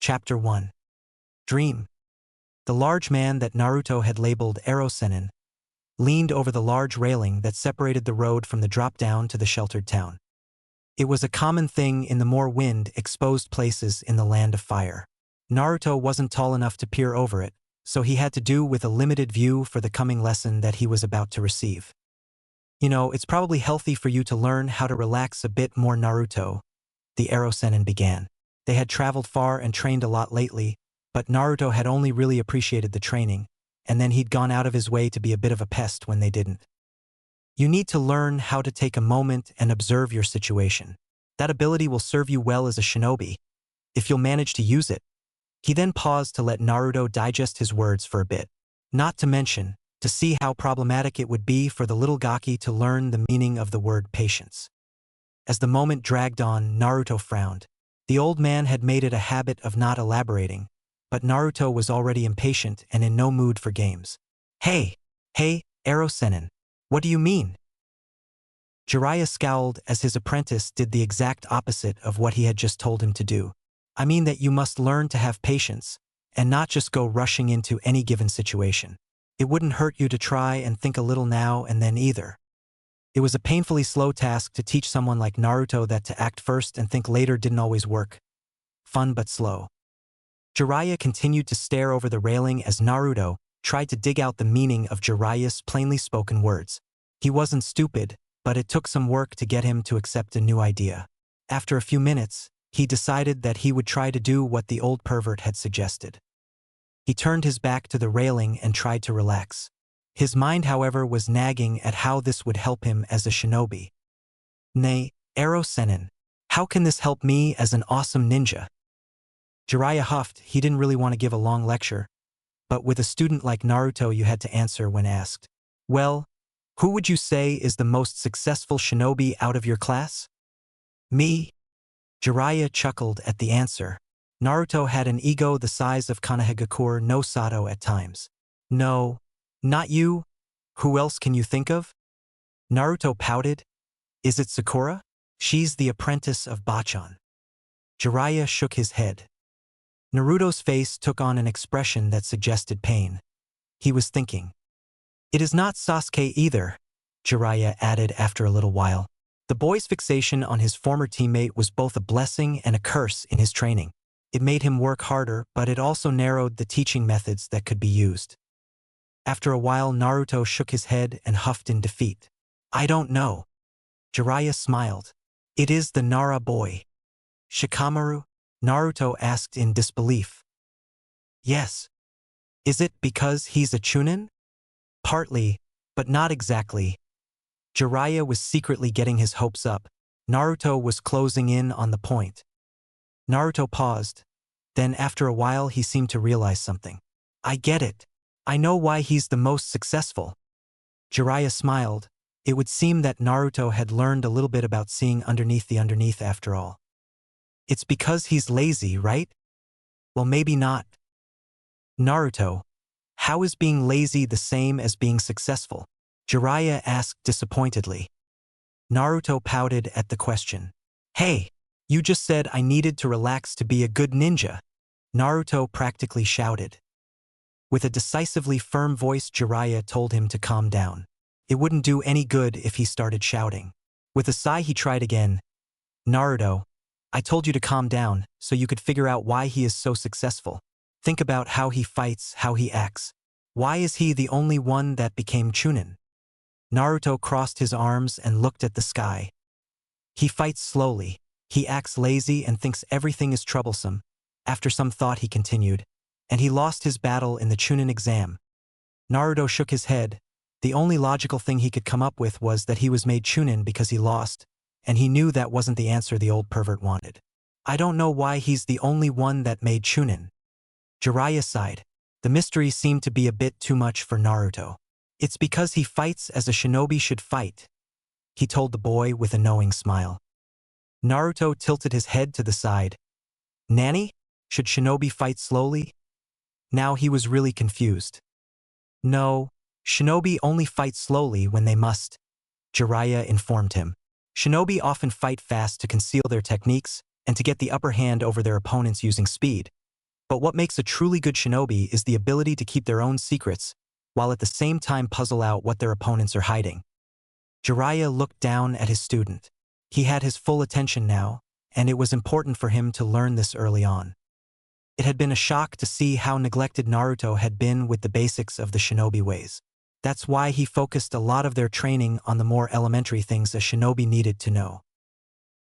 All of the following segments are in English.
Chapter 1. Dream. The large man that Naruto had labeled Erosenin leaned over the large railing that separated the road from the drop-down to the sheltered town. It was a common thing in the more wind-exposed places in the land of fire. Naruto wasn't tall enough to peer over it, so he had to do with a limited view for the coming lesson that he was about to receive. You know, it's probably healthy for you to learn how to relax a bit more, Naruto, the Erosenin began. They had traveled far and trained a lot lately, but Naruto had only really appreciated the training, and then he'd gone out of his way to be a bit of a pest when they didn't. You need to learn how to take a moment and observe your situation. That ability will serve you well as a shinobi, if you'll manage to use it. He then paused to let Naruto digest his words for a bit. Not to mention, to see how problematic it would be for the little Gaki to learn the meaning of the word patience. As the moment dragged on, Naruto frowned. The old man had made it a habit of not elaborating, but Naruto was already impatient and in no mood for games. Hey, Erosenin, what do you mean? Jiraiya scowled as his apprentice did the exact opposite of what he had just told him to do. I mean that you must learn to have patience, and not just go rushing into any given situation. It wouldn't hurt you to try and think a little now and then either. It was a painfully slow task to teach someone like Naruto that to act first and think later didn't always work. Fun but slow. Jiraiya continued to stare over the railing as Naruto tried to dig out the meaning of Jiraiya's plainly spoken words. He wasn't stupid, but it took some work to get him to accept a new idea. After a few minutes, he decided that he would try to do what the old pervert had suggested. He turned his back to the railing and tried to relax. His mind, however, was nagging at how this would help him as a shinobi. Nay, Erosenin, how can this help me as an awesome ninja? Jiraiya huffed. He didn't really want to give a long lecture, but with a student like Naruto you had to answer when asked. Well, who would you say is the most successful shinobi out of your class? Me? Jiraiya chuckled at the answer. Naruto had an ego the size of Konohagakure no Sato at times. No, not you. Who else can you think of? Naruto pouted. Is it Sakura? She's the apprentice of Bachan. Jiraiya shook his head. Naruto's face took on an expression that suggested pain. He was thinking. It is not Sasuke either, Jiraiya added after a little while. The boy's fixation on his former teammate was both a blessing and a curse in his training. It made him work harder, but it also narrowed the teaching methods that could be used. After a while, Naruto shook his head and huffed in defeat. I don't know. Jiraiya smiled. It is the Nara boy. Shikamaru? Naruto asked in disbelief. Yes. Is it because he's a chunin? Partly, but not exactly. Jiraiya was secretly getting his hopes up. Naruto was closing in on the point. Naruto paused. Then after a while he seemed to realize something. I get it. I know why he's the most successful. Jiraiya smiled. It would seem that Naruto had learned a little bit about seeing underneath the underneath after all. It's because he's lazy, right? Well, maybe not. Naruto, how is being lazy the same as being successful? Jiraiya asked disappointedly. Naruto pouted at the question. Hey, you just said I needed to relax to be a good ninja. Naruto practically shouted. With a decisively firm voice, Jiraiya told him to calm down. It wouldn't do any good if he started shouting. With a sigh he tried again. Naruto, I told you to calm down so you could figure out why he is so successful. Think about how he fights, how he acts. Why is he the only one that became chunin? Naruto crossed his arms and looked at the sky. He fights slowly. He acts lazy and thinks everything is troublesome. After some thought he continued. And he lost his battle in the chunin exam. Naruto shook his head. The only logical thing he could come up with was that he was made chunin because he lost, and he knew that wasn't the answer the old pervert wanted. I don't know why he's the only one that made chunin. Jiraiya sighed. The mystery seemed to be a bit too much for Naruto. It's because he fights as a shinobi should fight, he told the boy with a knowing smile. Naruto tilted his head to the side. Nani? Should shinobi fight slowly? Now he was really confused. No, shinobi only fight slowly when they must, Jiraiya informed him. Shinobi often fight fast to conceal their techniques and to get the upper hand over their opponents using speed, But what makes a truly good shinobi is the ability to keep their own secrets, while at the same time puzzle out what their opponents are hiding. Jiraiya looked down at his student. He had his full attention now, and it was important for him to learn this early on. It had been a shock to see how neglected Naruto had been with the basics of the shinobi ways. That's why he focused a lot of their training on the more elementary things a shinobi needed to know.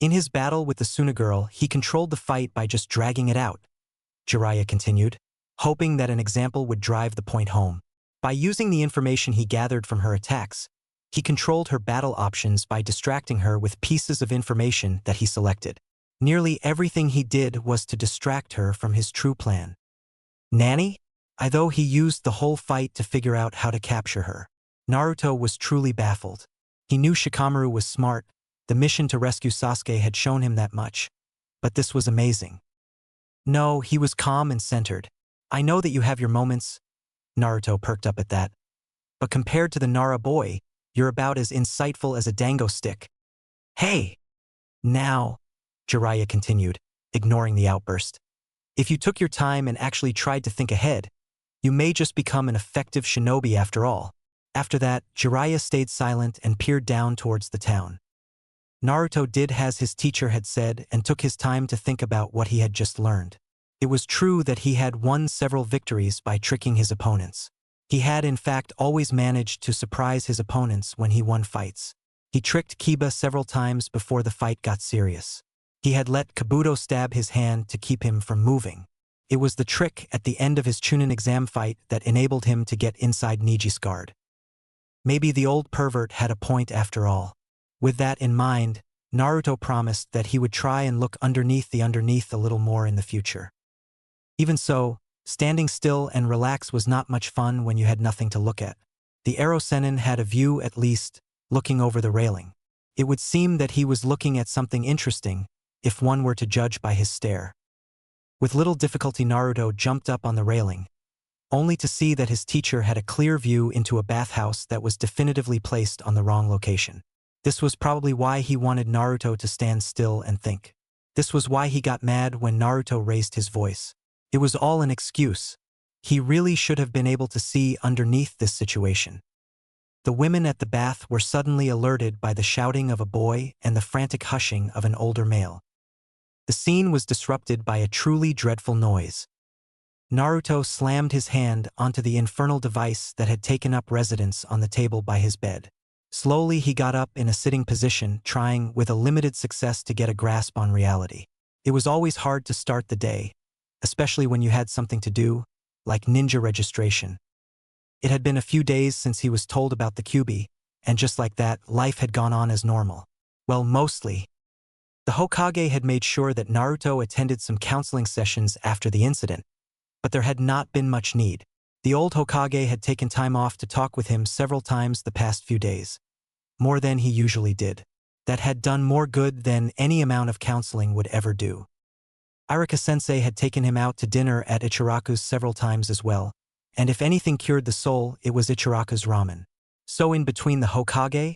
In his battle with the Suna girl, he controlled the fight by just dragging it out, Jiraiya continued, hoping that an example would drive the point home. By using the information he gathered from her attacks, he controlled her battle options by distracting her with pieces of information that he selected. Nearly everything he did was to distract her from his true plan. Nanny? Although he used the whole fight to figure out how to capture her. Naruto was truly baffled. He knew Shikamaru was smart, the mission to rescue Sasuke had shown him that much. But this was amazing. No, he was calm and centered. I know that you have your moments. Naruto perked up at that. But compared to the Nara boy, you're about as insightful as a dango stick. Hey! Now, Jiraiya continued, ignoring the outburst. If you took your time and actually tried to think ahead, you may just become an effective shinobi after all. After that, Jiraiya stayed silent and peered down towards the town. Naruto did as his teacher had said and took his time to think about what he had just learned. It was true that he had won several victories by tricking his opponents. He had in fact always managed to surprise his opponents when he won fights. He tricked Kiba several times before the fight got serious. He had let Kabuto stab his hand to keep him from moving. It was the trick at the end of his Chunin exam fight that enabled him to get inside Niji's guard. Maybe the old pervert had a point after all. With that in mind, Naruto promised that he would try and look underneath a little more in the future. Even so, standing still and relax was not much fun when you had nothing to look at. The Arrow Sennin had a view at least, looking over the railing. It would seem that he was looking at something interesting, if one were to judge by his stare. With little difficulty Naruto jumped up on the railing, only to see that his teacher had a clear view into a bathhouse that was definitively placed on the wrong location. This was probably why he wanted Naruto to stand still and think. This was why he got mad when Naruto raised his voice. It was all an excuse. He really should have been able to see underneath this situation. The women at the bath were suddenly alerted by the shouting of a boy and the frantic hushing of an older male. The scene was disrupted by a truly dreadful noise. Naruto slammed his hand onto the infernal device that had taken up residence on the table by his bed. Slowly he got up in a sitting position, trying with a limited success to get a grasp on reality. It was always hard to start the day, especially when you had something to do, like ninja registration. It had been a few days since he was told about the Kyuubi, and just like that, life had gone on as normal. Well, mostly. The Hokage had made sure that Naruto attended some counseling sessions after the incident, but there had not been much need. The old Hokage had taken time off to talk with him several times the past few days. More than he usually did. That had done more good than any amount of counseling would ever do. Irika-sensei had taken him out to dinner at Ichiraku's several times as well, and if anything cured the soul, it was Ichiraku's ramen. So in between the Hokage,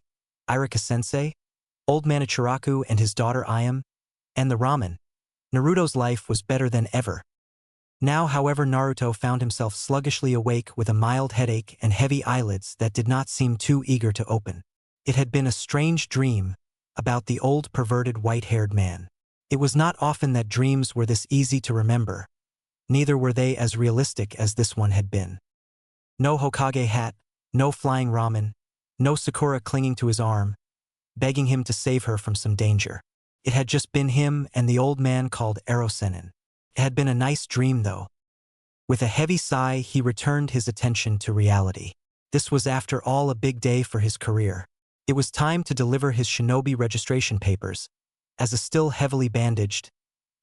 Irika-sensei, Old Man Ichiraku and his daughter Ayame, and the ramen, Naruto's life was better than ever. Now, however, Naruto found himself sluggishly awake with a mild headache and heavy eyelids that did not seem too eager to open. It had been a strange dream about the old perverted white-haired man. It was not often that dreams were this easy to remember. Neither were they as realistic as this one had been. No Hokage hat, no flying ramen, no Sakura clinging to his arm, begging him to save her from some danger. It had just been him and the old man called Arrow Sennin. It had been a nice dream, though. With a heavy sigh, he returned his attention to reality. This was after all a big day for his career. It was time to deliver his shinobi registration papers, as a still heavily bandaged,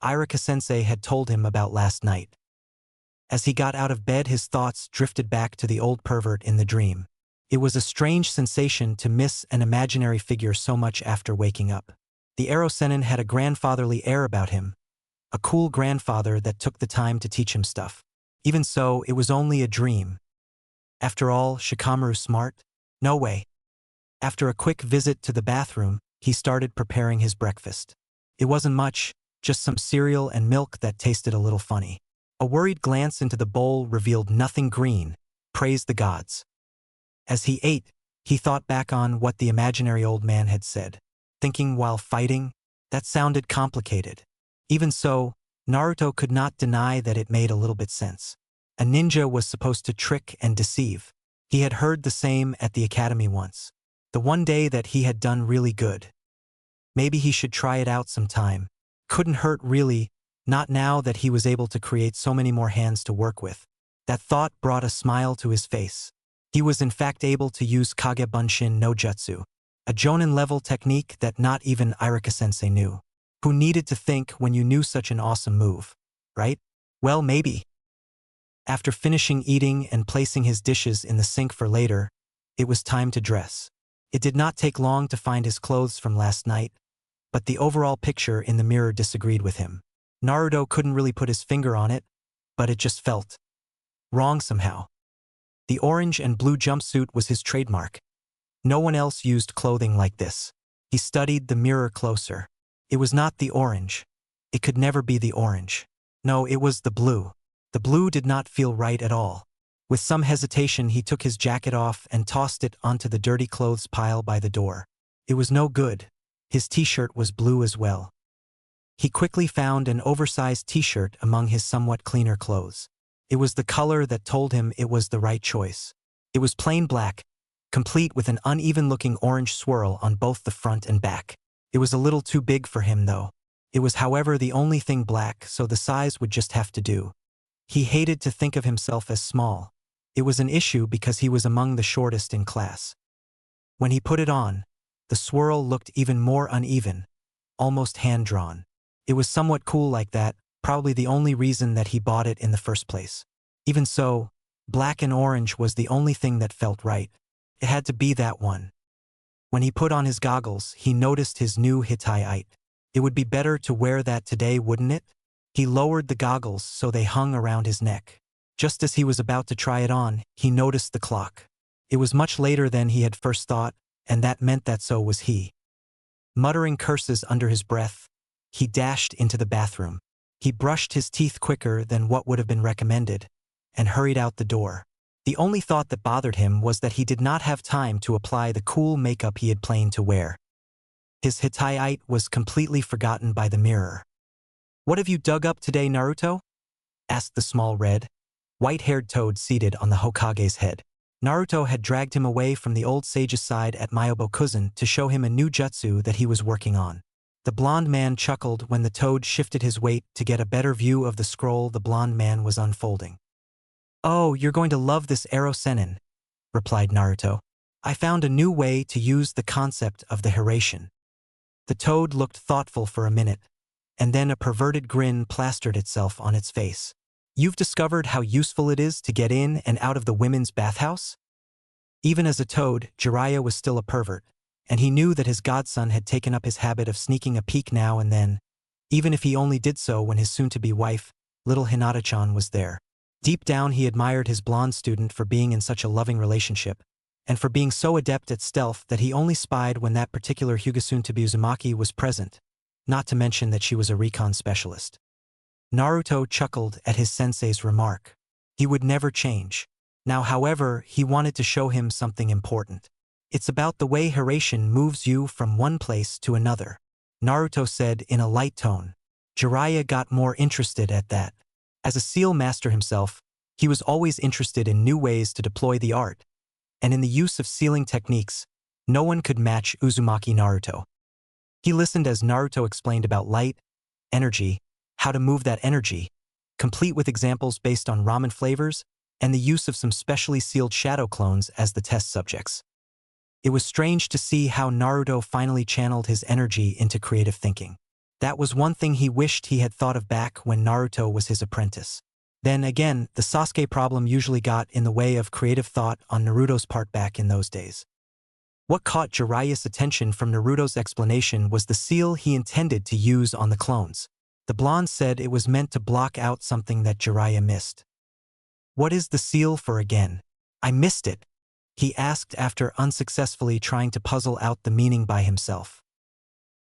Irika-sensei had told him about last night. As he got out of bed, his thoughts drifted back to the old pervert in the dream. It was a strange sensation to miss an imaginary figure so much after waking up. The Arrow Sennin had a grandfatherly air about him, a cool grandfather that took the time to teach him stuff. Even so, it was only a dream. After all, Shikamaru smart? No way. After a quick visit to the bathroom, he started preparing his breakfast. It wasn't much, just some cereal and milk that tasted a little funny. A worried glance into the bowl revealed nothing green. Praise the gods. As he ate, he thought back on what the imaginary old man had said. Thinking while fighting? That sounded complicated. Even so, Naruto could not deny that it made a little bit sense. A ninja was supposed to trick and deceive. He had heard the same at the academy once. The one day that he had done really good. Maybe he should try it out sometime. Couldn't hurt really, not now that he was able to create so many more hands to work with. That thought brought a smile to his face. He was in fact able to use Kage Bunshin no Jutsu, a Jonin-level technique that not even Irika-sensei knew. Who needed to think when you knew such an awesome move, right? Well, maybe. After finishing eating and placing his dishes in the sink for later, it was time to dress. It did not take long to find his clothes from last night, but the overall picture in the mirror disagreed with him. Naruto couldn't really put his finger on it, but it just felt wrong somehow. The orange and blue jumpsuit was his trademark. No one else used clothing like this. He studied the mirror closer. It was not the orange. It could never be the orange. No, it was the blue. The blue did not feel right at all. With some hesitation, he took his jacket off and tossed it onto the dirty clothes pile by the door. It was no good. His t-shirt was blue as well. He quickly found an oversized t-shirt among his somewhat cleaner clothes. It was the color that told him it was the right choice. It was plain black, complete with an uneven-looking orange swirl on both the front and back. It was a little too big for him, though. It was, however, the only thing black, so the size would just have to do. He hated to think of himself as small. It was an issue because he was among the shortest in class. When he put it on, the swirl looked even more uneven, almost hand-drawn. It was somewhat cool like that, probably the only reason that he bought it in the first place. Even so, black and orange was the only thing that felt right. It had to be that one. When he put on his goggles, he noticed his new hitai. It would be better to wear that today, wouldn't it? He lowered the goggles so they hung around his neck. Just as he was about to try it on, he noticed the clock. It was much later than he had first thought, and that meant that so was he. Muttering curses under his breath, he dashed into the bathroom. He brushed his teeth quicker than what would have been recommended, and hurried out the door. The only thought that bothered him was that he did not have time to apply the cool makeup he had planned to wear. His hitai was completely forgotten by the mirror. "What have you dug up today, Naruto?" asked the small red, white-haired toad seated on the Hokage's head. Naruto had dragged him away from the old sage's side at Myobokuzen to show him a new jutsu that he was working on. The blonde man chuckled when the toad shifted his weight to get a better view of the scroll the blonde man was unfolding. "Oh, you're going to love this Ero Sennin," replied Naruto. "I found a new way to use the concept of the Hiraition." The toad looked thoughtful for a minute, and then a perverted grin plastered itself on its face. "You've discovered how useful it is to get in and out of the women's bathhouse?" Even as a toad, Jiraiya was still a pervert, and he knew that his godson had taken up his habit of sneaking a peek now and then, even if he only did so when his soon-to-be wife, little Hinata-chan, was there. Deep down he admired his blonde student for being in such a loving relationship, and for being so adept at stealth that he only spied when that particular Hyuga-soon-to-be Uzumaki was present, not to mention that she was a recon specialist. Naruto chuckled at his sensei's remark. He would never change. Now, however, he wanted to show him something important. "It's about the way Hiraition moves you from one place to another," Naruto said in a light tone. Jiraiya got more interested at that. As a seal master himself, he was always interested in new ways to deploy the art, and in the use of sealing techniques, no one could match Uzumaki Naruto. He listened as Naruto explained about light, energy, how to move that energy, complete with examples based on ramen flavors, and the use of some specially sealed shadow clones as the test subjects. It was strange to see how Naruto finally channeled his energy into creative thinking. That was one thing he wished he had thought of back when Naruto was his apprentice. Then again, the Sasuke problem usually got in the way of creative thought on Naruto's part back in those days. What caught Jiraiya's attention from Naruto's explanation was the seal he intended to use on the clones. The blonde said it was meant to block out something that Jiraiya missed. "What is the seal for again? I missed it," he asked after unsuccessfully trying to puzzle out the meaning by himself.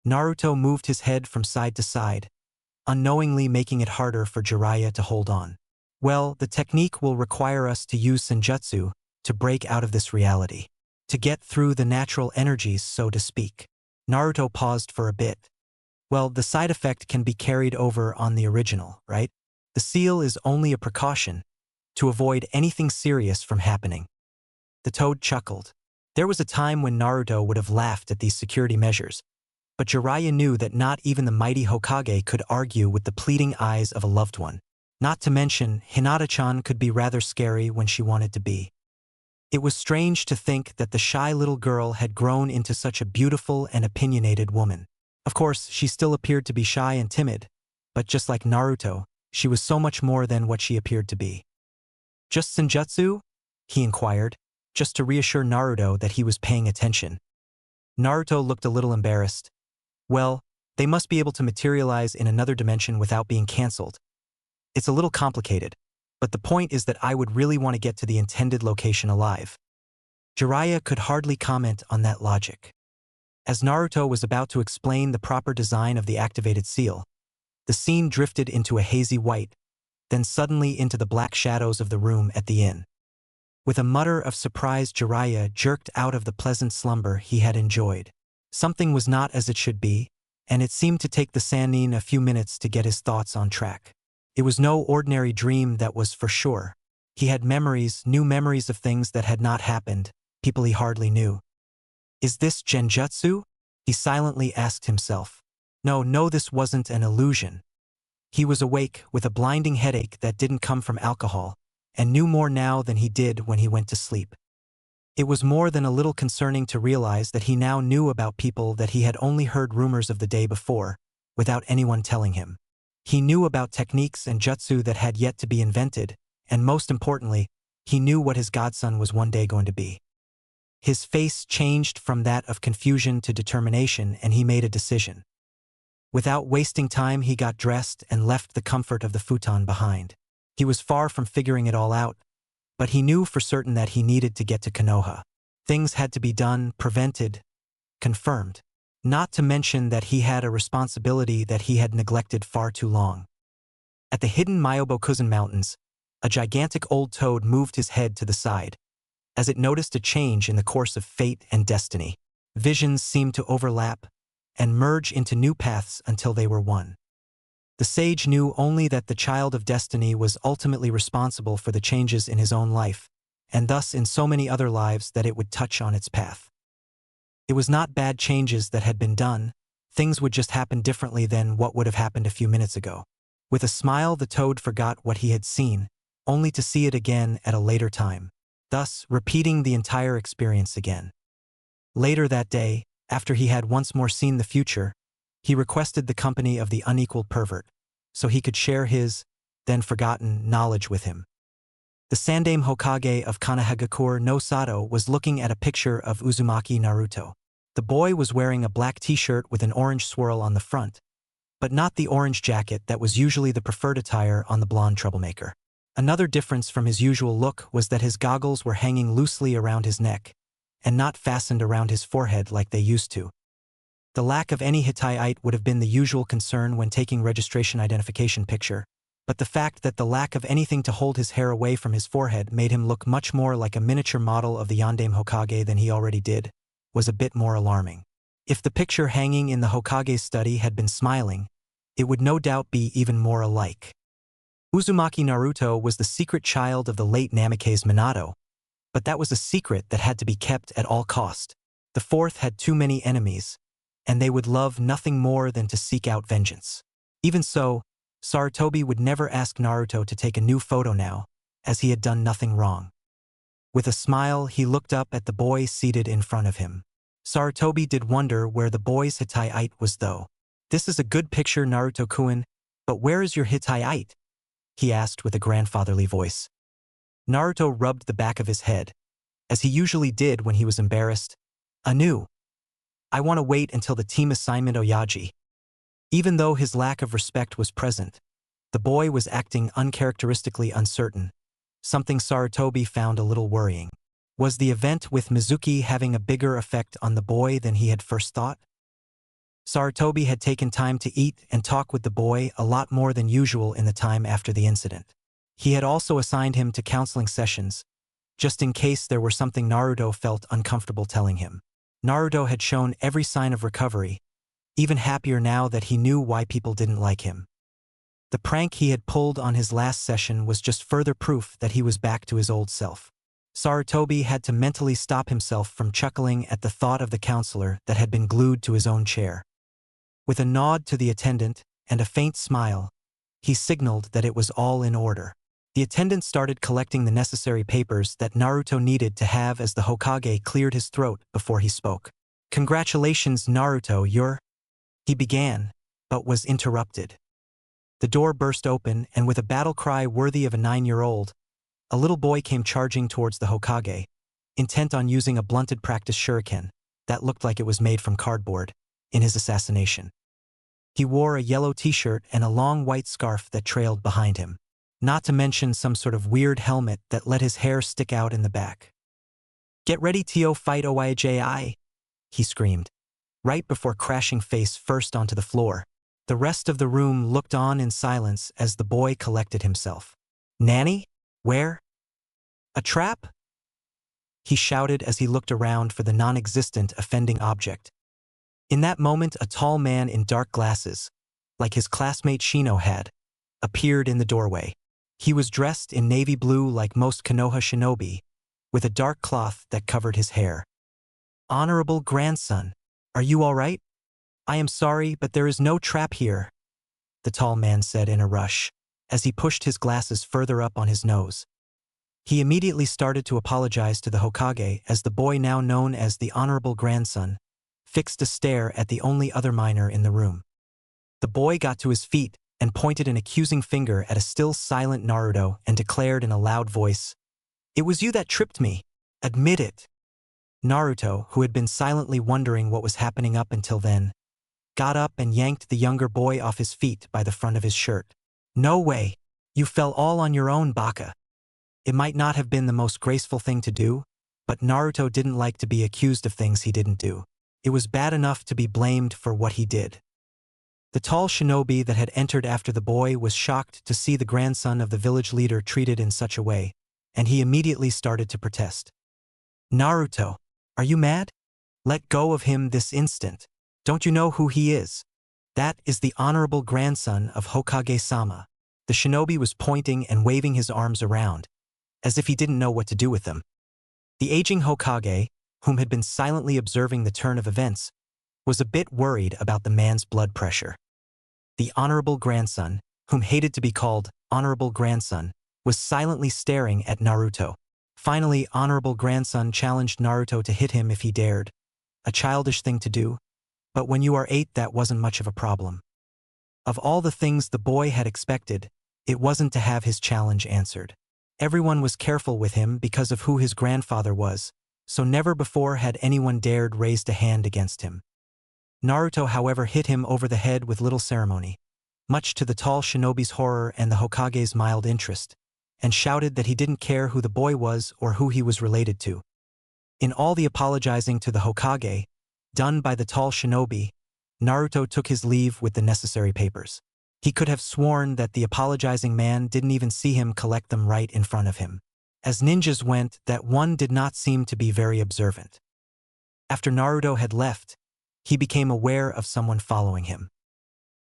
Naruto moved his head from side to side, unknowingly making it harder for Jiraiya to hold on. Well, the technique will require us to use senjutsu to break out of this reality, to get through the natural energies, so to speak. Naruto paused for a bit. Well, the side effect can be carried over on the original, right? The seal is only a precaution to avoid anything serious from happening. The toad chuckled. There was a time when Naruto would have laughed at these security measures, but Jiraiya knew that not even the mighty Hokage could argue with the pleading eyes of a loved one. Not to mention, Hinata-chan could be rather scary when she wanted to be. It was strange to think that the shy little girl had grown into such a beautiful and opinionated woman. Of course, she still appeared to be shy and timid, but just like Naruto, she was so much more than what she appeared to be. Just senjutsu? He inquired, just to reassure Naruto that he was paying attention. Naruto looked a little embarrassed. Well, they must be able to materialize in another dimension without being cancelled. It's a little complicated, but the point is that I would really want to get to the intended location alive. Jiraiya could hardly comment on that logic. As Naruto was about to explain the proper design of the activated seal, the scene drifted into a hazy white, then suddenly into the black shadows of the room at the inn. With a mutter of surprise, Jiraiya jerked out of the pleasant slumber he had enjoyed. Something was not as it should be, and it seemed to take the Sannin a few minutes to get his thoughts on track. It was no ordinary dream, that was for sure. He had memories, new memories of things that had not happened, people he hardly knew. Is this genjutsu? He silently asked himself. No, this wasn't an illusion. He was awake, with a blinding headache that didn't come from alcohol, and knew more now than he did when he went to sleep. It was more than a little concerning to realize that he now knew about people that he had only heard rumors of the day before, without anyone telling him. He knew about techniques and jutsu that had yet to be invented, and most importantly, he knew what his godson was one day going to be. His face changed from that of confusion to determination, and he made a decision. Without wasting time, he got dressed and left the comfort of the futon behind. He was far from figuring it all out, but he knew for certain that he needed to get to Konoha. Things had to be done, prevented, confirmed. Not to mention that he had a responsibility that he had neglected far too long. At the hidden Myobokuzen Mountains, a gigantic old toad moved his head to the side, as it noticed a change in the course of fate and destiny. Visions seemed to overlap and merge into new paths until they were one. The sage knew only that the child of destiny was ultimately responsible for the changes in his own life, and thus in so many other lives that it would touch on its path. It was not bad changes that had been done, things would just happen differently than what would have happened a few minutes ago. With a smile, the toad forgot what he had seen, only to see it again at a later time, thus repeating the entire experience again. Later that day, after he had once more seen the future, he requested the company of the unequaled pervert, so he could share his, then forgotten, knowledge with him. The Sandaime Hokage of Konohagakure no Sato was looking at a picture of Uzumaki Naruto. The boy was wearing a black t-shirt with an orange swirl on the front, but not the orange jacket that was usually the preferred attire on the blonde troublemaker. Another difference from his usual look was that his goggles were hanging loosely around his neck, and not fastened around his forehead like they used to. The lack of any Hittite would have been the usual concern when taking registration identification picture, but the fact that the lack of anything to hold his hair away from his forehead made him look much more like a miniature model of the Yondaime Hokage than he already did, was a bit more alarming. If the picture hanging in the Hokage's study had been smiling, it would no doubt be even more alike. Uzumaki Naruto was the secret child of the late Namikaze Minato, but that was a secret that had to be kept at all cost. The fourth had too many enemies, and they would love nothing more than to seek out vengeance. Even so, Sarutobi would never ask Naruto to take a new photo now, as he had done nothing wrong. With a smile, he looked up at the boy seated in front of him. Sarutobi did wonder where the boy's Hittite was though. "This is a good picture, Naruto-kun, but where is your Hittite?" he asked with a grandfatherly voice. Naruto rubbed the back of his head, as he usually did when he was embarrassed. "Anu. I want to wait until the team assignment Oyaji." Even though his lack of respect was present, the boy was acting uncharacteristically uncertain, something Sarutobi found a little worrying. Was the event with Mizuki having a bigger effect on the boy than he had first thought? Sarutobi had taken time to eat and talk with the boy a lot more than usual in the time after the incident. He had also assigned him to counseling sessions, just in case there were something Naruto felt uncomfortable telling him. Naruto had shown every sign of recovery, even happier now that he knew why people didn't like him. The prank he had pulled on his last session was just further proof that he was back to his old self. Sarutobi had to mentally stop himself from chuckling at the thought of the counselor that had been glued to his own chair. With a nod to the attendant and a faint smile, he signaled that it was all in order. The attendant started collecting the necessary papers that Naruto needed to have as the Hokage cleared his throat before he spoke. "Congratulations, Naruto, you're—" he began, but was interrupted. The door burst open, and with a battle cry worthy of a 9-year-old, a little boy came charging towards the Hokage, intent on using a blunted practice shuriken that looked like it was made from cardboard in his assassination. He wore a yellow t-shirt and a long white scarf that trailed behind him, not to mention some sort of weird helmet that let his hair stick out in the back. "Get ready to fight OYJI!" he screamed, right before crashing face first onto the floor. The rest of the room looked on in silence as the boy collected himself. "Nanny? Where? A trap?" he shouted as he looked around for the non-existent offending object. In that moment, a tall man in dark glasses, like his classmate Shino had, appeared in the doorway. He was dressed in navy blue like most Konoha shinobi, with a dark cloth that covered his hair. "Honorable grandson, are you all right? I am sorry, but there is no trap here," the tall man said in a rush, as he pushed his glasses further up on his nose. He immediately started to apologize to the Hokage as the boy, now known as the honorable grandson, fixed a stare at the only other minor in the room. The boy got to his feet and pointed an accusing finger at a still silent Naruto and declared in a loud voice, "It was you that tripped me. Admit it." Naruto, who had been silently wondering what was happening up until then, got up and yanked the younger boy off his feet by the front of his shirt. "No way. You fell all on your own, Baka." It might not have been the most graceful thing to do, but Naruto didn't like to be accused of things he didn't do. It was bad enough to be blamed for what he did. The tall shinobi that had entered after the boy was shocked to see the grandson of the village leader treated in such a way, and he immediately started to protest. "Naruto, are you mad? Let go of him this instant. Don't you know who he is? That is the honorable grandson of Hokage-sama." The shinobi was pointing and waving his arms around, as if he didn't know what to do with them. The aging Hokage, whom had been silently observing the turn of events, was a bit worried about the man's blood pressure. The honorable grandson, whom hated to be called honorable grandson, was silently staring at Naruto. Finally, honorable grandson challenged Naruto to hit him if he dared. A childish thing to do, but when you are 8, that wasn't much of a problem. Of all the things the boy had expected, it wasn't to have his challenge answered. Everyone was careful with him because of who his grandfather was, so never before had anyone dared raise a hand against him. Naruto, however, hit him over the head with little ceremony, much to the tall shinobi's horror and the Hokage's mild interest, and shouted that he didn't care who the boy was or who he was related to. In all the apologizing to the Hokage, done by the tall shinobi, Naruto took his leave with the necessary papers. He could have sworn that the apologizing man didn't even see him collect them right in front of him. As ninjas went, that one did not seem to be very observant. After Naruto had left, he became aware of someone following him.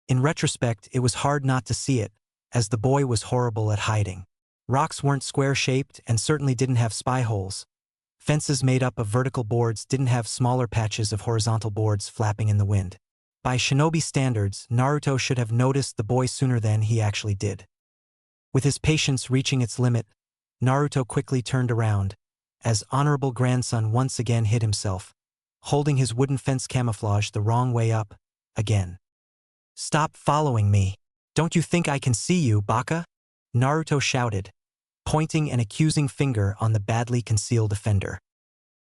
In retrospect, it was hard not to see it, as the boy was horrible at hiding. Rocks weren't square-shaped and certainly didn't have spy holes. Fences made up of vertical boards didn't have smaller patches of horizontal boards flapping in the wind. By shinobi standards, Naruto should have noticed the boy sooner than he actually did. With his patience reaching its limit, Naruto quickly turned around, as honorable grandson once again hid himself, holding his wooden fence camouflage the wrong way up, again. "Stop following me. Don't you think I can see you, Baka?" Naruto shouted, pointing an accusing finger on the badly concealed offender.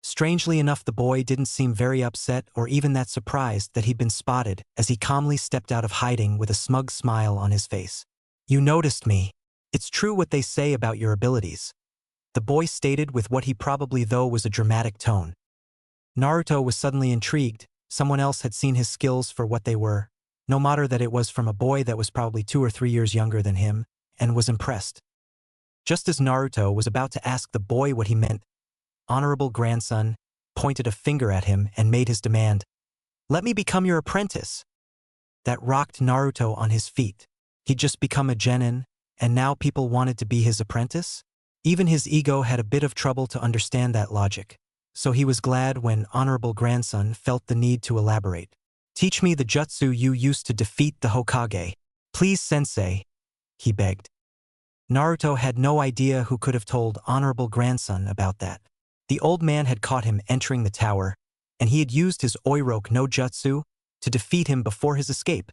Strangely enough, the boy didn't seem very upset or even that surprised that he'd been spotted, as he calmly stepped out of hiding with a smug smile on his face. "You noticed me. It's true what they say about your abilities," the boy stated with what he probably though was a dramatic tone. Naruto was suddenly intrigued, Someone else had seen his skills for what they were, no matter that it was from a boy that was probably 2 or 3 years younger than him, and was impressed. Just as Naruto was about to ask the boy what he meant, honorable grandson pointed a finger at him and made his demand, "Let me become your apprentice." That rocked Naruto on his feet. He'd just become a genin, and now people wanted to be his apprentice? Even his ego had a bit of trouble to understand that logic, so he was glad when honorable grandson felt the need to elaborate. "Teach me the jutsu you used to defeat the Hokage. Please, sensei," he begged. Naruto had no idea who could have told honorable grandson about that. The old man had caught him entering the tower, and he had used his Oiroke no Jutsu to defeat him before his escape,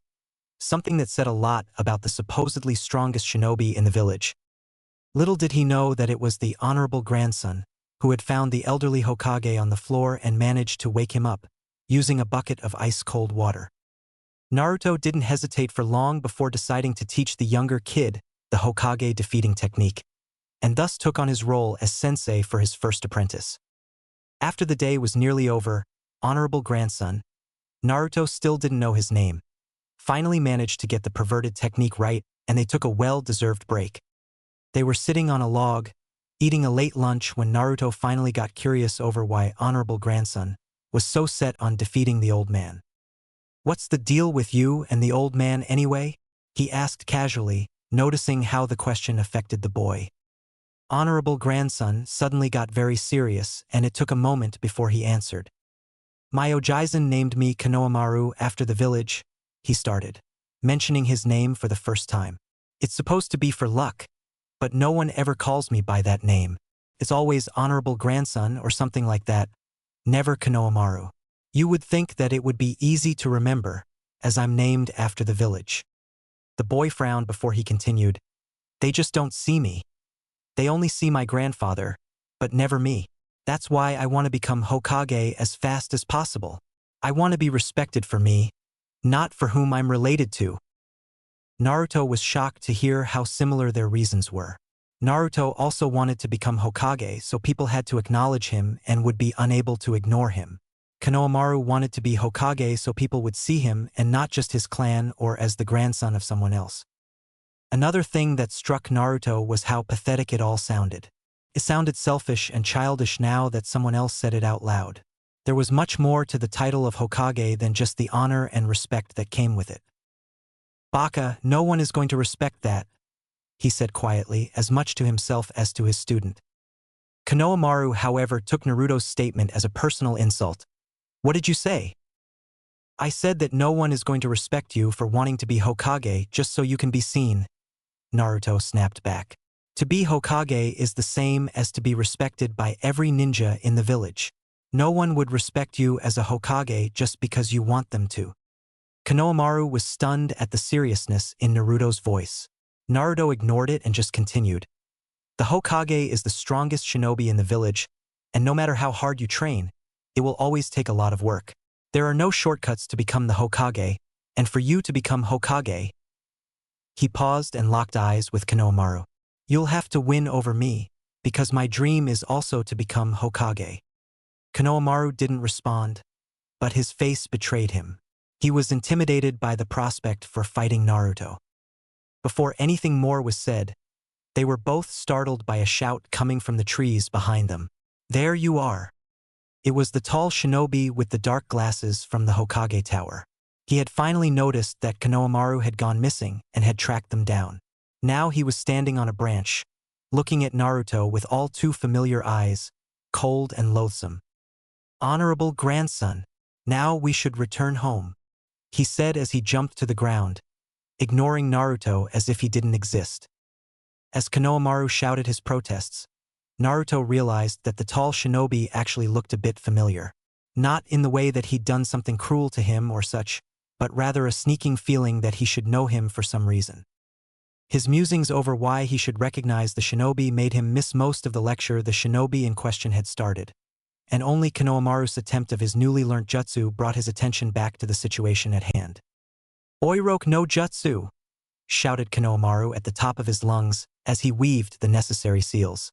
something that said a lot about the supposedly strongest shinobi in the village. Little did he know that it was the honorable grandson who had found the elderly Hokage on the floor and managed to wake him up, using a bucket of ice-cold water. Naruto didn't hesitate for long before deciding to teach the younger kid the Hokage defeating technique, and thus took on his role as sensei for his first apprentice. After the day was nearly over, honorable grandson, Naruto still didn't know his name, finally managed to get the perverted technique right, and they took a well-deserved break. They were sitting on a log, eating a late lunch when Naruto finally got curious over why honorable grandson was so set on defeating the old man. "What's the deal with you and the old man anyway?" he asked casually, noticing how the question affected the boy. Honorable grandson suddenly got very serious, and it took a moment before he answered. "My Ojaizen named me Konohamaru after the village," he started, mentioning his name for the first time. "It's supposed to be for luck, but no one ever calls me by that name. It's always honorable grandson or something like that, never Konohamaru. You would think that it would be easy to remember, as I'm named after the village." The boy frowned before he continued, "They just don't see me. They only see my grandfather, but never me. That's why I want to become Hokage as fast as possible. I want to be respected for me, not for whom I'm related to." Naruto was shocked to hear how similar their reasons were. Naruto also wanted to become Hokage, so people had to acknowledge him and would be unable to ignore him. Konohamaru wanted to be Hokage so people would see him and not just his clan or as the grandson of someone else. Another thing that struck Naruto was how pathetic it all sounded. It sounded selfish and childish now that someone else said it out loud. There was much more to the title of Hokage than just the honor and respect that came with it. "Baka, no one is going to respect that," he said quietly, as much to himself as to his student. Konohamaru, however, took Naruto's statement as a personal insult. "What did you say?" "I said that no one is going to respect you for wanting to be Hokage just so you can be seen," Naruto snapped back. "To be Hokage is the same as to be respected by every ninja in the village. No one would respect you as a Hokage just because you want them to." Konohamaru was stunned at the seriousness in Naruto's voice. Naruto ignored it and just continued. "The Hokage is the strongest shinobi in the village, and no matter how hard you train, it will always take a lot of work. There are no shortcuts to become the Hokage, and for you to become Hokage..." He paused and locked eyes with Konohamaru. "You'll have to win over me, because my dream is also to become Hokage." Konohamaru didn't respond, but his face betrayed him. He was intimidated by the prospect for fighting Naruto. Before anything more was said, they were both startled by a shout coming from the trees behind them. "There you are." It was the tall shinobi with the dark glasses from the Hokage Tower. He had finally noticed that Konohamaru had gone missing and had tracked them down. Now he was standing on a branch, looking at Naruto with all too familiar eyes, cold and loathsome. "Honorable grandson, now we should return home," he said as he jumped to the ground, ignoring Naruto as if he didn't exist. As Konohamaru shouted his protests, Naruto realized that the tall shinobi actually looked a bit familiar. Not in the way that he'd done something cruel to him or such, but rather a sneaking feeling that he should know him for some reason. His musings over why he should recognize the shinobi made him miss most of the lecture the shinobi in question had started, and only Konohamaru's attempt of his newly learnt jutsu brought his attention back to the situation at hand. "Oiroke no Jutsu!" shouted Konohamaru at the top of his lungs as he weaved the necessary seals.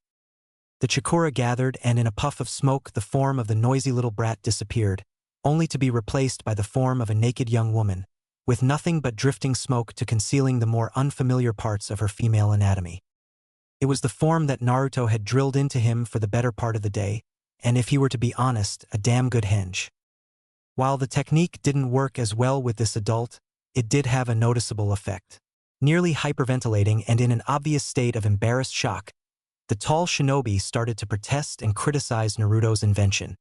The Chikura gathered, and in a puff of smoke the form of the noisy little brat disappeared, only to be replaced by the form of a naked young woman, with nothing but drifting smoke to concealing the more unfamiliar parts of her female anatomy. It was the form that Naruto had drilled into him for the better part of the day, and if he were to be honest, a damn good henge. While the technique didn't work as well with this adult, it did have a noticeable effect. Nearly hyperventilating and in an obvious state of embarrassed shock, the tall shinobi started to protest and criticize Naruto's invention.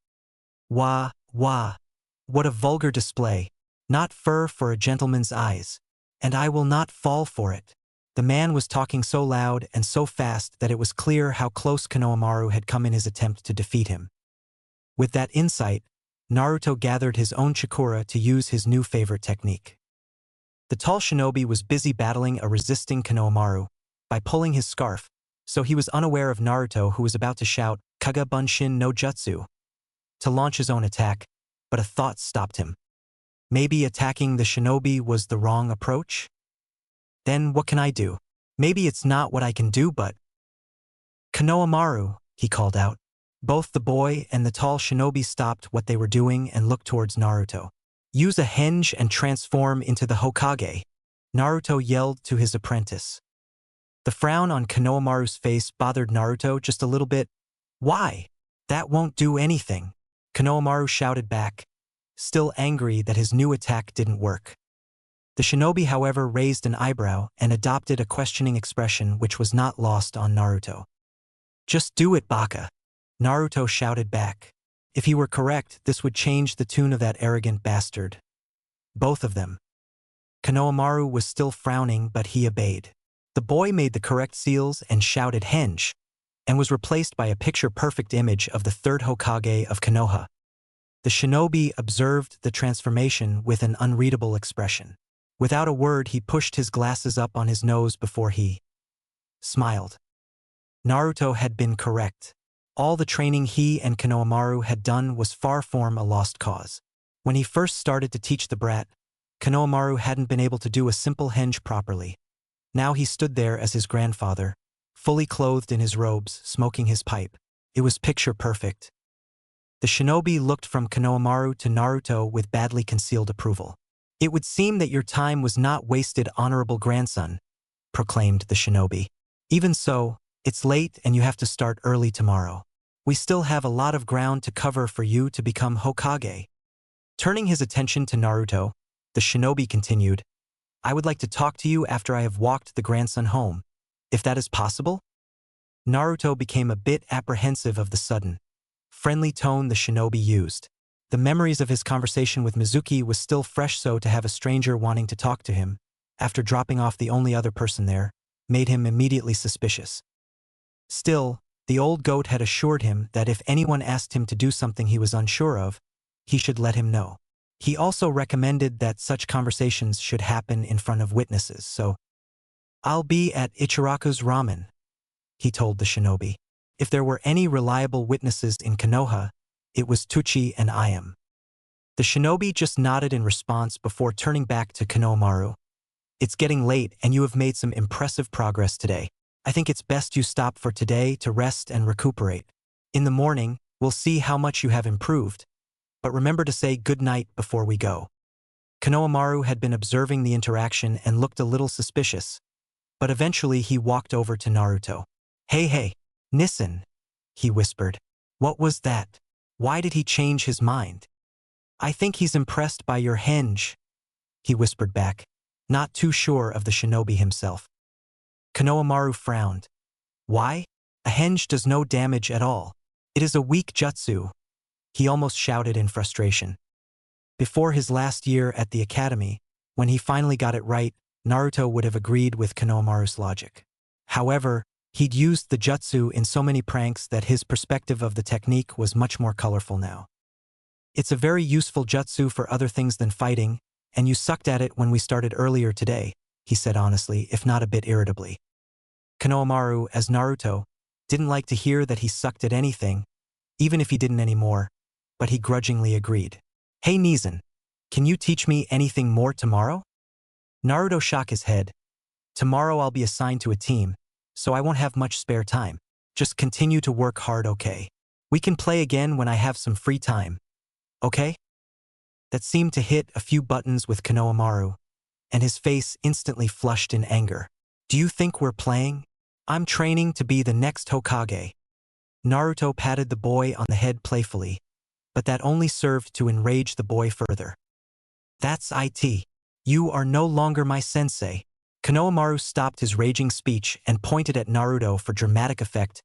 Wah, what a vulgar display. Not fur for a gentleman's eyes. And I will not fall for it. The man was talking so loud and so fast that it was clear how close Konohamaru had come in his attempt to defeat him. With that insight, Naruto gathered his own chakra to use his new favorite technique. The tall shinobi was busy battling a resisting Konohamaru by pulling his scarf, so he was unaware of Naruto, who was about to shout Kaga Bunshin no Jutsu to launch his own attack, but a thought stopped him. Maybe attacking the shinobi was the wrong approach? Then what can I do? Maybe it's not what I can do, but… Konohamaru, he called out. Both the boy and the tall shinobi stopped what they were doing and looked towards Naruto. Use a henge and transform into the Hokage, Naruto yelled to his apprentice. The frown on Konohamaru's face bothered Naruto just a little bit. Why? That won't do anything, Konohamaru shouted back, still angry that his new attack didn't work. The shinobi, however, raised an eyebrow and adopted a questioning expression which was not lost on Naruto. Just do it, Baka, Naruto shouted back. If he were correct, this would change the tune of that arrogant bastard. Both of them. Konohamaru was still frowning, but he obeyed. The boy made the correct seals and shouted henge, and was replaced by a picture-perfect image of the third Hokage of Konoha. The shinobi observed the transformation with an unreadable expression. Without a word, he pushed his glasses up on his nose before he smiled. Naruto had been correct. All the training he and Konohamaru had done was far from a lost cause. When he first started to teach the brat, Konohamaru hadn't been able to do a simple henge properly. Now he stood there as his grandfather, fully clothed in his robes, smoking his pipe. It was picture perfect. The shinobi looked from Konohamaru to Naruto with badly concealed approval. It would seem that your time was not wasted, honorable grandson, proclaimed the shinobi. Even so, it's late and you have to start early tomorrow. We still have a lot of ground to cover for you to become Hokage. Turning his attention to Naruto, the shinobi continued, I would like to talk to you after I have walked the grandson home, if that is possible? Naruto became a bit apprehensive of the sudden, friendly tone the shinobi used. The memories of his conversation with Mizuki was still fresh, so to have a stranger wanting to talk to him, after dropping off the only other person there, made him immediately suspicious. Still, the old goat had assured him that if anyone asked him to do something he was unsure of, he should let him know. He also recommended that such conversations should happen in front of witnesses, so, I'll be at Ichiraku's ramen, he told the shinobi. If there were any reliable witnesses in Konoha, it was Tuchi and I am. The shinobi just nodded in response before turning back to Konohamaru. It's getting late and you have made some impressive progress today. I think it's best you stop for today to rest and recuperate. In the morning, we'll see how much you have improved. But remember to say good night before we go. Konohamaru had been observing the interaction and looked a little suspicious. But eventually he walked over to Naruto. Hey, Nissen, he whispered. What was that? Why did he change his mind? I think he's impressed by your henge, he whispered back, not too sure of the shinobi himself. Konohamaru frowned. Why? A henge does no damage at all. It is a weak jutsu, he almost shouted in frustration. Before his last year at the academy, when he finally got it right, Naruto would have agreed with Konohamaru's logic. However, he'd used the jutsu in so many pranks that his perspective of the technique was much more colorful now. It's a very useful jutsu for other things than fighting, and you sucked at it when we started earlier today, he said honestly, if not a bit irritably. Konohamaru, as Naruto, didn't like to hear that he sucked at anything, even if he didn't anymore, but he grudgingly agreed. Hey Nissen, can you teach me anything more tomorrow? Naruto shook his head. Tomorrow I'll be assigned to a team, so I won't have much spare time. Just continue to work hard, okay? We can play again when I have some free time. Okay? that seemed to hit a few buttons with Konohamaru, and his face instantly flushed in anger. Do you think we're playing? I'm training to be the next Hokage. Naruto patted the boy on the head playfully, but that only served to enrage the boy further. That's it. You are no longer my sensei. Konohamaru stopped his raging speech and pointed at Naruto for dramatic effect.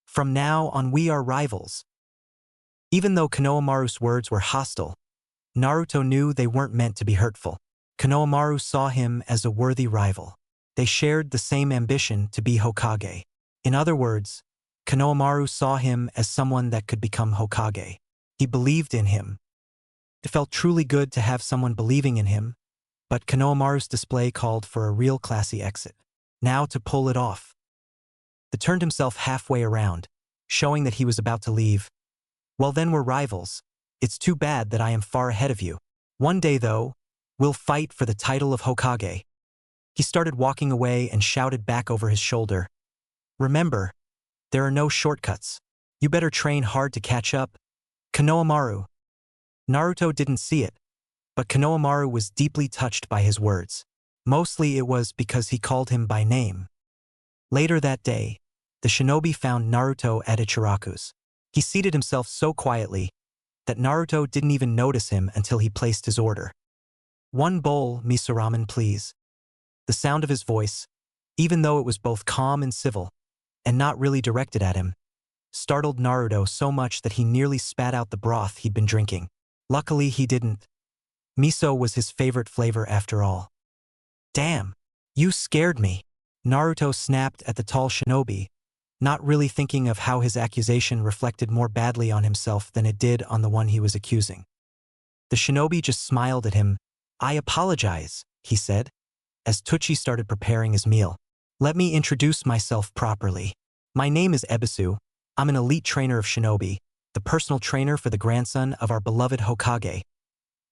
From now on we are rivals. Even though Konohamaru's words were hostile, Naruto knew they weren't meant to be hurtful. Konohamaru saw him as a worthy rival. They shared the same ambition to be Hokage. In other words, Konohamaru saw him as someone that could become Hokage. He believed in him. It felt truly good to have someone believing in him, but Konohamaru's display called for a real classy exit. Now to pull it off. He turned himself halfway around, showing that he was about to leave. Well, then we're rivals. It's too bad that I am far ahead of you. One day, though, we'll fight for the title of Hokage. He started walking away and shouted back over his shoulder. Remember, there are no shortcuts. You better train hard to catch up. Konohamaru. Naruto didn't see it, but Konohamaru was deeply touched by his words. Mostly it was because he called him by name. Later that day, the shinobi found Naruto at Ichiraku's. He seated himself so quietly that Naruto didn't even notice him until he placed his order. One bowl, miso ramen, please. The sound of his voice, even though it was both calm and civil, and not really directed at him, startled Naruto so much that he nearly spat out the broth he'd been drinking. Luckily, he didn't. Miso was his favorite flavor after all. Damn, you scared me. Naruto snapped at the tall shinobi, not really thinking of how his accusation reflected more badly on himself than it did on the one he was accusing. The shinobi just smiled at him. I apologize, he said, as Tucci started preparing his meal. Let me introduce myself properly. My name is Ebisu. I'm an elite trainer of shinobi, the personal trainer for the grandson of our beloved Hokage.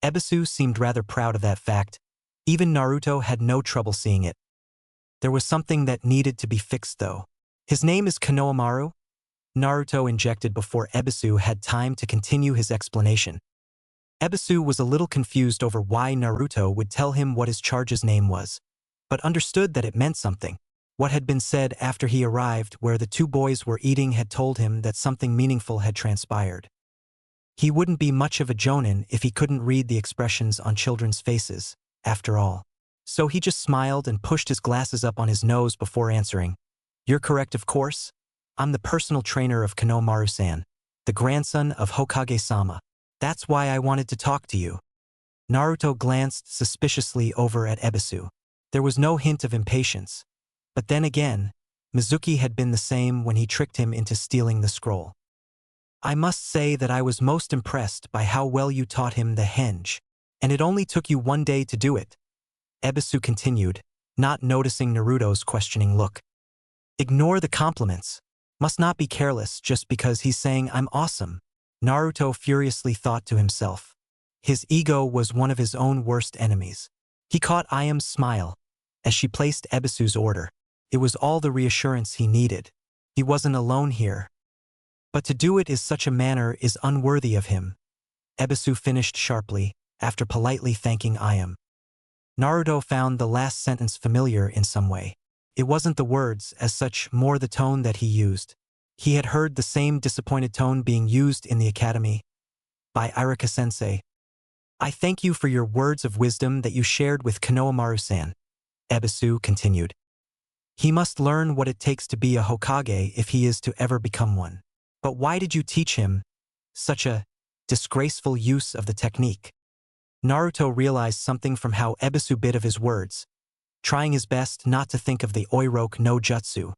Ebisu seemed rather proud of that fact. Even Naruto had no trouble seeing it. There was something that needed to be fixed though. His name is Konohamaru? Naruto injected before Ebisu had time to continue his explanation. Ebisu was a little confused over why Naruto would tell him what his charge's name was, but understood that it meant something. What had been said after he arrived where the two boys were eating had told him that something meaningful had transpired. He wouldn't be much of a jonin if he couldn't read the expressions on children's faces, after all. So he just smiled and pushed his glasses up on his nose before answering. You're correct, of course. I'm the personal trainer of Konohamaru-san, the grandson of Hokage-sama. That's why I wanted to talk to you. Naruto glanced suspiciously over at Ebisu. There was no hint of impatience. But then again, Mizuki had been the same when he tricked him into stealing the scroll. I must say that I was most impressed by how well you taught him the henge, and it only took you one day to do it. Ebisu continued, not noticing Naruto's questioning look. Ignore the compliments. Must not be careless just because he's saying I'm awesome. Naruto furiously thought to himself. His ego was one of his own worst enemies. He caught Ayam's smile as she placed Ebisu's order. It was all the reassurance he needed. He wasn't alone here. But to do it in such a manner is unworthy of him. Ebisu finished sharply, after politely thanking Ayam. Naruto found the last sentence familiar in some way. It wasn't the words as such, more the tone that he used. He had heard the same disappointed tone being used in the academy by Irika-sensei. I thank you for your words of wisdom that you shared with Konohamaru-san, Ebisu continued. He must learn what it takes to be a Hokage if he is to ever become one. But why did you teach him such a disgraceful use of the technique? Naruto realized something from how Ebisu bit of his words, trying his best not to think of the Oiroke no Jutsu.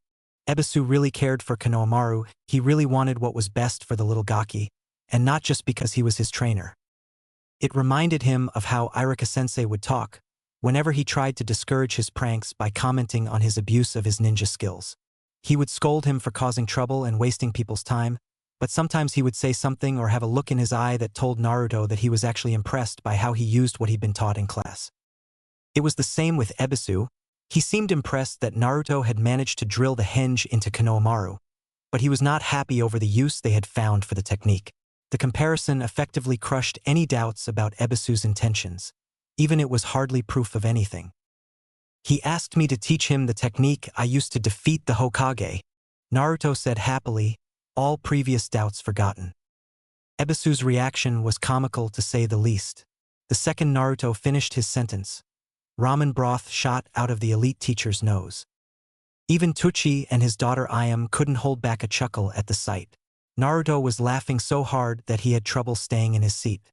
Ebisu really cared for Konohamaru. He really wanted what was best for the little Gaki, and not just because he was his trainer. It reminded him of how Irika-sensei would talk whenever he tried to discourage his pranks by commenting on his abuse of his ninja skills. He would scold him for causing trouble and wasting people's time, but sometimes he would say something or have a look in his eye that told Naruto that he was actually impressed by how he used what he'd been taught in class. It was the same with Ebisu. He seemed impressed that Naruto had managed to drill the henge into Konohamaru, but he was not happy over the use they had found for the technique. The comparison effectively crushed any doubts about Ebisu's intentions, even it was hardly proof of anything. He asked me to teach him the technique I used to defeat the Hokage, Naruto said happily, all previous doubts forgotten. Ebisu's reaction was comical to say the least. The second Naruto finished his sentence, ramen broth shot out of the elite teacher's nose. Even Tucci and his daughter Ayam couldn't hold back a chuckle at the sight. Naruto was laughing so hard that he had trouble staying in his seat.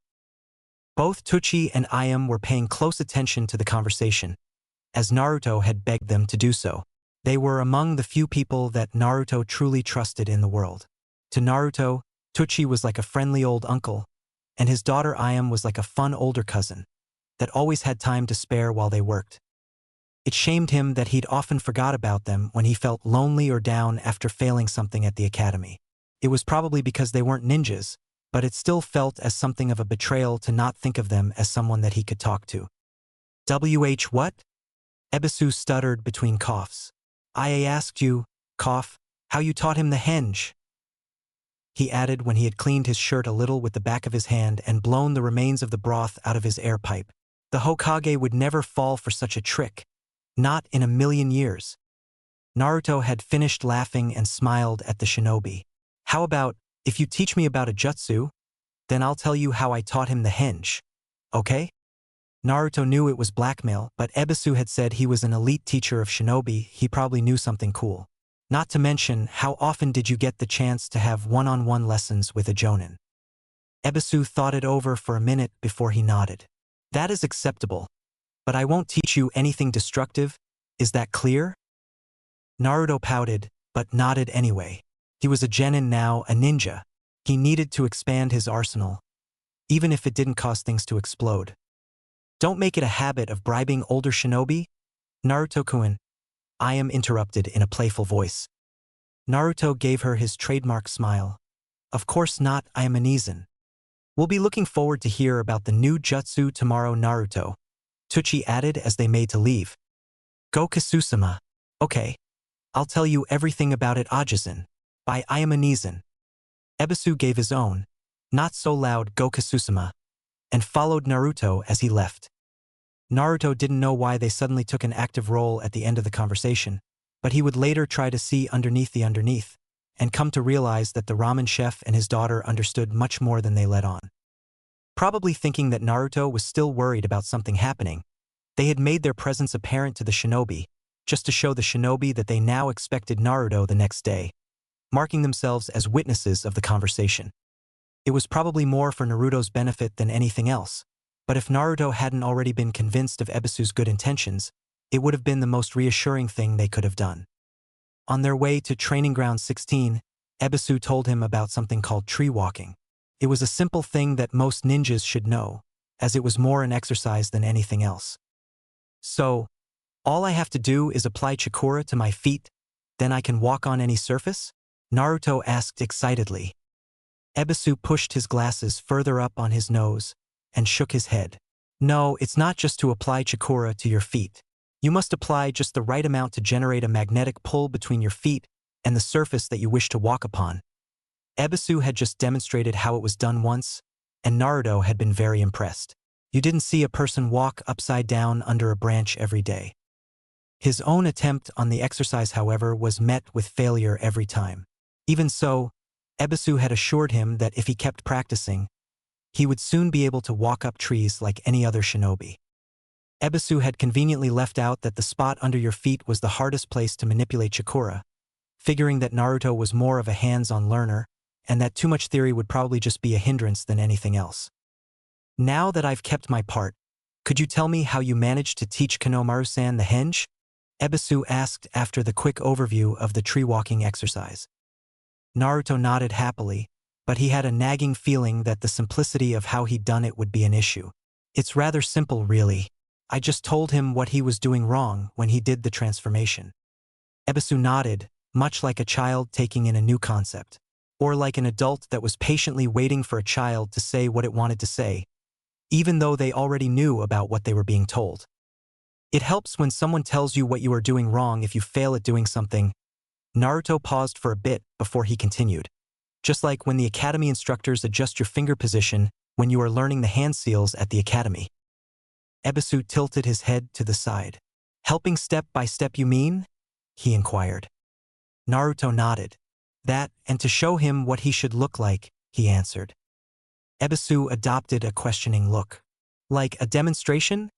Both Tucci and Ayam were paying close attention to the conversation, as Naruto had begged them to do so. They were among the few people that Naruto truly trusted in the world. To Naruto, Tucci was like a friendly old uncle, and his daughter Ayam was like a fun older cousin that always had time to spare while they worked. It shamed him that he'd often forgot about them when he felt lonely or down after failing something at the academy. It was probably because they weren't ninjas, but it still felt as something of a betrayal to not think of them as someone that he could talk to. What? Ebisu stuttered between coughs. I asked you, cough, how you taught him the henge. He added when he had cleaned his shirt a little with the back of his hand and blown the remains of the broth out of his air pipe. The Hokage would never fall for such a trick. Not in a million years. Naruto had finished laughing and smiled at the shinobi. How about, if you teach me about a jutsu, then I'll tell you how I taught him the henge. Okay? Naruto knew it was blackmail, but Ebisu had said he was an elite teacher of shinobi, he probably knew something cool. Not to mention, how often did you get the chance to have one-on-one lessons with a jonin? Ebisu thought it over for a minute before he nodded. That is acceptable. But I won't teach you anything destructive, is that clear? Naruto pouted, but nodded anyway. He was a genin now, a ninja. He needed to expand his arsenal, even if it didn't cause things to explode. Don't make it a habit of bribing older shinobi? Naruto-kun, Ayam interrupted in a playful voice. Naruto gave her his trademark smile. Of course not, Ayam Anizan. We'll be looking forward to hear about the new jutsu tomorrow, Naruto. Tucci added as they made to leave. Go Kasusama. Okay. I'll tell you everything about it, Ajizan. By Ayam Anizan. Ebisu gave his own, not so loud Go Kasusama, and followed Naruto as he left. Naruto didn't know why they suddenly took an active role at the end of the conversation, but he would later try to see underneath the underneath, and come to realize that the ramen chef and his daughter understood much more than they let on. Probably thinking that Naruto was still worried about something happening, they had made their presence apparent to the shinobi, just to show the shinobi that they now expected Naruto the next day, marking themselves as witnesses of the conversation. It was probably more for Naruto's benefit than anything else, but if Naruto hadn't already been convinced of Ebisu's good intentions, it would have been the most reassuring thing they could have done. On their way to Training Ground 16, Ebisu told him about something called tree walking. It was a simple thing that most ninjas should know, as it was more an exercise than anything else. So, all I have to do is apply chakra to my feet, then I can walk on any surface? Naruto asked excitedly. Ebisu pushed his glasses further up on his nose and shook his head. No, it's not just to apply chakra to your feet. You must apply just the right amount to generate a magnetic pull between your feet and the surface that you wish to walk upon. Ebisu had just demonstrated how it was done once, and Naruto had been very impressed. You didn't see a person walk upside down under a branch every day. His own attempt on the exercise, however, was met with failure every time. Even so, Ebisu had assured him that if he kept practicing, he would soon be able to walk up trees like any other shinobi. Ebisu had conveniently left out that the spot under your feet was the hardest place to manipulate chakra, figuring that Naruto was more of a hands-on learner, and that too much theory would probably just be a hindrance than anything else. Now that I've kept my part, could you tell me how you managed to teach Konomaru-san the henge? Ebisu asked after the quick overview of the tree-walking exercise. Naruto nodded happily, but he had a nagging feeling that the simplicity of how he'd done it would be an issue. It's rather simple, really. I just told him what he was doing wrong when he did the transformation. Ebisu nodded, much like a child taking in a new concept, or like an adult that was patiently waiting for a child to say what it wanted to say, even though they already knew about what they were being told. It helps when someone tells you what you are doing wrong if you fail at doing something. Naruto paused for a bit before he continued. Just like when the academy instructors adjust your finger position when you are learning the hand seals at the academy. Ebisu tilted his head to the side. Helping step by step, you mean? He inquired. Naruto nodded. That, and to show him what he should look like, he answered. Ebisu adopted a questioning look. Like a demonstration?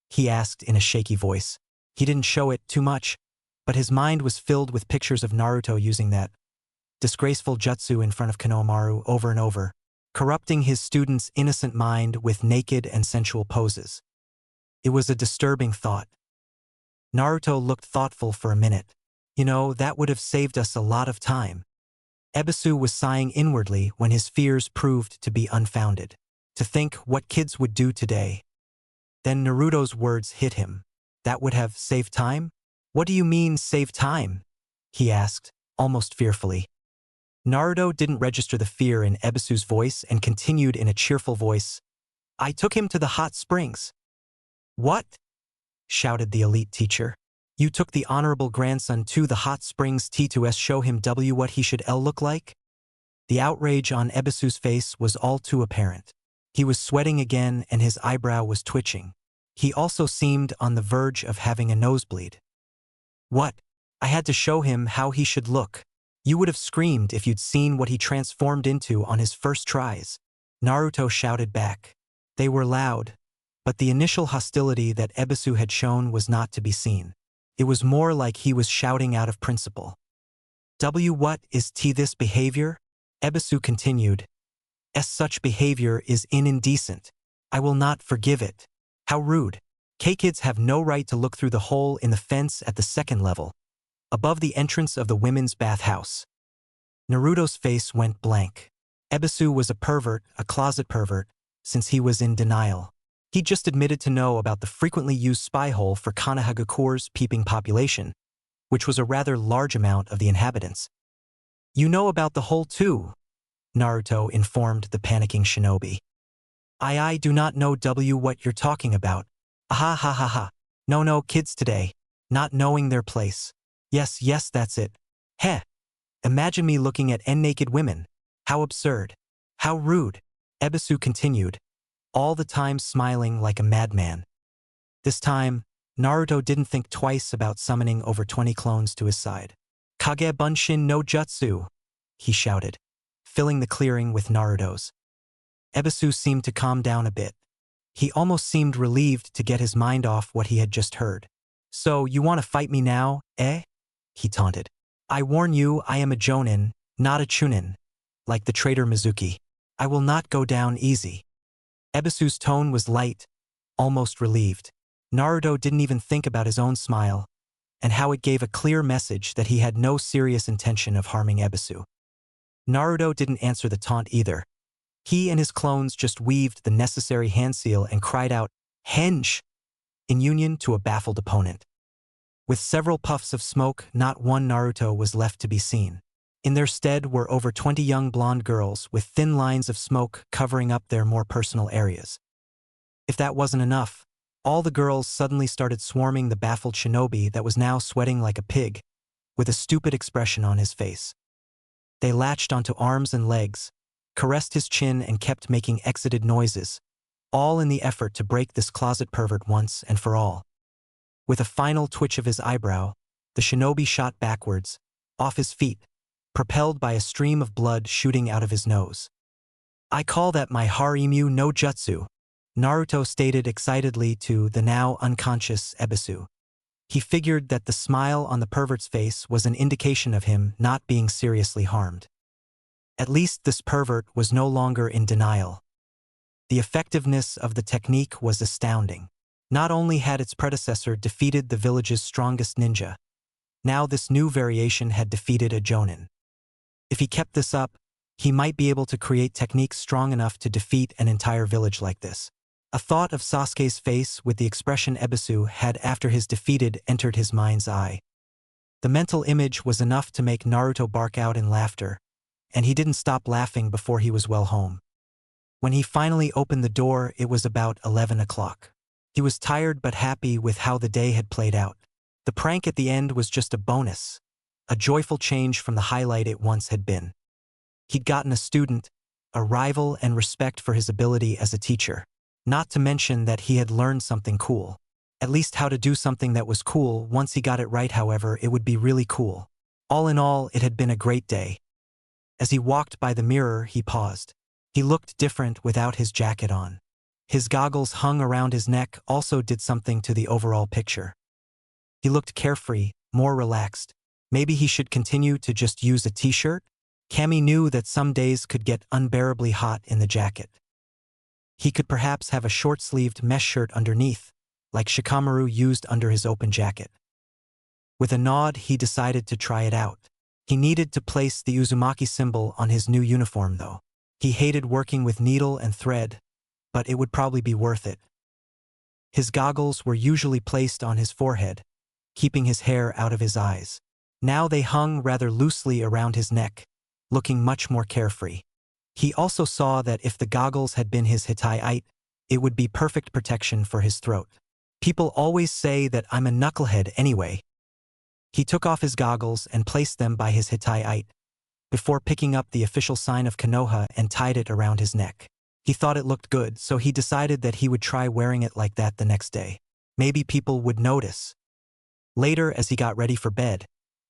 He asked in a shaky voice. He didn't show it too much, but his mind was filled with pictures of Naruto using that disgraceful jutsu in front of Konohamaru over and over, corrupting his student's innocent mind with naked and sensual poses. It was a disturbing thought. Naruto looked thoughtful for a minute. You know, that would have saved us a lot of time. Ebisu was sighing inwardly when his fears proved to be unfounded. To think what kids would do today. Then Naruto's words hit him. That would have saved time? What do you mean, save time? He asked, almost fearfully. Naruto didn't register the fear in Ebisu's voice and continued in a cheerful voice. I took him to the hot springs. What? Shouted the elite teacher. You took the honorable grandson to the hot springs to show him what he should look like? The outrage on Ebisu's face was all too apparent. He was sweating again and his eyebrow was twitching. He also seemed on the verge of having a nosebleed. What? I had to show him how he should look. You would have screamed if you'd seen what he transformed into on his first tries. Naruto shouted back. They were loud, but the initial hostility that Ebisu had shown was not to be seen. It was more like he was shouting out of principle. What is this behavior? Ebisu continued. Such behavior is indecent. I will not forgive it. How rude. K-kids have no right to look through the hole in the fence at the second level, above the entrance of the women's bathhouse. Naruto's face went blank. Ebisu was a pervert, a closet pervert, since he was in denial. He just admitted to know about the frequently used spy hole for Konohagakure's peeping population, which was a rather large amount of the inhabitants. You know about the hole too, Naruto informed the panicking shinobi. I do not know what you're talking about. Ah ha ha ha. No, kids today, not knowing their place. Yes, that's it. Heh. Imagine me looking at naked women. How absurd. How rude. Ebisu continued, all the time smiling like a madman. This time, Naruto didn't think twice about summoning over 20 clones to his side. Kage Bunshin no Jutsu, he shouted, filling the clearing with Naruto's. Ebisu seemed to calm down a bit. He almost seemed relieved to get his mind off what he had just heard. So, you want to fight me now, eh? He taunted. I warn you, I am a Jonin, not a Chunin. Like the traitor Mizuki. I will not go down easy. Ebisu's tone was light, almost relieved. Naruto didn't even think about his own smile, and how it gave a clear message that he had no serious intention of harming Ebisu. Naruto didn't answer the taunt either. He and his clones just weaved the necessary hand seal and cried out, Henge! In union to a baffled opponent. With several puffs of smoke, not one Naruto was left to be seen. In their stead were over 20 young blonde girls with thin lines of smoke covering up their more personal areas. If that wasn't enough, all the girls suddenly started swarming the baffled shinobi that was now sweating like a pig, with a stupid expression on his face. They latched onto arms and legs, caressed his chin and kept making exited noises, all in the effort to break this closet pervert once and for all. With a final twitch of his eyebrow, the shinobi shot backwards, off his feet, propelled by a stream of blood shooting out of his nose. I call that my Harimu no Jutsu, Naruto stated excitedly to the now unconscious Ebisu. He figured that the smile on the pervert's face was an indication of him not being seriously harmed. At least this pervert was no longer in denial. The effectiveness of the technique was astounding. Not only had its predecessor defeated the village's strongest ninja, now this new variation had defeated a Jonin. If he kept this up, he might be able to create techniques strong enough to defeat an entire village like this. A thought of Sasuke's face with the expression Ebisu had after his defeated entered his mind's eye. The mental image was enough to make Naruto bark out in laughter, and he didn't stop laughing before he was well home. When he finally opened the door, it was about 11 o'clock. He was tired but happy with how the day had played out. The prank at the end was just a bonus, a joyful change from the highlight it once had been. He'd gotten a student, a rival, and respect for his ability as a teacher. Not to mention that he had learned something cool. At least how to do something that was cool. Once he got it right, however, it would be really cool. All in all, it had been a great day. As he walked by the mirror, he paused. He looked different without his jacket on. His goggles hung around his neck also did something to the overall picture. He looked carefree, more relaxed. Maybe he should continue to just use a t-shirt? Cammy knew that some days could get unbearably hot in the jacket. He could perhaps have a short-sleeved mesh shirt underneath, like Shikamaru used under his open jacket. With a nod, he decided to try it out. He needed to place the Uzumaki symbol on his new uniform, though. He hated working with needle and thread, but it would probably be worth it. His goggles were usually placed on his forehead, keeping his hair out of his eyes. Now they hung rather loosely around his neck, looking much more carefree. He also saw that if the goggles had been his Hittite, it would be perfect protection for his throat. People always say that I'm a knucklehead anyway. He took off his goggles and placed them by his Hittite, before picking up the official sign of Konoha and tied it around his neck. He thought it looked good, so he decided that he would try wearing it like that the next day. Maybe people would notice. Later, as he got ready for bed,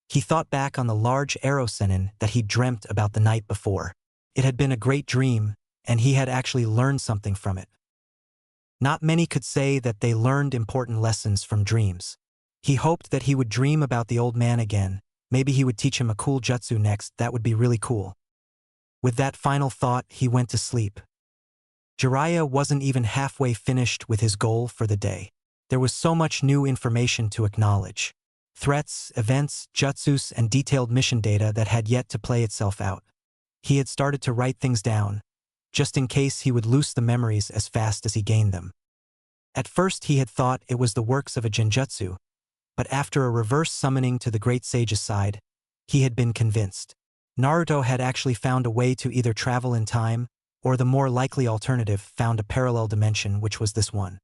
he thought back on the large arrow senin that he'd dreamt about the night before. It had been a great dream, and he had actually learned something from it. Not many could say that they learned important lessons from dreams. He hoped that he would dream about the old man again. Maybe he would teach him a cool jutsu next. That would be really cool. With that final thought, he went to sleep. Jiraiya wasn't even halfway finished with his goal for the day. There was so much new information to acknowledge. Threats, events, jutsus, and detailed mission data that had yet to play itself out. He had started to write things down, just in case he would lose the memories as fast as he gained them. At first he had thought it was the works of a genjutsu, but after a reverse summoning to the great sage's side, he had been convinced. Naruto had actually found a way to either travel in time, or the more likely alternative, found a parallel dimension, which was this one.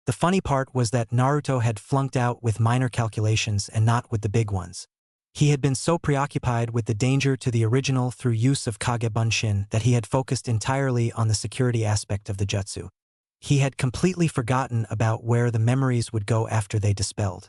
The funny part was that Naruto had flunked out with minor calculations and not with the big ones. He had been so preoccupied with the danger to the original through use of Kage Bunshin that he had focused entirely on the security aspect of the jutsu. He had completely forgotten about where the memories would go after they dispelled.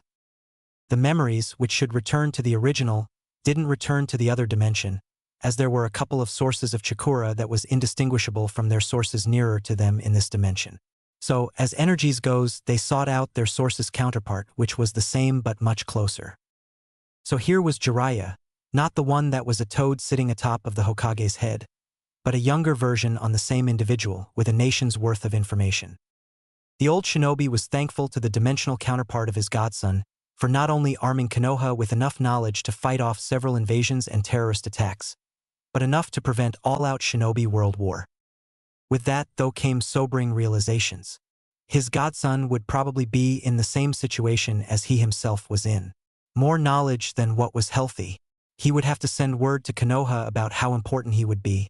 The memories, which should return to the original, didn't return to the other dimension, as there were a couple of sources of chakra that was indistinguishable from their sources nearer to them in this dimension. So, as energies goes, they sought out their source's counterpart, which was the same but much closer. So here was Jiraiya, not the one that was a toad sitting atop of the Hokage's head, but a younger version on the same individual with a nation's worth of information. The old shinobi was thankful to the dimensional counterpart of his godson for not only arming Konoha with enough knowledge to fight off several invasions and terrorist attacks, but enough to prevent all-out shinobi world war. With that, though, came sobering realizations. His godson would probably be in the same situation as he himself was in. More knowledge than what was healthy. He would have to send word to Konoha about how important he would be,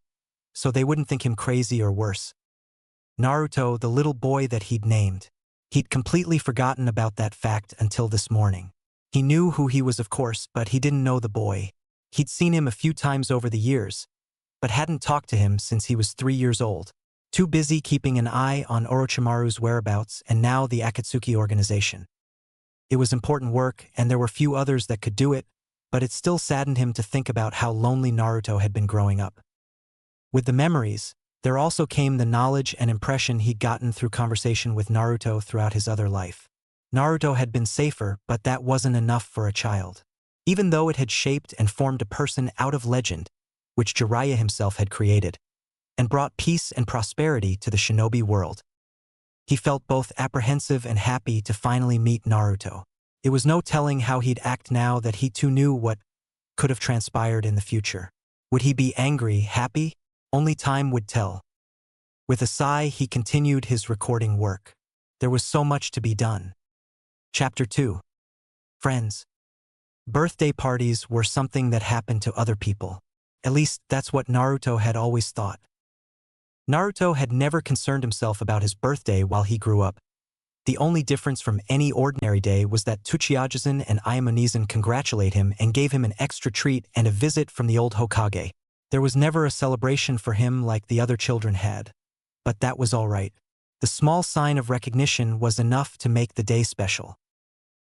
so they wouldn't think him crazy or worse. Naruto, the little boy that he'd named. He'd completely forgotten about that fact until this morning. He knew who he was, of course, but he didn't know the boy. He'd seen him a few times over the years, but hadn't talked to him since he was 3 years old. Too busy keeping an eye on Orochimaru's whereabouts and now the Akatsuki organization. It was important work, and there were few others that could do it, but it still saddened him to think about how lonely Naruto had been growing up. With the memories, there also came the knowledge and impression he'd gotten through conversation with Naruto throughout his other life. Naruto had been safer, but that wasn't enough for a child. Even though it had shaped and formed a person out of legend, which Jiraiya himself had created, and brought peace and prosperity to the shinobi world. He felt both apprehensive and happy to finally meet Naruto. It was no telling how he'd act now that he too knew what could have transpired in the future. Would he be angry, happy? Only time would tell. With a sigh, he continued his recording work. There was so much to be done. Chapter 2. Friends. Birthday parties were something that happened to other people. At least, that's what Naruto had always thought. Naruto had never concerned himself about his birthday while he grew up. The only difference from any ordinary day was that Tsuchiya-san and Ayamonizan congratulate him and gave him an extra treat and a visit from the old Hokage. There was never a celebration for him like the other children had. But that was all right. The small sign of recognition was enough to make the day special.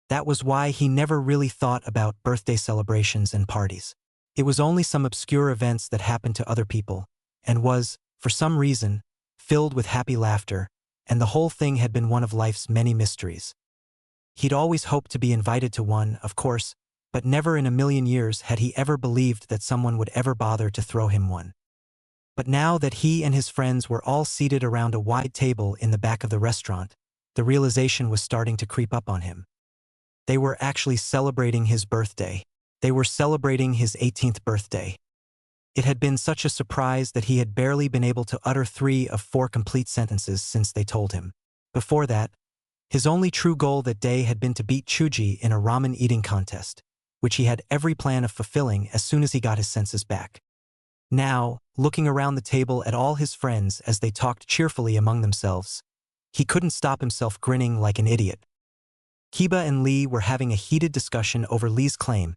That was why he never really thought about birthday celebrations and parties. It was only some obscure events that happened to other people, and was, for some reason, filled with happy laughter, and the whole thing had been one of life's many mysteries. He'd always hoped to be invited to one, of course, but never in a million years had he ever believed that someone would ever bother to throw him one. But now that he and his friends were all seated around a wide table in the back of the restaurant, the realization was starting to creep up on him. They were actually celebrating his birthday. They were celebrating his 18th birthday. It had been such a surprise that he had barely been able to utter 3 of 4 complete sentences since they told him. Before that, his only true goal that day had been to beat Chuji in a ramen eating contest, which he had every plan of fulfilling as soon as he got his senses back. Now, looking around the table at all his friends as they talked cheerfully among themselves, he couldn't stop himself grinning like an idiot. Kiba and Lee were having a heated discussion over Lee's claim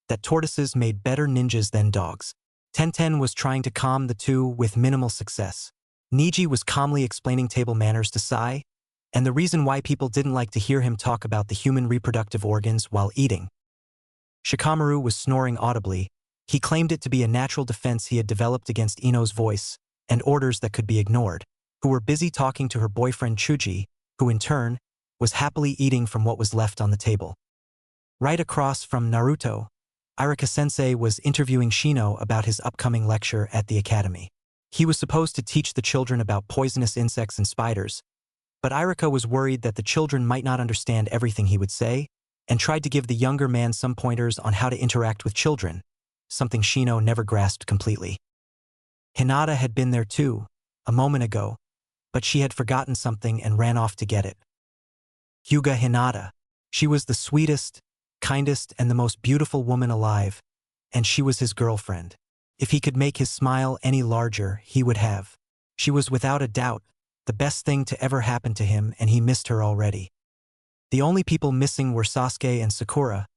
that tortoises made better ninjas than dogs. Tenten was trying to calm the two with minimal success. Niji was calmly explaining table manners to Sai, and the reason why people didn't like to hear him talk about the human reproductive organs while eating. Shikamaru was snoring audibly. He claimed it to be a natural defense he had developed against Ino's voice and orders that could be ignored, who were busy talking to her boyfriend Chuji, who in turn was happily eating from what was left on the table. Right across from Naruto, Irika-sensei was interviewing Shino about his upcoming lecture at the academy. He was supposed to teach the children about poisonous insects and spiders, but Irika was worried that the children might not understand everything he would say, and tried to give the younger man some pointers on how to interact with children, something Shino never grasped completely. Hinata had been there too, a moment ago, but she had forgotten something and ran off to get it. Hyuga Hinata. She was the sweetest, kindest, and the most beautiful woman alive, and she was his girlfriend. If he could make his smile any larger, he would have. She was without a doubt the best thing to ever happen to him, and he missed her already. The only people missing were Sasuke and Sakura,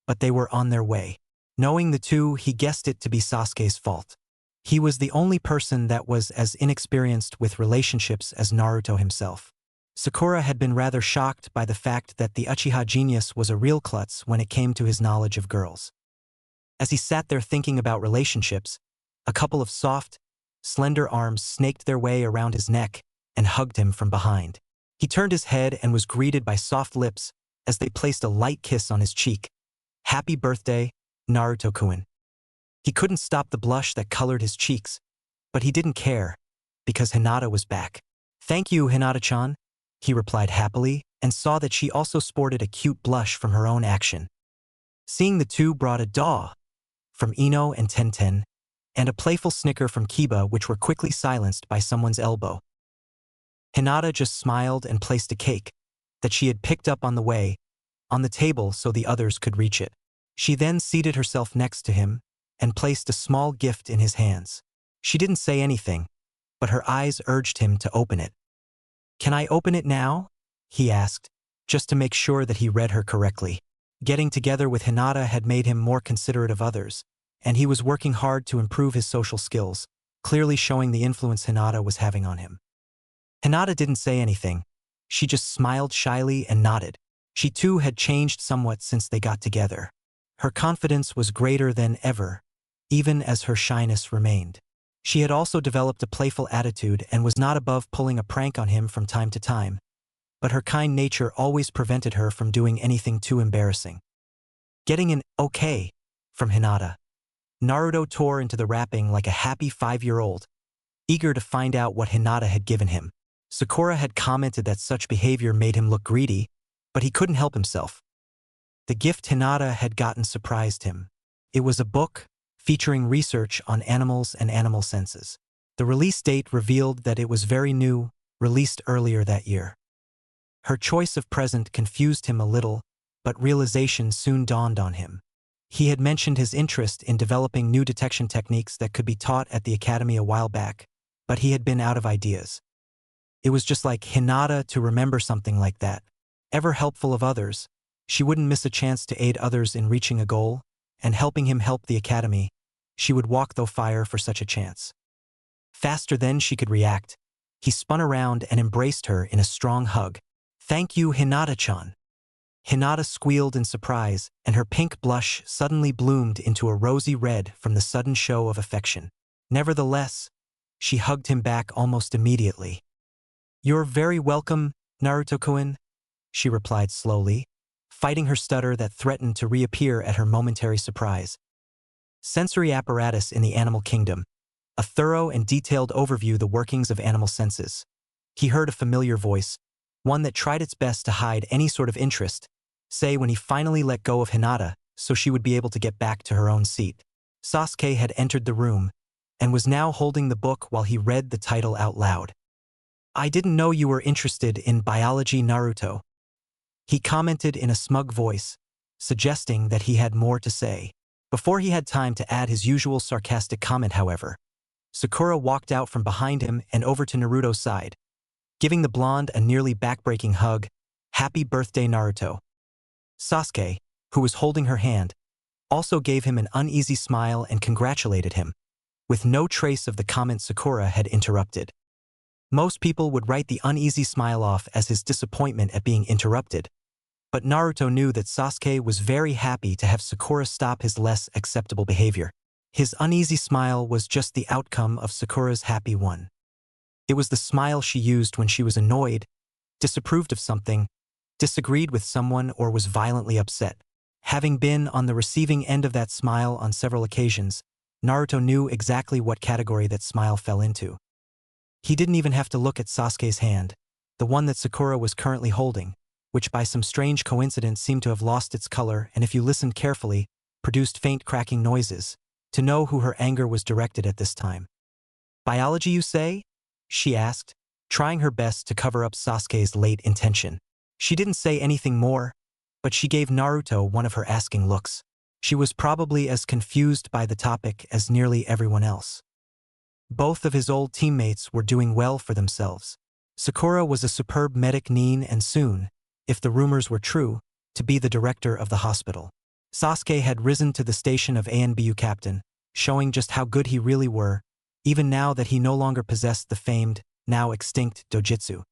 but they were on their way. Knowing the two, he guessed it to be Sasuke's fault. He was the only person that was as inexperienced with relationships as Naruto himself. Sakura had been rather shocked by the fact that the Uchiha genius was a real klutz when it came to his knowledge of girls. As he sat there thinking about relationships, a couple of soft, slender arms snaked their way around his neck and hugged him from behind. He turned his head and was greeted by soft lips as they placed a light kiss on his cheek. "Happy birthday, Naruto-kun." He couldn't stop the blush that colored his cheeks, but he didn't care, because Hinata was back. "Thank you, Hinata-chan," he replied happily, and saw that she also sported a cute blush from her own action. Seeing the two brought a daw from Ino and Tenten, and a playful snicker from Kiba, which were quickly silenced by someone's elbow. Hinata just smiled and placed a cake that she had picked up on the way on the table so the others could reach it. She then seated herself next to him and placed a small gift in his hands. She didn't say anything, but her eyes urged him to open it. "Can I open it now?" he asked, just to make sure that he read her correctly. Getting together with Hinata had made him more considerate of others, and he was working hard to improve his social skills, clearly showing the influence Hinata was having on him. Hinata didn't say anything. She just smiled shyly and nodded. She too had changed somewhat since they got together. Her confidence was greater than ever, even as her shyness remained. She had also developed a playful attitude and was not above pulling a prank on him from time to time, but her kind nature always prevented her from doing anything too embarrassing. Getting an "okay" from Hinata, Naruto tore into the wrapping like a happy 5-year-old, eager to find out what Hinata had given him. Sakura had commented that such behavior made him look greedy, but he couldn't help himself. The gift Hinata had gotten surprised him. It was a book featuring research on animals and animal senses. The release date revealed that it was very new, released earlier that year. Her choice of present confused him a little, but realization soon dawned on him. He had mentioned his interest in developing new detection techniques that could be taught at the academy a while back, but he had been out of ideas. It was just like Hinata to remember something like that. Ever helpful of others, she wouldn't miss a chance to aid others in reaching a goal, and helping him help the academy. She would walk through fire for such a chance. Faster than she could react, he spun around and embraced her in a strong hug. "Thank you, Hinata-chan." Hinata squealed in surprise, and her pink blush suddenly bloomed into a rosy red from the sudden show of affection. Nevertheless, she hugged him back almost immediately. "You're very welcome, Naruto-kun," she replied slowly, fighting her stutter that threatened to reappear at her momentary surprise. Sensory apparatus in the animal kingdom. A thorough and detailed overview of the workings of animal senses. He heard a familiar voice, one that tried its best to hide any sort of interest, say when he finally let go of Hinata so she would be able to get back to her own seat. Sasuke had entered the room and was now holding the book while he read the title out loud. "I didn't know you were interested in biology, Naruto," he commented in a smug voice, suggesting that he had more to say. Before he had time to add his usual sarcastic comment, however, Sakura walked out from behind him and over to Naruto's side, giving the blonde a nearly backbreaking hug. "Happy birthday, Naruto." Sasuke, who was holding her hand, also gave him an uneasy smile and congratulated him, with no trace of the comment Sakura had interrupted. Most people would write the uneasy smile off as his disappointment at being interrupted, but Naruto knew that Sasuke was very happy to have Sakura stop his less acceptable behavior. His uneasy smile was just the outcome of Sakura's happy one. It was the smile she used when she was annoyed, disapproved of something, disagreed with someone, or was violently upset. Having been on the receiving end of that smile on several occasions, Naruto knew exactly what category that smile fell into. He didn't even have to look at Sasuke's hand, the one that Sakura was currently holding, which by some strange coincidence seemed to have lost its color and, if you listened carefully, produced faint cracking noises, to know who her anger was directed at this time. "Biology, you say?" she asked, trying her best to cover up Sasuke's late intention. She didn't say anything more, but she gave Naruto one of her asking looks. She was probably as confused by the topic as nearly everyone else. Both of his old teammates were doing well for themselves. Sakura was a superb medic and soon, if the rumors were true, to be the director of the hospital. Sasuke had risen to the station of ANBU captain, showing just how good he really were, even now that he no longer possessed the famed, now extinct, dojutsu.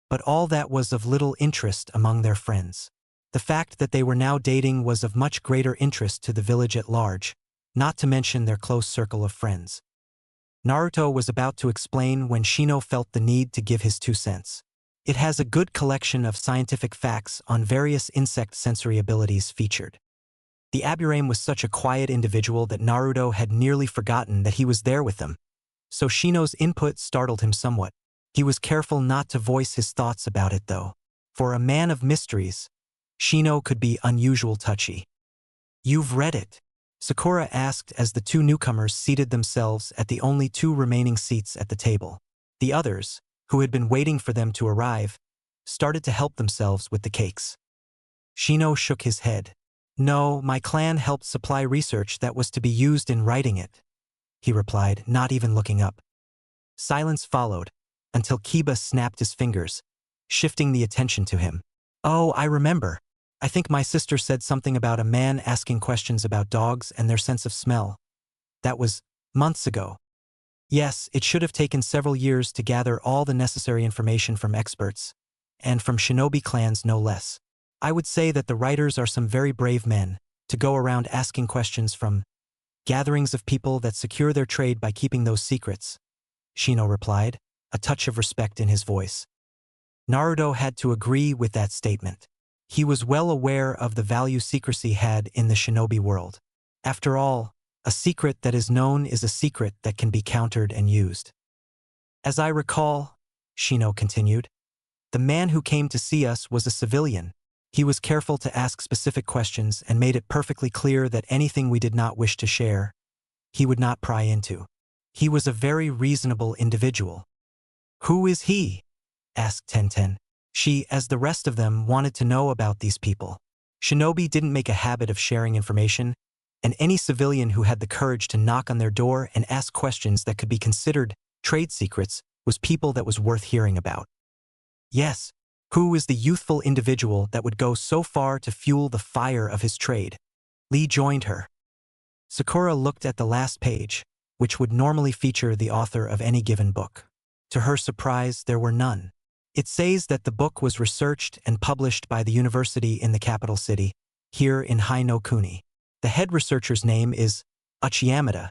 But all that was of little interest among their friends. The fact that they were now dating was of much greater interest to the village at large, not to mention their close circle of friends. Naruto was about to explain when Shino felt the need to give his 2 cents. It has a good collection of scientific facts on various insect sensory abilities featured. The Aburame was such a quiet individual that Naruto had nearly forgotten that he was there with them, so Shino's input startled him somewhat. He was careful not to voice his thoughts about it though. For a man of mysteries, Shino could be unusual touchy. "You've read it?" Sakura asked as the 2 newcomers seated themselves at the only 2 remaining seats at the table. The others, who had been waiting for them to arrive, started to help themselves with the cakes. Shino shook his head. "No, my clan helped supply research that was to be used in writing it," he replied, not even looking up. Silence followed, until Kiba snapped his fingers, shifting the attention to him. "Oh, I remember. I think my sister said something about a man asking questions about dogs and their sense of smell. That was months ago. Yes, it should have taken several years to gather all the necessary information from experts, and from shinobi clans no less. I would say that the writers are some very brave men, to go around asking questions from gatherings of people that secure their trade by keeping those secrets," Shino replied, a touch of respect in his voice. Naruto had to agree with that statement. He was well aware of the value secrecy had in the shinobi world. After all, a secret that is known is a secret that can be countered and used. "As I recall," Shino continued, "the man who came to see us was a civilian. He was careful to ask specific questions and made it perfectly clear that anything we did not wish to share, he would not pry into. He was a very reasonable individual." "Who is he?" asked Tenten. She, as the rest of them, wanted to know about these people. Shinobi didn't make a habit of sharing information, and any civilian who had the courage to knock on their door and ask questions that could be considered trade secrets was people that was worth hearing about. "Yes, who is the youthful individual that would go so far to fuel the fire of his trade?" Lee joined her. Sakura looked at the last page, which would normally feature the author of any given book. To her surprise, there were none. It says that the book was researched and published by the university in the capital city, here in Hai no Kuni. The head researcher's name is Uchiyamada.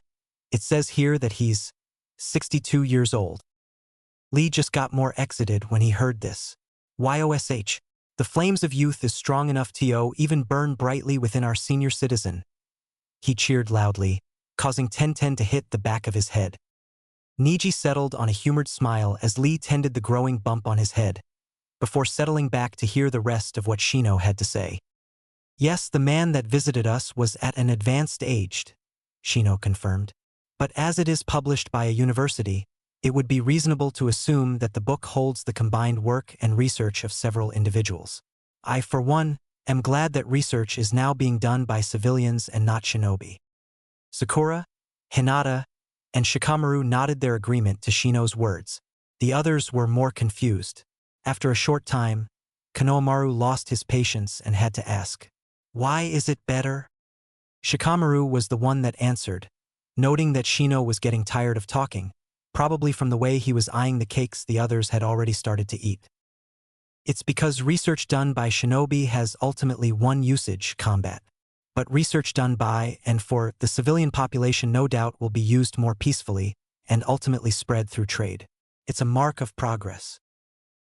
It says here that he's 62 years old. Lee just got more excited when he heard this. YOSH. The flames of youth is strong enough to even burn brightly within our senior citizen. He cheered loudly, causing Tenten to hit the back of his head. Niji settled on a humored smile as Lee tended the growing bump on his head, before settling back to hear the rest of what Shino had to say. Yes, the man that visited us was at an advanced age, Shino confirmed. But as it is published by a university, it would be reasonable to assume that the book holds the combined work and research of several individuals. I, for one, am glad that research is now being done by civilians and not shinobi. Sakura, Hinata, and Shikamaru nodded their agreement to Shino's words. The others were more confused. After a short time, Konohamaru lost his patience and had to ask, "Why is it better?" Shikamaru was the one that answered, noting that Shino was getting tired of talking, probably from the way he was eyeing the cakes the others had already started to eat. It's because research done by shinobi has ultimately one usage, combat. But research done by and for the civilian population no doubt will be used more peacefully and ultimately spread through trade. It's a mark of progress.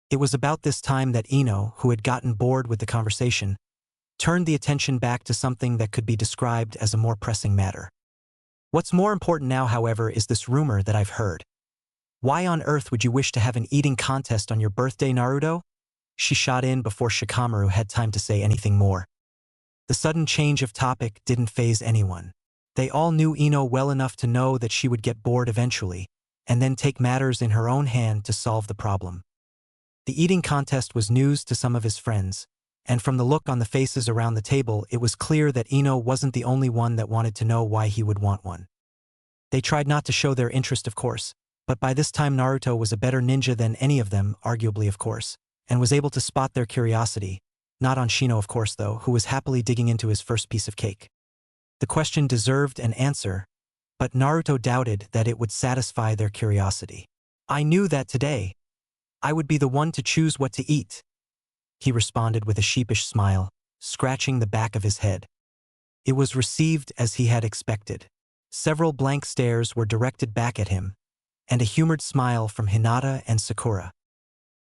It was about this time that Ino, who had gotten bored with the conversation, turned the attention back to something that could be described as a more pressing matter. What's more important now, however, is this rumor that I've heard. Why on earth would you wish to have an eating contest on your birthday, Naruto? She shot in before Shikamaru had time to say anything more. The sudden change of topic didn't faze anyone. They all knew Ino well enough to know that she would get bored eventually, and then take matters in her own hand to solve the problem. The eating contest was news to some of his friends, and from the look on the faces around the table it was clear that Ino wasn't the only one that wanted to know why he would want one. They tried not to show their interest, of course, but by this time Naruto was a better ninja than any of them, arguably of course, and was able to spot their curiosity. Not on Shino, of course, though, who was happily digging into his first piece of cake. The question deserved an answer, but Naruto doubted that it would satisfy their curiosity. I knew that today I would be the one to choose what to eat, he responded with a sheepish smile, scratching the back of his head. It was received as he had expected. Several blank stares were directed back at him, and a humored smile from Hinata and Sakura.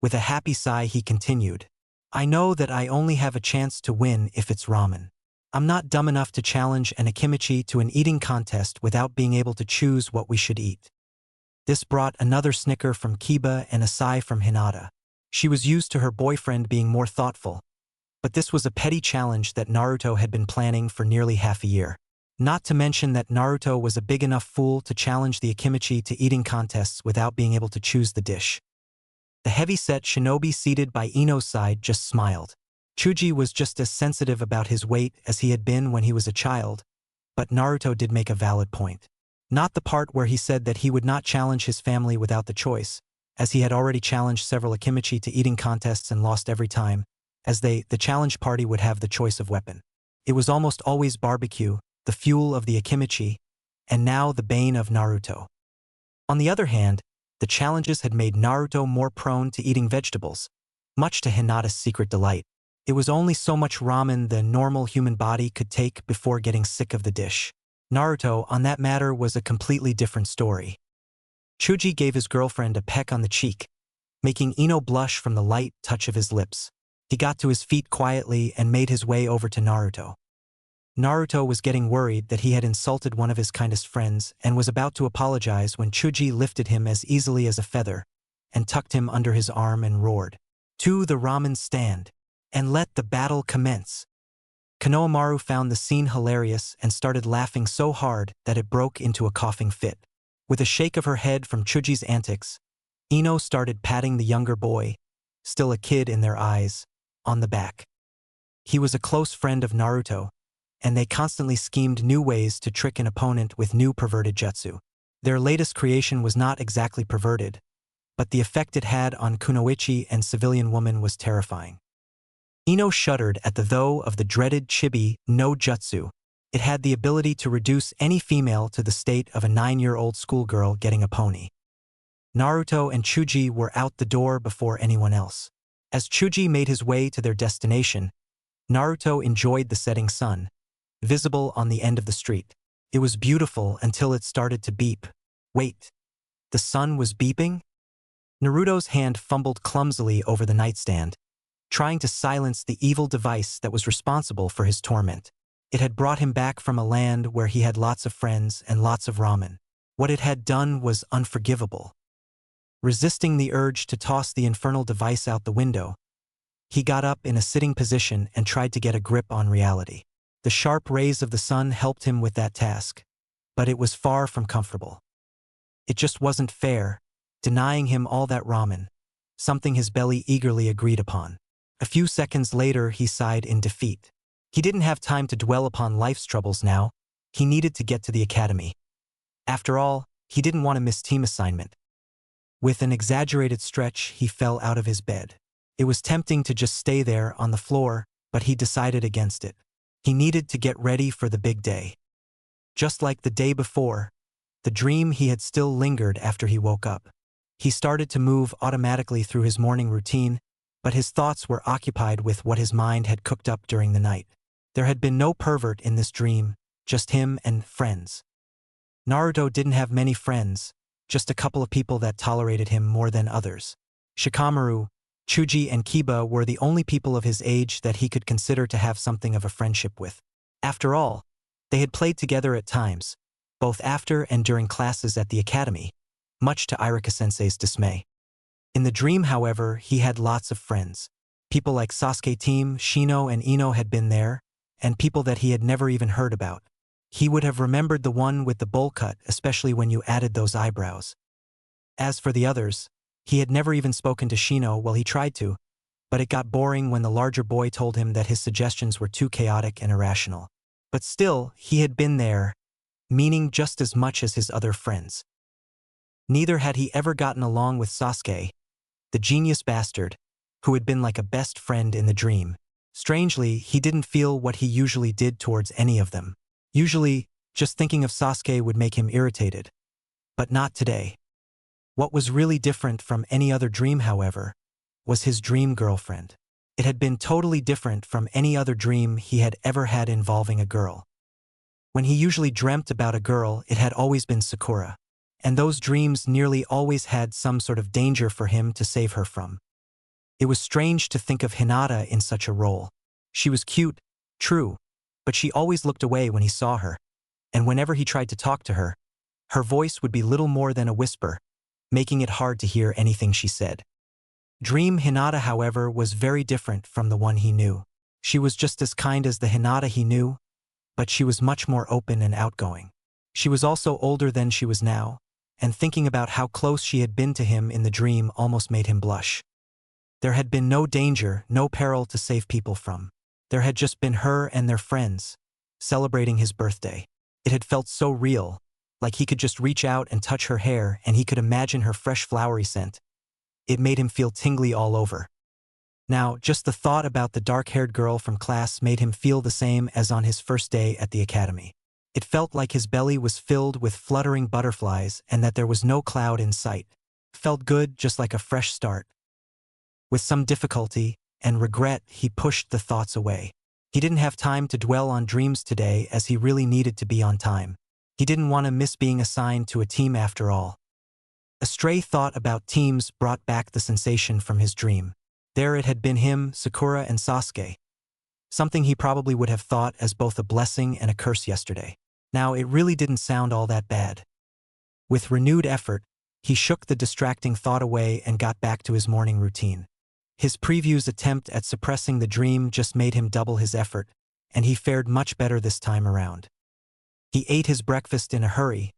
With a happy sigh he continued, I know that I only have a chance to win if it's ramen. I'm not dumb enough to challenge an Akimichi to an eating contest without being able to choose what we should eat. This brought another snicker from Kiba and a sigh from Hinata. She was used to her boyfriend being more thoughtful, but this was a petty challenge that Naruto had been planning for nearly half a year. Not to mention that Naruto was a big enough fool to challenge the Akimichi to eating contests without being able to choose the dish. The heavy-set shinobi seated by Ino's side just smiled. Chuji was just as sensitive about his weight as he had been when he was a child, but Naruto did make a valid point. Not the part where he said that he would not challenge his family without the choice, as he had already challenged several Akimichi to eating contests and lost every time, as the challenge party would have the choice of weapon. It was almost always barbecue, the fuel of the Akimichi, and now the bane of Naruto. On the other hand, the challenges had made Naruto more prone to eating vegetables, much to Hinata's secret delight. It was only so much ramen the normal human body could take before getting sick of the dish. Naruto, on that matter, was a completely different story. Chuji gave his girlfriend a peck on the cheek, making Ino blush from the light touch of his lips. He got to his feet quietly and made his way over to Naruto. Naruto was getting worried that he had insulted one of his kindest friends and was about to apologize when Chuji lifted him as easily as a feather and tucked him under his arm and roared, "To the ramen stand, and let the battle commence." Konohamaru found the scene hilarious and started laughing so hard that it broke into a coughing fit. With a shake of her head from Chuji's antics, Ino started patting the younger boy, still a kid in their eyes, on the back. He was a close friend of Naruto, and they constantly schemed new ways to trick an opponent with new perverted jutsu. Their latest creation was not exactly perverted, but the effect it had on Kunoichi and civilian woman was terrifying. Ino shuddered at the though of the dreaded chibi no jutsu, It had the ability to reduce any female to the state of a 9-year-old schoolgirl getting a pony. Naruto and Chuji were out the door before anyone else. As Chuji made his way to their destination, Naruto enjoyed the setting sun, visible on the end of the street. It was beautiful until it started to beep. Wait, the sun was beeping? Naruto's hand fumbled clumsily over the nightstand, trying to silence the evil device that was responsible for his torment. It had brought him back from a land where he had lots of friends and lots of ramen. What it had done was unforgivable. Resisting the urge to toss the infernal device out the window, he got up in a sitting position and tried to get a grip on reality. The sharp rays of the sun helped him with that task, but it was far from comfortable. It just wasn't fair, denying him all that ramen, something his belly eagerly agreed upon. A few seconds later, he sighed in defeat. He didn't have time to dwell upon life's troubles now. He needed to get to the academy. After all, he didn't want to miss team assignment. With an exaggerated stretch, he fell out of his bed. It was tempting to just stay there on the floor, but he decided against it. He needed to get ready for the big day. Just like the day before, the dream he had still lingered after he woke up. He started to move automatically through his morning routine, but his thoughts were occupied with what his mind had cooked up during the night. There had been no pervert in this dream, just him and friends. Naruto didn't have many friends, just a couple of people that tolerated him more than others. Shikamaru, Chuji, and Kiba were the only people of his age that he could consider to have something of a friendship with. After all, they had played together at times, both after and during classes at the academy, much to Irika-sensei's dismay. In the dream, however, he had lots of friends. People like Sasuke Team, Shino, and Ino had been there, and people that he had never even heard about. He would have remembered the one with the bowl cut, especially when you added those eyebrows. As for the others, he had never even spoken to Shino. Well, he tried to, but it got boring when the larger boy told him that his suggestions were too chaotic and irrational. But still, he had been there, meaning just as much as his other friends. Neither had he ever gotten along with Sasuke, the genius bastard, who had been like a best friend in the dream. Strangely, he didn't feel what he usually did towards any of them. Usually, just thinking of Sasuke would make him irritated. But not today. What was really different from any other dream, however, was his dream girlfriend. It had been totally different from any other dream he had ever had involving a girl. When he usually dreamt about a girl, it had always been Sakura. And those dreams nearly always had some sort of danger for him to save her from. It was strange to think of Hinata in such a role. She was cute, true, but she always looked away when he saw her, and whenever he tried to talk to her, her voice would be little more than a whisper, making it hard to hear anything she said. Dream Hinata, however, was very different from the one he knew. She was just as kind as the Hinata he knew, but she was much more open and outgoing. She was also older than she was now, and thinking about how close she had been to him in the dream almost made him blush. There had been no danger, no peril to save people from. There had just been her and their friends, celebrating his birthday. It had felt so real, like he could just reach out and touch her hair and he could imagine her fresh flowery scent. It made him feel tingly all over. Now, just the thought about the dark-haired girl from class made him feel the same as on his first day at the academy. It felt like his belly was filled with fluttering butterflies and that there was no cloud in sight. Felt good, just like a fresh start. With some difficulty and regret, he pushed the thoughts away. He didn't have time to dwell on dreams today as he really needed to be on time. He didn't want to miss being assigned to a team after all. A stray thought about teams brought back the sensation from his dream. There it had been him, Sakura, and Sasuke. Something he probably would have thought as both a blessing and a curse yesterday. Now it really didn't sound all that bad. With renewed effort, he shook the distracting thought away and got back to his morning routine. His previous attempt at suppressing the dream just made him double his effort, and he fared much better this time around. He ate his breakfast in a hurry,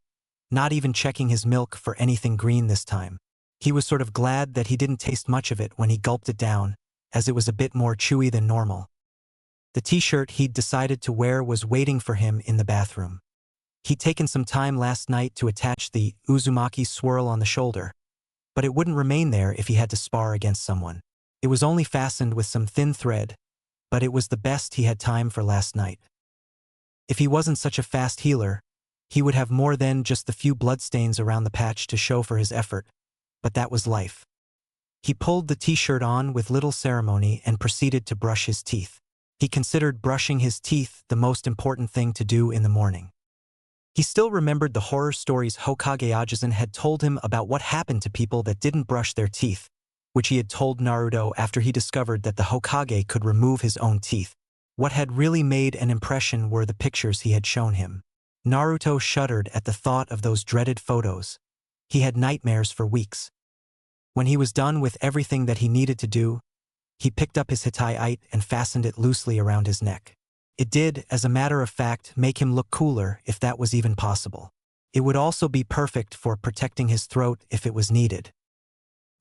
not even checking his milk for anything green this time. He was sort of glad that he didn't taste much of it when he gulped it down, as it was a bit more chewy than normal. The t-shirt he'd decided to wear was waiting for him in the bathroom. He'd taken some time last night to attach the Uzumaki swirl on the shoulder, but it wouldn't remain there if he had to spar against someone. It was only fastened with some thin thread, but it was the best he had time for last night. If he wasn't such a fast healer, he would have more than just the few bloodstains around the patch to show for his effort, but that was life. He pulled the t-shirt on with little ceremony and proceeded to brush his teeth. He considered brushing his teeth the most important thing to do in the morning. He still remembered the horror stories Hokage Ajisen had told him about what happened to people that didn't brush their teeth, which he had told Naruto after he discovered that the Hokage could remove his own teeth. What had really made an impression were the pictures he had shown him. Naruto shuddered at the thought of those dreaded photos. He had nightmares for weeks. When he was done with everything that he needed to do, he picked up his hitai and fastened it loosely around his neck. It did, as a matter of fact, make him look cooler if that was even possible. It would also be perfect for protecting his throat if it was needed.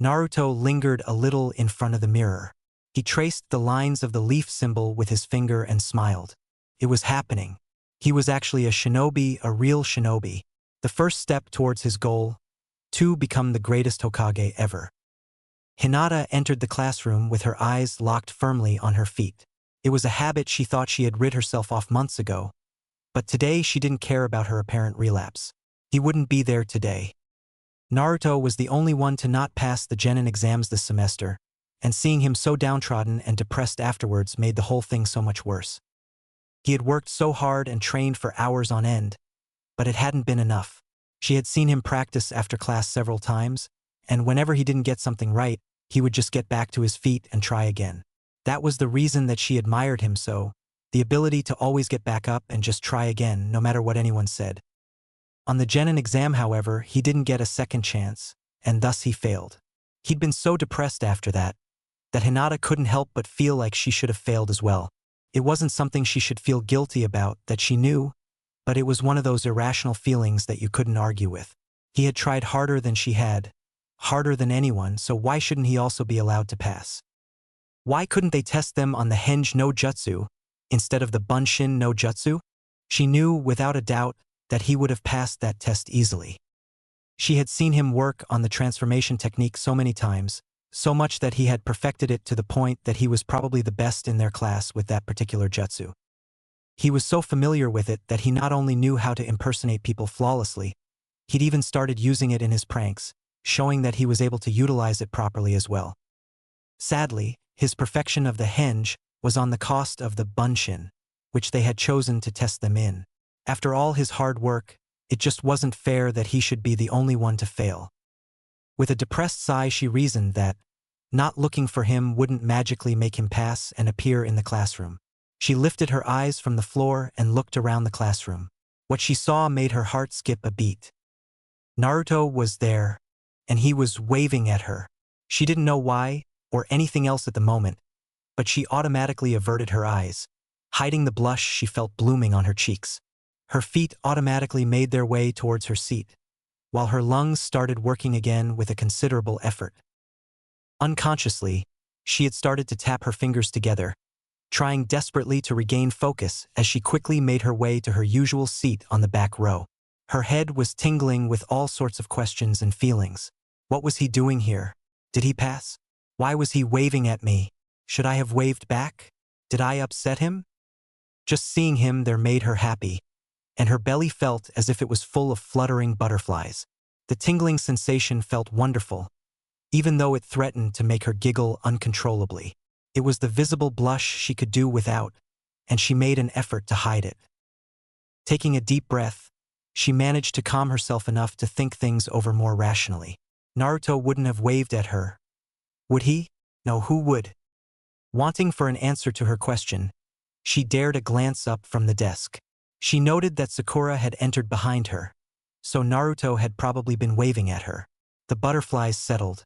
Naruto lingered a little in front of the mirror. He traced the lines of the leaf symbol with his finger and smiled. It was happening. He was actually a shinobi, a real shinobi. The first step towards his goal, to become the greatest Hokage ever. Hinata entered the classroom with her eyes locked firmly on her feet. It was a habit she thought she had rid herself off months ago, but today she didn't care about her apparent relapse. He wouldn't be there today. Naruto was the only one to not pass the genin exams this semester, and seeing him so downtrodden and depressed afterwards made the whole thing so much worse. He had worked so hard and trained for hours on end, but it hadn't been enough. She had seen him practice after class several times, and whenever he didn't get something right, he would just get back to his feet and try again. That was the reason that she admired him so, the ability to always get back up and just try again, no matter what anyone said. On the genin exam, however, he didn't get a second chance, and thus he failed. He'd been so depressed after that Hinata couldn't help but feel like she should have failed as well. It wasn't something she should feel guilty about, that she knew, but it was one of those irrational feelings that you couldn't argue with. He had tried harder than she had, harder than anyone, so why shouldn't he also be allowed to pass? Why couldn't they test them on the Henge no Jutsu instead of the Bunshin no Jutsu? She knew, without a doubt, that he would have passed that test easily. She had seen him work on the transformation technique so many times, so much that he had perfected it to the point that he was probably the best in their class with that particular jutsu. He was so familiar with it that he not only knew how to impersonate people flawlessly, he'd even started using it in his pranks, showing that he was able to utilize it properly as well. Sadly, his perfection of the henge was on the cost of the bunshin, which they had chosen to test them in. After all his hard work, it just wasn't fair that he should be the only one to fail. With a depressed sigh, she reasoned that not looking for him wouldn't magically make him pass and appear in the classroom. She lifted her eyes from the floor and looked around the classroom. What she saw made her heart skip a beat. Naruto was there, and he was waving at her. She didn't know why, or anything else at the moment, but she automatically averted her eyes, hiding the blush she felt blooming on her cheeks. Her feet automatically made their way towards her seat, while her lungs started working again with a considerable effort. Unconsciously, she had started to tap her fingers together, trying desperately to regain focus as she quickly made her way to her usual seat on the back row. Her head was tingling with all sorts of questions and feelings. What was he doing here? Did he pass? Why was he waving at me? Should I have waved back? Did I upset him? Just seeing him there made her happy, and her belly felt as if it was full of fluttering butterflies. The tingling sensation felt wonderful, even though it threatened to make her giggle uncontrollably. It was the visible blush she could do without, and she made an effort to hide it. Taking a deep breath, she managed to calm herself enough to think things over more rationally. Naruto wouldn't have waved at her. Would he? No, who would? Wanting for an answer to her question, she dared a glance up from the desk. She noted that Sakura had entered behind her, so Naruto had probably been waving at her. The butterflies settled,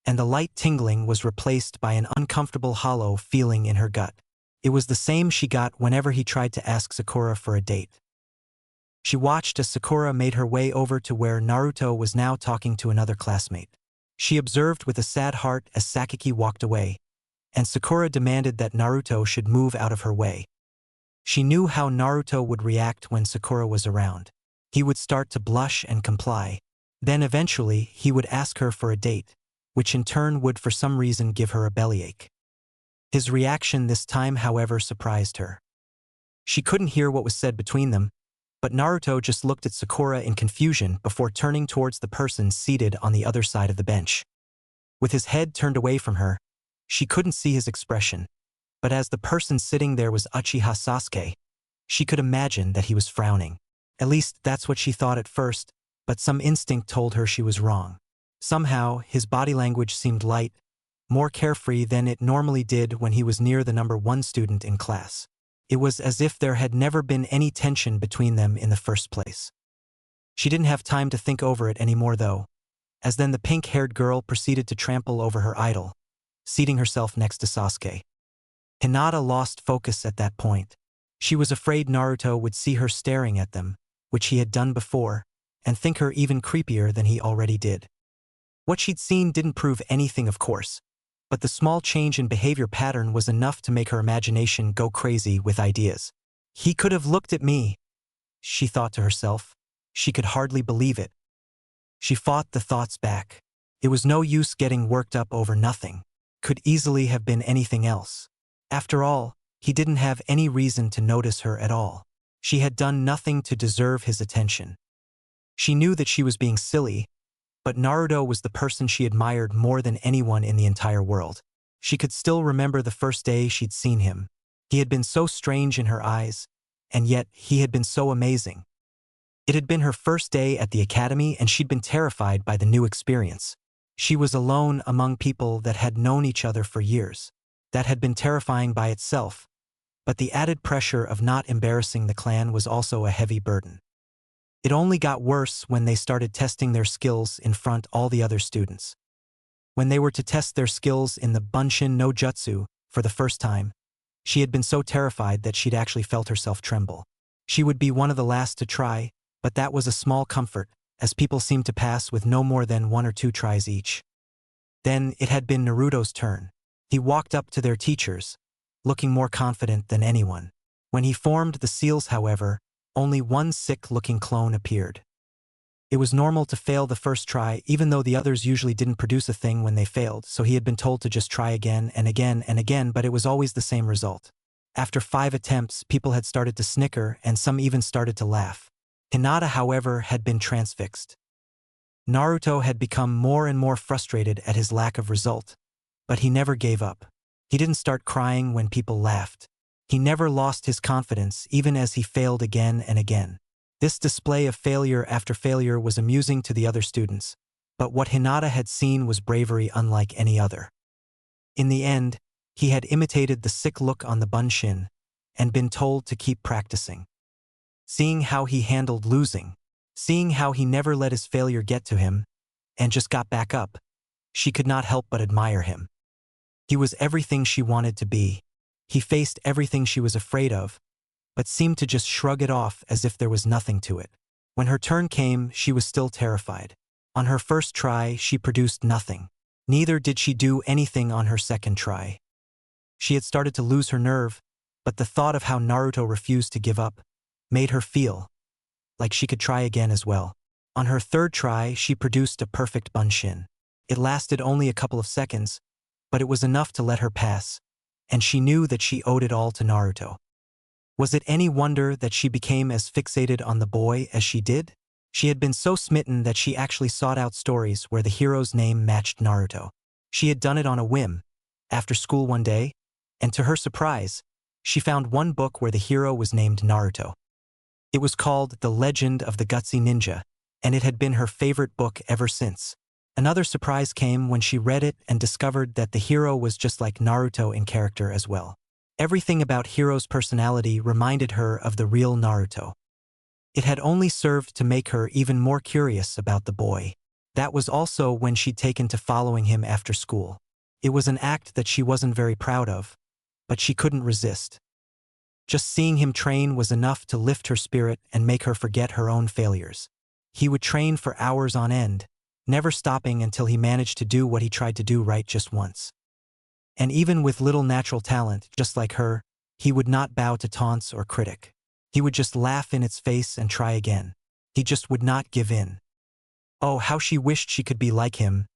and the light tingling was replaced by an uncomfortable hollow feeling in her gut. It was the same she got whenever he tried to ask Sakura for a date. She watched as Sakura made her way over to where Naruto was now talking to another classmate. She observed with a sad heart as Sakaki walked away, and Sakura demanded that Naruto should move out of her way. She knew how Naruto would react when Sakura was around. He would start to blush and comply. Then eventually he would ask her for a date, which in turn would for some reason give her a bellyache. His reaction this time, however, surprised her. She couldn't hear what was said between them, but Naruto just looked at Sakura in confusion before turning towards the person seated on the other side of the bench. With his head turned away from her, she couldn't see his expression, but as the person sitting there was Uchiha Sasuke, she could imagine that he was frowning. At least that's what she thought at first, but some instinct told her she was wrong. Somehow, his body language seemed light, more carefree than it normally did when he was near the number 1 student in class. It was as if there had never been any tension between them in the first place. She didn't have time to think over it anymore though, as then the pink-haired girl proceeded to trample over her idol, seating herself next to Sasuke. Hinata lost focus at that point. She was afraid Naruto would see her staring at them, which he had done before, and think her even creepier than he already did. What she'd seen didn't prove anything, of course, but the small change in behavior pattern was enough to make her imagination go crazy with ideas. He could have looked at me, she thought to herself. She could hardly believe it. She fought the thoughts back. It was no use getting worked up over nothing. Could easily have been anything else. After all, he didn't have any reason to notice her at all. She had done nothing to deserve his attention. She knew that she was being silly, but Naruto was the person she admired more than anyone in the entire world. She could still remember the first day she'd seen him. He had been so strange in her eyes, and yet he had been so amazing. It had been her first day at the academy and she'd been terrified by the new experience. She was alone among people that had known each other for years. That had been terrifying by itself, but the added pressure of not embarrassing the clan was also a heavy burden. It only got worse when they started testing their skills in front all the other students. When they were to test their skills in the Bunshin no Jutsu for the first time, she had been so terrified that she'd actually felt herself tremble. She would be one of the last to try, but that was a small comfort, as people seemed to pass with no more than 1 or 2 tries each. Then it had been Naruto's turn. He walked up to their teachers, looking more confident than anyone. When he formed the seals, however, only one sick-looking clone appeared. It was normal to fail the first try, even though the others usually didn't produce a thing when they failed, so he had been told to just try again and again and again, but it was always the same result. After 5 attempts, people had started to snicker and some even started to laugh. Hinata, however, had been transfixed. Naruto had become more and more frustrated at his lack of result, but he never gave up. He didn't start crying when people laughed. He never lost his confidence even as he failed again and again. This display of failure after failure was amusing to the other students, but what Hinata had seen was bravery unlike any other. In the end, he had imitated the sick look on the Bunshin and been told to keep practicing. Seeing how he handled losing, seeing how he never let his failure get to him, and just got back up, she could not help but admire him. He was everything she wanted to be. He faced everything she was afraid of, but seemed to just shrug it off as if there was nothing to it. When her turn came, she was still terrified. On her first try, she produced nothing. Neither did she do anything on her second try. She had started to lose her nerve, but the thought of how Naruto refused to give up made her feel like she could try again as well. On her third try, she produced a perfect Bunshin. It lasted only a couple of seconds, but it was enough to let her pass, and she knew that she owed it all to Naruto. Was it any wonder that she became as fixated on the boy as she did? She had been so smitten that she actually sought out stories where the hero's name matched Naruto. She had done it on a whim, after school one day, and to her surprise, she found one book where the hero was named Naruto. It was called The Legend of the Gutsy Ninja, and it had been her favorite book ever since. Another surprise came when she read it and discovered that the hero was just like Naruto in character as well. Everything about Hiro's personality reminded her of the real Naruto. It had only served to make her even more curious about the boy. That was also when she'd taken to following him after school. It was an act that she wasn't very proud of, but she couldn't resist. Just seeing him train was enough to lift her spirit and make her forget her own failures. He would train for hours on end, never stopping until he managed to do what he tried to do right just once. And even with little natural talent, just like her, he would not bow to taunts or critic. He would just laugh in its face and try again. He just would not give in. Oh, how she wished she could be like him,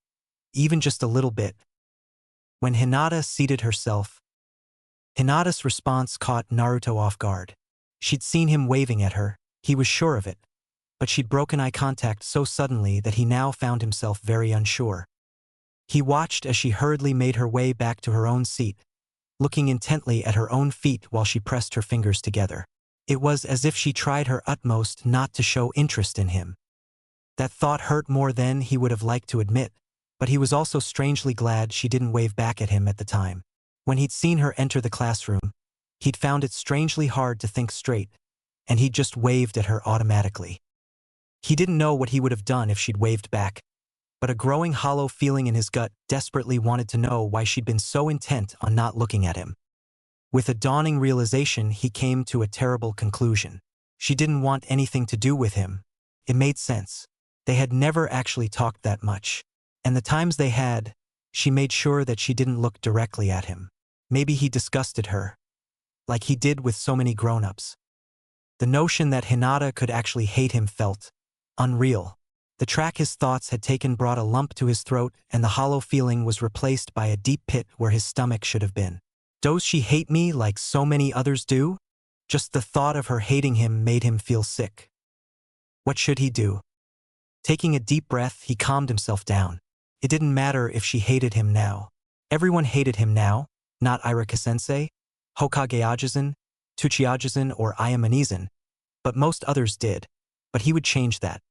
even just a little bit. When Hinata seated herself, Hinata's response caught Naruto off guard. She'd seen him waving at her, he was sure of it, but she'd broken eye contact so suddenly that he now found himself very unsure. He watched as she hurriedly made her way back to her own seat, looking intently at her own feet while she pressed her fingers together. It was as if she tried her utmost not to show interest in him. That thought hurt more than he would have liked to admit, but he was also strangely glad she didn't wave back at him at the time. When he'd seen her enter the classroom, he'd found it strangely hard to think straight, and he'd just waved at her automatically. He didn't know what he would have done if she'd waved back, but a growing hollow feeling in his gut desperately wanted to know why she'd been so intent on not looking at him. With a dawning realization, he came to a terrible conclusion. She didn't want anything to do with him. It made sense. They had never actually talked that much, and the times they had, she made sure that she didn't look directly at him. Maybe he disgusted her, like he did with so many grown-ups. The notion that Hinata could actually hate him felt unreal. The track his thoughts had taken brought a lump to his throat, and the hollow feeling was replaced by a deep pit where his stomach should have been. Does she hate me like so many others do? Just the thought of her hating him made him feel sick. What should he do? Taking a deep breath, he calmed himself down. It didn't matter if she hated him now. Everyone hated him now, not Irika-sensei, Hokage Ajisen, Tsuchiya or Ayamanizan, but most others did. But he would change that.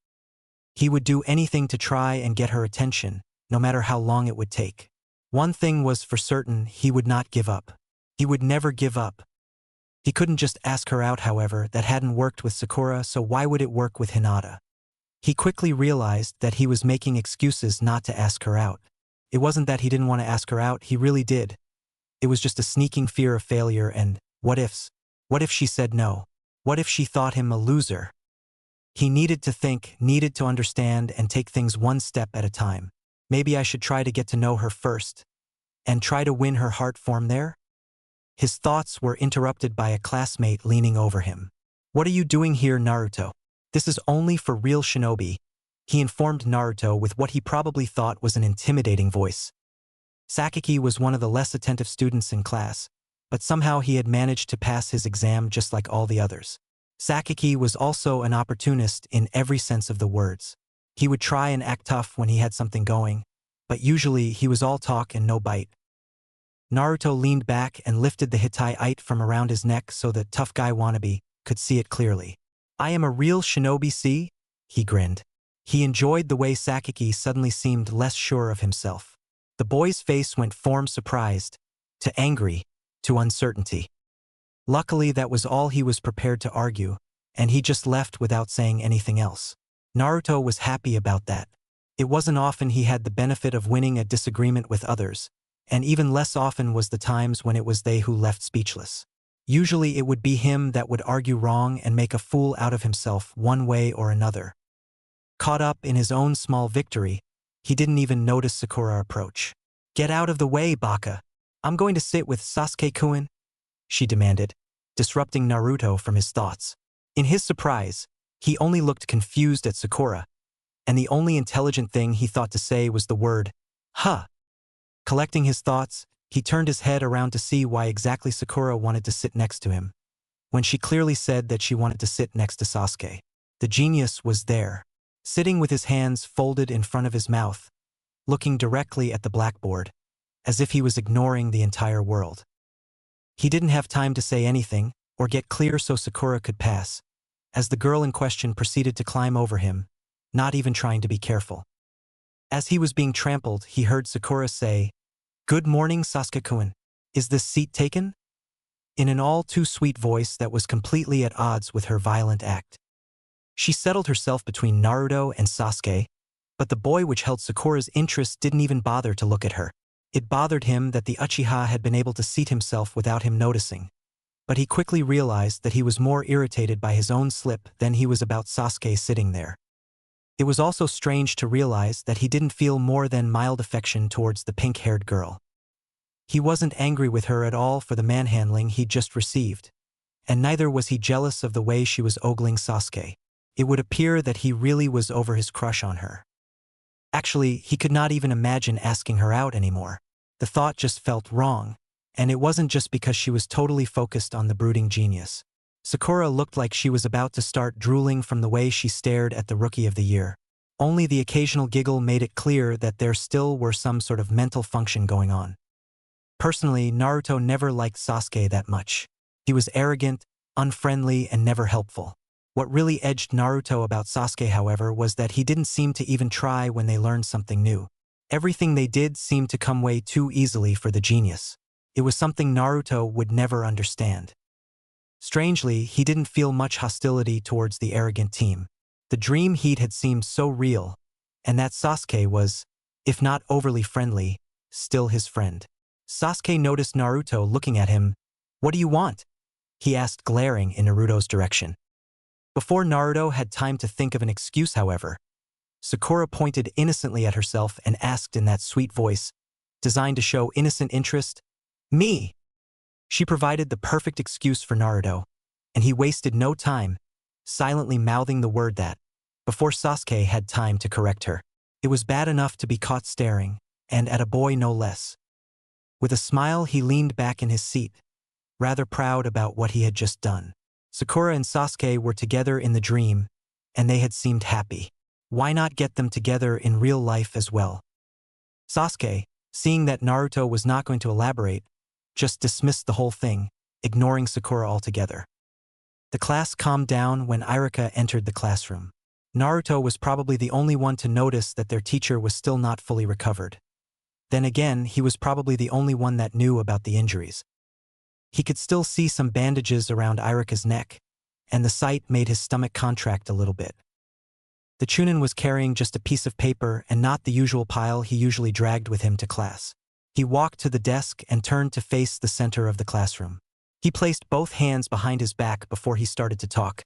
He would do anything to try and get her attention, no matter how long it would take. One thing was for certain, he would not give up. He would never give up. He couldn't just ask her out, however. That hadn't worked with Sakura, so why would it work with Hinata? He quickly realized that he was making excuses not to ask her out. It wasn't that he didn't want to ask her out, he really did. It was just a sneaking fear of failure and what-ifs. What if she said no? What if she thought him a loser? He needed to think, needed to understand, and take things one step at a time. Maybe I should try to get to know her first, and try to win her heart from there? His thoughts were interrupted by a classmate leaning over him. "What are you doing here, Naruto? This is only for real shinobi," he informed Naruto with what he probably thought was an intimidating voice. Sakaki was one of the less attentive students in class, but somehow he had managed to pass his exam just like all the others. Sakaki was also an opportunist in every sense of the words. He would try and act tough when he had something going, but usually he was all talk and no bite. Naruto leaned back and lifted the Hittite from around his neck so that tough guy wannabe could see it clearly. "I am a real shinobi, see?" He grinned. He enjoyed the way Sakaki suddenly seemed less sure of himself. The boy's face went from surprised, to angry, to uncertainty. Luckily, that was all he was prepared to argue, and he just left without saying anything else. Naruto was happy about that. It wasn't often he had the benefit of winning a disagreement with others, and even less often was the times when it was they who left speechless. Usually it would be him that would argue wrong and make a fool out of himself one way or another. Caught up in his own small victory, he didn't even notice Sakura approach. "Get out of the way, Baka. I'm going to sit with Sasuke-kun," she demanded, disrupting Naruto from his thoughts. In his surprise, he only looked confused at Sakura, and the only intelligent thing he thought to say was the word, "huh." Collecting his thoughts, he turned his head around to see why exactly Sakura wanted to sit next to him, when she clearly said that she wanted to sit next to Sasuke. The genius was there, sitting with his hands folded in front of his mouth, looking directly at the blackboard, as if he was ignoring the entire world. He didn't have time to say anything, or get clear so Sakura could pass, as the girl in question proceeded to climb over him, not even trying to be careful. As he was being trampled, he heard Sakura say, "Good morning, Sasuke-kun. Is this seat taken?" in an all-too-sweet voice that was completely at odds with her violent act. She settled herself between Naruto and Sasuke, but the boy which held Sakura's interest didn't even bother to look at her. It bothered him that the Uchiha had been able to seat himself without him noticing, but he quickly realized that he was more irritated by his own slip than he was about Sasuke sitting there. It was also strange to realize that he didn't feel more than mild affection towards the pink-haired girl. He wasn't angry with her at all for the manhandling he'd just received, and neither was he jealous of the way she was ogling Sasuke. It would appear that he really was over his crush on her. Actually, he could not even imagine asking her out anymore. The thought just felt wrong, and it wasn't just because she was totally focused on the brooding genius. Sakura looked like she was about to start drooling from the way she stared at the Rookie of the Year. Only the occasional giggle made it clear that there still were some sort of mental function going on. Personally, Naruto never liked Sasuke that much. He was arrogant, unfriendly, and never helpful. What really edged Naruto about Sasuke, however, was that he didn't seem to even try when they learned something new. Everything they did seemed to come way too easily for the genius. It was something Naruto would never understand. Strangely, he didn't feel much hostility towards the arrogant team. The dream heat had seemed so real, and that Sasuke was, if not overly friendly, still his friend. Sasuke noticed Naruto looking at him. "What do you want?" he asked, glaring in Naruto's direction. Before Naruto had time to think of an excuse, however, Sakura pointed innocently at herself and asked in that sweet voice, designed to show innocent interest, "Me." She provided the perfect excuse for Naruto, and he wasted no time, silently mouthing the word that, before Sasuke had time to correct her. It was bad enough to be caught staring, and at a boy no less. With a smile, he leaned back in his seat, rather proud about what he had just done. Sakura and Sasuke were together in the dream, and they had seemed happy. Why not get them together in real life as well? Sasuke, seeing that Naruto was not going to elaborate, just dismissed the whole thing, ignoring Sakura altogether. The class calmed down when Irika entered the classroom. Naruto was probably the only one to notice that their teacher was still not fully recovered. Then again, he was probably the only one that knew about the injuries. He could still see some bandages around Irika's neck, and the sight made his stomach contract a little bit. The Chunin was carrying just a piece of paper and not the usual pile he usually dragged with him to class. He walked to the desk and turned to face the center of the classroom. He placed both hands behind his back before he started to talk.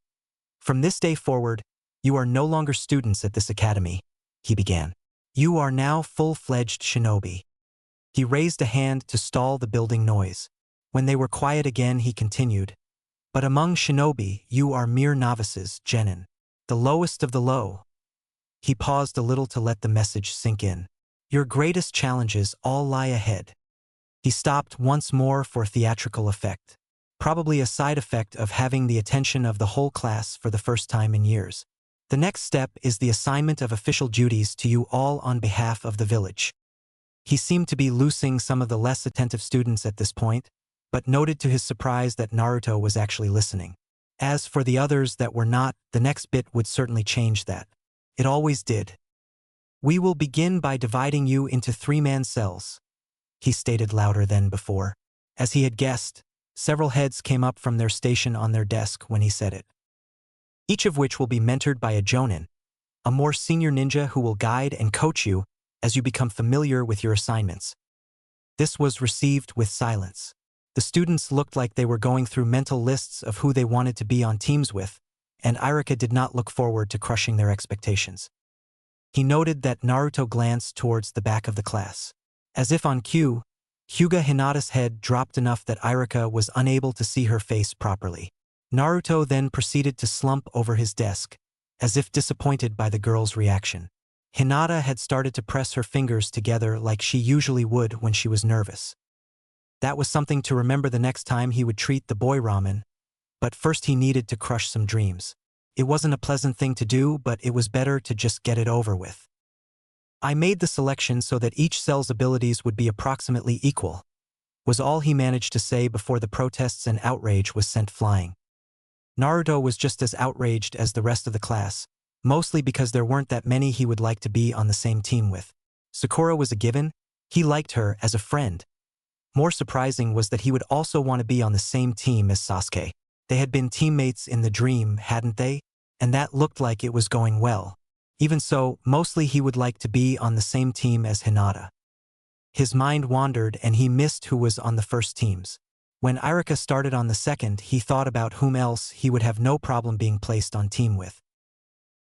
"From this day forward, you are no longer students at this academy," he began. "You are now full-fledged shinobi." He raised a hand to stall the building noise. When they were quiet again, he continued, "But among shinobi, you are mere novices, genin, the lowest of the low." He paused a little to let the message sink in. "Your greatest challenges all lie ahead." He stopped once more for theatrical effect, probably a side effect of having the attention of the whole class for the first time in years. "The next step is the assignment of official duties to you all on behalf of the village." He seemed to be losing some of the less attentive students at this point, but noted to his surprise that Naruto was actually listening. As for the others that were not, the next bit would certainly change that. It always did. "We will begin by dividing you into 3-man cells," he stated louder than before. As he had guessed, several heads came up from their station on their desk when he said it. "Each of which will be mentored by a jonin, a more senior ninja who will guide and coach you as you become familiar with your assignments." This was received with silence. The students looked like they were going through mental lists of who they wanted to be on teams with, and Irika did not look forward to crushing their expectations. He noted that Naruto glanced towards the back of the class. As if on cue, Hyuga Hinata's head dropped enough that Irika was unable to see her face properly. Naruto then proceeded to slump over his desk, as if disappointed by the girl's reaction. Hinata had started to press her fingers together like she usually would when she was nervous. That was something to remember the next time he would treat the boy ramen, but first he needed to crush some dreams. It wasn't a pleasant thing to do, but it was better to just get it over with. "I made the selection so that each cell's abilities would be approximately equal," was all he managed to say before the protests and outrage was sent flying. Naruto was just as outraged as the rest of the class, mostly because there weren't that many he would like to be on the same team with. Sakura was a given. He liked her as a friend. More surprising was that he would also want to be on the same team as Sasuke. They had been teammates in the dream, hadn't they? And that looked like it was going well. Even so, mostly he would like to be on the same team as Hinata. His mind wandered and he missed who was on the first teams. When Irika started on the second, he thought about whom else he would have no problem being placed on team with.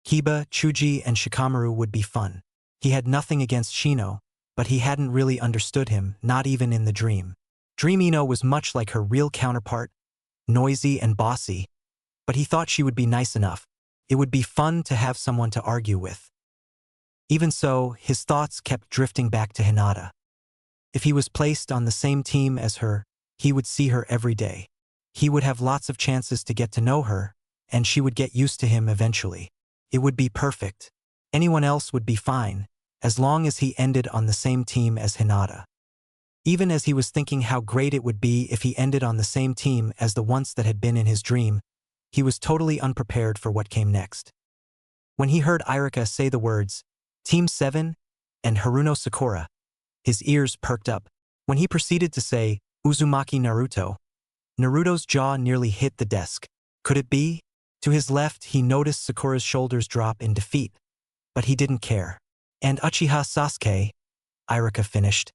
Kiba, Chuji, and Shikamaru would be fun. He had nothing against Shino, but he hadn't really understood him, not even in the dream. Dream Ino was much like her real counterpart, noisy and bossy, but he thought she would be nice enough. It would be fun to have someone to argue with. Even so, his thoughts kept drifting back to Hinata. If he was placed on the same team as her, he would see her every day. He would have lots of chances to get to know her, and she would get used to him eventually. It would be perfect. Anyone else would be fine, as long as he ended on the same team as Hinata. Even as he was thinking how great it would be if he ended on the same team as the ones that had been in his dream, he was totally unprepared for what came next. When he heard Irika say the words, Team 7 and Haruno Sakura, his ears perked up. When he proceeded to say, Uzumaki Naruto, Naruto's jaw nearly hit the desk. Could it be? To his left, he noticed Sakura's shoulders drop in defeat, but he didn't care. And Uchiha Sasuke, Irika finished.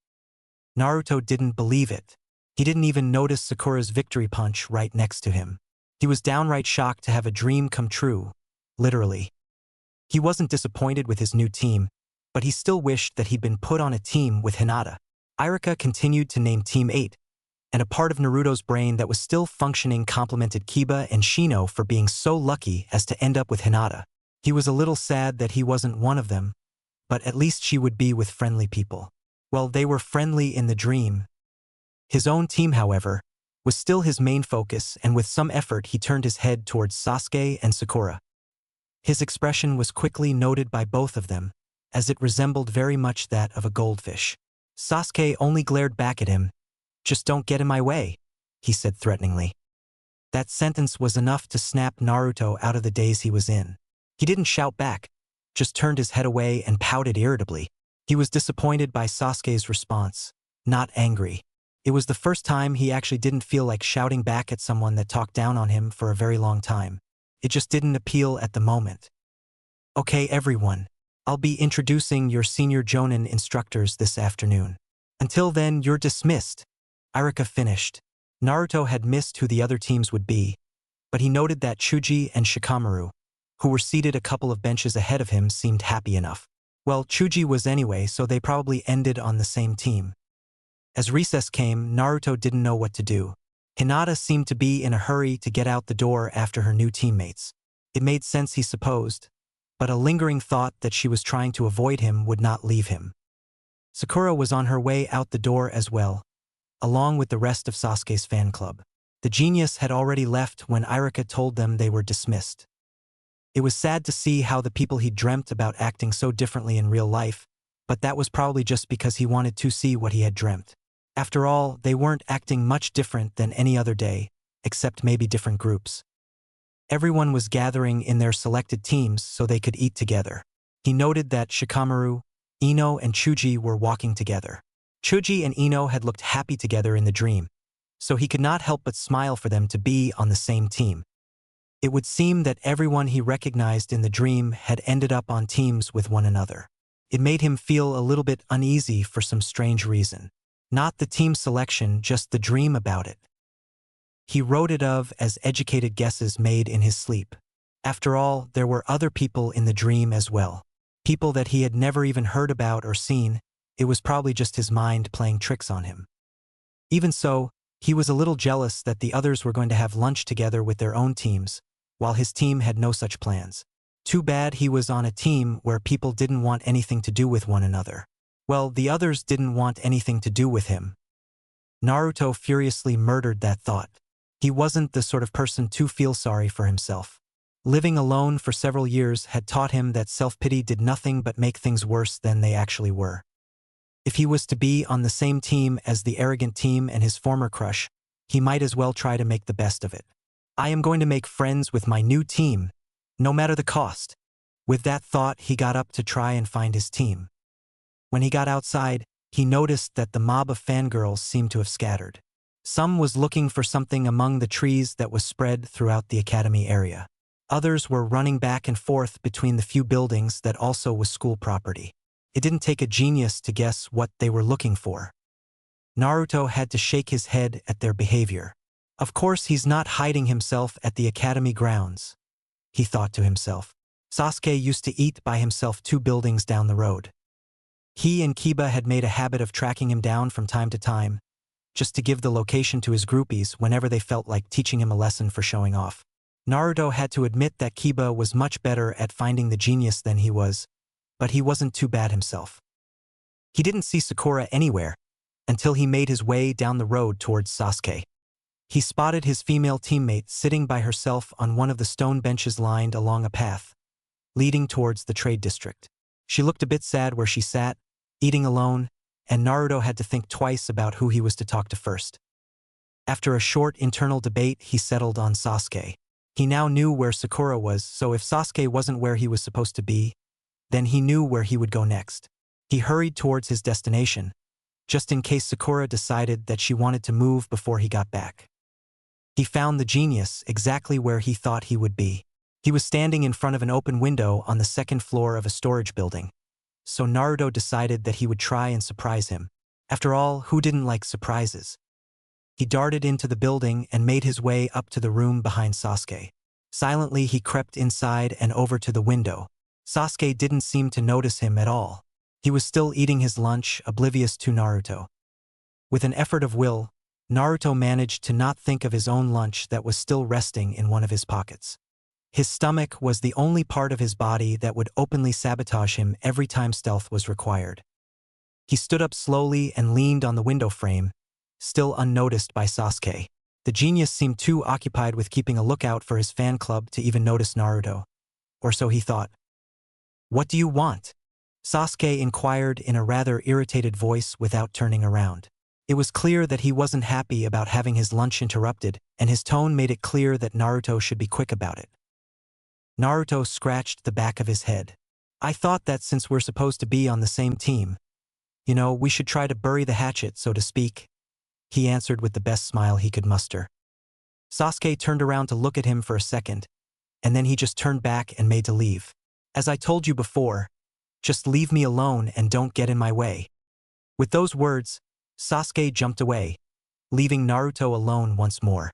Naruto didn't believe it. He didn't even notice Sakura's victory punch right next to him. He was downright shocked to have a dream come true, literally. He wasn't disappointed with his new team, but he still wished that he'd been put on a team with Hinata. Irika continued to name Team 8, and a part of Naruto's brain that was still functioning complimented Kiba and Shino for being so lucky as to end up with Hinata. He was a little sad that he wasn't one of them, but at least she would be with friendly people. Well, they were friendly in the dream. His own team, however, was still his main focus, and with some effort he turned his head towards Sasuke and Sakura. His expression was quickly noted by both of them, as it resembled very much that of a goldfish. Sasuke only glared back at him. Just don't get in my way, he said threateningly. That sentence was enough to snap Naruto out of the daze he was in. He didn't shout back, just turned his head away and pouted irritably. He was disappointed by Sasuke's response, not angry. It was the first time he actually didn't feel like shouting back at someone that talked down on him for a very long time. It just didn't appeal at the moment. Okay, everyone. I'll be introducing your senior Jonin instructors this afternoon. Until then, you're dismissed. Irika finished. Naruto had missed who the other teams would be, but he noted that Chuji and Shikamaru, who were seated a couple of benches ahead of him, seemed happy enough. Well, Chuji was anyway, so they probably ended on the same team. As recess came, Naruto didn't know what to do. Hinata seemed to be in a hurry to get out the door after her new teammates. It made sense, he supposed, but a lingering thought that she was trying to avoid him would not leave him. Sakura was on her way out the door as well, along with the rest of Sasuke's fan club. The genius had already left when Irika told them they were dismissed. It was sad to see how the people he dreamt about acting so differently in real life, but that was probably just because he wanted to see what he had dreamt. After all, they weren't acting much different than any other day, except maybe different groups. Everyone was gathering in their selected teams so they could eat together. He noted that Shikamaru, Ino, and Chuji were walking together. Chuji and Ino had looked happy together in the dream, so he could not help but smile for them to be on the same team. It would seem that everyone he recognized in the dream had ended up on teams with one another. It made him feel a little bit uneasy for some strange reason. Not the team selection, just the dream about it. He wrote it of as educated guesses made in his sleep. After all, there were other people in the dream as well. People that he had never even heard about or seen. It was probably just his mind playing tricks on him. Even so, he was a little jealous that the others were going to have lunch together with their own teams, while his team had no such plans. Too bad he was on a team where people didn't want anything to do with one another. Well, the others didn't want anything to do with him. Naruto furiously murdered that thought. He wasn't the sort of person to feel sorry for himself. Living alone for several years had taught him that self-pity did nothing but make things worse than they actually were. If he was to be on the same team as the arrogant team and his former crush, he might as well try to make the best of it. I am going to make friends with my new team, no matter the cost. With that thought, he got up to try and find his team. When he got outside, he noticed that the mob of fangirls seemed to have scattered. Some was looking for something among the trees that was spread throughout the academy area. Others were running back and forth between the few buildings that also was school property. It didn't take a genius to guess what they were looking for. Naruto had to shake his head at their behavior. Of course, he's not hiding himself at the academy grounds, he thought to himself. Sasuke used to eat by himself 2 buildings down the road. He and Kiba had made a habit of tracking him down from time to time, just to give the location to his groupies whenever they felt like teaching him a lesson for showing off. Naruto had to admit that Kiba was much better at finding the genius than he was, but he wasn't too bad himself. He didn't see Sakura anywhere until he made his way down the road towards Sasuke. He spotted his female teammate sitting by herself on one of the stone benches lined along a path, leading towards the trade district. She looked a bit sad where she sat, eating alone, and Naruto had to think twice about who he was to talk to first. After a short internal debate, he settled on Sasuke. He now knew where Sakura was, so if Sasuke wasn't where he was supposed to be, then he knew where he would go next. He hurried towards his destination, just in case Sakura decided that she wanted to move before he got back. He found the genius exactly where he thought he would be. He was standing in front of an open window on the second floor of a storage building, so Naruto decided that he would try and surprise him. After all, who didn't like surprises? He darted into the building and made his way up to the room behind Sasuke. Silently, he crept inside and over to the window. Sasuke didn't seem to notice him at all. He was still eating his lunch, oblivious to Naruto. With an effort of will, Naruto managed to not think of his own lunch that was still resting in one of his pockets. His stomach was the only part of his body that would openly sabotage him every time stealth was required. He stood up slowly and leaned on the window frame, still unnoticed by Sasuke. The genius seemed too occupied with keeping a lookout for his fan club to even notice Naruto. Or so he thought. "What do you want?" Sasuke inquired in a rather irritated voice without turning around. It was clear that he wasn't happy about having his lunch interrupted, and his tone made it clear that Naruto should be quick about it. Naruto scratched the back of his head. "I thought that since we're supposed to be on the same team, we should try to bury the hatchet, so to speak," he answered with the best smile he could muster. Sasuke turned around to look at him for a second, and then he just turned back and made to leave. "As I told you before, just leave me alone and don't get in my way." With those words, Sasuke jumped away, leaving Naruto alone once more.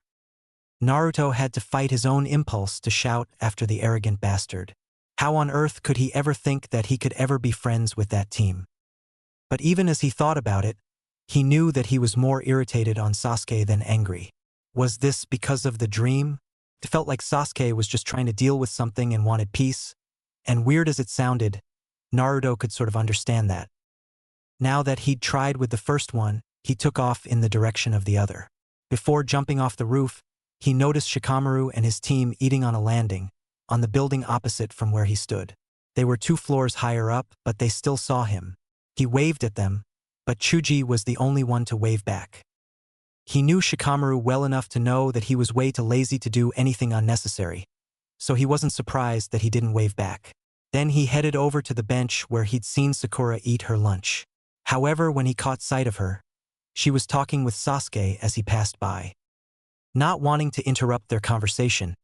Naruto had to fight his own impulse to shout after the arrogant bastard. How on earth could he ever think that he could ever be friends with that team? But even as he thought about it, he knew that he was more irritated on Sasuke than angry. Was this because of the dream? It felt like Sasuke was just trying to deal with something and wanted peace. And weird as it sounded, Naruto could sort of understand that. Now that he'd tried with the first one, he took off in the direction of the other. Before jumping off the roof, he noticed Shikamaru and his team eating on a landing, on the building opposite from where he stood. They were 2 floors higher up, but they still saw him. He waved at them, but Chuji was the only one to wave back. He knew Shikamaru well enough to know that he was way too lazy to do anything unnecessary, so he wasn't surprised that he didn't wave back. Then he headed over to the bench where he'd seen Sakura eat her lunch. However, when he caught sight of her, she was talking with Sasuke as he passed by. Not wanting to interrupt their conversation,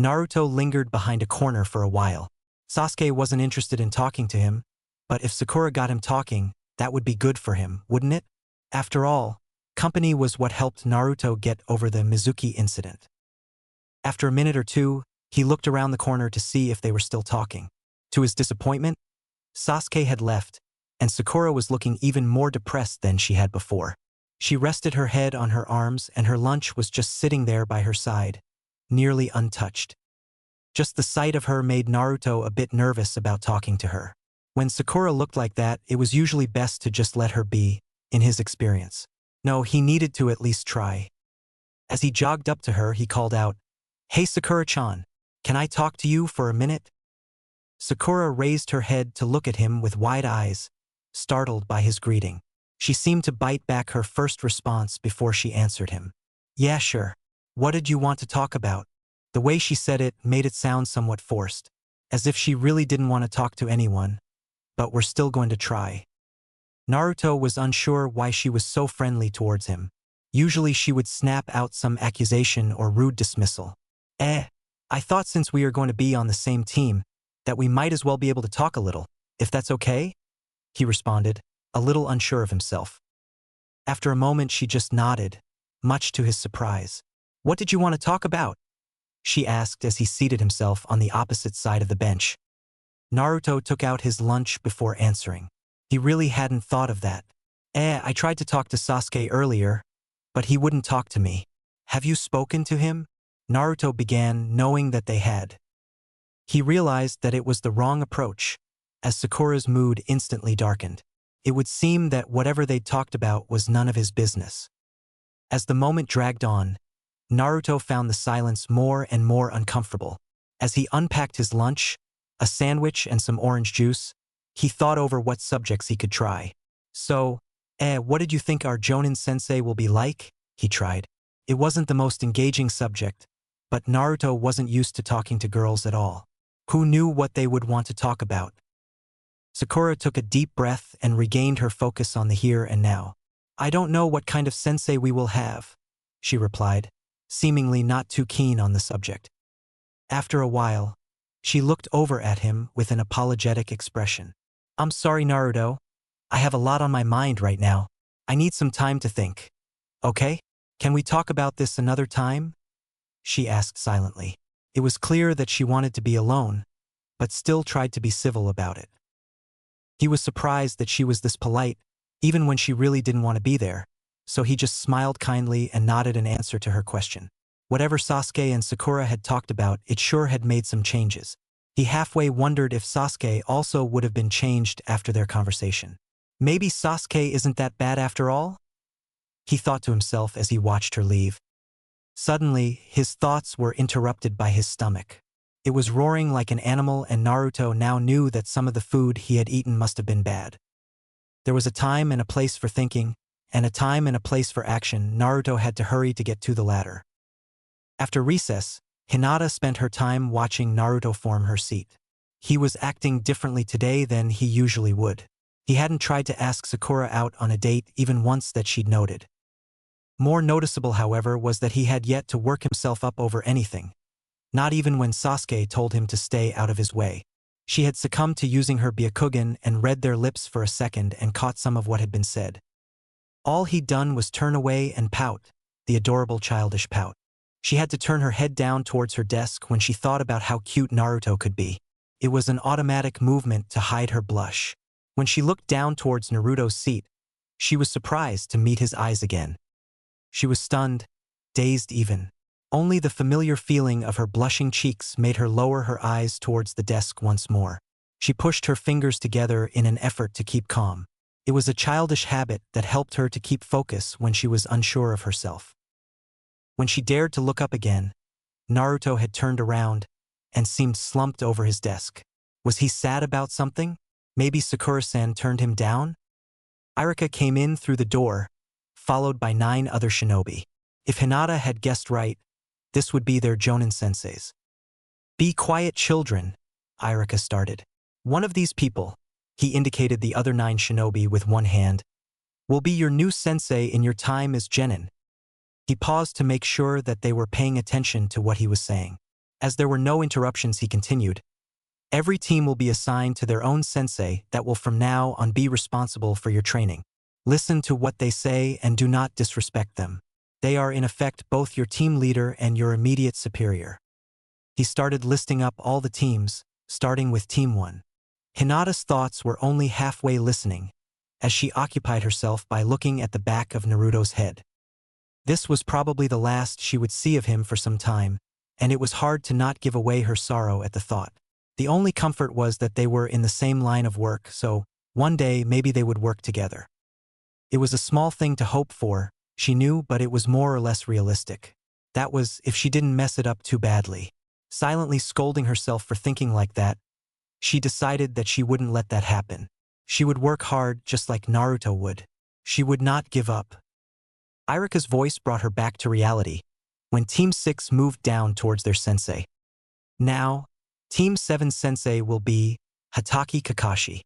Naruto lingered behind a corner for a while. Sasuke wasn't interested in talking to him, but if Sakura got him talking, that would be good for him, wouldn't it? After all, company was what helped Naruto get over the Mizuki incident. After a minute or two, he looked around the corner to see if they were still talking. To his disappointment, Sasuke had left, and Sakura was looking even more depressed than she had before. She rested her head on her arms and her lunch was just sitting there by her side, nearly untouched. Just the sight of her made Naruto a bit nervous about talking to her. When Sakura looked like that, it was usually best to just let her be, in his experience. No, he needed to at least try. As he jogged up to her, he called out, "Hey Sakura-chan, can I talk to you for a minute?" Sakura raised her head to look at him with wide eyes, startled by his greeting. She seemed to bite back her first response before she answered him. "Yeah, sure. What did you want to talk about?" The way she said it made it sound somewhat forced, as if she really didn't want to talk to anyone, but were still going to try. Naruto was unsure why she was so friendly towards him. Usually she would snap out some accusation or rude dismissal. I thought since we are going to be on the same team, that we might as well be able to talk a little, if that's okay?" he responded, a little unsure of himself. After a moment she just nodded, much to his surprise. "What did you want to talk about?" she asked as he seated himself on the opposite side of the bench. Naruto took out his lunch before answering. He really hadn't thought of that. I tried to talk to Sasuke earlier, but he wouldn't talk to me." "Have you spoken to him?" Naruto began, knowing that they had. He realized that it was the wrong approach, as Sakura's mood instantly darkened. It would seem that whatever they'd talked about was none of his business. As the moment dragged on, Naruto found the silence more and more uncomfortable. As he unpacked his lunch, a sandwich and some orange juice, he thought over what subjects he could try. So, what did you think our Jonin sensei will be like? He tried. It wasn't the most engaging subject, but Naruto wasn't used to talking to girls at all. Who knew what they would want to talk about? Sakura took a deep breath and regained her focus on the here and now. I don't know what kind of sensei we will have, she replied, seemingly not too keen on the subject. After a while, she looked over at him with an apologetic expression. I'm sorry, Naruto. I have a lot on my mind right now. I need some time to think. Okay? Can we talk about this another time? She asked silently. It was clear that she wanted to be alone, but still tried to be civil about it. He was surprised that she was this polite, even when she really didn't want to be there, so he just smiled kindly and nodded in answer to her question. Whatever Sasuke and Sakura had talked about, it sure had made some changes. He halfway wondered if Sasuke also would have been changed after their conversation. Maybe Sasuke isn't that bad after all? He thought to himself as he watched her leave. Suddenly, his thoughts were interrupted by his stomach. It was roaring like an animal, and Naruto now knew that some of the food he had eaten must have been bad. There was a time and a place for thinking, and a time and a place for action. Naruto had to hurry to get to the latter. After recess, Hinata spent her time watching Naruto form her seat. He was acting differently today than he usually would. He hadn't tried to ask Sakura out on a date even once that she'd noted. More noticeable, however, was that he had yet to work himself up over anything. Not even when Sasuke told him to stay out of his way. She had succumbed to using her Byakugan and read their lips for a second and caught some of what had been said. All he'd done was turn away and pout, the adorable childish pout. She had to turn her head down towards her desk when she thought about how cute Naruto could be. It was an automatic movement to hide her blush. When she looked down towards Naruto's seat, she was surprised to meet his eyes again. She was stunned, dazed even. Only the familiar feeling of her blushing cheeks made her lower her eyes towards the desk once more. She pushed her fingers together in an effort to keep calm. It was a childish habit that helped her to keep focus when she was unsure of herself. When she dared to look up again, Naruto had turned around and seemed slumped over his desk. Was he sad about something? Maybe Sakura-san turned him down? Irika came in through the door, followed by 9 other shinobi. If Hinata had guessed right, this would be their Jonin senseis. Be quiet, children, Irika started. One of these people, he indicated the other 9 shinobi with one hand, will be your new sensei in your time as genin. He paused to make sure that they were paying attention to what he was saying. As there were no interruptions, he continued, every team will be assigned to their own sensei that will from now on be responsible for your training. Listen to what they say and do not disrespect them. They are in effect both your team leader and your immediate superior. He started listing up all the teams, starting with Team 1. Hinata's thoughts were only halfway listening, as she occupied herself by looking at the back of Naruto's head. This was probably the last she would see of him for some time, and it was hard to not give away her sorrow at the thought. The only comfort was that they were in the same line of work, so one day maybe they would work together. It was a small thing to hope for, she knew, but it was more or less realistic. That was, if she didn't mess it up too badly. Silently scolding herself for thinking like that, she decided that she wouldn't let that happen. She would work hard just like Naruto would. She would not give up. Irika's voice brought her back to reality when Team 6 moved down towards their sensei. Now, Team 7's sensei will be Hatake Kakashi.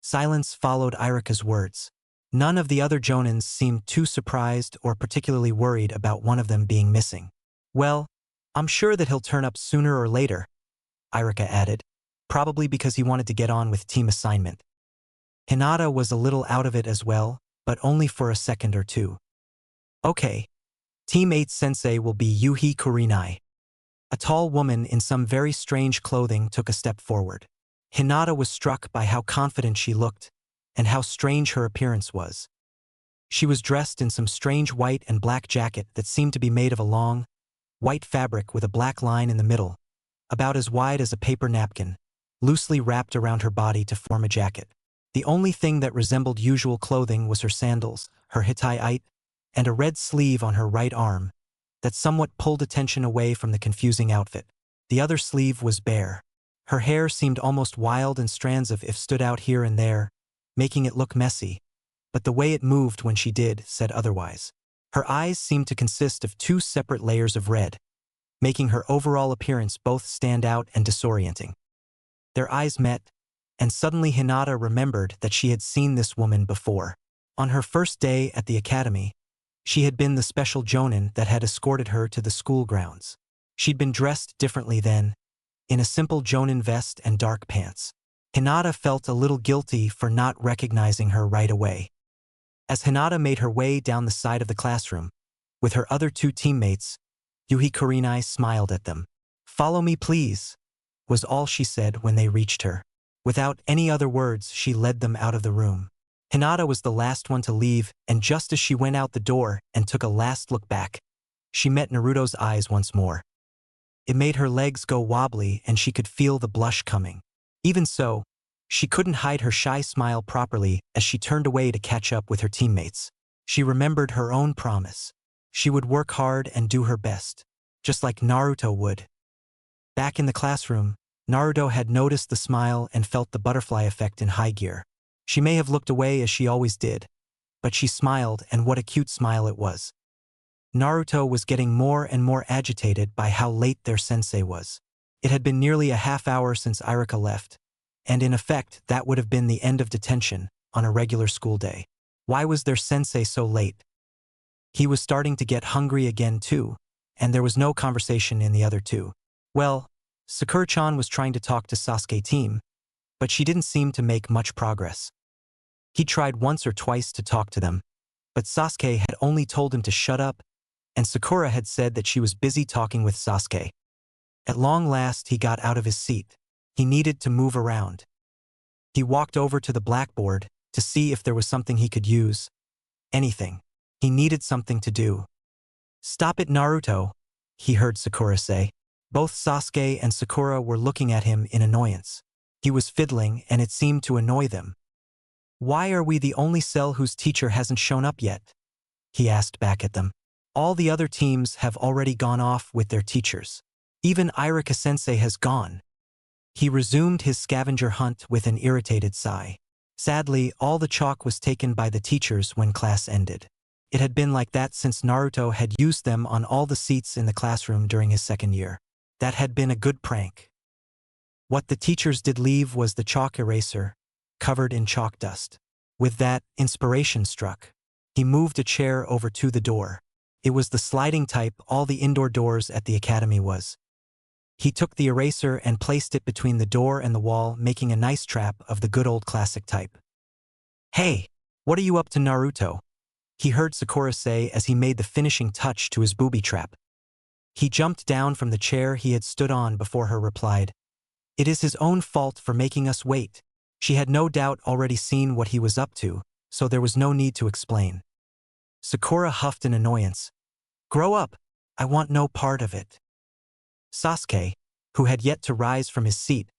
Silence followed Irika's words. None of the other Jonins seemed too surprised or particularly worried about one of them being missing. Well, I'm sure that he'll turn up sooner or later, Irika added, probably because he wanted to get on with team assignment. Hinata was a little out of it as well, but only for a second or two. Okay, Team 8 sensei will be Yuhi Kurinai. A tall woman in some very strange clothing took a step forward. Hinata was struck by how confident she looked, and how strange her appearance was. She was dressed in some strange white and black jacket that seemed to be made of a long, white fabric with a black line in the middle, about as wide as a paper napkin, loosely wrapped around her body to form a jacket. The only thing that resembled usual clothing was her sandals, her hitai, and a red sleeve on her right arm, that somewhat pulled attention away from the confusing outfit. The other sleeve was bare. Her hair seemed almost wild and strands of it stood out here and there, making it look messy, but the way it moved when she did said otherwise. Her eyes seemed to consist of two separate layers of red, making her overall appearance both stand out and disorienting. Their eyes met, and suddenly Hinata remembered that she had seen this woman before. On her first day at the academy, she had been the special jonin that had escorted her to the school grounds. She'd been dressed differently then, in a simple jonin vest and dark pants. Hinata felt a little guilty for not recognizing her right away. As Hinata made her way down the side of the classroom, with her other two teammates, Yuhi Kurenai smiled at them. "Follow me, please," was all she said when they reached her. Without any other words, she led them out of the room. Hinata was the last one to leave, and just as she went out the door and took a last look back, she met Naruto's eyes once more. It made her legs go wobbly and she could feel the blush coming. Even so, she couldn't hide her shy smile properly as she turned away to catch up with her teammates. She remembered her own promise. She would work hard and do her best, just like Naruto would. Back in the classroom, Naruto had noticed the smile and felt the butterfly effect in high gear. She may have looked away as she always did, but she smiled, and what a cute smile it was. Naruto was getting more and more agitated by how late their sensei was. It had been nearly a half hour since Irika left, and in effect that would have been the end of detention on a regular school day. Why was their sensei so late? He was starting to get hungry again too, and there was no conversation in the other two. Well, Sakura-chan was trying to talk to Sasuke team, but she didn't seem to make much progress. He tried once or twice to talk to them, but Sasuke had only told him to shut up, and Sakura had said that she was busy talking with Sasuke. At long last he got out of his seat. He needed to move around. He walked over to the blackboard to see if there was something he could use. Anything. He needed something to do. "Stop it, Naruto," he heard Sakura say. Both Sasuke and Sakura were looking at him in annoyance. He was fiddling, and it seemed to annoy them. "Why are we the only cell whose teacher hasn't shown up yet?" he asked back at them. "All the other teams have already gone off with their teachers. Even Irika-sensei has gone." He resumed his scavenger hunt with an irritated sigh. Sadly, all the chalk was taken by the teachers when class ended. It had been like that since Naruto had used them on all the seats in the classroom during his second year. That had been a good prank. What the teachers did leave was the chalk eraser, covered in chalk dust. With that, inspiration struck. He moved a chair over to the door. It was the sliding type all the indoor doors at the academy was. He took the eraser and placed it between the door and the wall, making a nice trap of the good old classic type. "Hey, what are you up to, Naruto?" he heard Sakura say as he made the finishing touch to his booby trap. He jumped down from the chair he had stood on before her replied, "It is his own fault for making us wait." She had no doubt already seen what he was up to, so there was no need to explain. Sakura huffed in annoyance. "Grow up. I want no part of it." Sasuke, who had yet to rise from his seat,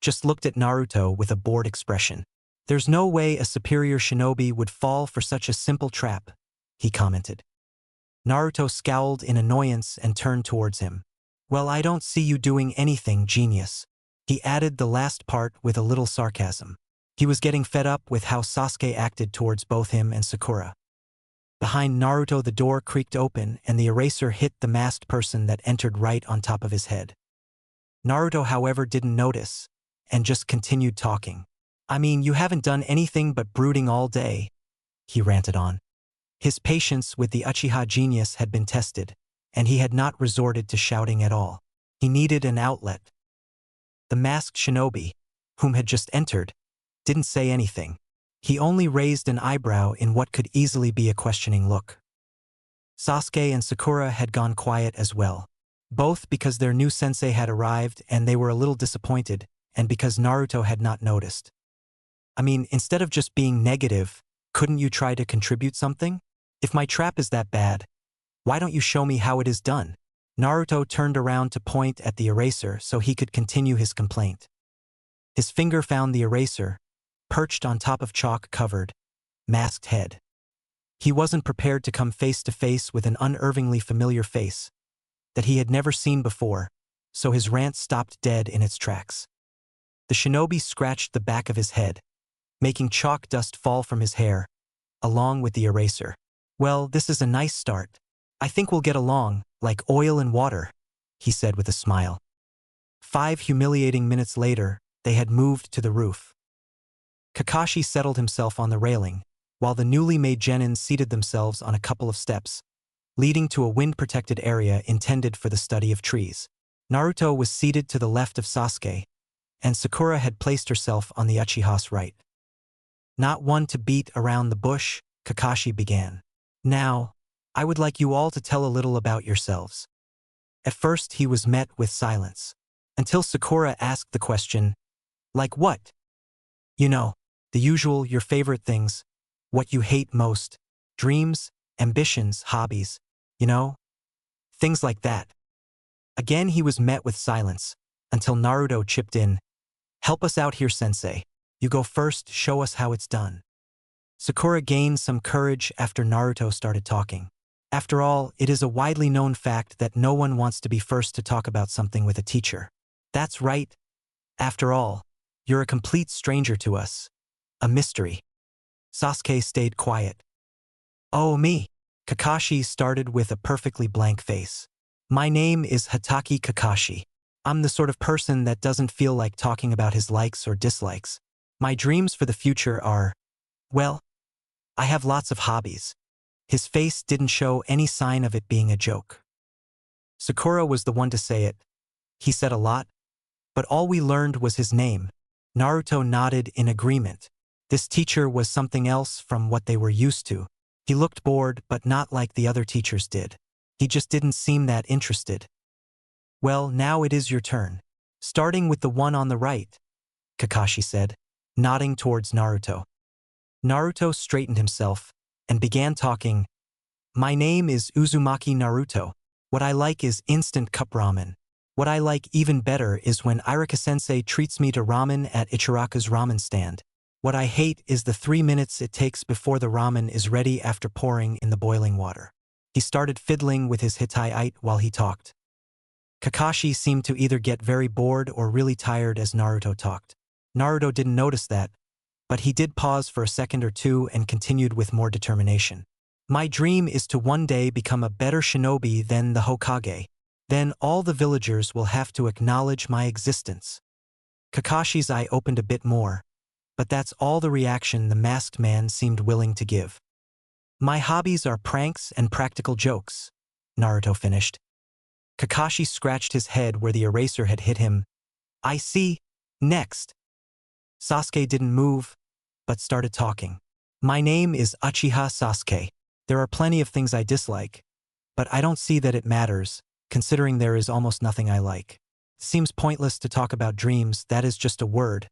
just looked at Naruto with a bored expression. "There's no way a superior shinobi would fall for such a simple trap," he commented. Naruto scowled in annoyance and turned towards him. "Well, I don't see you doing anything, genius." He added the last part with a little sarcasm. He was getting fed up with how Sasuke acted towards both him and Sakura. Behind Naruto the door creaked open and the eraser hit the masked person that entered right on top of his head. Naruto, however, didn't notice, and just continued talking. "I mean, you haven't done anything but brooding all day," he ranted on. His patience with the Uchiha genius had been tested, and he had not resorted to shouting at all. He needed an outlet. The masked shinobi, whom had just entered, didn't say anything. He only raised an eyebrow in what could easily be a questioning look. Sasuke and Sakura had gone quiet as well, both because their new sensei had arrived and they were a little disappointed, and because Naruto had not noticed. "I mean, instead of just being negative, couldn't you try to contribute something? If my trap is that bad, why don't you show me how it is done?" Naruto turned around to point at the eraser so he could continue his complaint. His finger found the eraser, perched on top of chalk-covered, masked head. He wasn't prepared to come face to face with an unervingly familiar face that he had never seen before, so his rant stopped dead in its tracks. The shinobi scratched the back of his head, making chalk dust fall from his hair, along with the eraser. Well, this is a nice start. I think we'll get along, like oil and water, he said with a smile. 5 humiliating minutes later, they had moved to the roof. Kakashi settled himself on the railing, while the newly made genin seated themselves on a couple of steps, leading to a wind-protected area intended for the study of trees. Naruto was seated to the left of Sasuke, and Sakura had placed herself on the Uchiha's right. Not one to beat around the bush, Kakashi began. Now, I would like you all to tell a little about yourselves. At first he was met with silence, until Sakura asked the question, like what? You know, the usual, your favorite things, what you hate most, dreams, ambitions, hobbies, you know? Things like that. Again he was met with silence, until Naruto chipped in. Help us out here, sensei. You go first, show us how it's done. Sakura gained some courage after Naruto started talking. After all, it is a widely known fact that no one wants to be first to talk about something with a teacher. That's right. After all, you're a complete stranger to us. A mystery. Sasuke stayed quiet. Oh, me. Kakashi started with a perfectly blank face. My name is Hatake Kakashi. I'm the sort of person that doesn't feel like talking about his likes or dislikes. My dreams for the future are, well, I have lots of hobbies. His face didn't show any sign of it being a joke. Sakura was the one to say it. He said a lot, but all we learned was his name. Naruto nodded in agreement. This teacher was something else from what they were used to. He looked bored, but not like the other teachers did. He just didn't seem that interested. Well, now it is your turn. Starting with the one on the right, Kakashi said, nodding towards Naruto. Naruto straightened himself and began talking. My name is Uzumaki Naruto. What I like is instant cup ramen. What I like even better is when Irika-sensei treats me to ramen at Ichiraka's ramen stand. What I hate is the 3 minutes it takes before the ramen is ready after pouring in the boiling water. He started fiddling with his Hittite while he talked. Kakashi seemed to either get very bored or really tired as Naruto talked. Naruto didn't notice that, but he did pause for a second or two and continued with more determination. My dream is to one day become a better shinobi than the Hokage. Then all the villagers will have to acknowledge my existence. Kakashi's eye opened a bit more, but that's all the reaction the masked man seemed willing to give. My hobbies are pranks and practical jokes, Naruto finished. Kakashi scratched his head where the eraser had hit him. I see. Next. Sasuke didn't move, but started talking. My name is Uchiha Sasuke. There are plenty of things I dislike, but I don't see that it matters, considering there is almost nothing I like. It seems pointless to talk about dreams, that is just a word.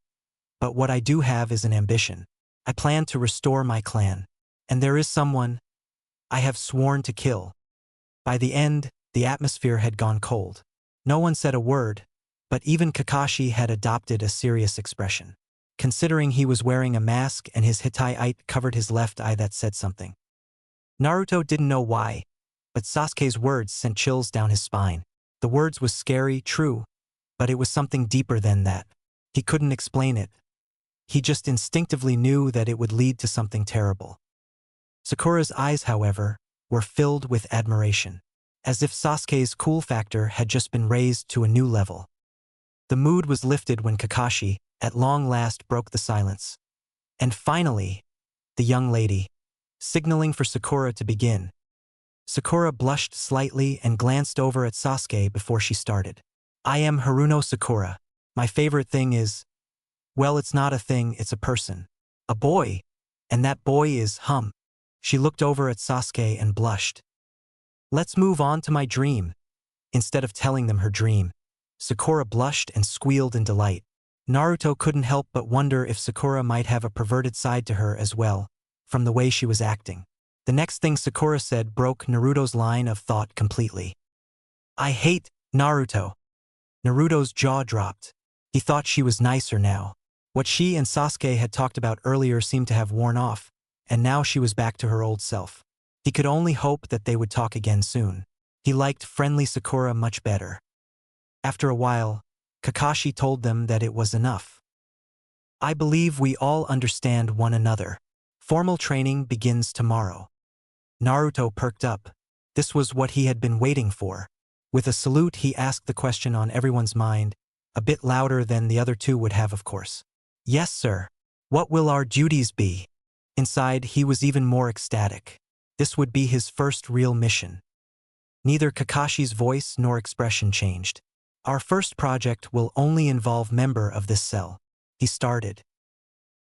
But what I do have is an ambition. I plan to restore my clan. And there is someone I have sworn to kill. By the end, the atmosphere had gone cold. No one said a word, but even Kakashi had adopted a serious expression. Considering he was wearing a mask and his Hittite covered his left eye, that said something. Naruto didn't know why, but Sasuke's words sent chills down his spine. The words was scary, true, but it was something deeper than that. He couldn't explain it. He just instinctively knew that it would lead to something terrible. Sakura's eyes, however, were filled with admiration, as if Sasuke's cool factor had just been raised to a new level. The mood was lifted when Kakashi, at long last, broke the silence. And finally, the young lady, signaling for Sakura to begin. Sakura blushed slightly and glanced over at Sasuke before she started. I am Haruno Sakura. My favorite thing is, well, it's not a thing, it's a person. A boy. And that boy is She looked over at Sasuke and blushed. Let's move on to my dream. Instead of telling them her dream, Sakura blushed and squealed in delight. Naruto couldn't help but wonder if Sakura might have a perverted side to her as well, from the way she was acting. The next thing Sakura said broke Naruto's line of thought completely. I hate Naruto. Naruto's jaw dropped. He thought she was nicer now. What she and Sasuke had talked about earlier seemed to have worn off, and now she was back to her old self. He could only hope that they would talk again soon. He liked friendly Sakura much better. After a while, Kakashi told them that it was enough. I believe we all understand one another. Formal training begins tomorrow. Naruto perked up. This was what he had been waiting for. With a salute, he asked the question on everyone's mind, a bit louder than the other two would have, of course. Yes, sir. What will our duties be? Inside, he was even more ecstatic. This would be his first real mission. Neither Kakashi's voice nor expression changed. Our first project will only involve member of this cell. He started.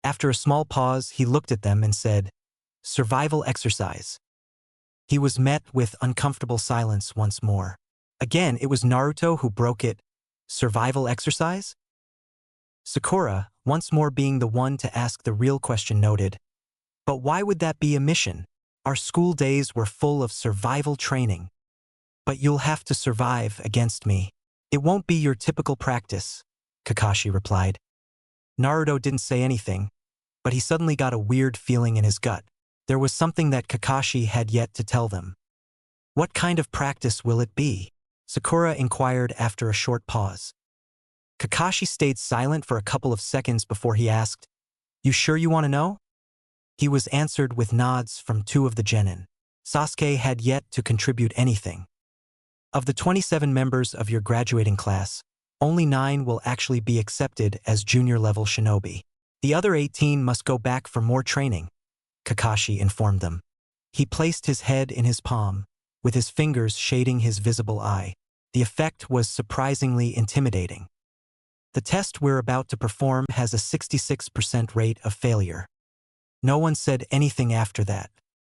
After a small pause, he looked at them and said, survival exercise. He was met with uncomfortable silence once more. Again, it was Naruto who broke it. Survival exercise? Sakura, once more being the one to ask the real question, noted. But why would that be a mission? Our school days were full of survival training. But you'll have to survive against me. It won't be your typical practice, Kakashi replied. Naruto didn't say anything, but he suddenly got a weird feeling in his gut. There was something that Kakashi had yet to tell them. What kind of practice will it be? Sakura inquired after a short pause. Kakashi stayed silent for a couple of seconds before he asked, you sure you want to know? He was answered with nods from two of the genin. Sasuke had yet to contribute anything. Of the 27 members of your graduating class, only 9 will actually be accepted as junior-level shinobi. The other 18 must go back for more training, Kakashi informed them. He placed his head in his palm, with his fingers shading his visible eye. The effect was surprisingly intimidating. The test we're about to perform has a 66% rate of failure. No one said anything after that.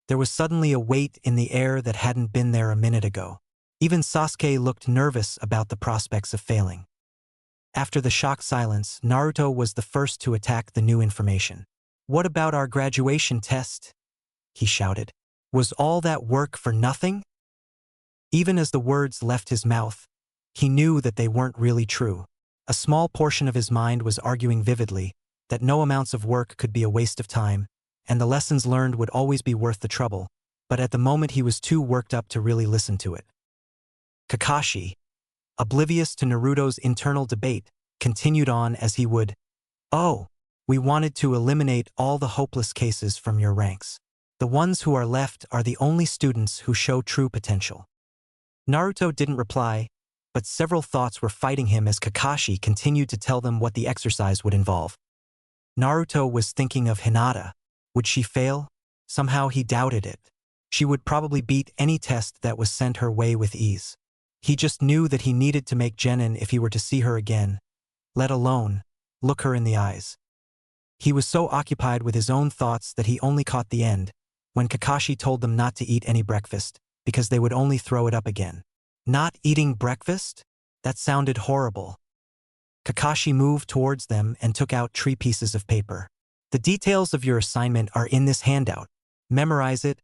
There was suddenly a weight in the air that hadn't been there a minute ago. Even Sasuke looked nervous about the prospects of failing. After the shocked silence, Naruto was the first to attack the new information. What about our graduation test? He shouted. Was all that work for nothing? Even as the words left his mouth, he knew that they weren't really true. A small portion of his mind was arguing vividly that no amounts of work could be a waste of time, and the lessons learned would always be worth the trouble, but at the moment he was too worked up to really listen to it. Kakashi, oblivious to Naruto's internal debate, continued on as he would, oh, we wanted to eliminate all the hopeless cases from your ranks. The ones who are left are the only students who show true potential. Naruto didn't reply, but several thoughts were fighting him as Kakashi continued to tell them what the exercise would involve. Naruto was thinking of Hinata. Would she fail? Somehow he doubted it. She would probably beat any test that was sent her way with ease. He just knew that he needed to make genin if he were to see her again, let alone look her in the eyes. He was so occupied with his own thoughts that he only caught the end, when Kakashi told them not to eat any breakfast, because they would only throw it up again. Not eating breakfast? That sounded horrible. Kakashi moved towards them and took out 3 pieces of paper. The details of your assignment are in this handout. Memorize it,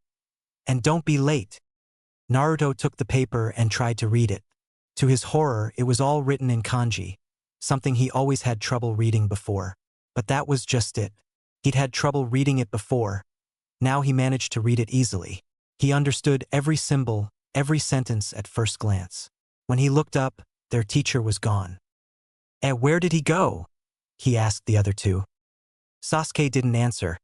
and don't be late. Naruto took the paper and tried to read it. To his horror, it was all written in kanji, something he always had trouble reading before. But that was just it. He'd had trouble reading it before. Now he managed to read it easily. He understood every symbol, every sentence at first glance. When he looked up, their teacher was gone. Where did he go? He asked the other two. Sasuke didn't answer.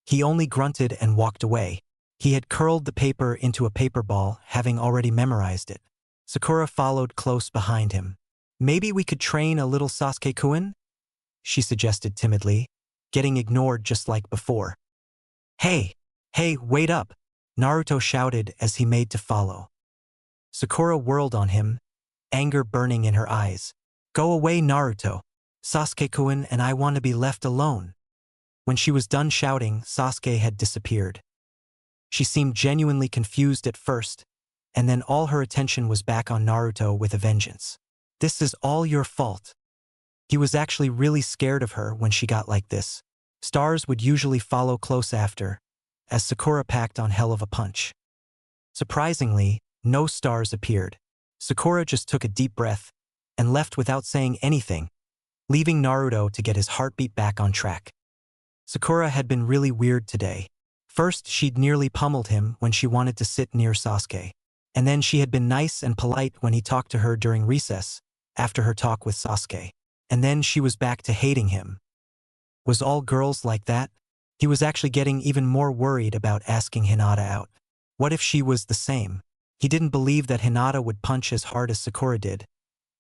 He only grunted and walked away. He had curled the paper into a paper ball, having already memorized it. Sakura followed close behind him. Maybe we could train a little Sasuke-kun? She suggested timidly, getting ignored just like before. Hey, wait up! Naruto shouted as he made to follow. Sakura whirled on him, anger burning in her eyes. Go away, Naruto. Sasuke-kun and I want to be left alone. When she was done shouting, Sasuke had disappeared. She seemed genuinely confused at first, and then all her attention was back on Naruto with a vengeance. This is all your fault. He was actually really scared of her when she got like this. Stars would usually follow close after, as Sakura packed on hell of a punch. Surprisingly, no stars appeared. Sakura just took a deep breath and left without saying anything, leaving Naruto to get his heartbeat back on track. Sakura had been really weird today. First, she'd nearly pummeled him when she wanted to sit near Sasuke. And then she had been nice and polite when he talked to her during recess, after her talk with Sasuke. And then she was back to hating him. Was all girls like that? He was actually getting even more worried about asking Hinata out. What if she was the same? He didn't believe that Hinata would punch as hard as Sakura did,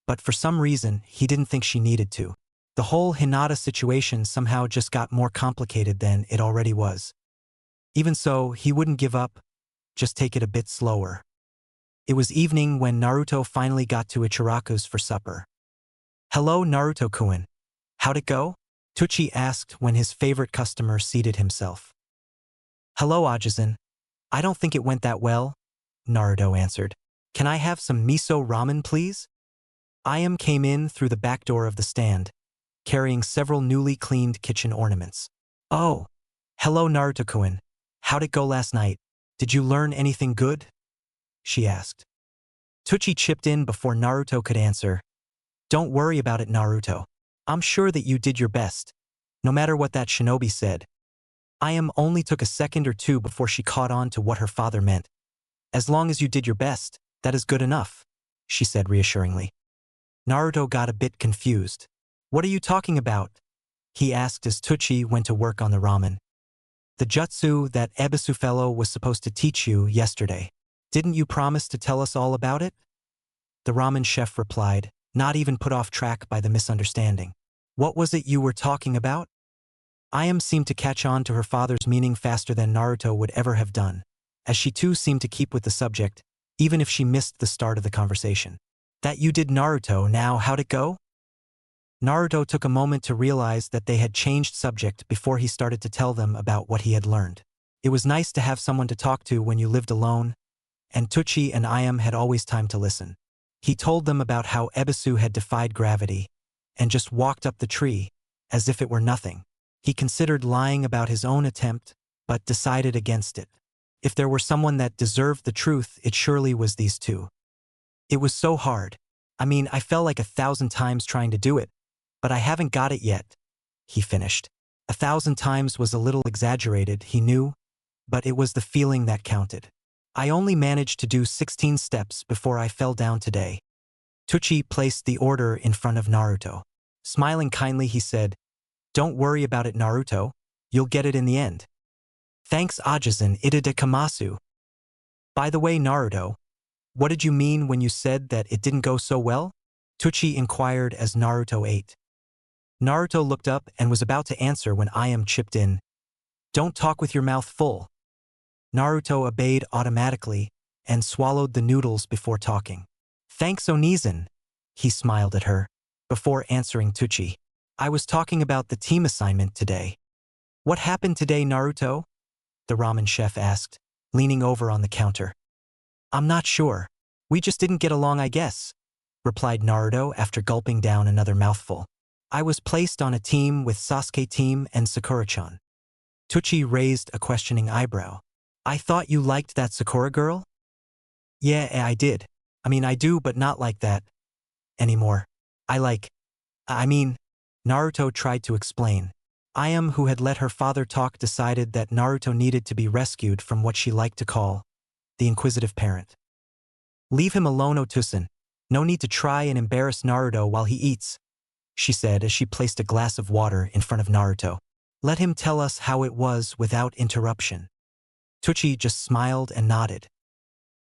but for some reason, he didn't think she needed to. The whole Hinata situation somehow just got more complicated than it already was. Even so, he wouldn't give up, just take it a bit slower. It was evening when Naruto finally got to Ichiraku's for supper. "Hello, Naruto-kun. How'd it go?" Tucci asked when his favorite customer seated himself. "Hello, Ajisen. I don't think it went that well," Naruto answered. "Can I have some miso ramen, please?" Ayam came in through the back door of the stand, carrying several newly cleaned kitchen ornaments. "Oh, hello, Naruto-kun. How'd it go last night? Did you learn anything good?" she asked. Tucci chipped in before Naruto could answer. "Don't worry about it, Naruto. I'm sure that you did your best, no matter what that shinobi said." Ayam only took a second or two before she caught on to what her father meant. "As long as you did your best, that is good enough," she said reassuringly. Naruto got a bit confused. "What are you talking about?" he asked as Tucci went to work on the ramen. "The jutsu that Ebisu fellow was supposed to teach you yesterday. Didn't you promise to tell us all about it?" The ramen chef replied, not even put off track by the misunderstanding. "What was it you were talking about?" Ayam seemed to catch on to her father's meaning faster than Naruto would ever have done, as she too seemed to keep with the subject, even if she missed the start of the conversation. "That you did, Naruto. Now how'd it go?" Naruto took a moment to realize that they had changed subject before he started to tell them about what he had learned. It was nice to have someone to talk to when you lived alone, and Tucci and Ayam had always time to listen. He told them about how Ebisu had defied gravity and just walked up the tree, as if it were nothing. He considered lying about his own attempt, but decided against it. If there were someone that deserved the truth, it surely was these two. "It was so hard. I mean, I fell like 1,000 times trying to do it, but I haven't got it yet," he finished. 1,000 times was a little exaggerated, he knew, but it was the feeling that counted. "I only managed to do 16 steps before I fell down today." Tucci placed the order in front of Naruto. Smiling kindly, he said, "Don't worry about it, Naruto. You'll get it in the end." "Thanks, Ajisen Itadakamasu." "By the way, Naruto, what did you mean when you said that it didn't go so well?" Tucci inquired as Naruto ate. Naruto looked up and was about to answer when Ayam chipped in. "Don't talk with your mouth full." Naruto obeyed automatically and swallowed the noodles before talking. "Thanks, Onizen," he smiled at her, before answering Tucci. "I was talking about the team assignment today." "What happened today, Naruto?" the ramen chef asked, leaning over on the counter. "I'm not sure. We just didn't get along, I guess," replied Naruto after gulping down another mouthful. "I was placed on a team with Sasuke team and Sakura-chan." Tucci raised a questioning eyebrow. "I thought you liked that Sakura girl?" "Yeah, I did. I mean, I do, but not like that anymore. I mean, Naruto tried to explain. Ayam, who had let her father talk, decided that Naruto needed to be rescued from what she liked to call the inquisitive parent. "Leave him alone, Otusan. No need to try and embarrass Naruto while he eats," she said as she placed a glass of water in front of Naruto. "Let him tell us how it was without interruption." Tucci just smiled and nodded.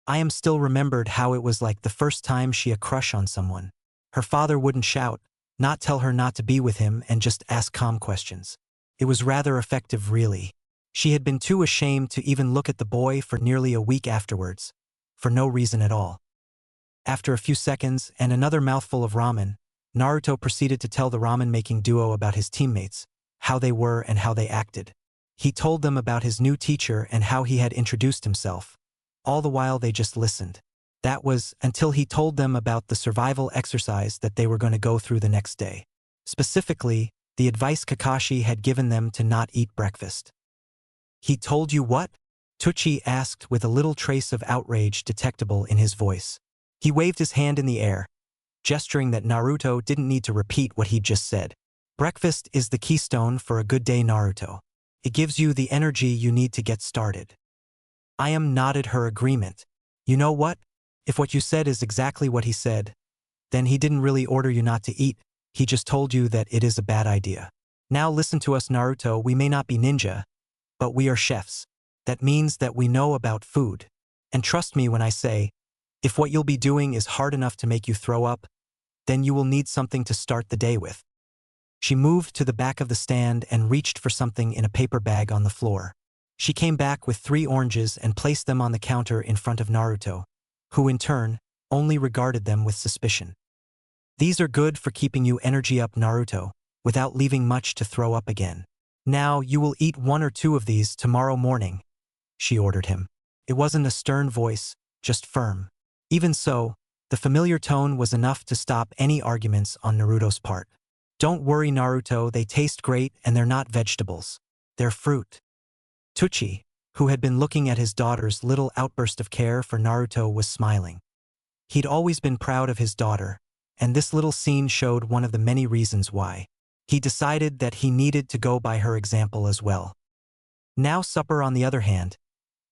Ayam still remembered how it was like the first time she had a crush on someone. Her father wouldn't shout, not tell her not to be with him, and just ask calm questions. It was rather effective, really. She had been too ashamed to even look at the boy for nearly a week afterwards, for no reason at all. After a few seconds and another mouthful of ramen, Naruto proceeded to tell the ramen-making duo about his teammates, how they were and how they acted. He told them about his new teacher and how he had introduced himself. All the while they just listened. That was until he told them about the survival exercise that they were going to go through the next day. Specifically, the advice Kakashi had given them to not eat breakfast. "He told you what?" Tucci asked with a little trace of outrage detectable in his voice. He waved his hand in the air, gesturing that Naruto didn't need to repeat what he'd just said. "Breakfast is the keystone for a good day, Naruto. It gives you the energy you need to get started. Ayam nodded her agreement. You know what? If what you said is exactly what he said, then he didn't really order you not to eat, he just told you that it is a bad idea. Now listen to us, Naruto, we may not be ninja, but we are chefs. That means that we know about food. And trust me when I say, if what you'll be doing is hard enough to make you throw up, then you will need something to start the day with. She moved to the back of the stand and reached for something in a paper bag on the floor. She came back with 3 oranges and placed them on the counter in front of Naruto, who in turn only regarded them with suspicion. These are good for keeping you energy up, Naruto, without leaving much to throw up again. Now you will eat 1 or 2 of these tomorrow morning, she ordered him. It wasn't a stern voice, just firm. Even so, the familiar tone was enough to stop any arguments on Naruto's part. Don't worry, Naruto, they taste great and they're not vegetables. They're fruit. Tucci, who had been looking at his daughter's little outburst of care for Naruto, was smiling. He'd always been proud of his daughter, and this little scene showed one of the many reasons why. He decided that he needed to go by her example as well. Now supper, on the other hand,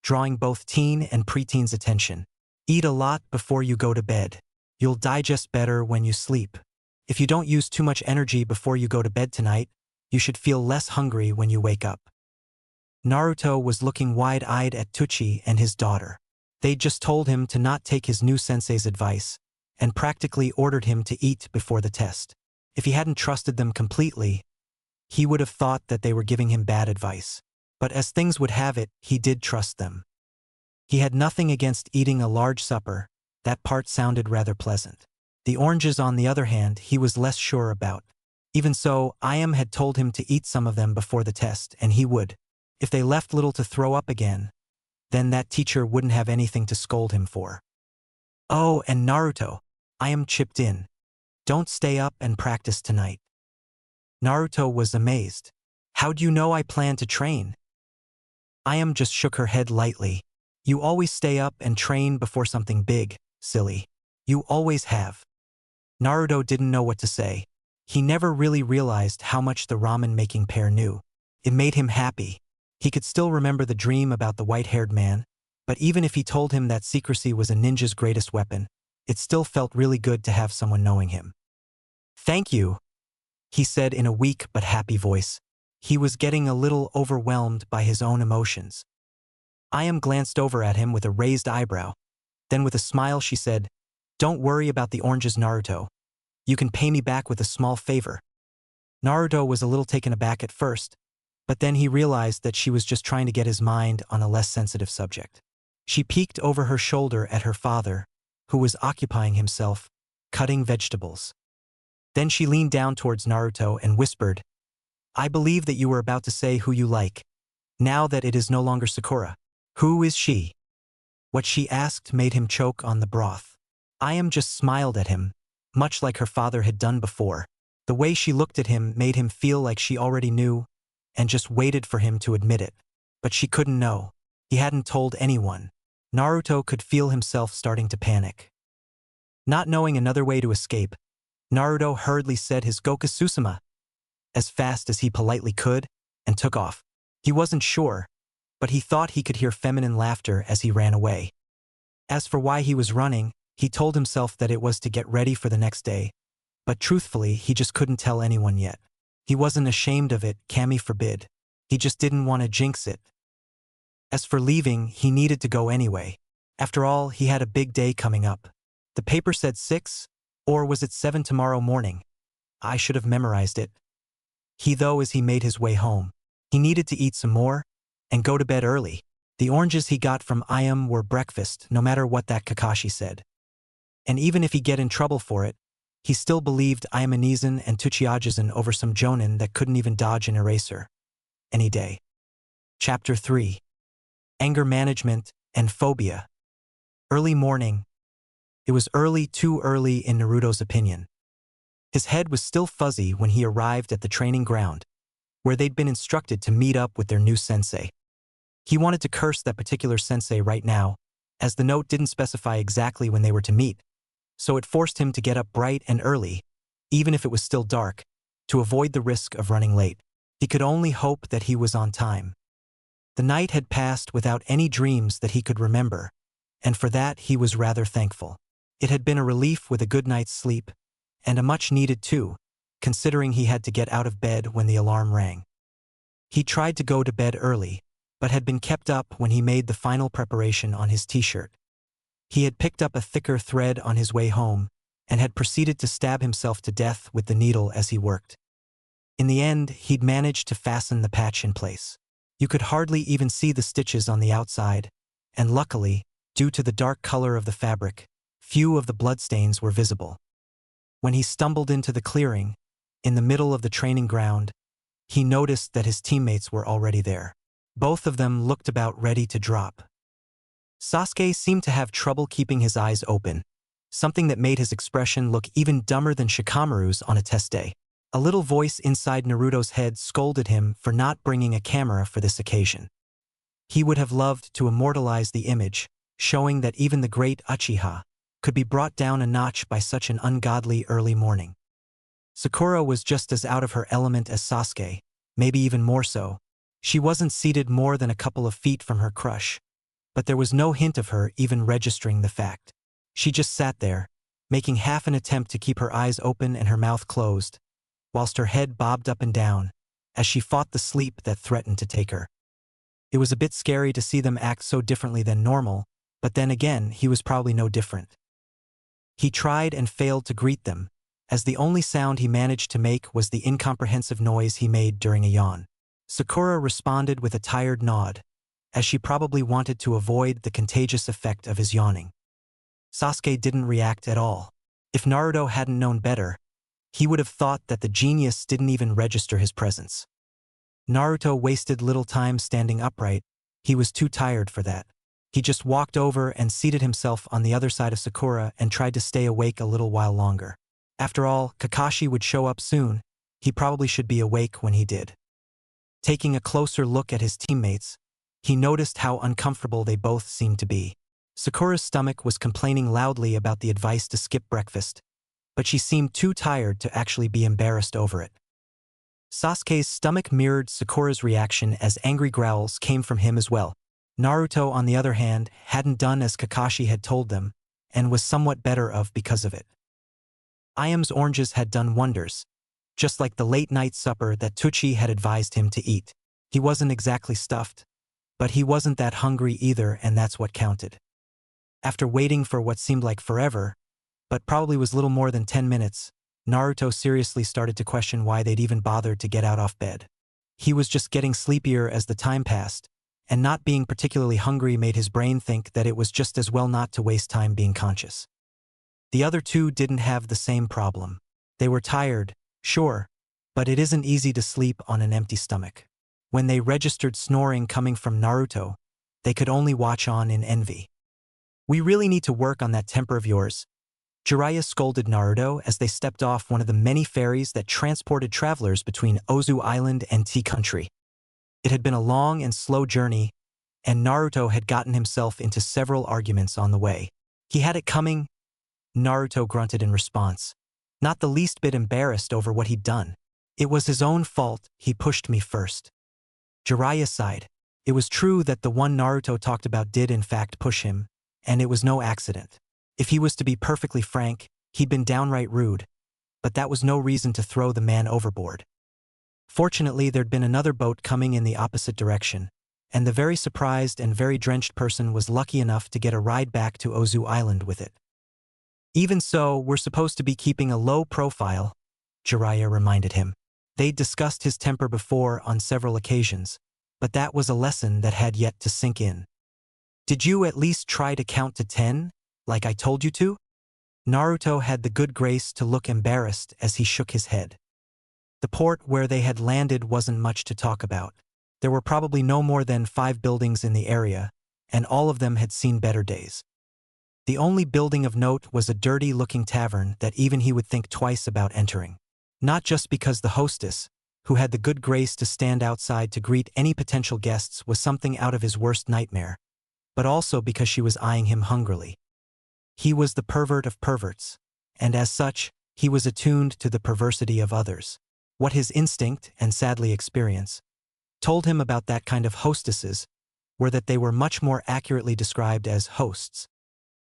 drawing both teen and preteens' attention. Eat a lot before you go to bed. You'll digest better when you sleep. If you don't use too much energy before you go to bed tonight, you should feel less hungry when you wake up. Naruto was looking wide-eyed at Tucci and his daughter. They'd just told him to not take his new sensei's advice, and practically ordered him to eat before the test. If he hadn't trusted them completely, he would have thought that they were giving him bad advice. But as things would have it, he did trust them. He had nothing against eating a large supper, that part sounded rather pleasant. The oranges, on the other hand, he was less sure about. Even so, Ayam had told him to eat some of them before the test, and he would. If they left little to throw up again, then that teacher wouldn't have anything to scold him for. Oh, and Naruto, Ayam chipped in. Don't stay up and practice tonight. Naruto was amazed. How do you know I plan to train? Ayam just shook her head lightly. You always stay up and train before something big, silly. You always have. Naruto didn't know what to say. He never really realized how much the ramen-making pair knew. It made him happy. He could still remember the dream about the white-haired man, but even if he told him that secrecy was a ninja's greatest weapon, it still felt really good to have someone knowing him. Thank you, he said in a weak but happy voice. He was getting a little overwhelmed by his own emotions. Ayam glanced over at him with a raised eyebrow. Then with a smile she said, Don't worry about the oranges, Naruto. You can pay me back with a small favor. Naruto was a little taken aback at first, but then he realized that she was just trying to get his mind on a less sensitive subject. She peeked over her shoulder at her father, who was occupying himself, cutting vegetables. Then she leaned down towards Naruto and whispered, I believe that you were about to say who you like, now that it is no longer Sakura. Who is she? What she asked made him choke on the broth. Ayam just smiled at him, much like her father had done before. The way she looked at him made him feel like she already knew, and just waited for him to admit it. But she couldn't know. He hadn't told anyone. Naruto could feel himself starting to panic. Not knowing another way to escape, Naruto hurriedly said his Goku Susumu as fast as he politely could, and took off. He wasn't sure, but he thought he could hear feminine laughter as he ran away. As for why he was running, he told himself that it was to get ready for the next day, but truthfully he just couldn't tell anyone yet. He wasn't ashamed of it, Kami forbid. He just didn't want to jinx it. As for leaving, he needed to go anyway. After all, he had a big day coming up. The paper said 6, or was it 7 tomorrow morning? I should have memorized it. As he made his way home, he needed to eat some more and go to bed early. The oranges he got from Ayam were breakfast, no matter what that Kakashi said. And even if he get in trouble for it, he still believed Ayamanizan and Tuchiajizan over some jonin that couldn't even dodge an eraser. Any day. Chapter 3. Anger Management and Phobia. Early morning. It was early, too early in Naruto's opinion. His head was still fuzzy when he arrived at the training ground, where they'd been instructed to meet up with their new sensei. He wanted to curse that particular sensei right now, as the note didn't specify exactly when they were to meet, so it forced him to get up bright and early, even if it was still dark, to avoid the risk of running late. He could only hope that he was on time. The night had passed without any dreams that he could remember, and for that he was rather thankful. It had been a relief with a good night's sleep, and a much-needed too, considering he had to get out of bed when the alarm rang. He tried to go to bed early, but had been kept up when he made the final preparation on his t-shirt. He had picked up a thicker thread on his way home, and had proceeded to stab himself to death with the needle as he worked. In the end, he'd managed to fasten the patch in place. You could hardly even see the stitches on the outside, and luckily, due to the dark color of the fabric, few of the bloodstains were visible. When he stumbled into the clearing, in the middle of the training ground, he noticed that his teammates were already there. Both of them looked about ready to drop. Sasuke seemed to have trouble keeping his eyes open, something that made his expression look even dumber than Shikamaru's on a test day. A little voice inside Naruto's head scolded him for not bringing a camera for this occasion. He would have loved to immortalize the image, showing that even the great Uchiha could be brought down a notch by such an ungodly early morning. Sakura was just as out of her element as Sasuke, maybe even more so. She wasn't seated more than a couple of feet from her crush, but there was no hint of her even registering the fact. She just sat there, making half an attempt to keep her eyes open and her mouth closed, whilst her head bobbed up and down, as she fought the sleep that threatened to take her. It was a bit scary to see them act so differently than normal, but then again, he was probably no different. He tried and failed to greet them, as the only sound he managed to make was the incomprehensive noise he made during a yawn. Sakura responded with a tired nod, as she probably wanted to avoid the contagious effect of his yawning. Sasuke didn't react at all. If Naruto hadn't known better, he would have thought that the genius didn't even register his presence. Naruto wasted little time standing upright. He was too tired for that. He just walked over and seated himself on the other side of Sakura and tried to stay awake a little while longer. After all, Kakashi would show up soon. He probably should be awake when he did. Taking a closer look at his teammates, he noticed how uncomfortable they both seemed to be. Sakura's stomach was complaining loudly about the advice to skip breakfast, but she seemed too tired to actually be embarrassed over it. Sasuke's stomach mirrored Sakura's reaction as angry growls came from him as well. Naruto, on the other hand, hadn't done as Kakashi had told them, and was somewhat better off because of it. Iam's oranges had done wonders, just like the late-night supper that Tucci had advised him to eat. He wasn't exactly stuffed, but he wasn't that hungry either, and that's what counted. After waiting for what seemed like forever, but probably was little more than 10 minutes, Naruto seriously started to question why they'd even bothered to get out of bed. He was just getting sleepier as the time passed, and not being particularly hungry made his brain think that it was just as well not to waste time being conscious. The other two didn't have the same problem. They were tired, sure, but it isn't easy to sleep on an empty stomach. When they registered snoring coming from Naruto, they could only watch on in envy. "We really need to work on that temper of yours," Jiraiya scolded Naruto as they stepped off one of the many ferries that transported travelers between Ozu Island and Tea Country. It had been a long and slow journey, and Naruto had gotten himself into several arguments on the way. He had it coming, Naruto grunted in response, not the least bit embarrassed over what he'd done. "It was his own fault, he pushed me first." Jiraiya sighed. It was true that the one Naruto talked about did in fact push him, and it was no accident. If he was to be perfectly frank, he'd been downright rude, but that was no reason to throw the man overboard. Fortunately, there'd been another boat coming in the opposite direction, and the very surprised and very drenched person was lucky enough to get a ride back to Ozu Island with it. "Even so, we're supposed to be keeping a low profile," Jiraiya reminded him. They'd discussed his temper before on several occasions, but that was a lesson that had yet to sink in. "Did you at least try to count to 10, like I told you to?" Naruto had the good grace to look embarrassed as he shook his head. The port where they had landed wasn't much to talk about. There were probably no more than 5 buildings in the area, and all of them had seen better days. The only building of note was a dirty-looking tavern that even he would think twice about entering. Not just because the hostess, who had the good grace to stand outside to greet any potential guests, was something out of his worst nightmare, but also because she was eyeing him hungrily. He was the pervert of perverts, and as such, he was attuned to the perversity of others. What his instinct, and sadly experience, told him about that kind of hostesses were that they were much more accurately described as hosts.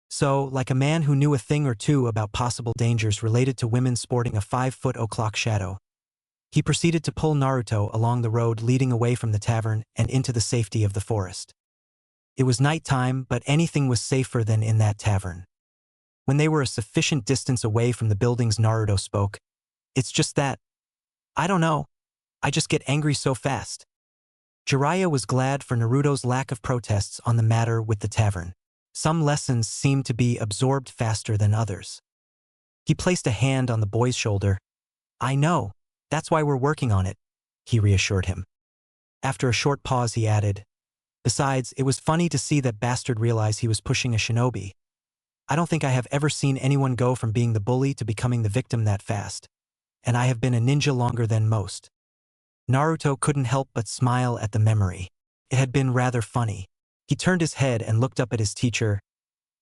So, like a man who knew a thing or two about possible dangers related to women sporting a 5-foot o'clock shadow, he proceeded to pull Naruto along the road leading away from the tavern and into the safety of the forest. It was nighttime, but anything was safer than in that tavern. When they were a sufficient distance away from the buildings, Naruto spoke. "It's just that, I don't know, I just get angry so fast." Jiraiya was glad for Naruto's lack of protests on the matter with the tavern. Some lessons seemed to be absorbed faster than others. He placed a hand on the boy's shoulder. "I know, that's why we're working on it," he reassured him. After a short pause he added, "Besides, it was funny to see that bastard realize he was pushing a shinobi. I don't think I have ever seen anyone go from being the bully to becoming the victim that fast. And I have been a ninja longer than most." Naruto couldn't help but smile at the memory. It had been rather funny. He turned his head and looked up at his teacher.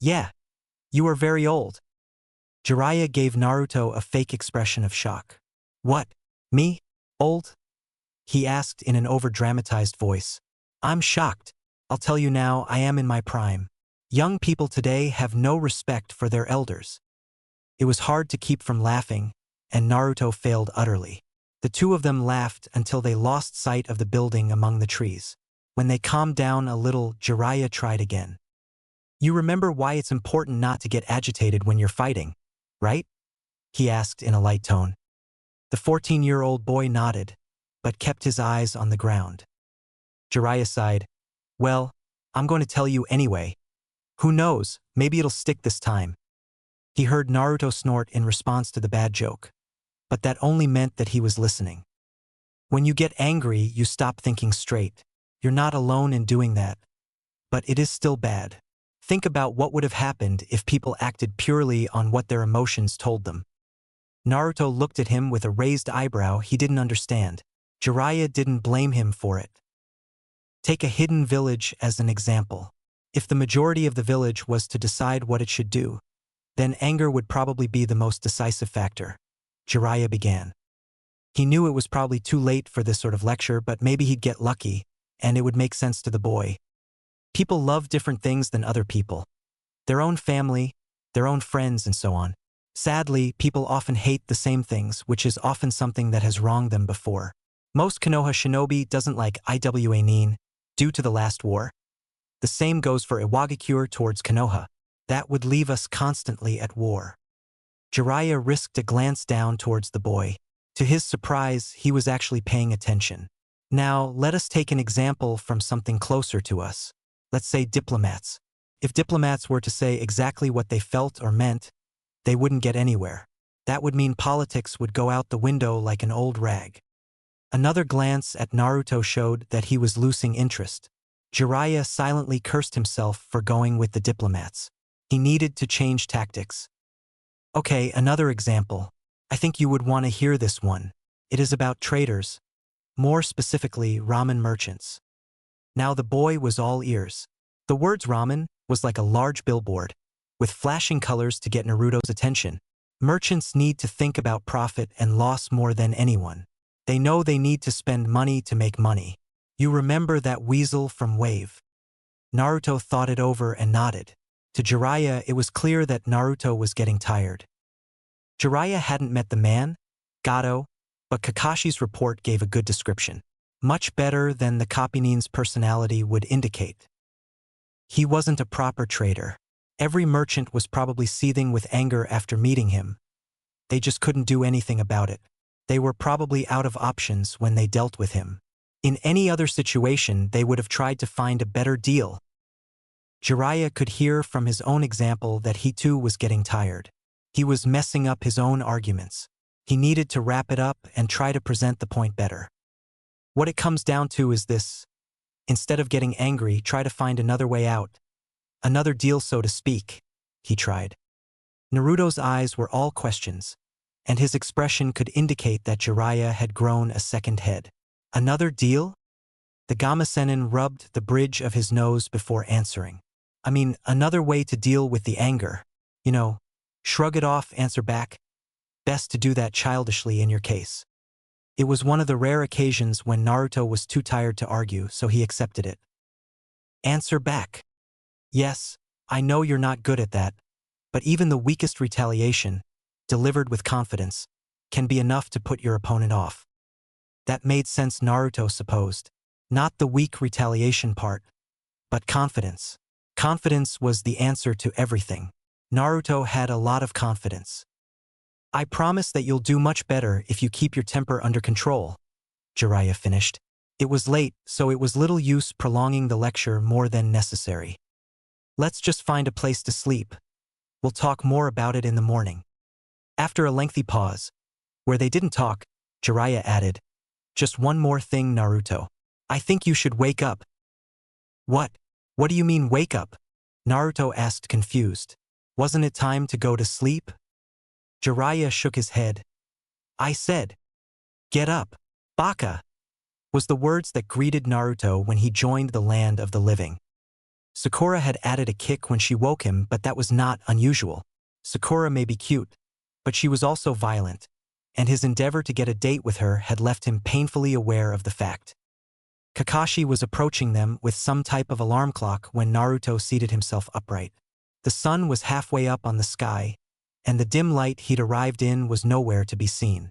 "Yeah, you are very old." Jiraiya gave Naruto a fake expression of shock. "What? Me? Old?" he asked in an over-dramatized voice. "I'm shocked. I'll tell you now, I am in my prime. Young people today have no respect for their elders." It was hard to keep from laughing, and Naruto failed utterly. The two of them laughed until they lost sight of the building among the trees. When they calmed down a little, Jiraiya tried again. "You remember why it's important not to get agitated when you're fighting, right?" he asked in a light tone. The 14-year-old boy nodded, but kept his eyes on the ground. Jiraiya sighed. "Well, I'm going to tell you anyway. Who knows, maybe it'll stick this time." He heard Naruto snort in response to the bad joke, but that only meant that he was listening. When you get angry, you stop thinking straight. You're not alone in doing that. But it is still bad. Think about what would have happened if people acted purely on what their emotions told them. Naruto looked at him with a raised eyebrow he didn't understand. Jiraiya didn't blame him for it. Take a hidden village as an example. If the majority of the village was to decide what it should do, then anger would probably be the most decisive factor. Jiraiya began. He knew it was probably too late for this sort of lecture, but maybe he'd get lucky, and it would make sense to the boy. People love different things than other people. Their own family, their own friends, and so on. Sadly, people often hate the same things, which is often something that has wronged them before. Most Konoha shinobi doesn't like Iwa Nin, due to the last war. The same goes for Iwagakure towards Konoha. That would leave us constantly at war. Jiraiya risked a glance down towards the boy. To his surprise, he was actually paying attention. Now, let us take an example from something closer to us. Let's say diplomats. If diplomats were to say exactly what they felt or meant, they wouldn't get anywhere. That would mean politics would go out the window like an old rag. Another glance at Naruto showed that he was losing interest. Jiraiya silently cursed himself for going with the diplomats. He needed to change tactics. Okay, another example. I think you would want to hear this one. It is about traders. More specifically, ramen merchants. Now the boy was all ears. The words ramen was like a large billboard, with flashing colors to get Naruto's attention. Merchants need to think about profit and loss more than anyone. They know they need to spend money to make money. You remember that weasel from Wave? Naruto thought it over and nodded. To Jiraiya, it was clear that Naruto was getting tired. Jiraiya hadn't met the man, Gato, but Kakashi's report gave a good description. Much better than the Kapinin's personality would indicate. He wasn't a proper trader. Every merchant was probably seething with anger after meeting him. They just couldn't do anything about it. They were probably out of options when they dealt with him. In any other situation, they would have tried to find a better deal. Jiraiya could hear from his own example that he too was getting tired. He was messing up his own arguments. He needed to wrap it up and try to present the point better. What it comes down to is this. Instead of getting angry, try to find another way out. Another deal, so to speak, he tried. Naruto's eyes were all questions, and his expression could indicate that Jiraiya had grown a second head. Another deal? The Gamasenin rubbed the bridge of his nose before answering. I mean, another way to deal with the anger. You know, shrug it off, answer back. Best to do that childishly in your case. It was one of the rare occasions when Naruto was too tired to argue, so he accepted it. Answer back. Yes, I know you're not good at that, but even the weakest retaliation, delivered with confidence, can be enough to put your opponent off. That made sense, Naruto supposed. Not the weak retaliation part, but confidence. Confidence was the answer to everything. Naruto had a lot of confidence. I promise that you'll do much better if you keep your temper under control, Jiraiya finished. It was late, so it was little use prolonging the lecture more than necessary. Let's just find a place to sleep. We'll talk more about it in the morning. After a lengthy pause, where they didn't talk, Jiraiya added, just one more thing, Naruto. I think you should wake up. What? What do you mean wake up? Naruto asked, confused. Wasn't it time to go to sleep? Jiraiya shook his head. I said, get up, Baka, was the words that greeted Naruto when he joined the land of the living. Sakura had added a kick when she woke him, but that was not unusual. Sakura may be cute, but she was also violent, and his endeavor to get a date with her had left him painfully aware of the fact. Kakashi was approaching them with some type of alarm clock when Naruto seated himself upright. The sun was halfway up on the sky, and the dim light he'd arrived in was nowhere to be seen.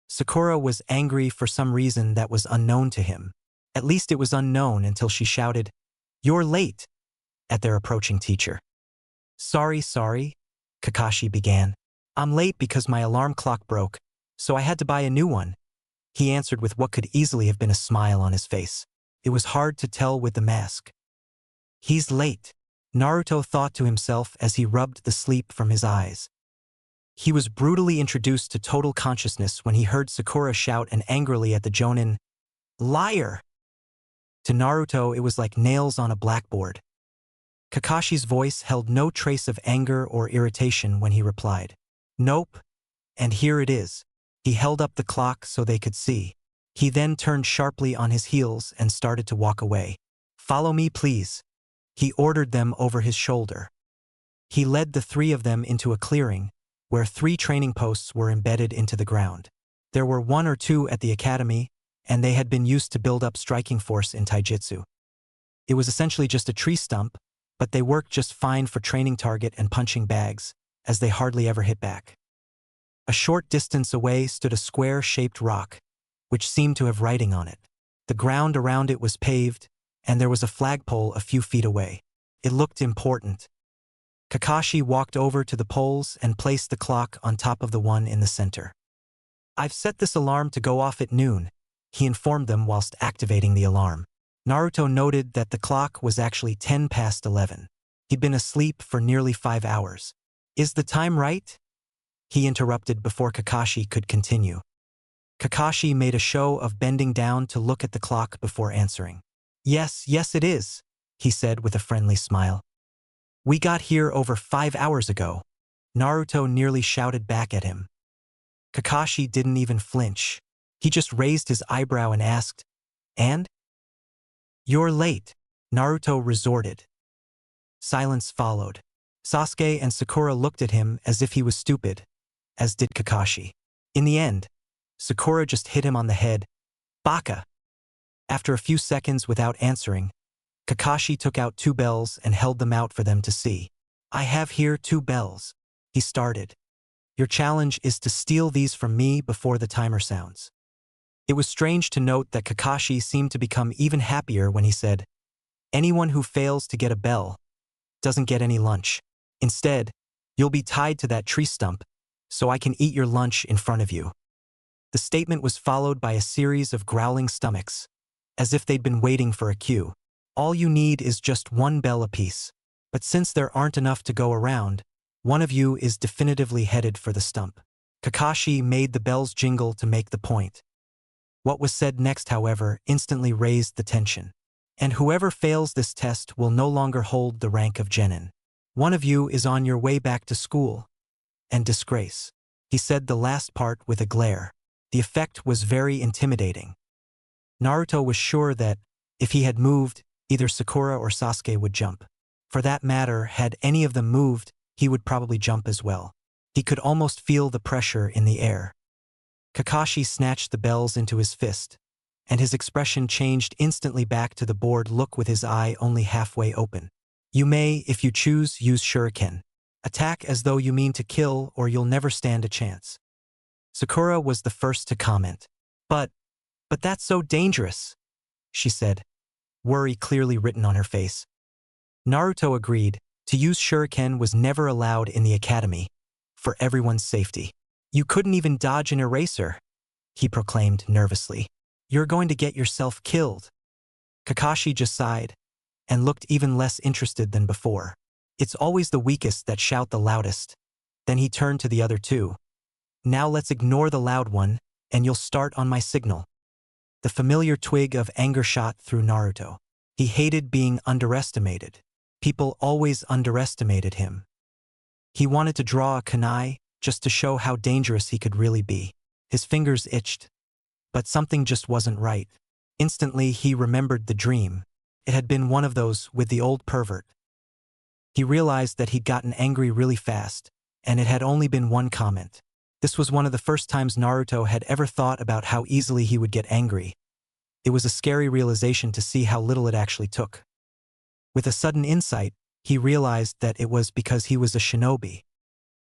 Sakura was angry for some reason that was unknown to him. At least it was unknown until she shouted, "You're late," at their approaching teacher. Sorry, Kakashi began. I'm late because my alarm clock broke, so I had to buy a new one, he answered with what could easily have been a smile on his face. It was hard to tell with the mask. He's late, Naruto thought to himself as he rubbed the sleep from his eyes. He was brutally introduced to total consciousness when he heard Sakura shout and angrily at the Jonin, "Liar!" To Naruto, it was like nails on a blackboard. Kakashi's voice held no trace of anger or irritation when he replied, "Nope, and here it is." He held up the clock so they could see. He then turned sharply on his heels and started to walk away. "Follow me, please," he ordered them over his shoulder. He led the three of them into a clearing, where 3 training posts were embedded into the ground. There were 1 or 2 at the academy, and they had been used to build up striking force in taijutsu. It was essentially just a tree stump, but they worked just fine for training target and punching bags, as they hardly ever hit back. A short distance away stood a square-shaped rock, which seemed to have writing on it. The ground around it was paved, and there was a flagpole a few feet away. It looked important. Kakashi walked over to the poles and placed the clock on top of the one in the center. "I've set this alarm to go off at noon," he informed them whilst activating the alarm. Naruto noted that the clock was actually 10 past 11. He'd been asleep for nearly 5 hours. "Is the time right?" he interrupted before Kakashi could continue. Kakashi made a show of bending down to look at the clock before answering. Yes, it is," he said with a friendly smile. "We got here over 5 hours ago," Naruto nearly shouted back at him. Kakashi didn't even flinch. He just raised his eyebrow and asked, "And?" "You're late," Naruto resorted. Silence followed. Sasuke and Sakura looked at him as if he was stupid, as did Kakashi. In the end, Sakura just hit him on the head. "Baka!" After a few seconds without answering, Kakashi took out 2 bells and held them out for them to see. "I have here 2 bells," he started. "Your challenge is to steal these from me before the timer sounds." It was strange to note that Kakashi seemed to become even happier when he said, "Anyone who fails to get a bell doesn't get any lunch. Instead, you'll be tied to that tree stump, so I can eat your lunch in front of you." The statement was followed by a series of growling stomachs, as if they'd been waiting for a cue. "All you need is just 1 bell apiece. But since there aren't enough to go around, one of you is definitively headed for the stump." Kakashi made the bells jingle to make the point. What was said next, however, instantly raised the tension. "And whoever fails this test will no longer hold the rank of genin. One of you is on your way back to school and disgrace." He said the last part with a glare. The effect was very intimidating. Naruto was sure that, if he had moved, either Sakura or Sasuke would jump. For that matter, had any of them moved, he would probably jump as well. He could almost feel the pressure in the air. Kakashi snatched the bells into his fist, and his expression changed instantly back to the bored look with his eye only halfway open. You may, if you choose, use shuriken. Attack as though you mean to kill or you'll never stand a chance. Sakura was the first to comment. But that's so dangerous, she said, worry clearly written on her face. Naruto agreed. To use shuriken was never allowed in the academy, for everyone's safety. You couldn't even dodge an eraser, he proclaimed nervously. You're going to get yourself killed. Kakashi just sighed, and looked even less interested than before. It's always the weakest that shout the loudest. Then he turned to the other two. Now let's ignore the loud one, and you'll start on my signal. The familiar twig of anger shot through Naruto. He hated being underestimated. People always underestimated him. He wanted to draw a kunai, just to show how dangerous he could really be. His fingers itched, but something just wasn't right. Instantly, he remembered the dream. It had been one of those with the old pervert. He realized that he'd gotten angry really fast, and it had only been one comment. This was one of the first times Naruto had ever thought about how easily he would get angry. It was a scary realization to see how little it actually took. With a sudden insight, he realized that it was because he was a shinobi.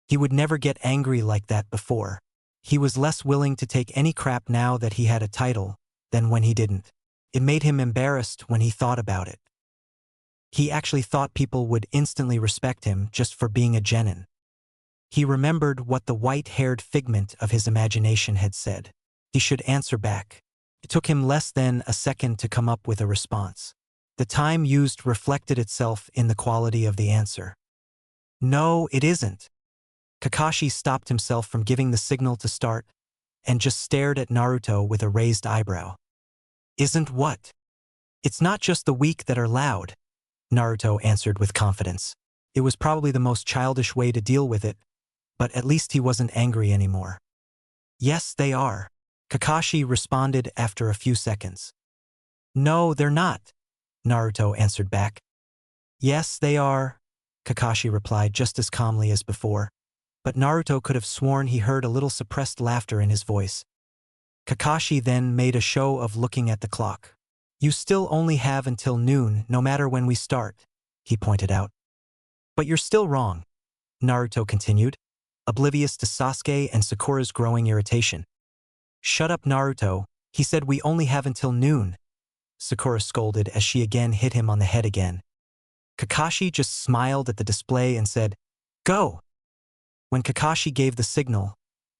He would never get angry like that before. He was less willing to take any crap now that he had a title than when he didn't. It made him embarrassed when he thought about it. He actually thought people would instantly respect him just for being a genin. He remembered what the white-haired figment of his imagination had said. He should answer back. It took him less than a second to come up with a response. The time used reflected itself in the quality of the answer. No, it isn't. Kakashi stopped himself from giving the signal to start and just stared at Naruto with a raised eyebrow. Isn't what? It's not just the weak that are loud, Naruto answered with confidence. It was probably the most childish way to deal with it, but at least he wasn't angry anymore. Yes, they are, Kakashi responded after a few seconds. No, they're not, Naruto answered back. Yes, they are, Kakashi replied just as calmly as before, but Naruto could have sworn he heard a little suppressed laughter in his voice. Kakashi then made a show of looking at the clock. You still only have until noon, no matter when we start, he pointed out. But you're still wrong, Naruto continued, oblivious to Sasuke and Sakura's growing irritation. Shut up, Naruto, he said we only have until noon, Sakura scolded as she again hit him on the head again. Kakashi just smiled at the display and said, Go! When Kakashi gave the signal,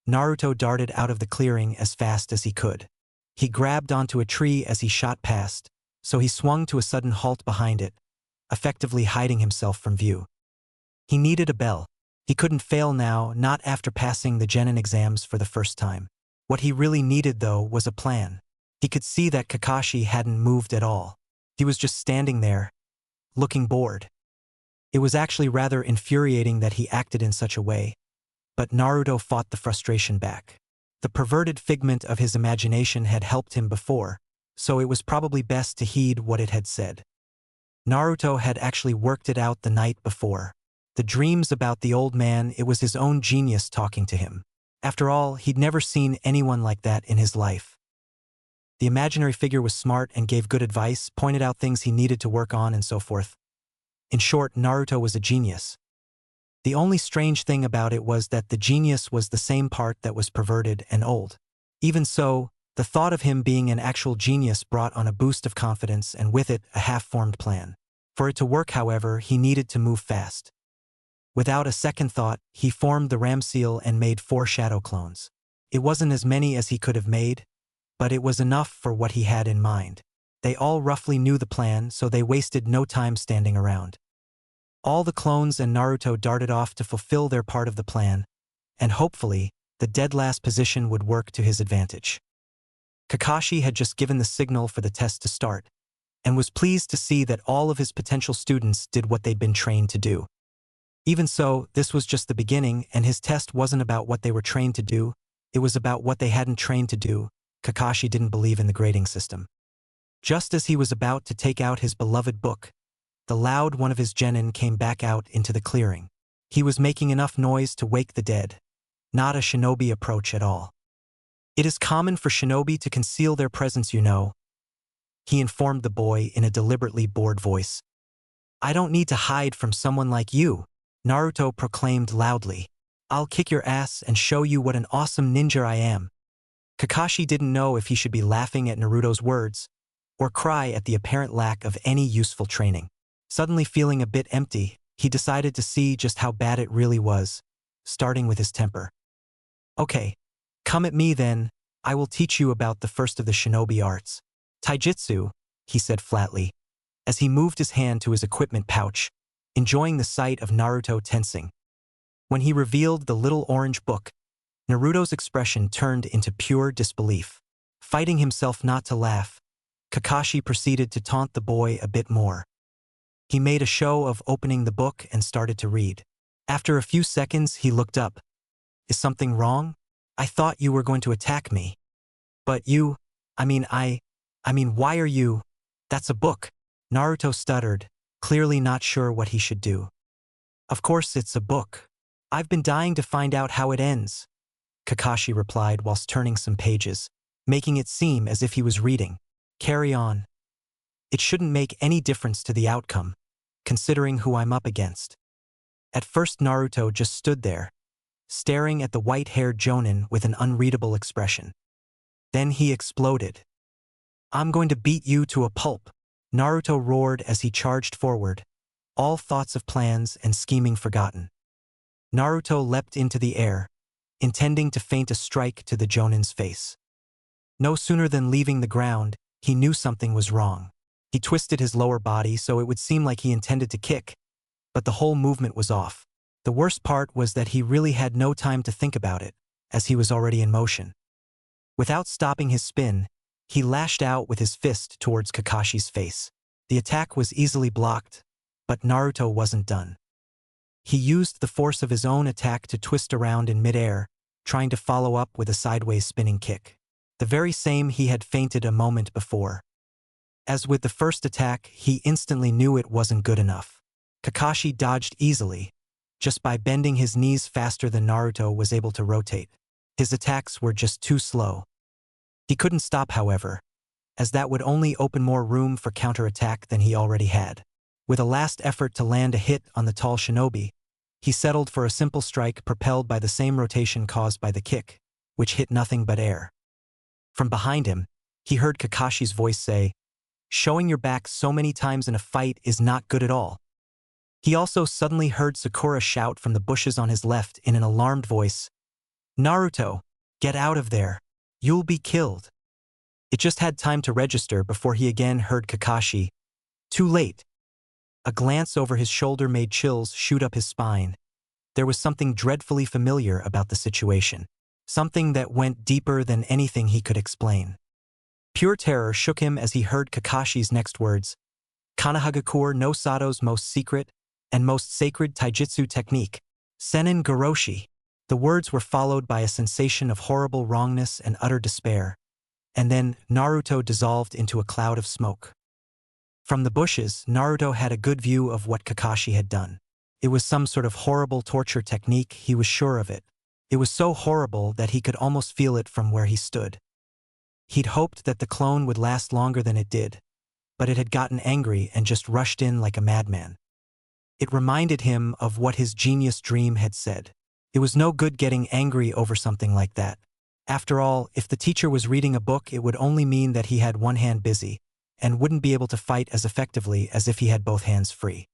Naruto darted out of the clearing as fast as he could. He grabbed onto a tree as he shot past, so he swung to a sudden halt behind it, effectively hiding himself from view. He needed a bell. He couldn't fail now, not after passing the genin exams for the first time. What he really needed, though, was a plan. He could see that Kakashi hadn't moved at all. He was just standing there, looking bored. It was actually rather infuriating that he acted in such a way, but Naruto fought the frustration back. The perverted figment of his imagination had helped him before, so it was probably best to heed what it had said. Naruto had actually worked it out the night before. The dreams about the old man, it was his own genius talking to him. After all, he'd never seen anyone like that in his life. The imaginary figure was smart and gave good advice, pointed out things he needed to work on and so forth. In short, Naruto was a genius. The only strange thing about it was that the genius was the same part that was perverted and old. Even so, the thought of him being an actual genius brought on a boost of confidence and with it a half-formed plan. For it to work, however, he needed to move fast. Without a second thought, he formed the ram seal and made 4 shadow clones. It wasn't as many as he could have made, but it was enough for what he had in mind. They all roughly knew the plan, so they wasted no time standing around. All the clones and Naruto darted off to fulfill their part of the plan, and hopefully, the dead last position would work to his advantage. Kakashi had just given the signal for the test to start, and was pleased to see that all of his potential students did what they'd been trained to do. Even so, this was just the beginning, and his test wasn't about what they were trained to do, it was about what they hadn't trained to do. Kakashi didn't believe in the grading system. Just as he was about to take out his beloved book, the loud one of his genin came back out into the clearing. He was making enough noise to wake the dead, not a shinobi approach at all. It is common for shinobi to conceal their presence, you know, he informed the boy in a deliberately bored voice. I don't need to hide from someone like you, Naruto proclaimed loudly. I'll kick your ass and show you what an awesome ninja I am. Kakashi didn't know if he should be laughing at Naruto's words or cry at the apparent lack of any useful training. Suddenly feeling a bit empty, he decided to see just how bad it really was, starting with his temper. Okay, come at me then, I will teach you about the first of the shinobi arts. Taijutsu, he said flatly, as he moved his hand to his equipment pouch, enjoying the sight of Naruto tensing. When he revealed the little orange book, Naruto's expression turned into pure disbelief. Fighting himself not to laugh, Kakashi proceeded to taunt the boy a bit more. He made a show of opening the book and started to read. After a few seconds, he looked up. Is something wrong? I thought you were going to attack me. But you, why are you? That's a book. Naruto stuttered, clearly not sure what he should do. Of course it's a book. I've been dying to find out how it ends, Kakashi replied whilst turning some pages, making it seem as if he was reading. Carry on. It shouldn't make any difference to the outcome, considering who I'm up against. At first Naruto just stood there, staring at the white-haired Jonin with an unreadable expression. Then he exploded. I'm going to beat you to a pulp, Naruto roared as he charged forward, all thoughts of plans and scheming forgotten. Naruto leapt into the air, intending to feint a strike to the Jonin's face. No sooner than leaving the ground, he knew something was wrong. He twisted his lower body so it would seem like he intended to kick, but the whole movement was off. The worst part was that he really had no time to think about it, as he was already in motion. Without stopping his spin, he lashed out with his fist towards Kakashi's face. The attack was easily blocked, but Naruto wasn't done. He used the force of his own attack to twist around in midair, trying to follow up with a sideways spinning kick. The very same he had feinted a moment before. As with the first attack, he instantly knew it wasn't good enough. Kakashi dodged easily, just by bending his knees faster than Naruto was able to rotate. His attacks were just too slow. He couldn't stop, however, as that would only open more room for counterattack than he already had. With a last effort to land a hit on the tall shinobi, he settled for a simple strike propelled by the same rotation caused by the kick, which hit nothing but air. From behind him, he heard Kakashi's voice say, "Showing your back so many times in a fight is not good at all." He also suddenly heard Sakura shout from the bushes on his left in an alarmed voice, "Naruto, get out of there. You'll be killed." It just had time to register before he again heard Kakashi, "Too late." A glance over his shoulder made chills shoot up his spine. There was something dreadfully familiar about the situation. Something that went deeper than anything he could explain. Pure terror shook him as he heard Kakashi's next words, "Kanahagakur no Sato's most secret and most sacred taijutsu technique, Senin Goroshi." The words were followed by a sensation of horrible wrongness and utter despair, and then Naruto dissolved into a cloud of smoke. From the bushes, Naruto had a good view of what Kakashi had done. It was some sort of horrible torture technique, he was sure of it. It was so horrible that he could almost feel it from where he stood. He'd hoped that the clone would last longer than it did, but it had gotten angry and just rushed in like a madman. It reminded him of what his genius dream had said. It was no good getting angry over something like that. After all, if the teacher was reading a book, it would only mean that he had one hand busy, and wouldn't be able to fight as effectively as if he had both hands free.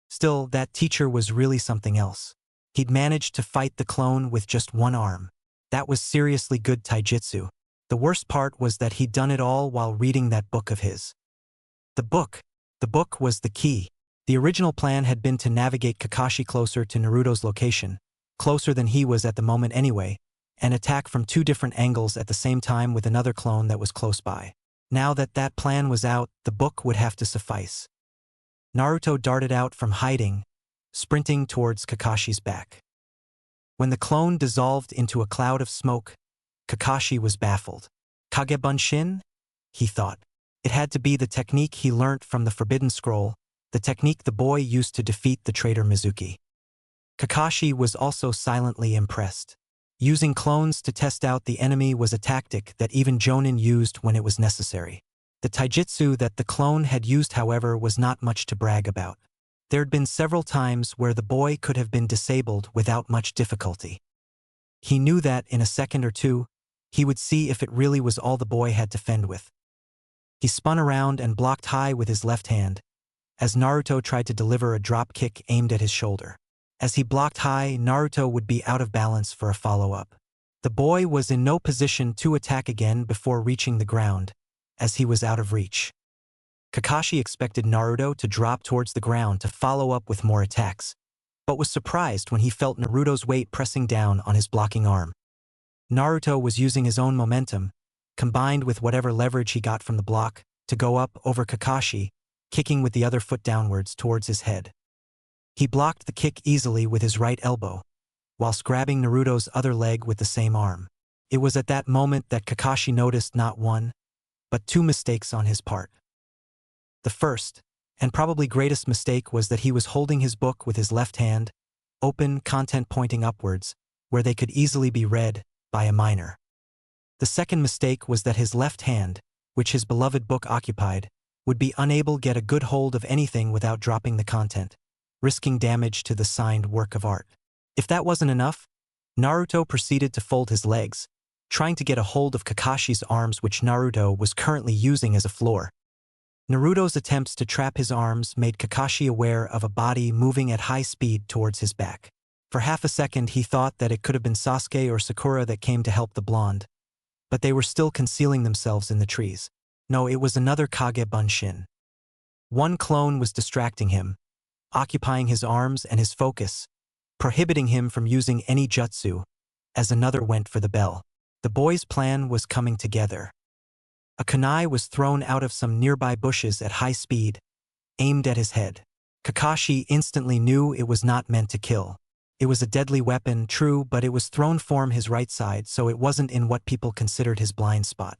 Still, that teacher was really something else. He'd managed to fight the clone with just one arm. That was seriously good taijutsu. The worst part was that he'd done it all while reading that book of his. The book was the key. The original plan had been to navigate Kakashi closer to Naruto's location, closer than he was at the moment anyway, and attack from two different angles at the same time with another clone that was close by. Now that that plan was out, the book would have to suffice. Naruto darted out from hiding, sprinting towards Kakashi's back. When the clone dissolved into a cloud of smoke, Kakashi was baffled. Kagebunshin? He thought. It had to be the technique he learnt from the Forbidden Scroll, the technique the boy used to defeat the traitor Mizuki. Kakashi was also silently impressed. Using clones to test out the enemy was a tactic that even Jonin used when it was necessary. The taijutsu that the clone had used, however, was not much to brag about. There had been several times where the boy could have been disabled without much difficulty. He knew that, in a second or two, he would see if it really was all the boy had to fend with. He spun around and blocked high with his left hand, as Naruto tried to deliver a drop kick aimed at his shoulder. As he blocked high, Naruto would be out of balance for a follow-up. The boy was in no position to attack again before reaching the ground, as he was out of reach. Kakashi expected Naruto to drop towards the ground to follow up with more attacks, but was surprised when he felt Naruto's weight pressing down on his blocking arm. Naruto was using his own momentum, combined with whatever leverage he got from the block, to go up over Kakashi, kicking with the other foot downwards towards his head. He blocked the kick easily with his right elbow, whilst grabbing Naruto's other leg with the same arm. It was at that moment that Kakashi noticed not one, but two mistakes on his part. The first, and probably greatest mistake, was that he was holding his book with his left hand, open, content pointing upwards, where they could easily be read by a minor. The second mistake was that his left hand, which his beloved book occupied, would be unable to get a good hold of anything without dropping the content, risking damage to the signed work of art. If that wasn't enough, Naruto proceeded to fold his legs, trying to get a hold of Kakashi's arms, which Naruto was currently using as a floor. Naruto's attempts to trap his arms made Kakashi aware of a body moving at high speed towards his back. For half a second he thought that it could have been Sasuke or Sakura that came to help the blonde, but they were still concealing themselves in the trees. No, it was another Kage Bunshin. One clone was distracting him, occupying his arms and his focus, prohibiting him from using any jutsu, as another went for the bell. The boy's plan was coming together. A kunai was thrown out of some nearby bushes at high speed, aimed at his head. Kakashi instantly knew it was not meant to kill. It was a deadly weapon, true, but it was thrown from his right side, so it wasn't in what people considered his blind spot.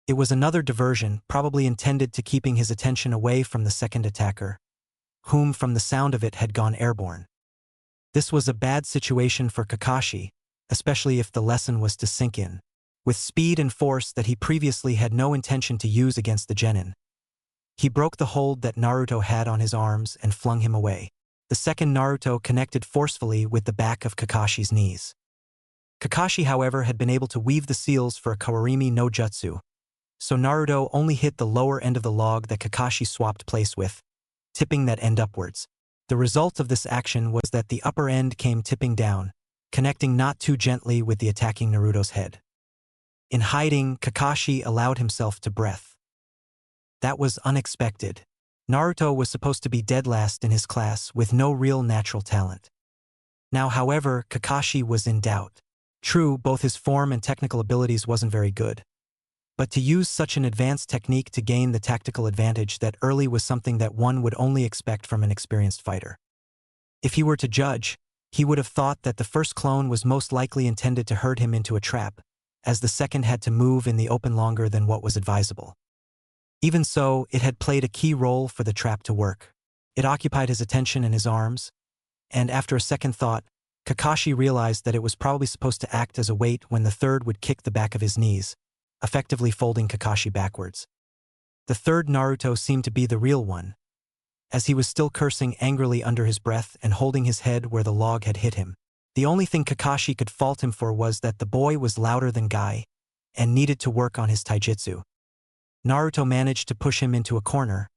It was another diversion, probably intended to keeping his attention away from the second attacker, whom from the sound of it had gone airborne. This was a bad situation for Kakashi, especially if the lesson was to sink in. With speed and force that he previously had no intention to use against the genin, he broke the hold that Naruto had on his arms and flung him away. The second Naruto connected forcefully with the back of Kakashi's knees. Kakashi, however, had been able to weave the seals for a Kawarimi no Jutsu, so Naruto only hit the lower end of the log that Kakashi swapped place with, tipping that end upwards. The result of this action was that the upper end came tipping down, connecting not too gently with the attacking Naruto's head. In hiding, Kakashi allowed himself to breath. That was unexpected. Naruto was supposed to be dead last in his class with no real natural talent. Now, however, Kakashi was in doubt. True, both his form and technical abilities wasn't very good. But to use such an advanced technique to gain the tactical advantage that early was something that one would only expect from an experienced fighter. If he were to judge, he would have thought that the first clone was most likely intended to herd him into a trap, as the second had to move in the open longer than what was advisable. Even so, it had played a key role for the trap to work. It occupied his attention and his arms, and after a second thought, Kakashi realized that it was probably supposed to act as a weight when the third would kick the back of his knees, effectively folding Kakashi backwards. The third Naruto seemed to be the real one, as he was still cursing angrily under his breath and holding his head where the log had hit him. The only thing Kakashi could fault him for was that the boy was louder than Guy and needed to work on his taijutsu. Naruto managed to push him into a corner,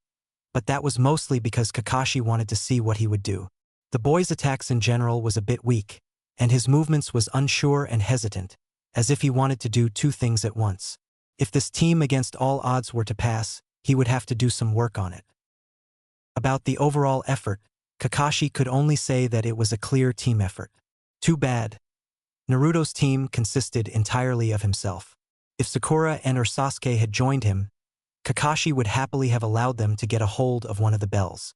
but that was mostly because Kakashi wanted to see what he would do. The boy's attacks in general was a bit weak, and his movements was unsure and hesitant, as if he wanted to do two things at once. If this team against all odds were to pass, he would have to do some work on it. About the overall effort, Kakashi could only say that it was a clear team effort. Too bad. Naruto's team consisted entirely of himself. If Sakura and or Sasuke had joined him, Kakashi would happily have allowed them to get a hold of one of the bells.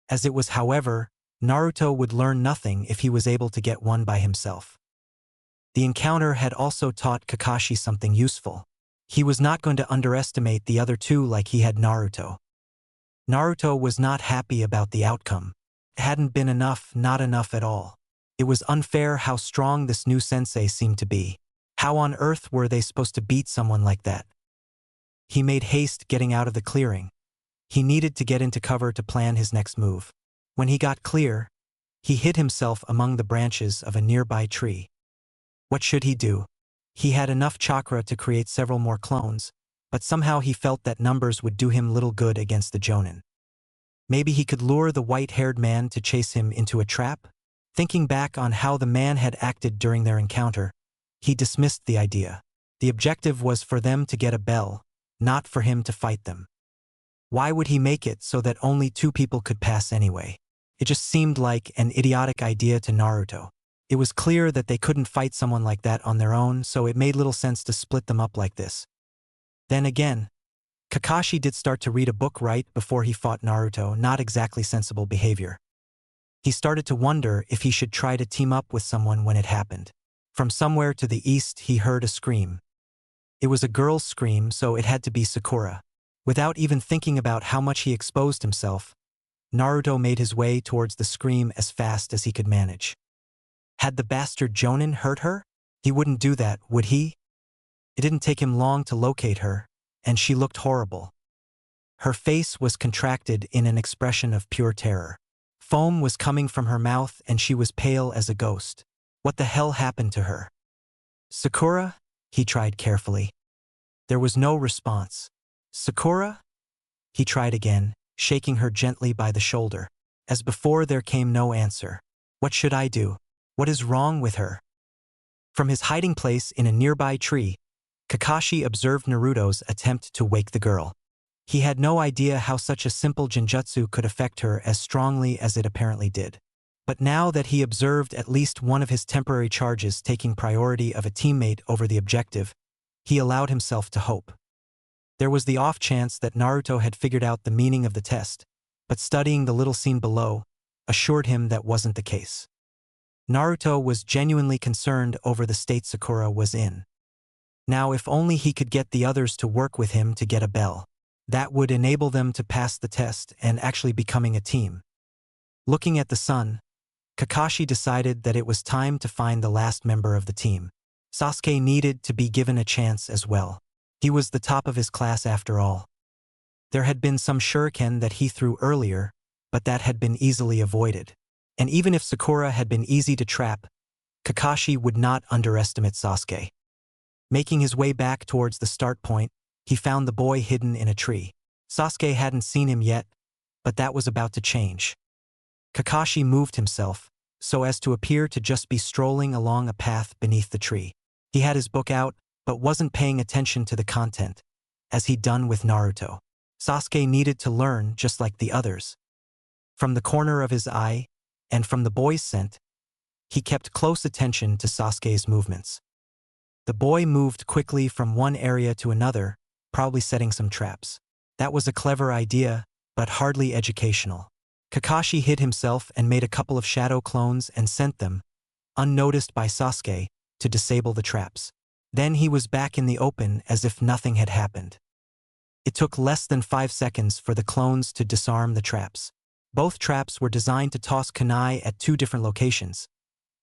As it was, however, Naruto would learn nothing if he was able to get one by himself. The encounter had also taught Kakashi something useful. He was not going to underestimate the other two like he had Naruto. Naruto was not happy about the outcome. It hadn't been enough, not enough at all. It was unfair how strong this new sensei seemed to be. How on earth were they supposed to beat someone like that? He made haste getting out of the clearing. He needed to get into cover to plan his next move. When he got clear, he hid himself among the branches of a nearby tree. What should he do? He had enough chakra to create several more clones, but somehow he felt that numbers would do him little good against the Jonin. Maybe he could lure the white-haired man to chase him into a trap? Thinking back on how the man had acted during their encounter, he dismissed the idea. The objective was for them to get a bell, not for him to fight them. Why would he make it so that only two people could pass anyway? It just seemed like an idiotic idea to Naruto. It was clear that they couldn't fight someone like that on their own, so it made little sense to split them up like this. Then again, Kakashi did start to read a book right before he fought Naruto, not exactly sensible behavior. He started to wonder if he should try to team up with someone when it happened. From somewhere to the east he heard a scream. It was a girl's scream, so it had to be Sakura. Without even thinking about how much he exposed himself, Naruto made his way towards the scream as fast as he could manage. Had the bastard Jonin hurt her? He wouldn't do that, would he? It didn't take him long to locate her, and she looked horrible. Her face was contracted in an expression of pure terror. Foam was coming from her mouth and she was pale as a ghost. What the hell happened to her? Sakura? He tried carefully. There was no response. Sakura? He tried again, shaking her gently by the shoulder. As before, there came no answer. What should I do? What is wrong with her? From his hiding place in a nearby tree, Kakashi observed Naruto's attempt to wake the girl. He had no idea how such a simple genjutsu could affect her as strongly as it apparently did. But now that he observed at least one of his temporary charges taking priority of a teammate over the objective, he allowed himself to hope. There was the off chance that Naruto had figured out the meaning of the test, but studying the little scene below assured him that wasn't the case. Naruto was genuinely concerned over the state Sakura was in. Now if only he could get the others to work with him to get a bell. That would enable them to pass the test and actually becoming a team. Looking at the sun, Kakashi decided that it was time to find the last member of the team. Sasuke needed to be given a chance as well. He was the top of his class after all. There had been some shuriken that he threw earlier, but that had been easily avoided. And even if Sakura had been easy to trap, Kakashi would not underestimate Sasuke. Making his way back towards the start point, he found the boy hidden in a tree. Sasuke hadn't seen him yet, but that was about to change. Kakashi moved himself, so as to appear to just be strolling along a path beneath the tree. He had his book out, but wasn't paying attention to the content, as he'd done with Naruto. Sasuke needed to learn just like the others. From the corner of his eye, and from the boy's scent, he kept close attention to Sasuke's movements. The boy moved quickly from one area to another, probably setting some traps. That was a clever idea, but hardly educational. Kakashi hid himself and made a couple of shadow clones and sent them, unnoticed by Sasuke, to disable the traps. Then he was back in the open as if nothing had happened. It took less than 5 seconds for the clones to disarm the traps. Both traps were designed to toss kunai at 2 different locations,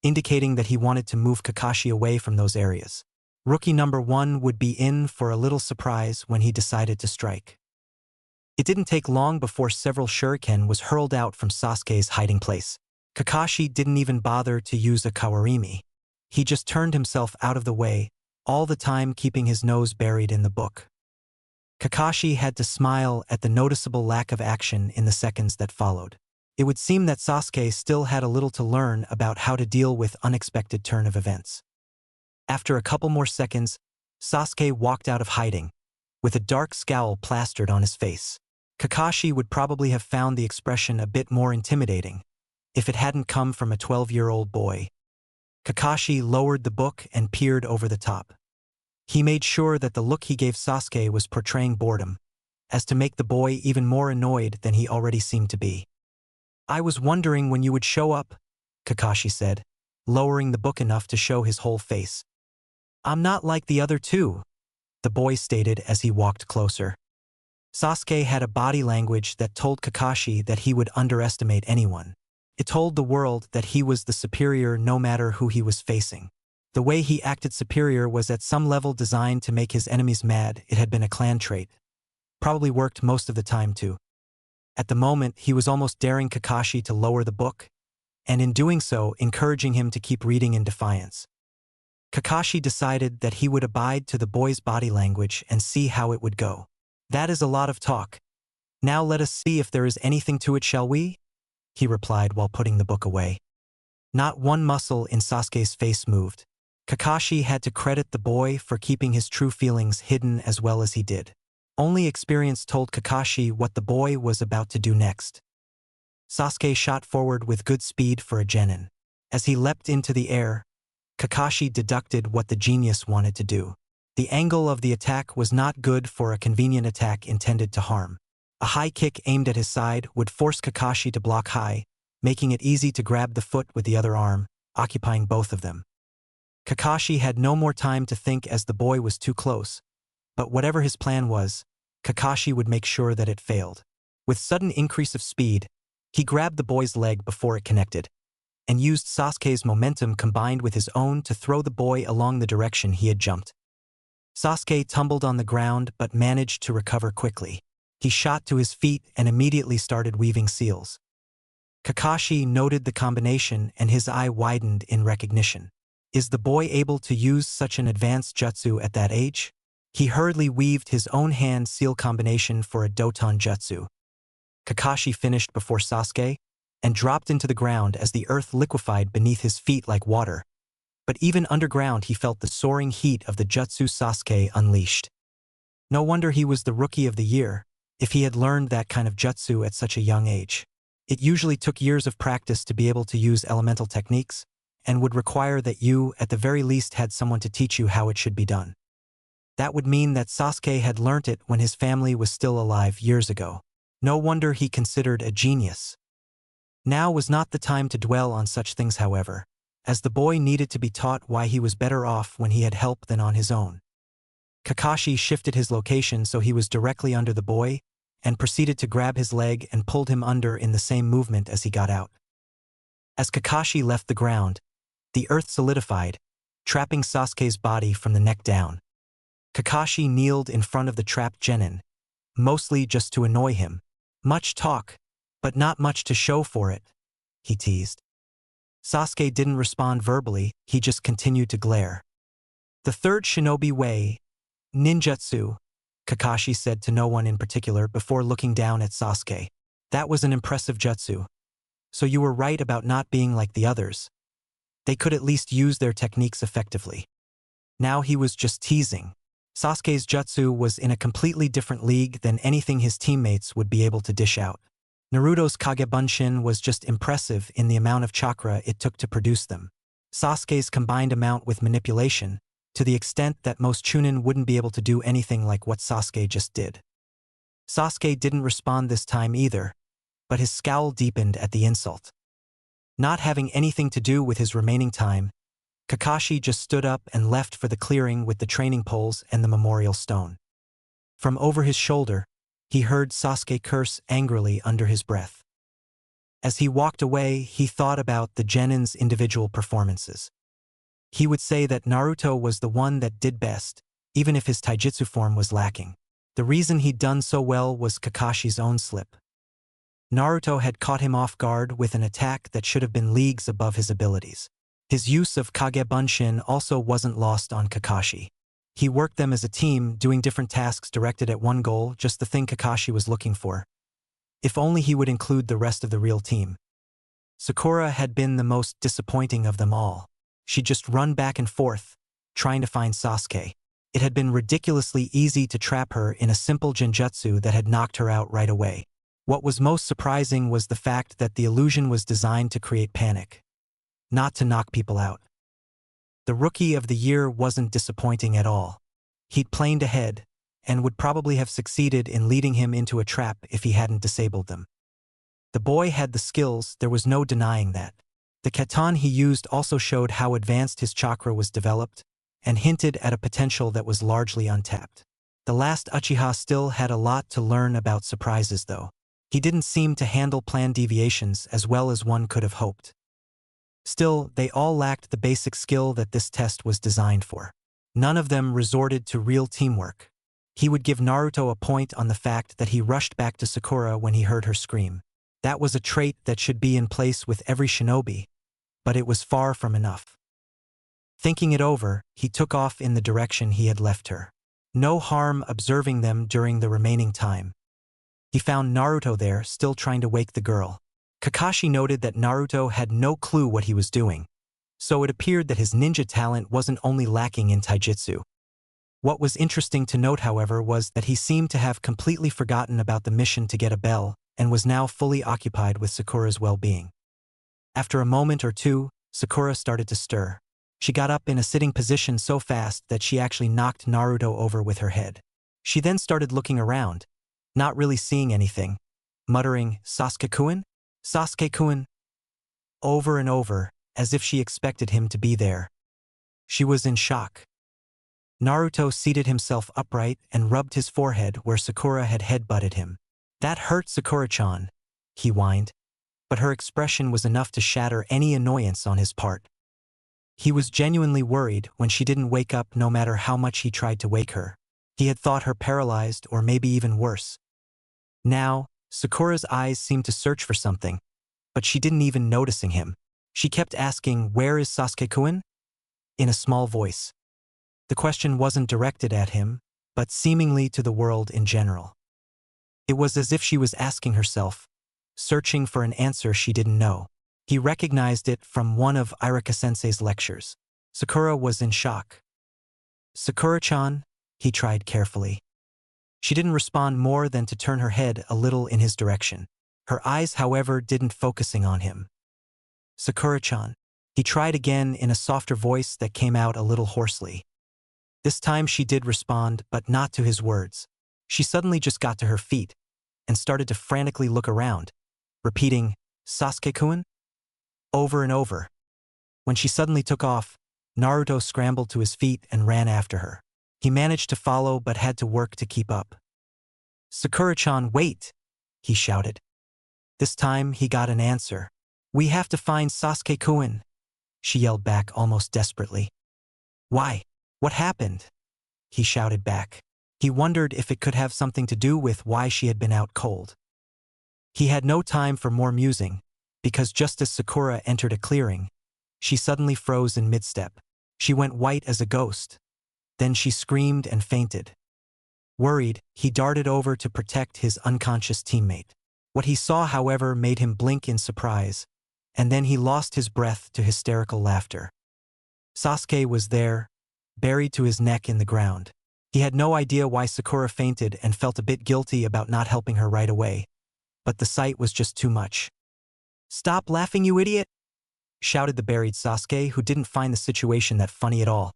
indicating that he wanted to move Kakashi away from those areas. Rookie number 1 would be in for a little surprise when he decided to strike. It didn't take long before several shuriken was hurled out from Sasuke's hiding place. Kakashi didn't even bother to use a kawarimi. He just turned himself out of the way, all the time keeping his nose buried in the book. Kakashi had to smile at the noticeable lack of action in the seconds that followed. It would seem that Sasuke still had a little to learn about how to deal with unexpected turn of events. After a couple more seconds, Sasuke walked out of hiding, with a dark scowl plastered on his face. Kakashi would probably have found the expression a bit more intimidating, if it hadn't come from a 12-year-old boy. Kakashi lowered the book and peered over the top. He made sure that the look he gave Sasuke was portraying boredom, as to make the boy even more annoyed than he already seemed to be. "I was wondering when you would show up," Kakashi said, lowering the book enough to show his whole face. "I'm not like the other two," the boy stated as he walked closer. Sasuke had a body language that told Kakashi that he would underestimate anyone. It told the world that he was the superior no matter who he was facing. The way he acted superior was at some level designed to make his enemies mad. It had been a clan trait. Probably worked most of the time too. At the moment, he was almost daring Kakashi to lower the book, and in doing so, encouraging him to keep reading in defiance. Kakashi decided that he would abide to the boy's body language and see how it would go. That is a lot of talk. Now let us see if there is anything to it, shall we? He replied while putting the book away. Not one muscle in Sasuke's face moved. Kakashi had to credit the boy for keeping his true feelings hidden as well as he did. Only experience told Kakashi what the boy was about to do next. Sasuke shot forward with good speed for a genin. As he leapt into the air, Kakashi deducted what the genius wanted to do. The angle of the attack was not good for a convenient attack intended to harm. A high kick aimed at his side would force Kakashi to block high, making it easy to grab the foot with the other arm, occupying both of them. Kakashi had no more time to think as the boy was too close, but whatever his plan was, Kakashi would make sure that it failed. With sudden increase of speed, he grabbed the boy's leg before it connected, and used Sasuke's momentum combined with his own to throw the boy along the direction he had jumped. Sasuke tumbled on the ground but managed to recover quickly. He shot to his feet and immediately started weaving seals. Kakashi noted the combination and his eye widened in recognition. Is the boy able to use such an advanced jutsu at that age? He hurriedly weaved his own hand seal combination for a Doton jutsu. Kakashi finished before Sasuke and dropped into the ground as the earth liquefied beneath his feet like water. But even underground he felt the soaring heat of the jutsu Sasuke unleashed. No wonder he was the rookie of the year, if he had learned that kind of jutsu at such a young age. It usually took years of practice to be able to use elemental techniques, and would require that you, at the very least, had someone to teach you how it should be done. That would mean that Sasuke had learnt it when his family was still alive years ago. No wonder he considered a genius. Now was not the time to dwell on such things, however, as the boy needed to be taught why he was better off when he had help than on his own. Kakashi shifted his location so he was directly under the boy, and proceeded to grab his leg and pulled him under in the same movement as he got out. As Kakashi left the ground, the earth solidified, trapping Sasuke's body from the neck down. Kakashi kneeled in front of the trapped genin, mostly just to annoy him. Much talk, but not much to show for it, he teased. Sasuke didn't respond verbally, he just continued to glare. The third shinobi way, ninjutsu, Kakashi said to no one in particular before looking down at Sasuke. That was an impressive jutsu. So you were right about not being like the others. They could at least use their techniques effectively. Now he was just teasing. Sasuke's jutsu was in a completely different league than anything his teammates would be able to dish out. Naruto's Kagebunshin was just impressive in the amount of chakra it took to produce them. Sasuke's combined amount with manipulation, to the extent that most Chunin wouldn't be able to do anything like what Sasuke just did. Sasuke didn't respond this time either, but his scowl deepened at the insult. Not having anything to do with his remaining time, Kakashi just stood up and left for the clearing with the training poles and the memorial stone. From over his shoulder, he heard Sasuke curse angrily under his breath. As he walked away, he thought about the genin's individual performances. He would say that Naruto was the one that did best, even if his taijutsu form was lacking. The reason he'd done so well was Kakashi's own slip. Naruto had caught him off guard with an attack that should have been leagues above his abilities. His use of Kagebunshin also wasn't lost on Kakashi. He worked them as a team, doing different tasks directed at one goal, just the thing Kakashi was looking for. If only he would include the rest of the real team. Sakura had been the most disappointing of them all. She'd just run back and forth, trying to find Sasuke. It had been ridiculously easy to trap her in a simple genjutsu that had knocked her out right away. What was most surprising was the fact that the illusion was designed to create panic, not to knock people out. The rookie of the year wasn't disappointing at all. He'd planed ahead, and would probably have succeeded in leading him into a trap if he hadn't disabled them. The boy had the skills, there was no denying that. The katan he used also showed how advanced his chakra was developed, and hinted at a potential that was largely untapped. The last Uchiha still had a lot to learn about surprises though. He didn't seem to handle planned deviations as well as one could have hoped. Still, they all lacked the basic skill that this test was designed for. None of them resorted to real teamwork. He would give Naruto a point on the fact that he rushed back to Sakura when he heard her scream. That was a trait that should be in place with every shinobi, but it was far from enough. Thinking it over, he took off in the direction he had left her. No harm observing them during the remaining time. He found Naruto there, still trying to wake the girl. Kakashi noted that Naruto had no clue what he was doing, so it appeared that his ninja talent wasn't only lacking in taijutsu. What was interesting to note, however, was that he seemed to have completely forgotten about the mission to get a bell and was now fully occupied with Sakura's well-being. After a moment or two, Sakura started to stir. She got up in a sitting position so fast that she actually knocked Naruto over with her head. She then started looking around, not really seeing anything, muttering, "Sasuke-kun? Sasuke-kun?" over and over, as if she expected him to be there. She was in shock. Naruto seated himself upright and rubbed his forehead where Sakura had headbutted him. "That hurt, Sakura-chan," he whined, but her expression was enough to shatter any annoyance on his part. He was genuinely worried when she didn't wake up no matter how much he tried to wake her. He had thought her paralyzed or maybe even worse. Now, Sakura's eyes seemed to search for something, but she didn't even noticing him. She kept asking, "Where is Sasuke-kun?" in a small voice. The question wasn't directed at him, but seemingly to the world in general. It was as if she was asking herself, searching for an answer she didn't know. He recognized it from one of Irika-sensei's lectures. Sakura was in shock. "Sakura-chan?" he tried carefully. She didn't respond more than to turn her head a little in his direction. Her eyes, however, didn't focusing on him. "Sakura-chan." He tried again in a softer voice that came out a little hoarsely. This time she did respond, but not to his words. She suddenly just got to her feet and started to frantically look around, repeating, "Sasuke-kun?" over and over. When she suddenly took off, Naruto scrambled to his feet and ran after her. He managed to follow but had to work to keep up. "Sakura-chan, wait!" he shouted. This time he got an answer. "We have to find Sasuke-kun," she yelled back almost desperately. "Why? What happened?" he shouted back. He wondered if it could have something to do with why she had been out cold. He had no time for more musing, because just as Sakura entered a clearing, she suddenly froze in mid-step. She went white as a ghost. Then she screamed and fainted. Worried, he darted over to protect his unconscious teammate. What he saw, however, made him blink in surprise, and then he lost his breath to hysterical laughter. Sasuke was there, buried to his neck in the ground. He had no idea why Sakura fainted and felt a bit guilty about not helping her right away, but the sight was just too much. "Stop laughing, you idiot!" shouted the buried Sasuke, who didn't find the situation that funny at all.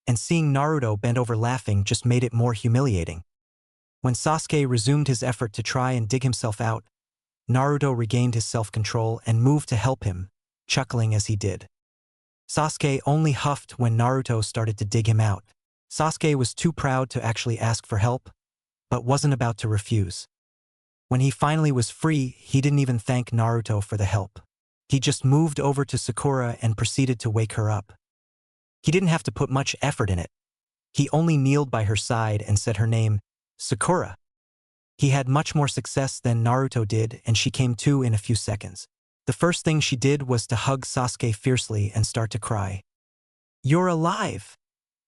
And seeing Naruto bend over laughing just made it more humiliating. When Sasuke resumed his effort to try and dig himself out, Naruto regained his self-control and moved to help him, chuckling as he did. Sasuke only huffed when Naruto started to dig him out. Sasuke was too proud to actually ask for help, but wasn't about to refuse. When he finally was free, he didn't even thank Naruto for the help. He just moved over to Sakura and proceeded to wake her up. He didn't have to put much effort in it. He only kneeled by her side and said her name, "Sakura." He had much more success than Naruto did, and she came to in a few seconds. The first thing she did was to hug Sasuke fiercely and start to cry. "You're alive!"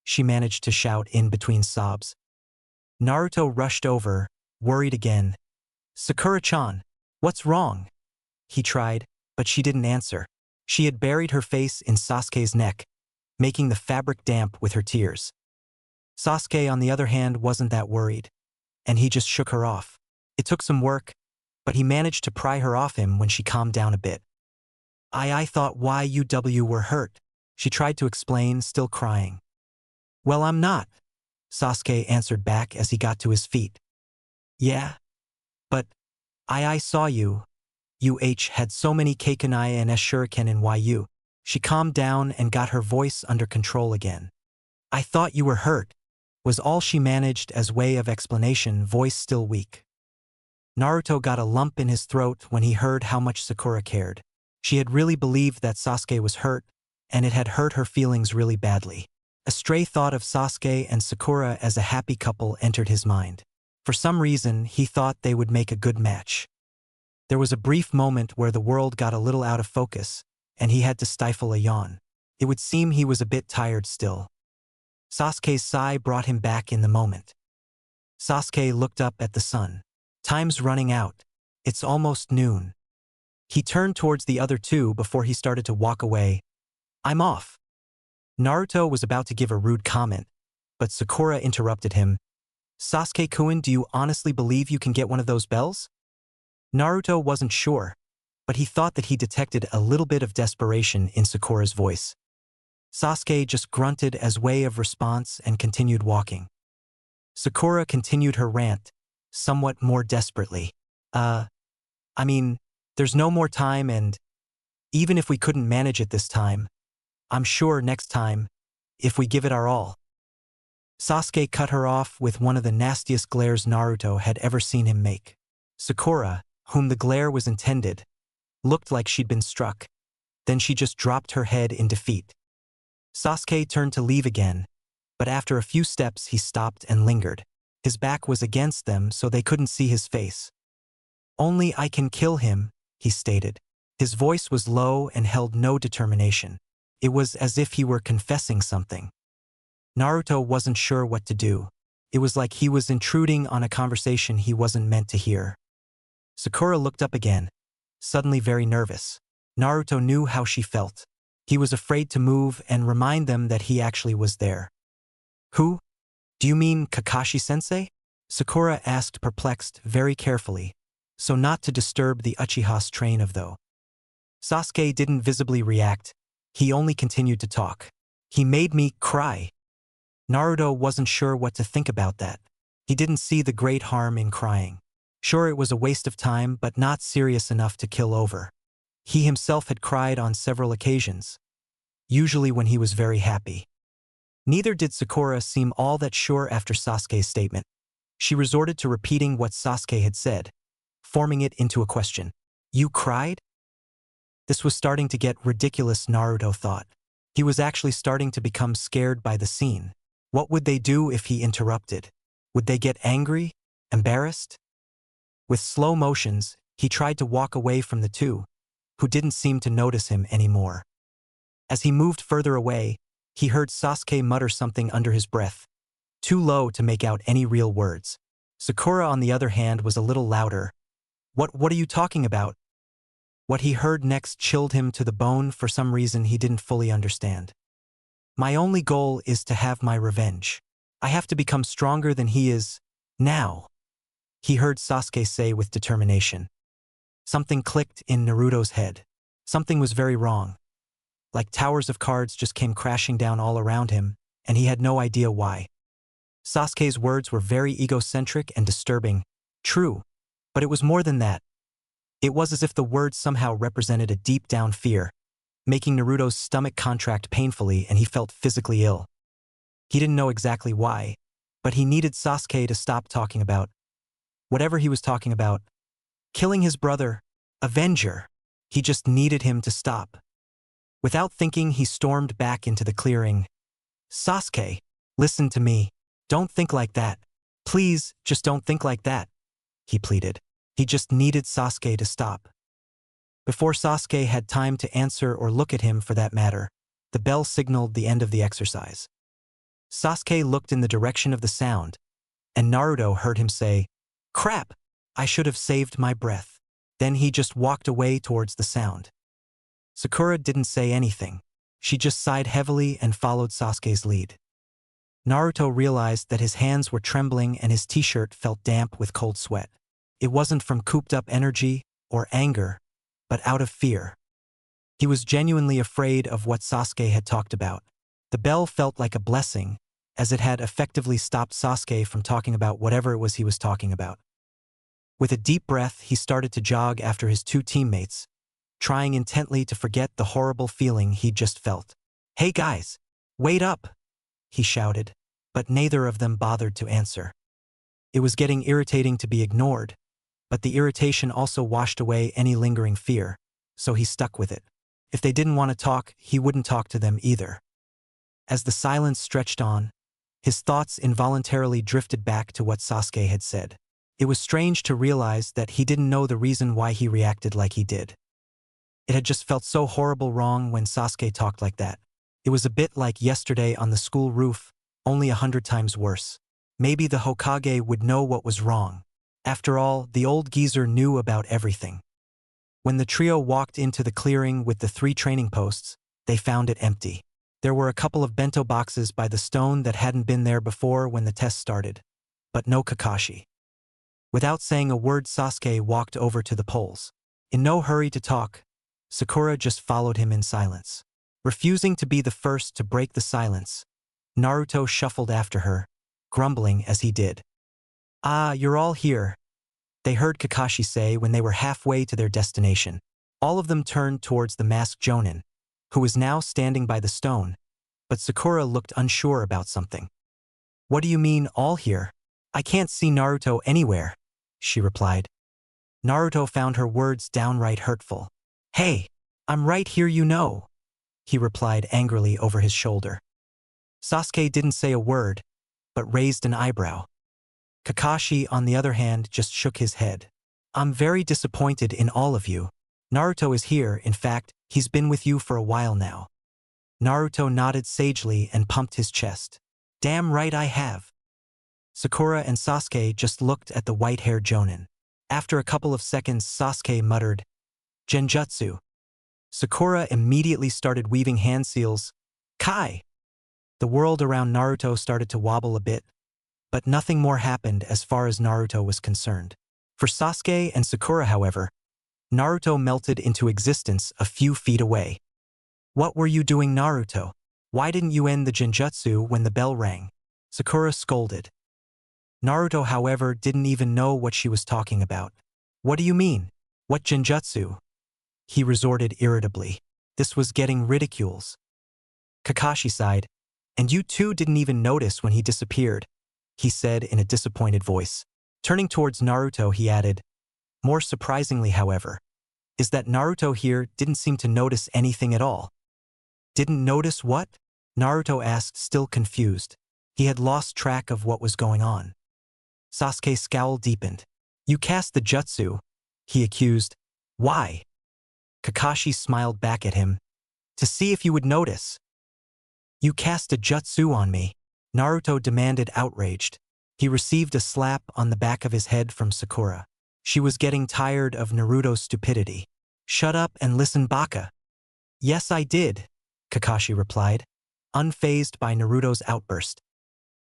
she managed to shout in between sobs. Naruto rushed over, worried again. "Sakura-chan, what's wrong?" he tried, but she didn't answer. She had buried her face in Sasuke's neck, making the fabric damp with her tears. Sasuke, on the other hand, wasn't that worried, and he just shook her off. It took some work, but he managed to pry her off him when she calmed down a bit. I thought you were hurt," she tried to explain, still crying. "Well, I'm not," Sasuke answered back as he got to his feet. "Yeah? But I saw you. You had so many Keikanai and shuriken in YU. She calmed down and got her voice under control again. "I thought you were hurt," was all she managed as way of explanation, voice still weak. Naruto got a lump in his throat when he heard how much Sakura cared. She had really believed that Sasuke was hurt, and it had hurt her feelings really badly. A stray thought of Sasuke and Sakura as a happy couple entered his mind. For some reason, he thought they would make a good match. There was a brief moment where the world got a little out of focus, and he had to stifle a yawn. It would seem he was a bit tired still. Sasuke's sigh brought him back in the moment. Sasuke looked up at the sun. Time's running out. It's almost noon. He turned towards the other two before he started to walk away. I'm off. Naruto was about to give a rude comment, but Sakura interrupted him. Sasuke-kun, do you honestly believe you can get one of those bells? Naruto wasn't sure, but he thought that he detected a little bit of desperation in Sakura's voice. Sasuke just grunted as way of response and continued walking. Sakura continued her rant, somewhat more desperately. There's no more time, and even if we couldn't manage it this time, I'm sure next time, if we give it our all. Sasuke cut her off with one of the nastiest glares Naruto had ever seen him make. Sakura, whom the glare was intended, looked like she'd been struck. Then she just dropped her head in defeat. Sasuke turned to leave again, but after a few steps he stopped and lingered. His back was against them so they couldn't see his face. Only I can kill him, he stated. His voice was low and held no determination. It was as if he were confessing something. Naruto wasn't sure what to do. It was like he was intruding on a conversation he wasn't meant to hear. Sakura looked up again, suddenly very nervous. Naruto knew how she felt. He was afraid to move and remind them that he actually was there. Who? Do you mean Kakashi-sensei? Sakura asked, perplexed very carefully, so not to disturb the Uchiha's train of thought. Sasuke didn't visibly react. He only continued to talk. He made me cry. Naruto wasn't sure what to think about that. He didn't see the great harm in crying. Sure, it was a waste of time, but not serious enough to kill over. He himself had cried on several occasions, usually when he was very happy. Neither did Sakura seem all that sure after Sasuke's statement. She resorted to repeating what Sasuke had said, forming it into a question. You cried? This was starting to get ridiculous, Naruto thought. He was actually starting to become scared by the scene. What would they do if he interrupted? Would they get angry? Embarrassed? With slow motions, he tried to walk away from the two, who didn't seem to notice him anymore. As he moved further away, he heard Sasuke mutter something under his breath, too low to make out any real words. Sakura, on the other hand, was a little louder. What are you talking about? What he heard next chilled him to the bone for some reason he didn't fully understand. My only goal is to have my revenge. I have to become stronger than he is now, he heard Sasuke say with determination. Something clicked in Naruto's head. Something was very wrong. Like towers of cards just came crashing down all around him, and he had no idea why. Sasuke's words were very egocentric and disturbing. True, but it was more than that. It was as if the words somehow represented a deep-down fear, making Naruto's stomach contract painfully, and he felt physically ill. He didn't know exactly why, but he needed Sasuke to stop talking about whatever he was talking about. Killing his brother, Avenger. He just needed him to stop. Without thinking, he stormed back into the clearing. Sasuke, listen to me. Don't think like that. Please, just don't think like that, he pleaded. He just needed Sasuke to stop. Before Sasuke had time to answer or look at him for that matter, the bell signaled the end of the exercise. Sasuke looked in the direction of the sound, and Naruto heard him say, "Crap, I should have saved my breath." Then he just walked away towards the sound. Sakura didn't say anything. She just sighed heavily and followed Sasuke's lead. Naruto realized that his hands were trembling and his t-shirt felt damp with cold sweat. It wasn't from cooped-up energy or anger, but out of fear. He was genuinely afraid of what Sasuke had talked about. The bell felt like a blessing, as it had effectively stopped Sasuke from talking about whatever it was he was talking about. With a deep breath, he started to jog after his two teammates, trying intently to forget the horrible feeling he'd just felt. "Hey guys, wait up!" he shouted, but neither of them bothered to answer. It was getting irritating to be ignored, but the irritation also washed away any lingering fear, so he stuck with it. If they didn't want to talk, he wouldn't talk to them either. As the silence stretched on, his thoughts involuntarily drifted back to what Sasuke had said. It was strange to realize that he didn't know the reason why he reacted like he did. It had just felt so horrible wrong when Sasuke talked like that. It was a bit like yesterday on the school roof, only 100 times worse. Maybe the Hokage would know what was wrong. After all, the old geezer knew about everything. When the trio walked into the clearing with the 3 training posts, they found it empty. There were a couple of bento boxes by the stone that hadn't been there before when the test started, but no Kakashi. Without saying a word, Sasuke walked over to the poles. In no hurry to talk, Sakura just followed him in silence. Refusing to be the first to break the silence, Naruto shuffled after her, grumbling as he did. "Ah, you're all here," they heard Kakashi say when they were halfway to their destination. All of them turned towards the masked Jonin, who was now standing by the stone, but Sakura looked unsure about something. "What do you mean, all here? I can't see Naruto anywhere," she replied. Naruto found her words downright hurtful. "Hey, I'm right here, you know," he replied angrily over his shoulder. Sasuke didn't say a word, but raised an eyebrow. Kakashi, on the other hand, just shook his head. "I'm very disappointed in all of you. Naruto is here, in fact, he's been with you for a while now." Naruto nodded sagely and pumped his chest. "Damn right I have." Sakura and Sasuke just looked at the white-haired Jonin. After a couple of seconds, Sasuke muttered, "Genjutsu." Sakura immediately started weaving hand seals. Kai! The world around Naruto started to wobble a bit, but nothing more happened as far as Naruto was concerned. For Sasuke and Sakura, however, Naruto melted into existence a few feet away. "What were you doing, Naruto? Why didn't you end the genjutsu when the bell rang?" Sakura scolded. Naruto, however, didn't even know what she was talking about. "What do you mean? What genjutsu?" he resorted irritably. This was getting ridicules. Kakashi sighed. "And you two didn't even notice when he disappeared," he said in a disappointed voice. Turning towards Naruto, he added, "More surprisingly, however, is that Naruto here didn't seem to notice anything at all." "Didn't notice what?" Naruto asked, still confused. He had lost track of what was going on. Sasuke's scowl deepened. "You cast the jutsu," he accused. "Why?" Kakashi smiled back at him. "To see if you would notice." "You cast a jutsu on me," Naruto demanded, outraged. He received a slap on the back of his head from Sakura. She was getting tired of Naruto's stupidity. "Shut up and listen, Baka." "Yes, I did," Kakashi replied, unfazed by Naruto's outburst.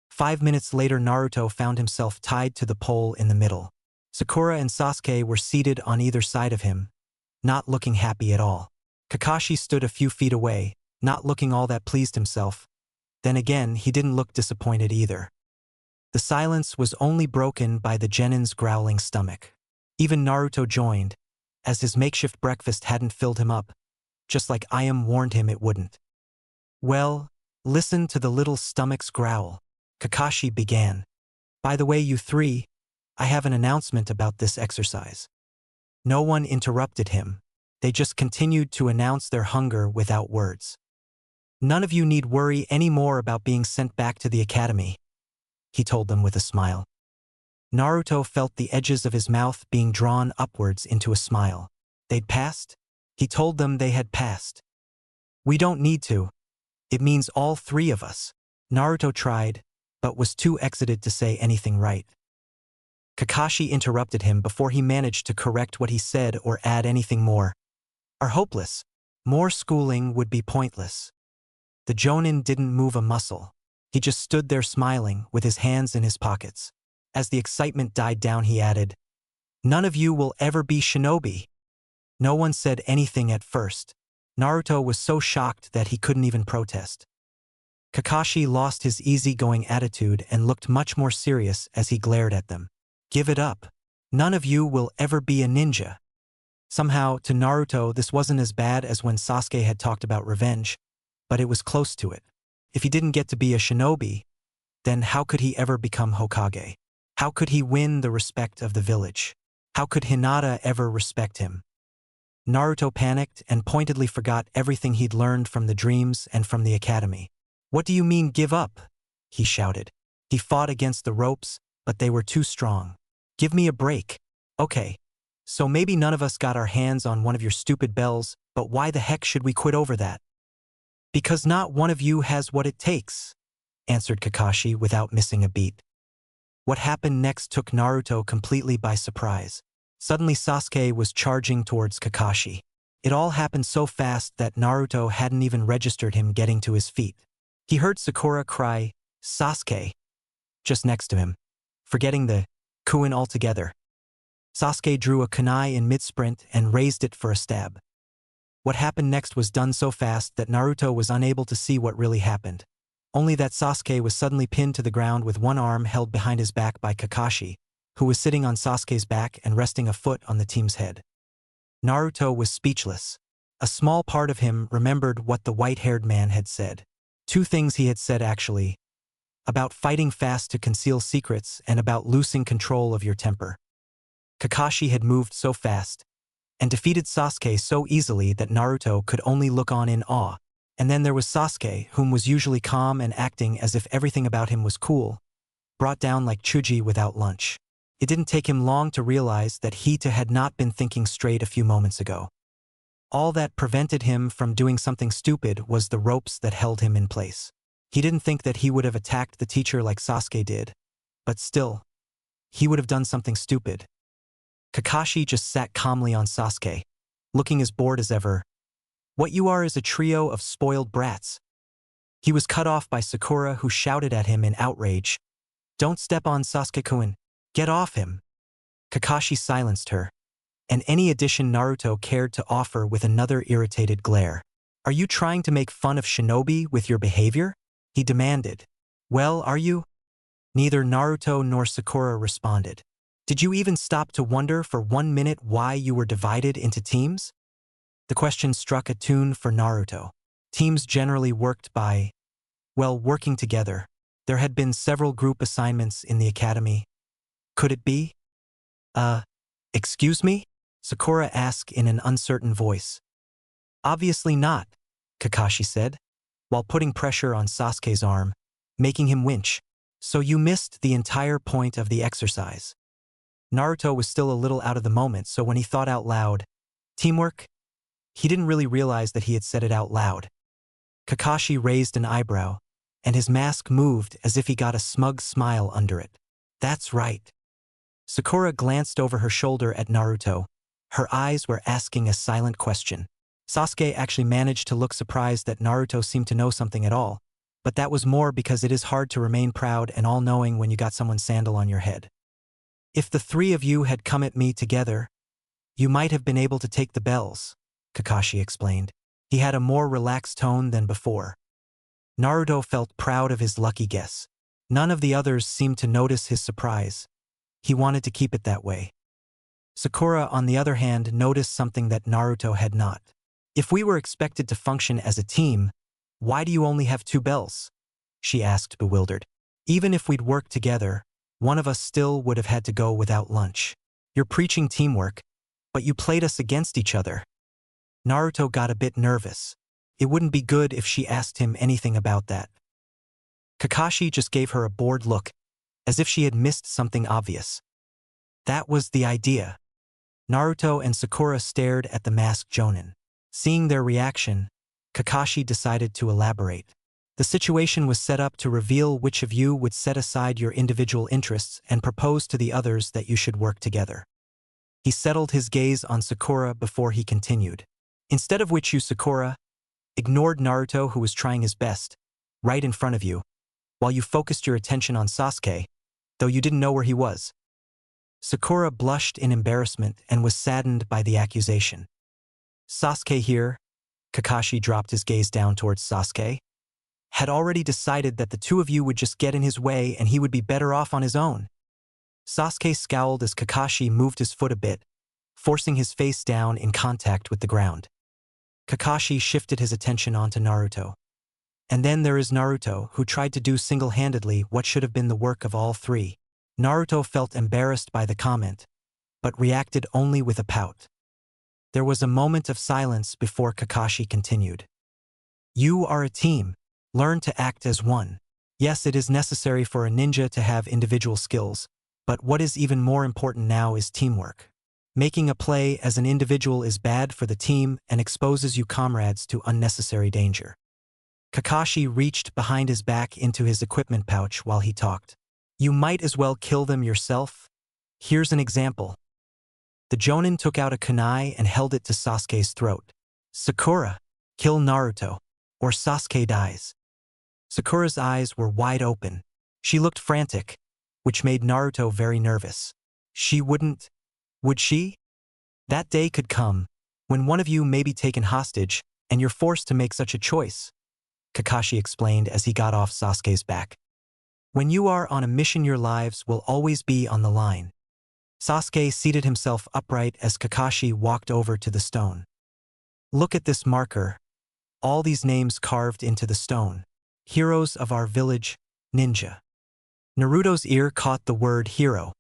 5 minutes later, Naruto found himself tied to the pole in the middle. Sakura and Sasuke were seated on either side of him, not looking happy at all. Kakashi stood a few feet away, not looking all that pleased himself. Then again, he didn't look disappointed either. The silence was only broken by the genin's growling stomach. Even Naruto joined, as his makeshift breakfast hadn't filled him up, just like Ayam warned him it wouldn't. "Well, listen to the little stomach's growl," Kakashi began. "By the way, you three, I have an announcement about this exercise." No one interrupted him. They just continued to announce their hunger without words. "None of you need worry any more about being sent back to the academy," he told them with a smile. Naruto felt the edges of his mouth being drawn upwards into a smile. They'd passed? He told them they had passed. "We don't need to. It means all 3 of us." Naruto tried, but was too excited to say anything right. Kakashi interrupted him before he managed to correct what he said or add anything more. "Are hopeless. More schooling would be pointless." The Jonin didn't move a muscle. He just stood there smiling, with his hands in his pockets. As the excitement died down, he added, "None of you will ever be shinobi." No one said anything at first. Naruto was so shocked that he couldn't even protest. Kakashi lost his easygoing attitude and looked much more serious as he glared at them. "Give it up. None of you will ever be a ninja." Somehow, to Naruto, this wasn't as bad as when Sasuke had talked about revenge, but it was close to it. If he didn't get to be a shinobi, then how could he ever become Hokage? How could he win the respect of the village? How could Hinata ever respect him? Naruto panicked and pointedly forgot everything he'd learned from the dreams and from the academy. What do you mean give up? He shouted. He fought against the ropes, but they were too strong. Give me a break. Okay. So maybe none of us got our hands on one of your stupid bells, but why the heck should we quit over that? Because not one of you has what it takes, answered Kakashi without missing a beat. What happened next took Naruto completely by surprise. Suddenly Sasuke was charging towards Kakashi. It all happened so fast that Naruto hadn't even registered him getting to his feet. He heard Sakura cry, "Sasuke," just next to him, forgetting the Kuin altogether. Sasuke drew a kunai in mid-sprint and raised it for a stab. What happened next was done so fast that Naruto was unable to see what really happened. Only that Sasuke was suddenly pinned to the ground with one arm held behind his back by Kakashi, who was sitting on Sasuke's back and resting a foot on the team's head. Naruto was speechless. A small part of him remembered what the white-haired man had said. Two things he had said actually, about fighting fast to conceal secrets and about losing control of your temper. Kakashi had moved so fast and defeated Sasuke so easily that Naruto could only look on in awe. And then there was Sasuke, whom was usually calm and acting as if everything about him was cool, brought down like Chuji without lunch. It didn't take him long to realize that he too had not been thinking straight a few moments ago. All that prevented him from doing something stupid was the ropes that held him in place. He didn't think that he would have attacked the teacher like Sasuke did, but still, he would have done something stupid. Kakashi just sat calmly on Sasuke, looking as bored as ever. What you are is a trio of spoiled brats. He was cut off by Sakura, who shouted at him in outrage. Don't step on Sasuke-kun. Get off him. Kakashi silenced her, and any addition Naruto cared to offer with another irritated glare. Are you trying to make fun of Shinobi with your behavior? He demanded. Well, are you? Neither Naruto nor Sakura responded. Did you even stop to wonder for 1 minute why you were divided into teams? The question struck a tune for Naruto. Teams generally worked by, well, working together. There had been several group assignments in the academy. Could it be? Excuse me? Sakura asked in an uncertain voice. Obviously not, Kakashi said, while putting pressure on Sasuke's arm, making him winch. So you missed the entire point of the exercise. Naruto was still a little out of the moment, so when he thought out loud, teamwork? He didn't really realize that he had said it out loud. Kakashi raised an eyebrow, and his mask moved as if he got a smug smile under it. That's right. Sakura glanced over her shoulder at Naruto. Her eyes were asking a silent question. Sasuke actually managed to look surprised that Naruto seemed to know something at all, but that was more because it is hard to remain proud and all-knowing when you got someone's sandal on your head. If the three of you had come at me together, you might have been able to take the bells, Kakashi explained. He had a more relaxed tone than before. Naruto felt proud of his lucky guess. None of the others seemed to notice his surprise. He wanted to keep it that way. Sakura, on the other hand, noticed something that Naruto had not. If we were expected to function as a team, why do you only have 2 bells? She asked, bewildered. Even if we'd worked together, one of us still would have had to go without lunch. You're preaching teamwork, but you played us against each other. Naruto got a bit nervous. It wouldn't be good if she asked him anything about that. Kakashi just gave her a bored look, as if she had missed something obvious. That was the idea. Naruto and Sakura stared at the masked Jonin. Seeing their reaction, Kakashi decided to elaborate. The situation was set up to reveal which of you would set aside your individual interests and propose to the others that you should work together. He settled his gaze on Sakura before he continued. Instead of which you, Sakura, ignored Naruto, who was trying his best, right in front of you, while you focused your attention on Sasuke, though you didn't know where he was. Sakura blushed in embarrassment and was saddened by the accusation. Sasuke here, Kakashi dropped his gaze down towards Sasuke, had already decided that the 2 of you would just get in his way and he would be better off on his own. Sasuke scowled as Kakashi moved his foot a bit, forcing his face down in contact with the ground. Kakashi shifted his attention onto Naruto. And then there is Naruto, who tried to do single-handedly what should have been the work of all 3. Naruto felt embarrassed by the comment, but reacted only with a pout. There was a moment of silence before Kakashi continued. You are a team. Learn to act as one. Yes, it is necessary for a ninja to have individual skills, but what is even more important now is teamwork. Making a play as an individual is bad for the team and exposes you comrades to unnecessary danger. Kakashi reached behind his back into his equipment pouch while he talked. You might as well kill them yourself. Here's an example. The Jonin took out a kunai and held it to Sasuke's throat. Sakura, kill Naruto, or Sasuke dies. Sakura's eyes were wide open. She looked frantic, which made Naruto very nervous. She wouldn't, would she? That day could come, when one of you may be taken hostage, and you're forced to make such a choice, Kakashi explained as he got off Sasuke's back. When you are on a mission, your lives will always be on the line. Sasuke seated himself upright as Kakashi walked over to the stone. Look at this marker. All these names carved into the stone. Heroes of our village, ninja. Naruto's ear caught the word hero.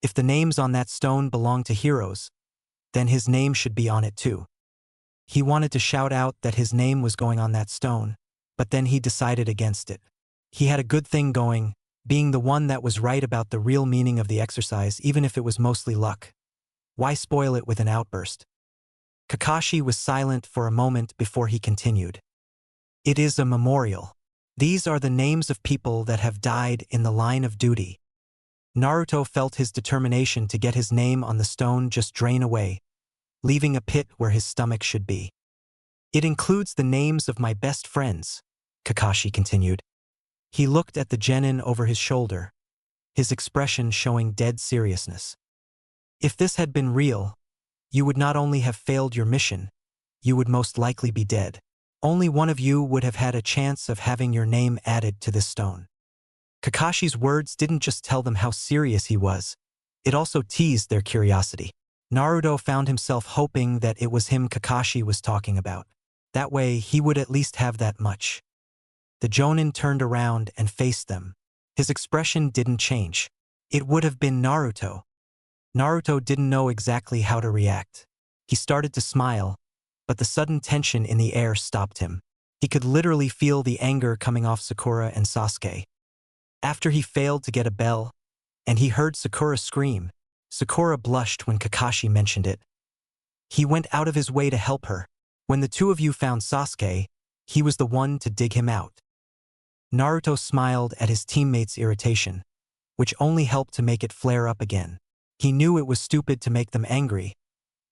If the names on that stone belong to heroes, then his name should be on it too. He wanted to shout out that his name was going on that stone, but then he decided against it. He had a good thing going, being the one that was right about the real meaning of the exercise, even if it was mostly luck. Why spoil it with an outburst? Kakashi was silent for a moment before he continued. It is a memorial. These are the names of people that have died in the line of duty. Naruto felt his determination to get his name on the stone just drain away, leaving a pit where his stomach should be. It includes the names of my best friends, Kakashi continued. He looked at the genin over his shoulder, his expression showing dead seriousness. If this had been real, you would not only have failed your mission, you would most likely be dead. Only one of you would have had a chance of having your name added to this stone. Kakashi's words didn't just tell them how serious he was, it also teased their curiosity. Naruto found himself hoping that it was him Kakashi was talking about. That way, he would at least have that much. The Jonin turned around and faced them. His expression didn't change. It would have been Naruto. Naruto didn't know exactly how to react. He started to smile, but the sudden tension in the air stopped him. He could literally feel the anger coming off Sakura and Sasuke. After he failed to get a bell, and he heard Sakura scream, Sakura blushed when Kakashi mentioned it. He went out of his way to help her. When the two of you found Sasuke, he was the one to dig him out. Naruto smiled at his teammates' irritation, which only helped to make it flare up again. He knew it was stupid to make them angry,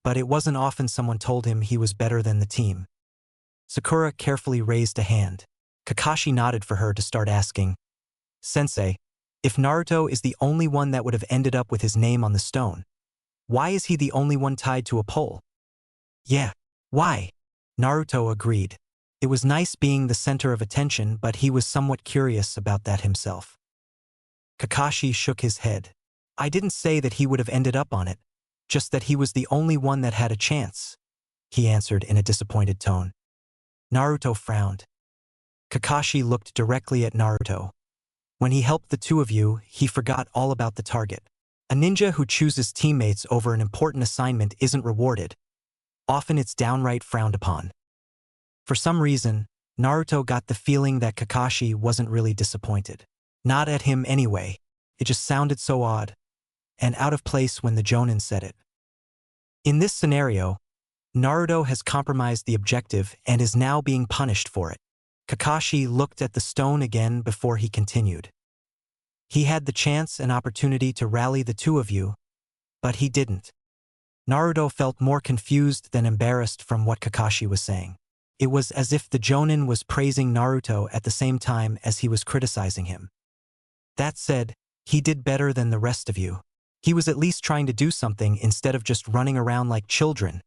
but it wasn't often someone told him he was better than the team. Sakura carefully raised a hand. Kakashi nodded for her to start asking, Sensei, if Naruto is the only one that would have ended up with his name on the stone, why is he the only one tied to a pole? Yeah, why? Naruto agreed. It was nice being the center of attention, but he was somewhat curious about that himself. Kakashi shook his head. I didn't say that he would have ended up on it, just that he was the only one that had a chance, he answered in a disappointed tone. Naruto frowned. Kakashi looked directly at Naruto. When he helped the two of you, he forgot all about the target. A ninja who chooses teammates over an important assignment isn't rewarded. Often it's downright frowned upon. For some reason, Naruto got the feeling that Kakashi wasn't really disappointed. Not at him anyway. It just sounded so odd, and out of place when the Jonin said it. In this scenario, Naruto has compromised the objective and is now being punished for it. Kakashi looked at the stone again before he continued. He had the chance and opportunity to rally the two of you, but he didn't. Naruto felt more confused than embarrassed from what Kakashi was saying. It was as if the Jonin was praising Naruto at the same time as he was criticizing him. That said, he did better than the rest of you. He was at least trying to do something instead of just running around like children,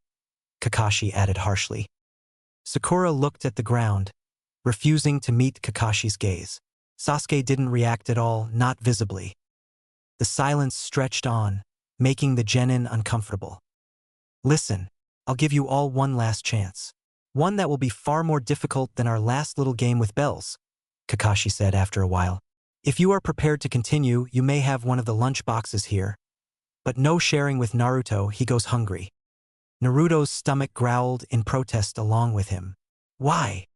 Kakashi added harshly. Sakura looked at the ground, refusing to meet Kakashi's gaze. Sasuke didn't react at all, not visibly. The silence stretched on, making the genin uncomfortable. Listen, I'll give you all one last chance. One that will be far more difficult than our last little game with bells, Kakashi said after a while. If you are prepared to continue, you may have one of the lunch boxes here. But no sharing with Naruto, he goes hungry. Naruto's stomach growled in protest along with him. Why?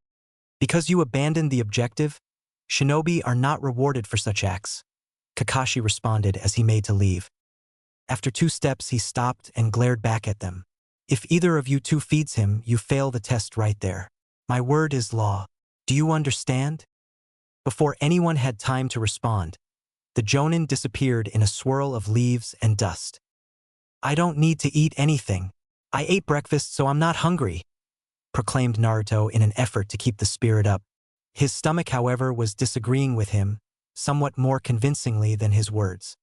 Because you abandoned the objective? Shinobi are not rewarded for such acts, Kakashi responded as he made to leave. After 2 steps, he stopped and glared back at them. If either of you two feeds him, you fail the test right there. My word is law. Do you understand? Before anyone had time to respond, the Jonin disappeared in a swirl of leaves and dust. I don't need to eat anything. I ate breakfast, so I'm not hungry, proclaimed Naruto in an effort to keep the spirit up. His stomach, however, was disagreeing with him, somewhat more convincingly than his words.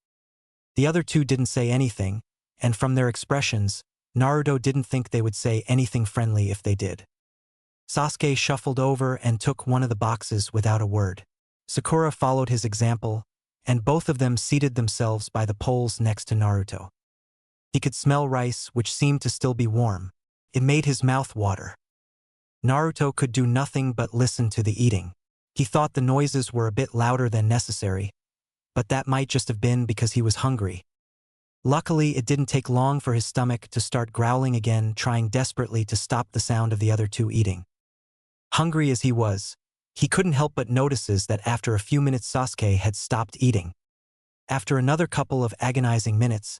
The other two didn't say anything, and from their expressions, Naruto didn't think they would say anything friendly if they did. Sasuke shuffled over and took one of the boxes without a word. Sakura followed his example, and both of them seated themselves by the poles next to Naruto. He could smell rice, which seemed to still be warm. It made his mouth water. Naruto could do nothing but listen to the eating. He thought the noises were a bit louder than necessary, but that might just have been because he was hungry. Luckily, it didn't take long for his stomach to start growling again, trying desperately to stop the sound of the other two eating. Hungry as he was, he couldn't help but notice that after a few minutes Sasuke had stopped eating. After another couple of agonizing minutes,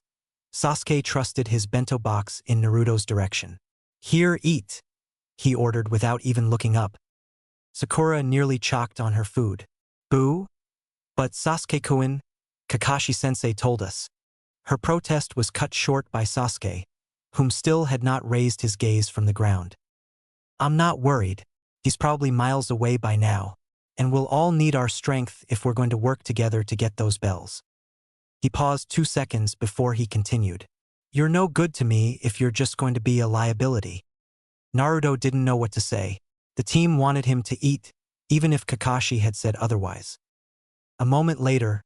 Sasuke trusted his bento box in Naruto's direction. Here, eat, he ordered without even looking up. Sakura nearly choked on her food. Boo? But Sasuke-kun, Kakashi-sensei told us. Her protest was cut short by Sasuke, whom still had not raised his gaze from the ground. I'm not worried. He's probably miles away by now, and we'll all need our strength if we're going to work together to get those bells. He paused 2 seconds before he continued. You're no good to me if you're just going to be a liability. Naruto didn't know what to say. The team wanted him to eat, even if Kakashi had said otherwise. A moment later,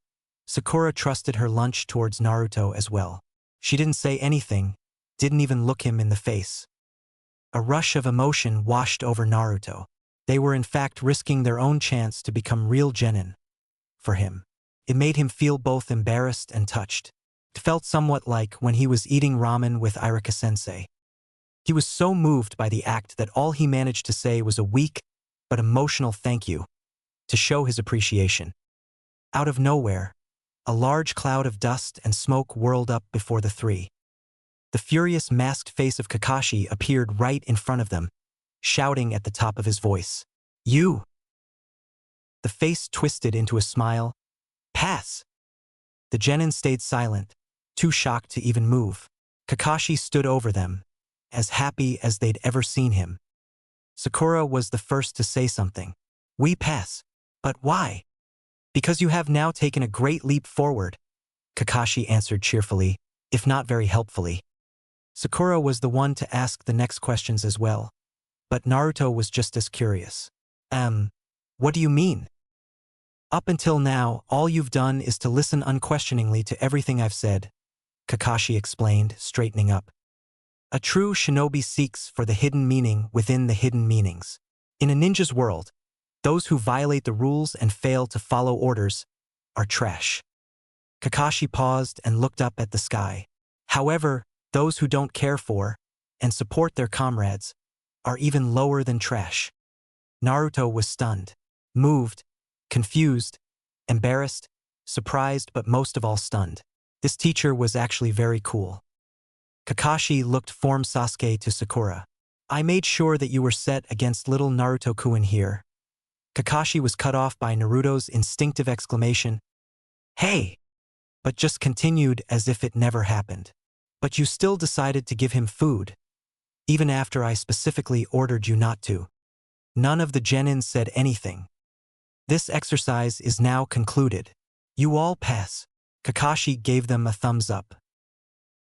Sakura trusted her lunch towards Naruto as well. She didn't say anything, didn't even look him in the face. A rush of emotion washed over Naruto. They were in fact risking their own chance to become real genin. For him, it made him feel both embarrassed and touched. It felt somewhat like when he was eating ramen with Irika-sensei. He was so moved by the act that all he managed to say was a weak but emotional thank you to show his appreciation. Out of nowhere, a large cloud of dust and smoke whirled up before the three. The furious masked face of Kakashi appeared right in front of them, shouting at the top of his voice. You! The face twisted into a smile. Pass! The genin stayed silent, too shocked to even move. Kakashi stood over them, as happy as they'd ever seen him. Sakura was the first to say something. We pass. But why? Because you have now taken a great leap forward, Kakashi answered cheerfully, if not very helpfully. Sakura was the one to ask the next questions as well, but Naruto was just as curious. What do you mean? Up until now, all you've done is to listen unquestioningly to everything I've said, Kakashi explained, straightening up. A true shinobi seeks for the hidden meaning within the hidden meanings. In a ninja's world, those who violate the rules and fail to follow orders are trash. Kakashi paused and looked up at the sky. However, those who don't care for and support their comrades are even lower than trash. Naruto was stunned, moved, confused, embarrassed, surprised, but most of all stunned. This teacher was actually very cool. Kakashi looked from Sasuke to Sakura. I made sure that you were set against little Naruto-kun here. Kakashi was cut off by Naruto's instinctive exclamation, Hey! But just continued as if it never happened. But you still decided to give him food, even after I specifically ordered you not to. None of the genin said anything. This exercise is now concluded. You all pass. Kakashi gave them a thumbs up.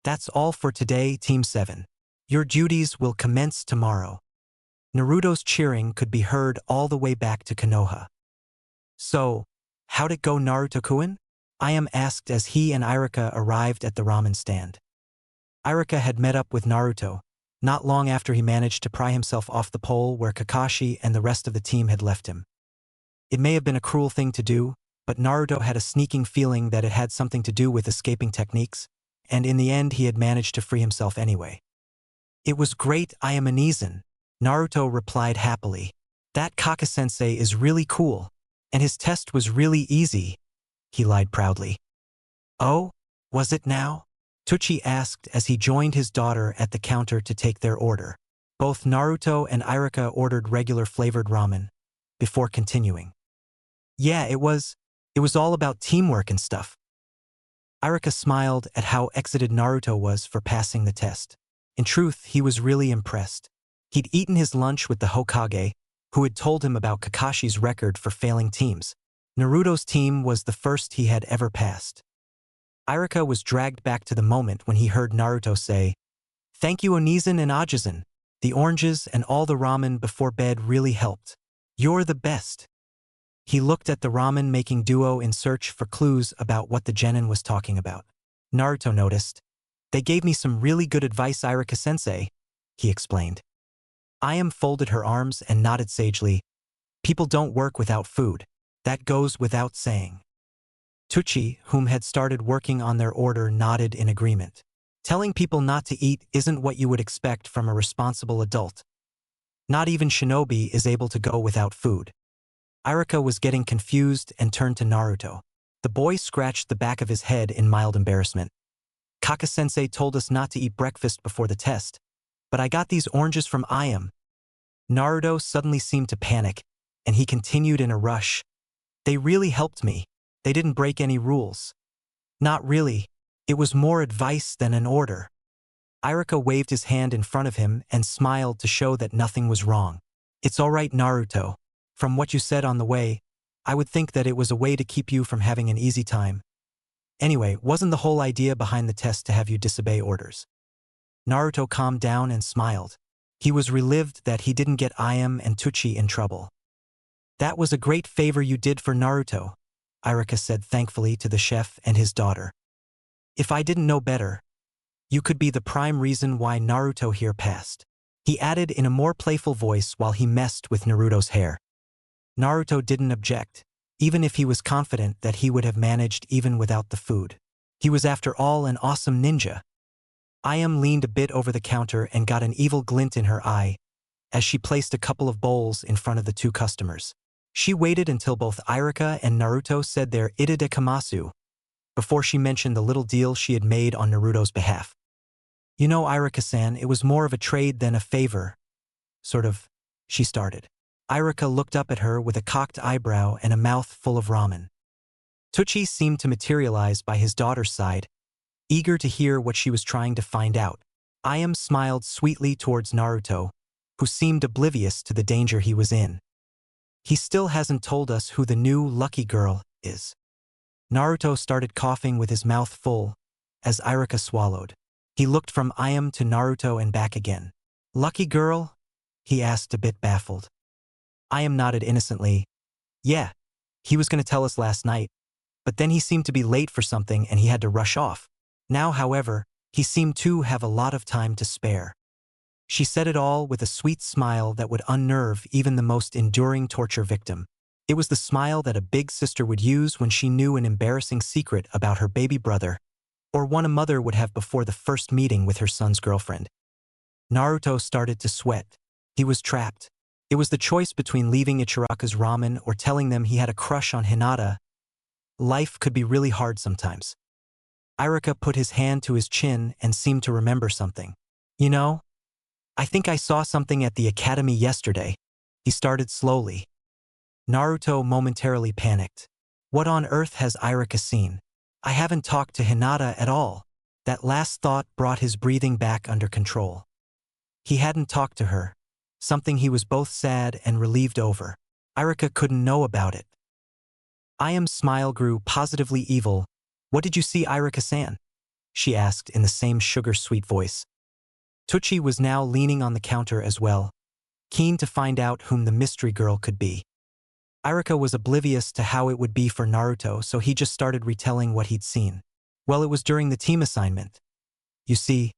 That's all for today, Team 7. Your duties will commence tomorrow. Naruto's cheering could be heard all the way back to Konoha. So, how'd it go, Naruto-kun? I am asked as he and Irika arrived at the ramen stand. Irika had met up with Naruto, not long after he managed to pry himself off the pole where Kakashi and the rest of the team had left him. It may have been a cruel thing to do, but Naruto had a sneaking feeling that it had something to do with escaping techniques, and in the end he had managed to free himself anyway. It was great, I am Anizan, Naruto replied happily. That Kaka-sensei is really cool, and his test was really easy, he lied proudly. Oh, was it now? Tucci asked as he joined his daughter at the counter to take their order. Both Naruto and Irika ordered regular flavored ramen, before continuing. Yeah, it was all about teamwork and stuff. Irika smiled at how excited Naruto was for passing the test. In truth, he was really impressed. He'd eaten his lunch with the Hokage, who had told him about Kakashi's record for failing teams. Naruto's team was the first he had ever passed. Irika was dragged back to the moment when he heard Naruto say, "Thank you Onizan and Ajizan. The oranges and all the ramen before bed really helped. You're the best." He looked at the ramen-making duo in search for clues about what the genin was talking about. Naruto noticed. "They gave me some really good advice, Irika-sensei," he explained. Ayam folded her arms and nodded sagely. "People don't work without food. That goes without saying." Tucci, whom had started working on their order, nodded in agreement. Telling people not to eat isn't what you would expect from a responsible adult. Not even Shinobi is able to go without food. Irika was getting confused and turned to Naruto. The boy scratched the back of his head in mild embarrassment. "Kaka-sensei told us not to eat breakfast before the test, but I got these oranges from Ayam." Naruto suddenly seemed to panic, and he continued in a rush. "They really helped me. They didn't break any rules." "Not really. It was more advice than an order." Irika waved his hand in front of him and smiled to show that nothing was wrong. "It's all right, Naruto. From what you said on the way, I would think that it was a way to keep you from having an easy time. Anyway, wasn't the whole idea behind the test to have you disobey orders?" Naruto calmed down and smiled. He was relieved that he didn't get Ayam and Tucci in trouble. "That was a great favor you did for Naruto," Irika said thankfully to the chef and his daughter. "If I didn't know better, you could be the prime reason why Naruto here passed," he added in a more playful voice while he messed with Naruto's hair. Naruto didn't object, even if he was confident that he would have managed even without the food. He was after all an awesome ninja. Ayam leaned a bit over the counter and got an evil glint in her eye as she placed a couple of bowls in front of the two customers. She waited until both Irika and Naruto said their itadekamasu before she mentioned the little deal she had made on Naruto's behalf. "You know, Irika-san, it was more of a trade than a favor. Sort of," she started. Irika looked up at her with a cocked eyebrow and a mouth full of ramen. Tucci seemed to materialize by his daughter's side, eager to hear what she was trying to find out. Ayam smiled sweetly towards Naruto, who seemed oblivious to the danger he was in. "He still hasn't told us who the new lucky girl is." Naruto started coughing with his mouth full, as Irika swallowed. He looked from Ayam to Naruto and back again. "Lucky girl?" he asked, a bit baffled. Ayam nodded innocently. "Yeah, he was going to tell us last night, but then he seemed to be late for something and he had to rush off. Now, however, he seemed to have a lot of time to spare." She said it all with a sweet smile that would unnerve even the most enduring torture victim. It was the smile that a big sister would use when she knew an embarrassing secret about her baby brother, or one a mother would have before the first meeting with her son's girlfriend. Naruto started to sweat. He was trapped. It was the choice between leaving Ichiraka's ramen or telling them he had a crush on Hinata. Life could be really hard sometimes. Irika put his hand to his chin and seemed to remember something. "You know, I think I saw something at the academy yesterday," he started slowly. Naruto momentarily panicked. What on earth has Irika seen? "I haven't talked to Hinata at all." That last thought brought his breathing back under control. He hadn't talked to her, something he was both sad and relieved over. Irika couldn't know about it. Ayam's smile grew positively evil. "What did you see, Irika-san?" she asked in the same sugar-sweet voice. Tucci was now leaning on the counter as well, keen to find out whom the mystery girl could be. Irika was oblivious to how it would be for Naruto, so he just started retelling what he'd seen. "Well, it was during the team assignment. You see,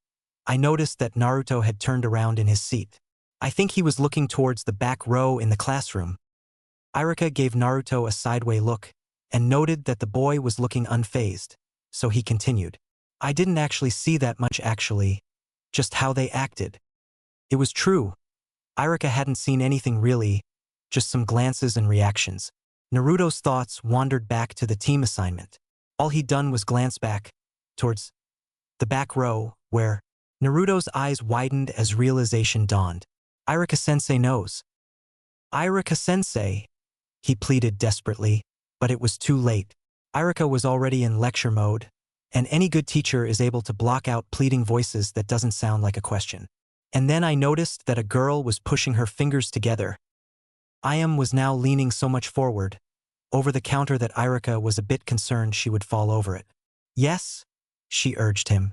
I noticed that Naruto had turned around in his seat. I think he was looking towards the back row in the classroom." Irika gave Naruto a sideway look and noted that the boy was looking unfazed, so he continued. I didn't actually see that much actually, just how they acted. It was true. Irika hadn't seen anything really, just some glances and reactions. Naruto's thoughts wandered back to the team assignment. All he'd done was glance back, towards the back row, where Naruto's eyes widened as realization dawned. Irika-sensei knows. Irika-sensei, he pleaded desperately, but it was too late. Irika was already in lecture mode, and any good teacher is able to block out pleading voices that doesn't sound like a question. And then I noticed that a girl was pushing her fingers together. Ayam was now leaning so much forward, over the counter, that Irika was a bit concerned she would fall over it. Yes, she urged him.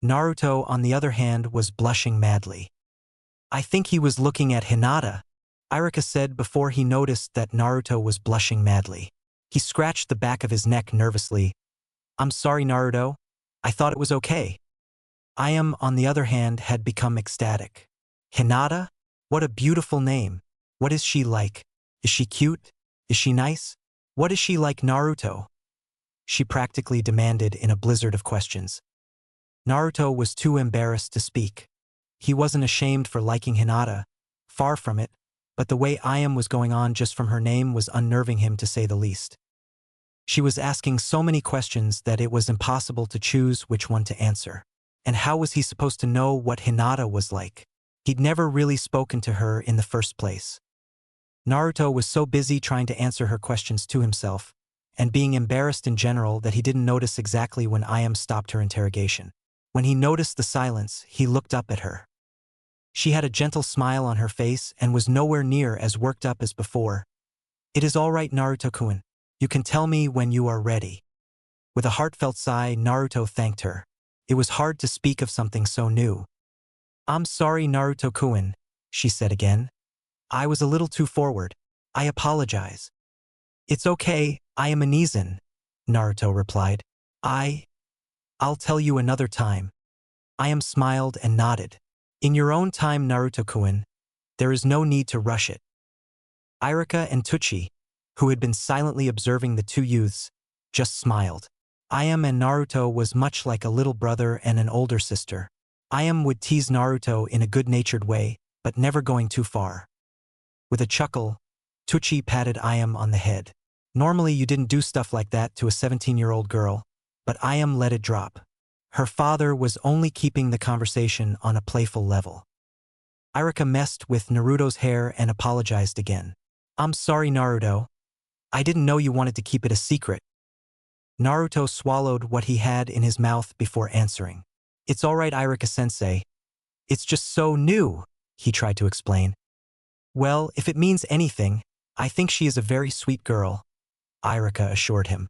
Naruto, on the other hand, was blushing madly. I think he was looking at Hinata, Irika said before he noticed that Naruto was blushing madly. He scratched the back of his neck nervously. I'm sorry, Naruto. I thought it was okay. Ayam, on the other hand, had become ecstatic. Hinata? What a beautiful name. What is she like? Is she cute? Is she nice? What is she like, Naruto? She practically demanded in a blizzard of questions. Naruto was too embarrassed to speak. He wasn't ashamed for liking Hinata, far from it, but the way Ayam was going on just from her name was unnerving him, to say the least. She was asking so many questions that it was impossible to choose which one to answer. And how was he supposed to know what Hinata was like? He'd never really spoken to her in the first place. Naruto was so busy trying to answer her questions to himself, and being embarrassed in general, that he didn't notice exactly when Ayam stopped her interrogation. When he noticed the silence, he looked up at her. She had a gentle smile on her face and was nowhere near as worked up as before. It is all right, Naruto-kun. You can tell me when you are ready. With a heartfelt sigh, Naruto thanked her. It was hard to speak of something so new. I'm sorry, Naruto-kun, she said again. I was a little too forward. I apologize. It's okay, I am an Izan, Naruto replied. I'll tell you another time. Ayam smiled and nodded. In your own time, Naruto-kun. There is no need to rush it. Irika and Tucci, who had been silently observing the two youths, just smiled. Ayam and Naruto was much like a little brother and an older sister. Ayam would tease Naruto in a good-natured way, but never going too far. With a chuckle, Tucci patted Ayam on the head. Normally you didn't do stuff like that to a 17-year-old girl, but Ayam let it drop. Her father was only keeping the conversation on a playful level. Irika messed with Naruto's hair and apologized again. I'm sorry, Naruto. I didn't know you wanted to keep it a secret. Naruto swallowed what he had in his mouth before answering. It's all right, Irika-sensei. It's just so new, he tried to explain. Well, if it means anything, I think she is a very sweet girl, Irika assured him.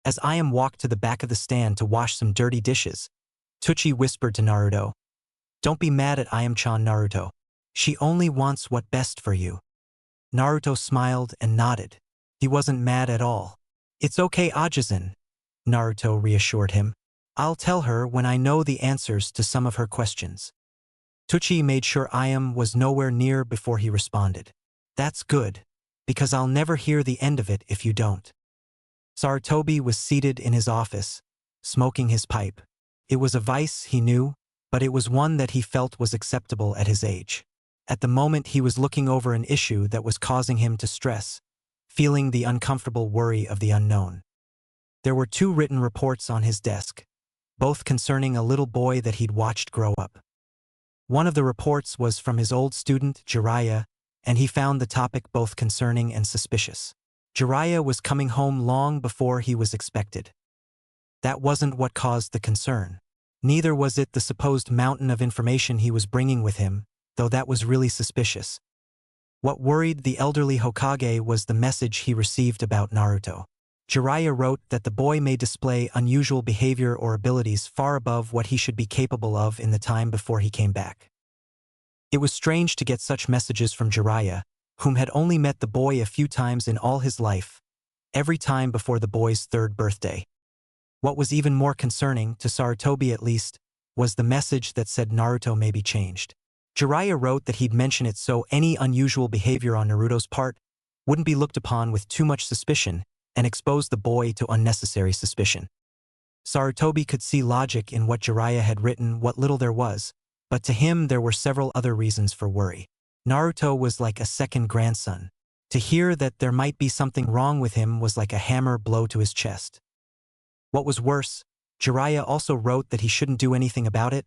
As Ayam walked to the back of the stand to wash some dirty dishes, Tucci whispered to Naruto, Don't be mad at Ayam-chan, Naruto. She only wants what's best for you. Naruto smiled and nodded. He wasn't mad at all. It's okay, Ajizan, Naruto reassured him. I'll tell her when I know the answers to some of her questions. Tucci made sure Ayam was nowhere near before he responded. That's good, because I'll never hear the end of it if you don't. Sarutobi was seated in his office, smoking his pipe. It was a vice, he knew, but it was one that he felt was acceptable at his age. At the moment he was looking over an issue that was causing him to stress, feeling the uncomfortable worry of the unknown. There were 2 written reports on his desk, both concerning a little boy that he'd watched grow up. One of the reports was from his old student, Jiraiya, and he found the topic both concerning and suspicious. Jiraiya was coming home long before he was expected. That wasn't what caused the concern. Neither was it the supposed mountain of information he was bringing with him, though that was really suspicious. What worried the elderly Hokage was the message he received about Naruto. Jiraiya wrote that the boy may display unusual behavior or abilities far above what he should be capable of in the time before he came back. It was strange to get such messages from Jiraiya, whom had only met the boy a few times in all his life, every time before the boy's 3rd birthday. What was even more concerning, to Sarutobi at least, was the message that said Naruto may be changed. Jiraiya wrote that he'd mention it so any unusual behavior on Naruto's part wouldn't be looked upon with too much suspicion and expose the boy to unnecessary suspicion. Sarutobi could see logic in what Jiraiya had written, what little there was, but to him there were several other reasons for worry. Naruto was like a second grandson. To hear that there might be something wrong with him was like a hammer blow to his chest. What was worse, Jiraiya also wrote that he shouldn't do anything about it,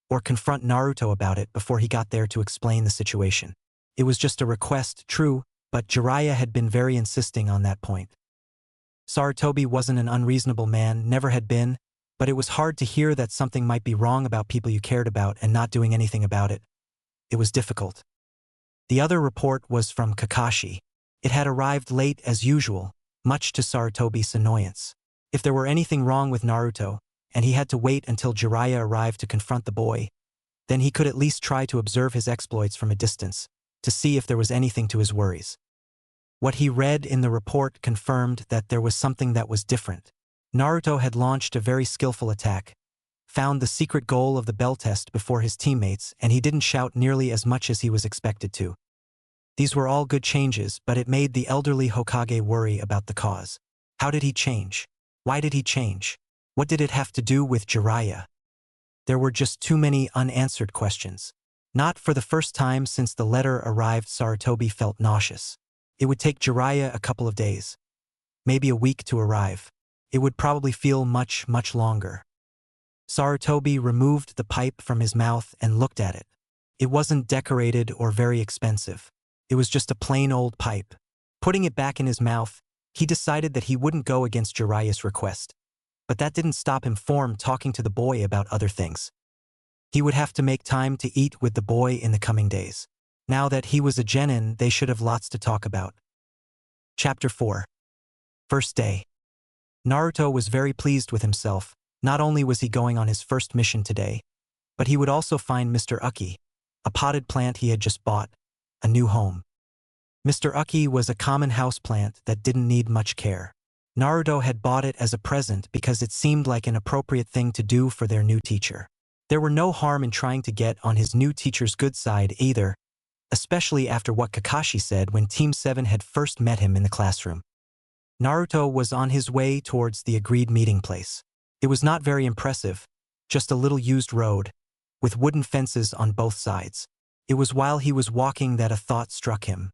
or confront Naruto about it before he got there to explain the situation. It was just a request, true, but Jiraiya had been very insisting on that point. Sarutobi wasn't an unreasonable man, never had been, but it was hard to hear that something might be wrong about people you cared about and not doing anything about it. It was difficult. The other report was from Kakashi. It had arrived late as usual, much to Sarutobi's annoyance. If there were anything wrong with Naruto, and he had to wait until Jiraiya arrived to confront the boy, then he could at least try to observe his exploits from a distance, to see if there was anything to his worries. What he read in the report confirmed that there was something that was different. Naruto had launched a very skillful attack, found the secret goal of the bell test before his teammates, and he didn't shout nearly as much as he was expected to. These were all good changes, but it made the elderly Hokage worry about the cause. How did he change? Why did he change? What did it have to do with Jiraiya? There were just too many unanswered questions. Not for the first time since the letter arrived, Sarutobi felt nauseous. It would take Jiraiya a couple of days, maybe a week to arrive. It would probably feel much, much longer. Sarutobi removed the pipe from his mouth and looked at it. It wasn't decorated or very expensive. It was just a plain old pipe. Putting it back in his mouth, he decided that he wouldn't go against Jiraiya's request. But that didn't stop him from talking to the boy about other things. He would have to make time to eat with the boy in the coming days. Now that he was a genin, they should have lots to talk about. Chapter 4. First day. Naruto was very pleased with himself. Not only was he going on his first mission today, but he would also find Mr. Uki, a potted plant he had just bought, a new home. Mr. Uki was a common houseplant that didn't need much care. Naruto had bought it as a present because it seemed like an appropriate thing to do for their new teacher. There were no harm in trying to get on his new teacher's good side either, especially after what Kakashi said when Team 7 had first met him in the classroom. Naruto was on his way towards the agreed meeting place. It was not very impressive, just a little used road, with wooden fences on both sides. It was while he was walking that a thought struck him.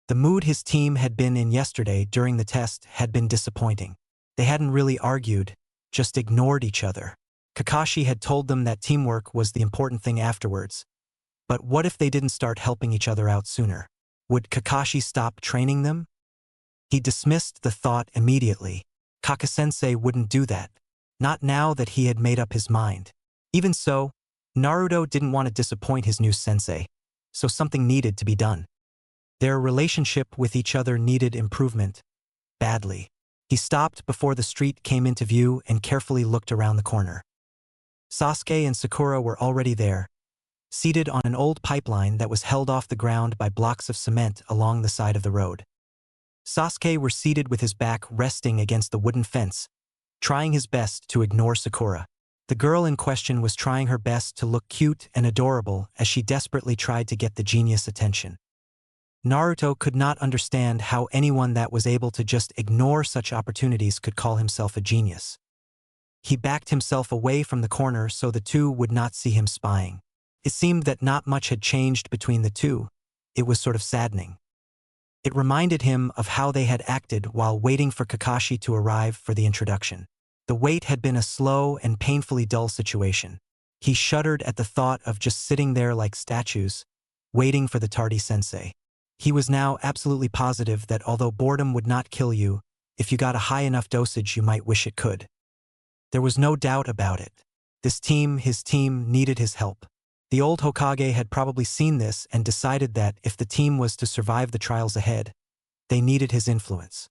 The mood his team had been in yesterday during the test had been disappointing. They hadn't really argued, just ignored each other. Kakashi had told them that teamwork was the important thing afterwards. But what if they didn't start helping each other out sooner? Would Kakashi stop training them? He dismissed the thought immediately. Kaka-sensei wouldn't do that. Not now that he had made up his mind. Even so, Naruto didn't want to disappoint his new sensei, so something needed to be done. Their relationship with each other needed improvement, badly. He stopped before the street came into view and carefully looked around the corner. Sasuke and Sakura were already there, seated on an old pipeline that was held off the ground by blocks of cement along the side of the road. Sasuke was seated with his back resting against the wooden fence, trying his best to ignore Sakura. The girl in question was trying her best to look cute and adorable as she desperately tried to get the genius' attention. Naruto could not understand how anyone that was able to just ignore such opportunities could call himself a genius. He backed himself away from the corner so the two would not see him spying. It seemed that not much had changed between the two. It was sort of saddening. It reminded him of how they had acted while waiting for Kakashi to arrive for the introduction. The wait had been a slow and painfully dull situation. He shuddered at the thought of just sitting there like statues, waiting for the tardy sensei. He was now absolutely positive that although boredom would not kill you, if you got a high enough dosage you might wish it could. There was no doubt about it. His team, needed his help. The old Hokage had probably seen this and decided that if the team was to survive the trials ahead, they needed his influence.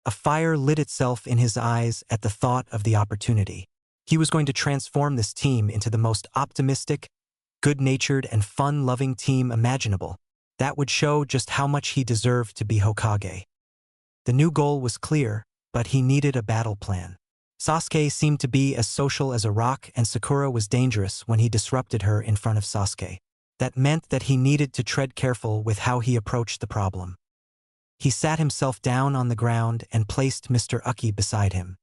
A fire lit itself in his eyes at the thought of the opportunity. He was going to transform this team into the most optimistic, good-natured, and fun-loving team imaginable. That would show just how much he deserved to be Hokage. The new goal was clear, but he needed a battle plan. Sasuke seemed to be as social as a rock, and Sakura was dangerous when he disrupted her in front of Sasuke. That meant that he needed to tread careful with how he approached the problem. He sat himself down on the ground and placed Mr. Uki beside him.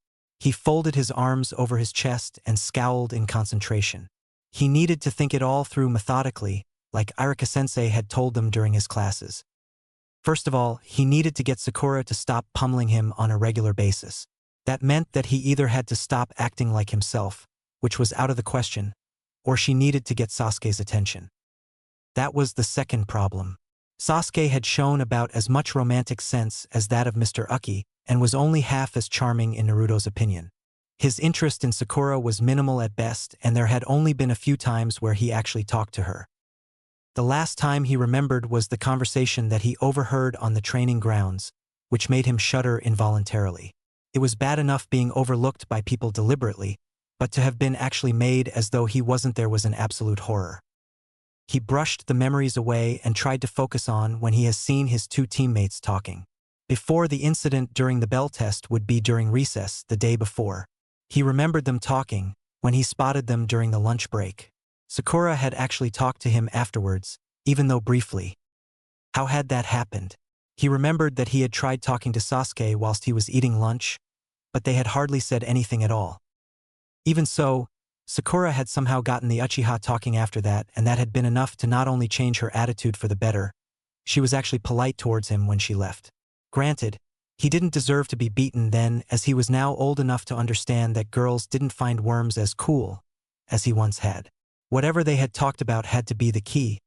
He folded his arms over his chest and scowled in concentration. He needed to think it all through methodically, like Irika-sensei had told them during his classes. First of all, he needed to get Sakura to stop pummeling him on a regular basis. That meant that he either had to stop acting like himself, which was out of the question, or she needed to get Sasuke's attention. That was the second problem. Sasuke had shown about as much romantic sense as that of Mr. Uki, and was only half as charming in Naruto's opinion. His interest in Sakura was minimal at best, and there had only been a few times where he actually talked to her. The last time he remembered was the conversation that he overheard on the training grounds, which made him shudder involuntarily. It was bad enough being overlooked by people deliberately, but to have been actually made as though he wasn't there was an absolute horror. He brushed the memories away and tried to focus on when he has seen his two teammates talking. Before the incident during the bell test would be during recess the day before. He remembered them talking when he spotted them during the lunch break. Sakura had actually talked to him afterwards, even though briefly. How had that happened? He remembered that he had tried talking to Sasuke whilst he was eating lunch, but they had hardly said anything at all. Even so, Sakura had somehow gotten the Uchiha talking after that, and that had been enough to not only change her attitude for the better, she was actually polite towards him when she left. Granted, he didn't deserve to be beaten then, as he was now old enough to understand that girls didn't find worms as cool as he once had. Whatever they had talked about had to be the key.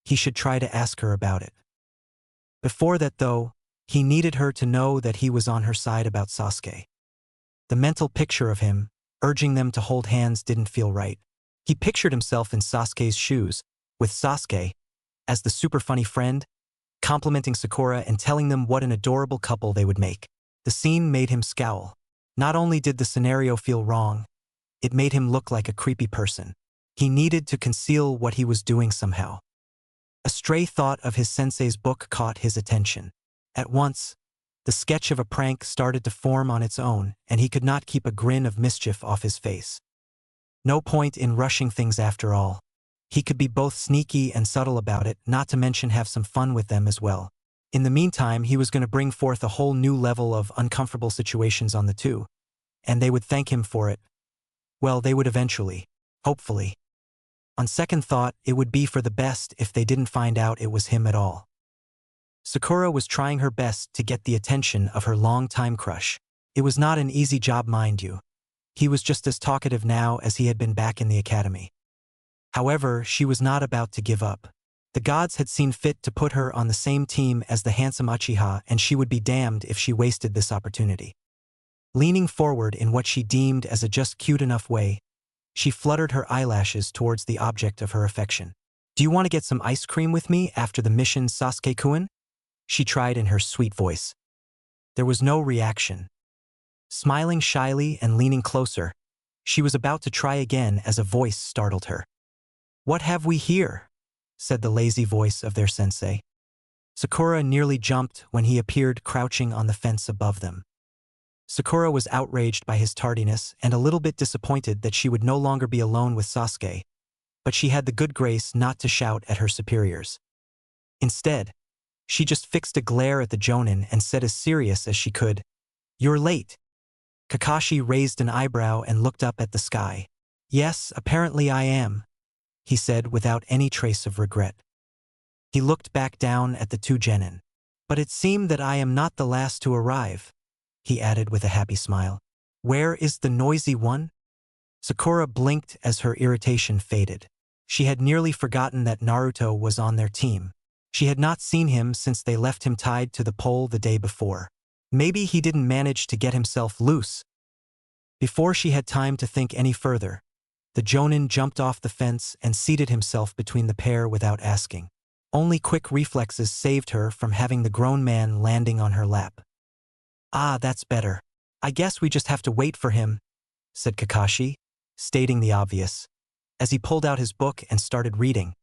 He should try to ask her about it. Before that, though, he needed her to know that he was on her side about Sasuke. The mental picture of him, urging them to hold hands, didn't feel right. He pictured himself in Sasuke's shoes, with Sasuke, as the super funny friend, complimenting Sakura and telling them what an adorable couple they would make. The scene made him scowl. Not only did the scenario feel wrong, it made him look like a creepy person. He needed to conceal what he was doing somehow. A stray thought of his sensei's book caught his attention. At once, the sketch of a prank started to form on its own, and he could not keep a grin of mischief off his face. No point in rushing things after all. He could be both sneaky and subtle about it, not to mention have some fun with them as well. In the meantime, he was going to bring forth a whole new level of uncomfortable situations on the two, and they would thank him for it. Well, they would eventually. Hopefully. On second thought, it would be for the best if they didn't find out it was him at all. Sakura was trying her best to get the attention of her long-time crush. It was not an easy job, mind you. He was just as talkative now as he had been back in the academy. However, she was not about to give up. The gods had seen fit to put her on the same team as the handsome Uchiha, and she would be damned if she wasted this opportunity. Leaning forward in what she deemed as a just cute enough way, she fluttered her eyelashes towards the object of her affection. "Do you want to get some ice cream with me after the mission, Sasuke-kun?" she tried in her sweet voice. There was no reaction. Smiling shyly and leaning closer, she was about to try again as a voice startled her. "What have we here?" said the lazy voice of their sensei. Sakura nearly jumped when he appeared crouching on the fence above them. Sakura was outraged by his tardiness and a little bit disappointed that she would no longer be alone with Sasuke, but she had the good grace not to shout at her superiors. Instead, she just fixed a glare at the jonin and said as serious as she could, "You're late." Kakashi raised an eyebrow and looked up at the sky. "Yes, apparently I am," he said without any trace of regret. He looked back down at the two genin. "But it seemed that I am not the last to arrive," he added with a happy smile. "Where is the noisy one?" Sakura blinked as her irritation faded. She had nearly forgotten that Naruto was on their team. She had not seen him since they left him tied to the pole the day before. Maybe he didn't manage to get himself loose. Before she had time to think any further, the jonin jumped off the fence and seated himself between the pair without asking. Only quick reflexes saved her from having the grown man landing on her lap. "Ah, that's better. I guess we just have to wait for him," said Kakashi, stating the obvious, as he pulled out his book and started reading.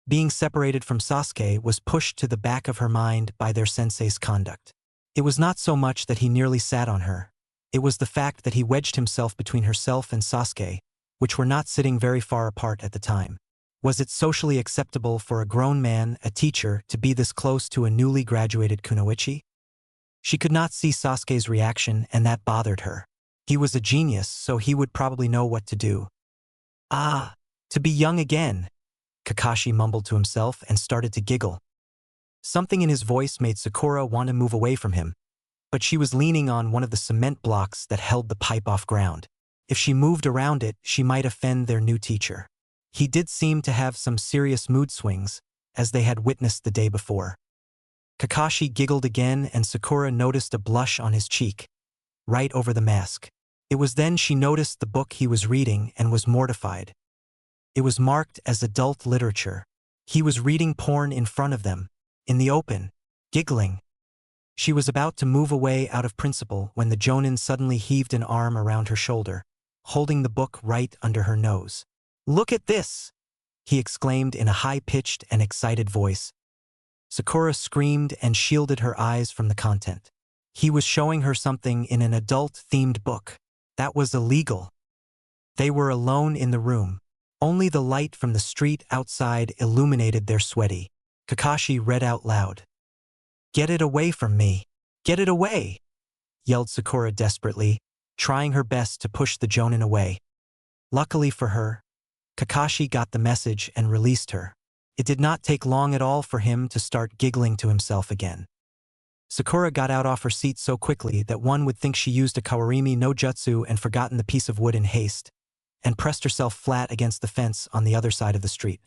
Being separated from Sasuke was pushed to the back of her mind by their sensei's conduct. It was not so much that he nearly sat on her. It was the fact that he wedged himself between herself and Sasuke, which were not sitting very far apart at the time. Was it socially acceptable for a grown man, a teacher, to be this close to a newly graduated kunoichi? She could not see Sasuke's reaction, and that bothered her. He was a genius, so he would probably know what to do. Ah, to be young again, Kakashi mumbled to himself and started to giggle. Something in his voice made Sakura want to move away from him, but she was leaning on one of the cement blocks that held the pipe off ground. If she moved around it, she might offend their new teacher. He did seem to have some serious mood swings, as they had witnessed the day before. Kakashi giggled again and Sakura noticed a blush on his cheek, right over the mask. It was then she noticed the book he was reading and was mortified. It was marked as adult literature. He was reading porn in front of them, in the open, giggling. She was about to move away out of principle when the Jonin suddenly heaved an arm around her shoulder, holding the book right under her nose. "Look at this!" he exclaimed in a high-pitched and excited voice. Sakura screamed and shielded her eyes from the content. He was showing her something in an adult-themed book. That was illegal. They were alone in the room. Only the light from the street outside illuminated their sweaty. Kakashi read out loud. "Get it away from me! Get it away!" yelled Sakura desperately, trying her best to push the Jonin away. Luckily for her, Kakashi got the message and released her. It did not take long at all for him to start giggling to himself again. Sakura got out off her seat so quickly that one would think she used a Kawarimi no Jutsu and forgotten the piece of wood in haste, and pressed herself flat against the fence on the other side of the street.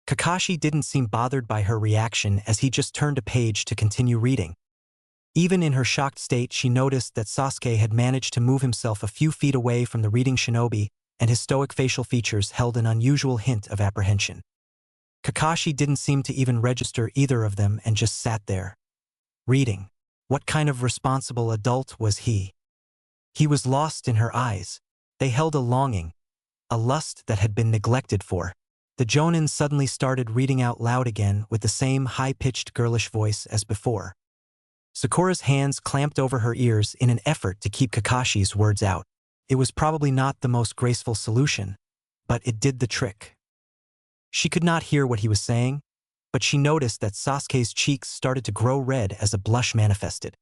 Kakashi didn't seem bothered by her reaction as he just turned a page to continue reading. Even in her shocked state, she noticed that Sasuke had managed to move himself a few feet away from the reading shinobi, and his stoic facial features held an unusual hint of apprehension. Kakashi didn't seem to even register either of them and just sat there, reading. What kind of responsible adult was he? He was lost in her eyes. They held a longing, a lust that had been neglected for. The Jonin suddenly started reading out loud again with the same high-pitched girlish voice as before. Sakura's hands clamped over her ears in an effort to keep Kakashi's words out. It was probably not the most graceful solution, but it did the trick. She could not hear what he was saying, but she noticed that Sasuke's cheeks started to grow red as a blush manifested.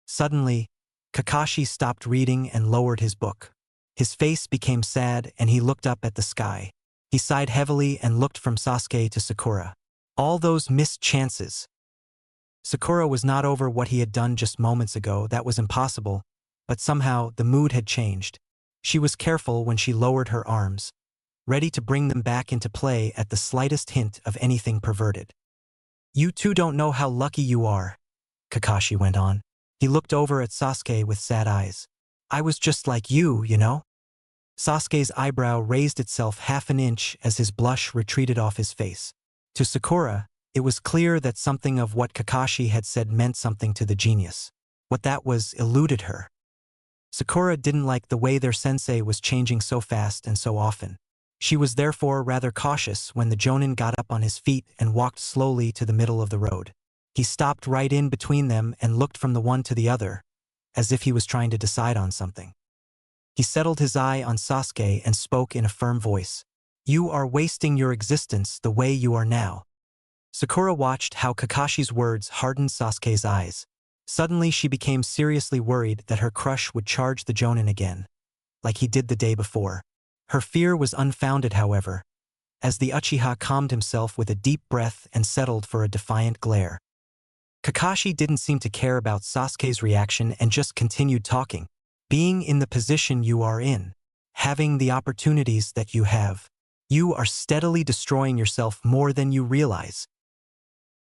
Suddenly, Kakashi stopped reading and lowered his book. His face became sad and he looked up at the sky. He sighed heavily and looked from Sasuke to Sakura. All those missed chances. Sakura was not over what he had done just moments ago. That was impossible, but somehow the mood had changed. She was careful when she lowered her arms, ready to bring them back into play at the slightest hint of anything perverted. "You two don't know how lucky you are," Kakashi went on. He looked over at Sasuke with sad eyes. "I was just like you know?" Sasuke's eyebrow raised itself half an inch as his blush retreated off his face. To Sakura, it was clear that something of what Kakashi had said meant something to the genius. What that was eluded her. Sakura didn't like the way their sensei was changing so fast and so often. She was therefore rather cautious when the Jonin got up on his feet and walked slowly to the middle of the road. He stopped right in between them and looked from the one to the other, as if he was trying to decide on something. He settled his eye on Sasuke and spoke in a firm voice. "You are wasting your existence the way you are now." Sakura watched how Kakashi's words hardened Sasuke's eyes. Suddenly she became seriously worried that her crush would charge the Jonin again, like he did the day before. Her fear was unfounded, however, as the Uchiha calmed himself with a deep breath and settled for a defiant glare. Kakashi didn't seem to care about Sasuke's reaction and just continued talking. "Being in the position you are in, having the opportunities that you have, you are steadily destroying yourself more than you realize."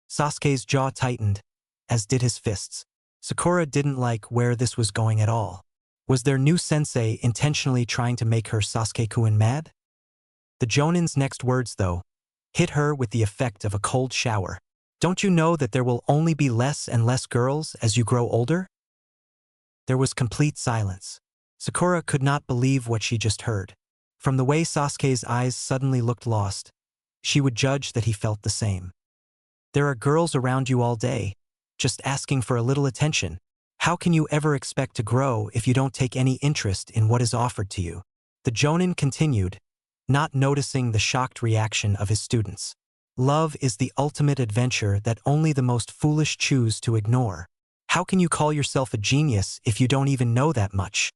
Sasuke's jaw tightened, as did his fists. Sakura didn't like where this was going at all. Was their new sensei intentionally trying to make her Sasuke-kun mad? The Jonin's next words, though, hit her with the effect of a cold shower. "Don't you know that there will only be less and less girls as you grow older?" There was complete silence. Sakura could not believe what she just heard. From the way Sasuke's eyes suddenly looked lost, she would judge that he felt the same. There are girls around you all day, just asking for a little attention. How can you ever expect to grow if you don't take any interest in what is offered to you? The Jonin continued, not noticing the shocked reaction of his students. Love is the ultimate adventure that only the most foolish choose to ignore. How can you call yourself a genius if you don't even know that much?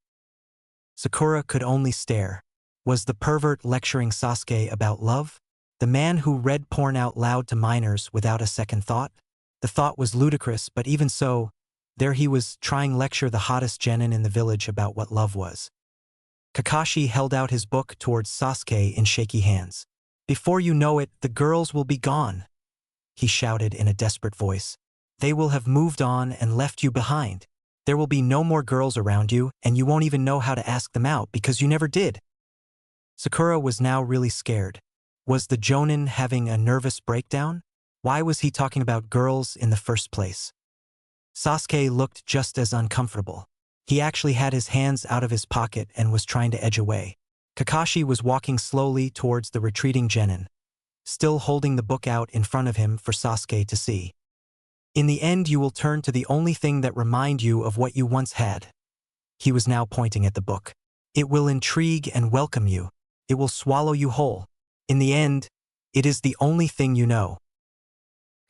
Sakura could only stare. Was the pervert lecturing Sasuke about love? The man who read porn out loud to minors without a second thought? The thought was ludicrous, but even so, there he was trying lecture the hottest genin in the village about what love was. Kakashi held out his book towards Sasuke in shaky hands. "Before you know it, the girls will be gone," he shouted in a desperate voice. "They will have moved on and left you behind. There will be no more girls around you, and you won't even know how to ask them out because you never did." Sakura was now really scared. Was the Jonin having a nervous breakdown? Why was he talking about girls in the first place? Sasuke looked just as uncomfortable. He actually had his hands out of his pocket and was trying to edge away. Kakashi was walking slowly towards the retreating genin, still holding the book out in front of him for Sasuke to see. "In the end you will turn to the only thing that remind you of what you once had." He was now pointing at the book. "It will intrigue and welcome you. It will swallow you whole. In the end, it is the only thing you know."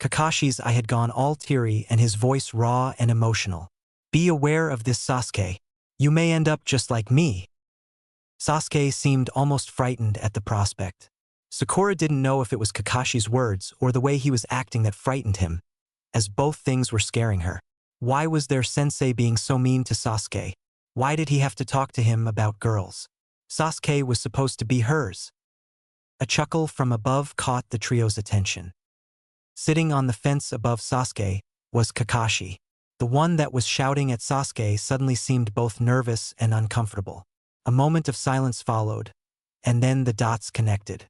Kakashi's eye had gone all teary and his voice raw and emotional. "Be aware of this, Sasuke. You may end up just like me." Sasuke seemed almost frightened at the prospect. Sakura didn't know if it was Kakashi's words or the way he was acting that frightened him, as both things were scaring her. Why was their sensei being so mean to Sasuke? Why did he have to talk to him about girls? Sasuke was supposed to be hers. A chuckle from above caught the trio's attention. Sitting on the fence above Sasuke was Kakashi. The one that was shouting at Sasuke suddenly seemed both nervous and uncomfortable. A moment of silence followed, and then the dots connected.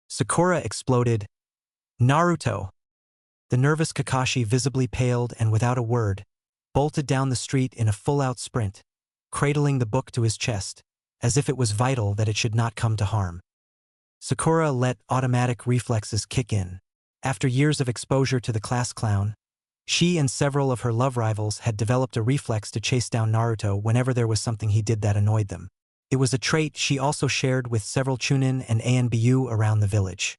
Sakura exploded, "Naruto!" The nervous Kakashi visibly paled and without a word, bolted down the street in a full-out sprint, cradling the book to his chest, as if it was vital that it should not come to harm. Sakura let automatic reflexes kick in. After years of exposure to the class clown, she and several of her love rivals had developed a reflex to chase down Naruto whenever there was something he did that annoyed them. It was a trait she also shared with several Chunin and ANBU around the village.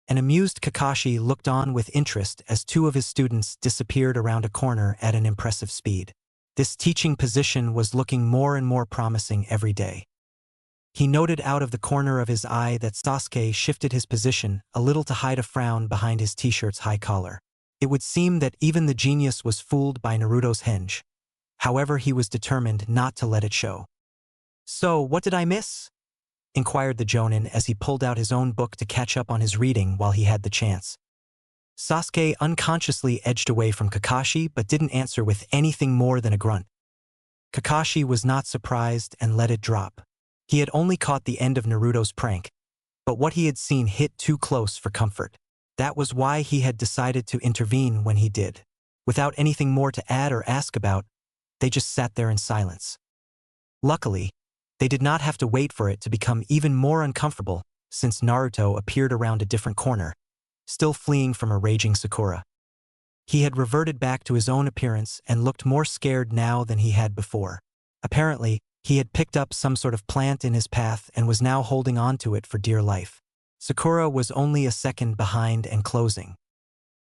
An amused Kakashi looked on with interest as two of his students disappeared around a corner at an impressive speed. This teaching position was looking more and more promising every day. He noted out of the corner of his eye that Sasuke shifted his position a little to hide a frown behind his t-shirt's high collar. It would seem that even the genius was fooled by Naruto's henge. However, he was determined not to let it show. "So, what did I miss?" inquired the Jonin as he pulled out his own book to catch up on his reading while he had the chance. Sasuke unconsciously edged away from Kakashi but didn't answer with anything more than a grunt. Kakashi was not surprised and let it drop. He had only caught the end of Naruto's prank, but what he had seen hit too close for comfort. That was why he had decided to intervene when he did. Without anything more to add or ask about, they just sat there in silence. Luckily, they did not have to wait for it to become even more uncomfortable since Naruto appeared around a different corner, still fleeing from a raging Sakura. He had reverted back to his own appearance and looked more scared now than he had before. Apparently, he had picked up some sort of plant in his path and was now holding on to it for dear life. Sakura was only a second behind and closing.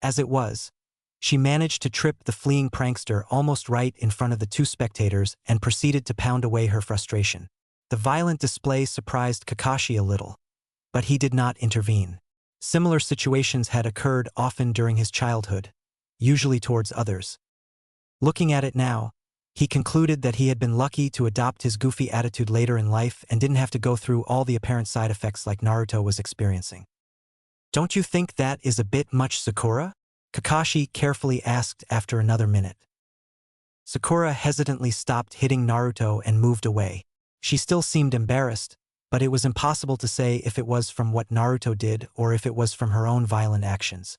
As it was, she managed to trip the fleeing prankster almost right in front of the two spectators and proceeded to pound away her frustration. The violent display surprised Kakashi a little, but he did not intervene. Similar situations had occurred often during his childhood, usually towards others. Looking at it now, he concluded that he had been lucky to adopt his goofy attitude later in life and didn't have to go through all the apparent side effects like Naruto was experiencing. "Don't you think that is a bit much, Sakura?" Kakashi carefully asked after another minute. Sakura hesitantly stopped hitting Naruto and moved away. She still seemed embarrassed, but it was impossible to say if it was from what Naruto did or if it was from her own violent actions.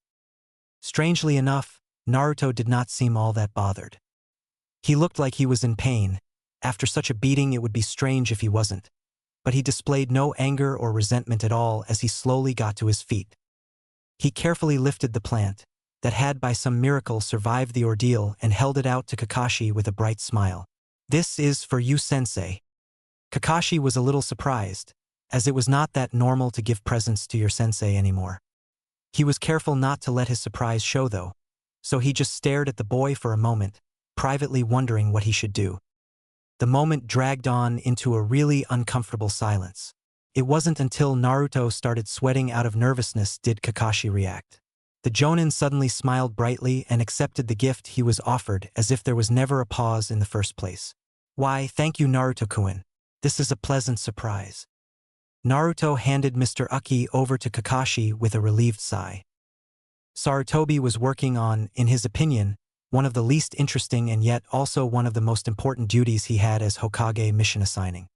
Strangely enough, Naruto did not seem all that bothered. He looked like he was in pain. After such a beating, it would be strange if he wasn't. But he displayed no anger or resentment at all as he slowly got to his feet. He carefully lifted the plant, that had by some miracle survived the ordeal, and held it out to Kakashi with a bright smile. "This is for you, sensei." Kakashi was a little surprised, as it was not that normal to give presents to your sensei anymore. He was careful not to let his surprise show though, so he just stared at the boy for a moment, privately wondering what he should do. The moment dragged on into a really uncomfortable silence. It wasn't until Naruto started sweating out of nervousness did Kakashi react. The Jonin suddenly smiled brightly and accepted the gift he was offered as if there was never a pause in the first place. "Why, thank you, Naruto-kun. This is a pleasant surprise." Naruto handed Mr. Uki over to Kakashi with a relieved sigh. Sarutobi was working on, in his opinion, one of the least interesting and yet also one of the most important duties he had as Hokage mission assigning.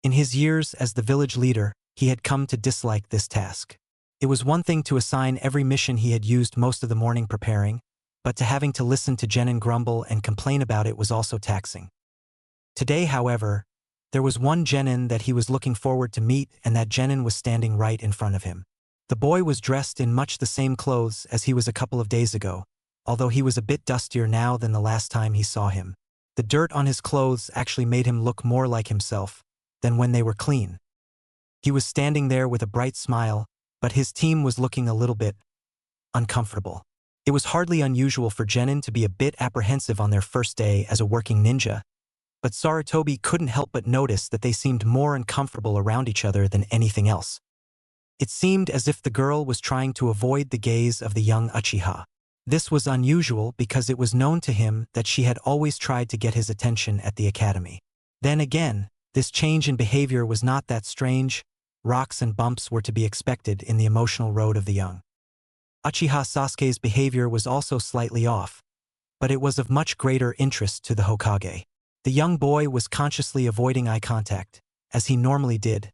In his years as the village leader, he had come to dislike this task. It was one thing to assign every mission he had used most of the morning preparing, but to having to listen to Genin grumble and complain about it was also taxing. Today, however, there was one Genin that he was looking forward to meet, and that Genin was standing right in front of him. The boy was dressed in much the same clothes as he was a couple of days ago, although he was a bit dustier now than the last time he saw him. The dirt on his clothes actually made him look more like himself than when they were clean. He was standing there with a bright smile, but his team was looking a little bit uncomfortable. It was hardly unusual for Genin to be a bit apprehensive on their first day as a working ninja, but Sarutobi couldn't help but notice that they seemed more uncomfortable around each other than anything else. It seemed as if the girl was trying to avoid the gaze of the young Uchiha. This was unusual because it was known to him that she had always tried to get his attention at the academy. Then again, this change in behavior was not that strange. Rocks and bumps were to be expected in the emotional road of the young. Uchiha Sasuke's behavior was also slightly off, but it was of much greater interest to the Hokage. The young boy was consciously avoiding eye contact, as he normally did.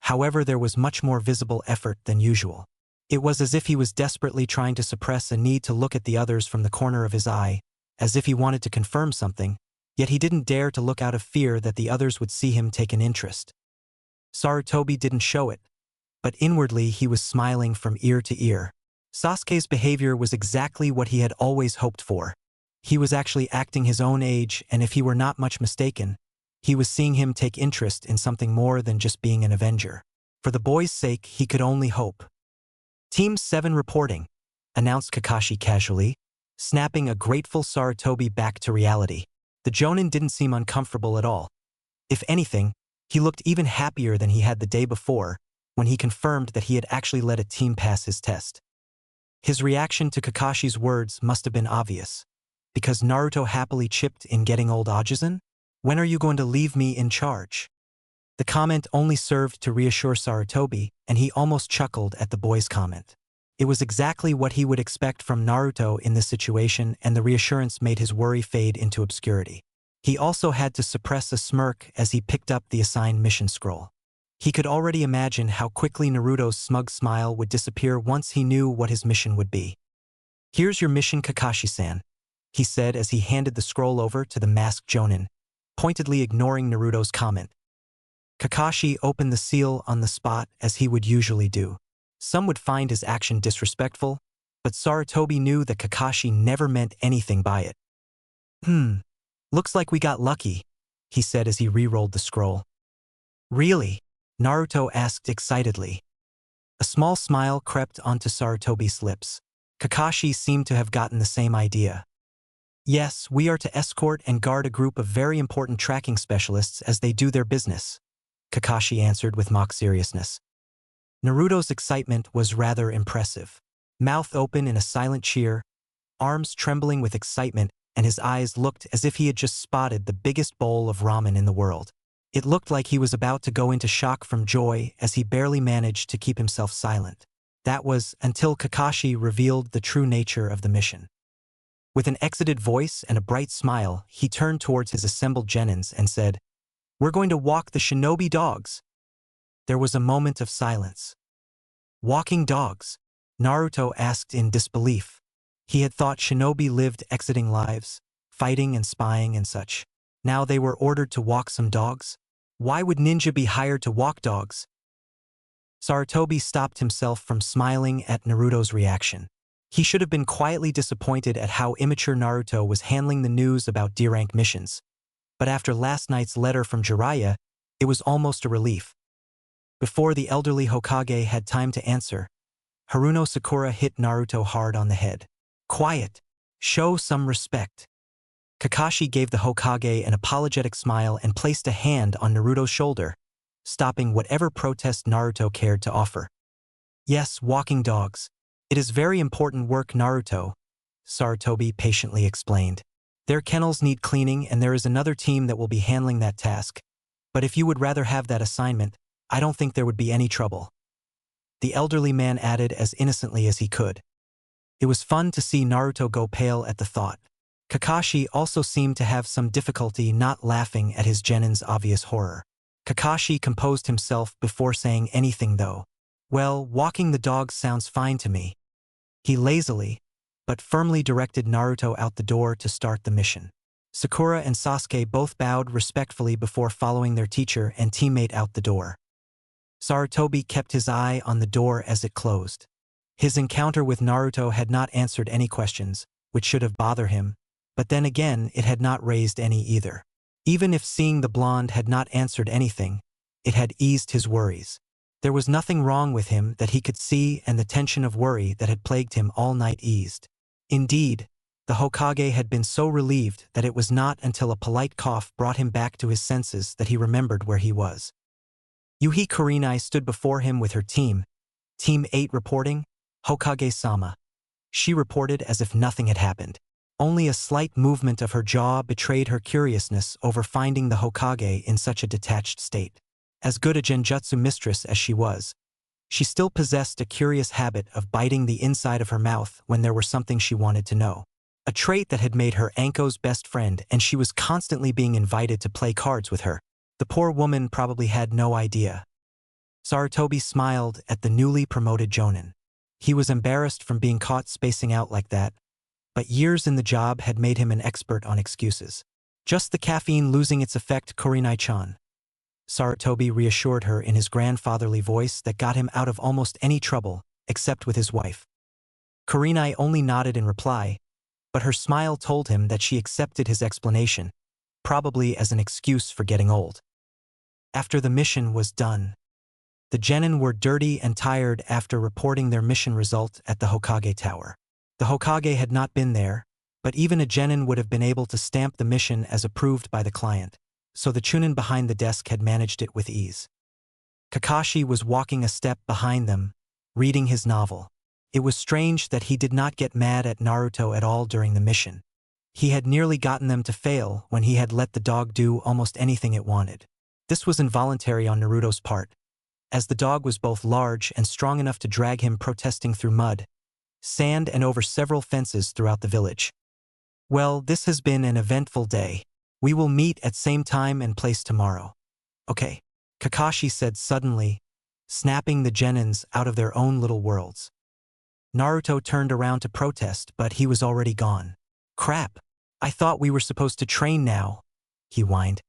However, there was much more visible effort than usual. It was as if he was desperately trying to suppress a need to look at the others from the corner of his eye, as if he wanted to confirm something, yet he didn't dare to look out of fear that the others would see him take an interest. Sarutobi didn't show it, but inwardly he was smiling from ear to ear. Sasuke's behavior was exactly what he had always hoped for. He was actually acting his own age, and if he were not much mistaken, he was seeing him take interest in something more than just being an avenger. For the boy's sake, he could only hope. "Team 7 reporting," announced Kakashi casually, snapping a grateful Sarutobi back to reality. The Jonin didn't seem uncomfortable at all. If anything, he looked even happier than he had the day before, when he confirmed that he had actually let a team pass his test. His reaction to Kakashi's words must have been obvious, because Naruto happily chipped in, "Getting old, Ajisen? When are you going to leave me in charge?" The comment only served to reassure Sarutobi, and he almost chuckled at the boy's comment. It was exactly what he would expect from Naruto in this situation, and the reassurance made his worry fade into obscurity. He also had to suppress a smirk as he picked up the assigned mission scroll. He could already imagine how quickly Naruto's smug smile would disappear once he knew what his mission would be. "Here's your mission, Kakashi-san," he said as he handed the scroll over to the masked Jonin, pointedly ignoring Naruto's comment. Kakashi opened the seal on the spot as he would usually do. Some would find his action disrespectful, but Sarutobi knew that Kakashi never meant anything by it. Looks like we got lucky," he said as he re-rolled the scroll. "Really?" Naruto asked excitedly. A small smile crept onto Sarutobi's lips. Kakashi seemed to have gotten the same idea. "Yes, we are to escort and guard a group of very important tracking specialists as they do their business," Kakashi answered with mock seriousness. Naruto's excitement was rather impressive. Mouth open in a silent cheer, arms trembling with excitement, and his eyes looked as if he had just spotted the biggest bowl of ramen in the world. It looked like he was about to go into shock from joy as he barely managed to keep himself silent. That was until Kakashi revealed the true nature of the mission. With an exited voice and a bright smile, he turned towards his assembled genins and said, "We're going to walk the shinobi dogs." There was a moment of silence. "Walking dogs?" Naruto asked in disbelief. He had thought shinobi lived exiting lives, fighting and spying and such. Now they were ordered to walk some dogs? Why would ninja be hired to walk dogs? Sarutobi stopped himself from smiling at Naruto's reaction. He should have been quietly disappointed at how immature Naruto was handling the news about D-rank missions. But after last night's letter from Jiraiya, it was almost a relief. Before the elderly Hokage had time to answer, Haruno Sakura hit Naruto hard on the head. "Quiet. Show some respect." Kakashi gave the Hokage an apologetic smile and placed a hand on Naruto's shoulder, stopping whatever protest Naruto cared to offer. Yes, walking dogs. It is very important work, Naruto, Sarutobi patiently explained. Their kennels need cleaning and there is another team that will be handling that task. But if you would rather have that assignment, I don't think there would be any trouble. The elderly man added as innocently as he could. It was fun to see Naruto go pale at the thought. Kakashi also seemed to have some difficulty not laughing at his genin's obvious horror. Kakashi composed himself before saying anything though. Well, walking the dogs sounds fine to me. He lazily, but firmly directed Naruto out the door to start the mission. Sakura and Sasuke both bowed respectfully before following their teacher and teammate out the door. Sarutobi kept his eye on the door as it closed. His encounter with Naruto had not answered any questions, which should have bothered him, but then again it had not raised any either. Even if seeing the blonde had not answered anything, it had eased his worries. There was nothing wrong with him that he could see, and the tension of worry that had plagued him all night eased. Indeed, the Hokage had been so relieved that it was not until a polite cough brought him back to his senses that he remembered where he was. Yuhi Kurenai stood before him with her team. Team 8 reporting, Hokage-sama. She reported as if nothing had happened. Only a slight movement of her jaw betrayed her curiousness over finding the Hokage in such a detached state. As good a genjutsu mistress as she was, she still possessed a curious habit of biting the inside of her mouth when there was something she wanted to know. A trait that had made her Anko's best friend, and she was constantly being invited to play cards with her. The poor woman probably had no idea. Sarutobi smiled at the newly promoted Jonin. He was embarrassed from being caught spacing out like that, but years in the job had made him an expert on excuses. Just the caffeine losing its effect, Kurenai-chan. Sarutobi reassured her in his grandfatherly voice that got him out of almost any trouble, except with his wife. Kurenai only nodded in reply, but her smile told him that she accepted his explanation, probably as an excuse for getting old. After the mission was done, the genin were dirty and tired after reporting their mission result at the Hokage Tower. The Hokage had not been there, but even a genin would have been able to stamp the mission as approved by the client, so the chunin behind the desk had managed it with ease. Kakashi was walking a step behind them, reading his novel. It was strange that he did not get mad at Naruto at all during the mission. He had nearly gotten them to fail when he had let the dog do almost anything it wanted. This was involuntary on Naruto's part, as the dog was both large and strong enough to drag him protesting through mud, sand and over several fences throughout the village. Well, this has been an eventful day. We will meet at same time and place tomorrow. Okay, Kakashi said suddenly, snapping the genins out of their own little worlds. Naruto turned around to protest, but he was already gone. Crap, I thought we were supposed to train now, he whined.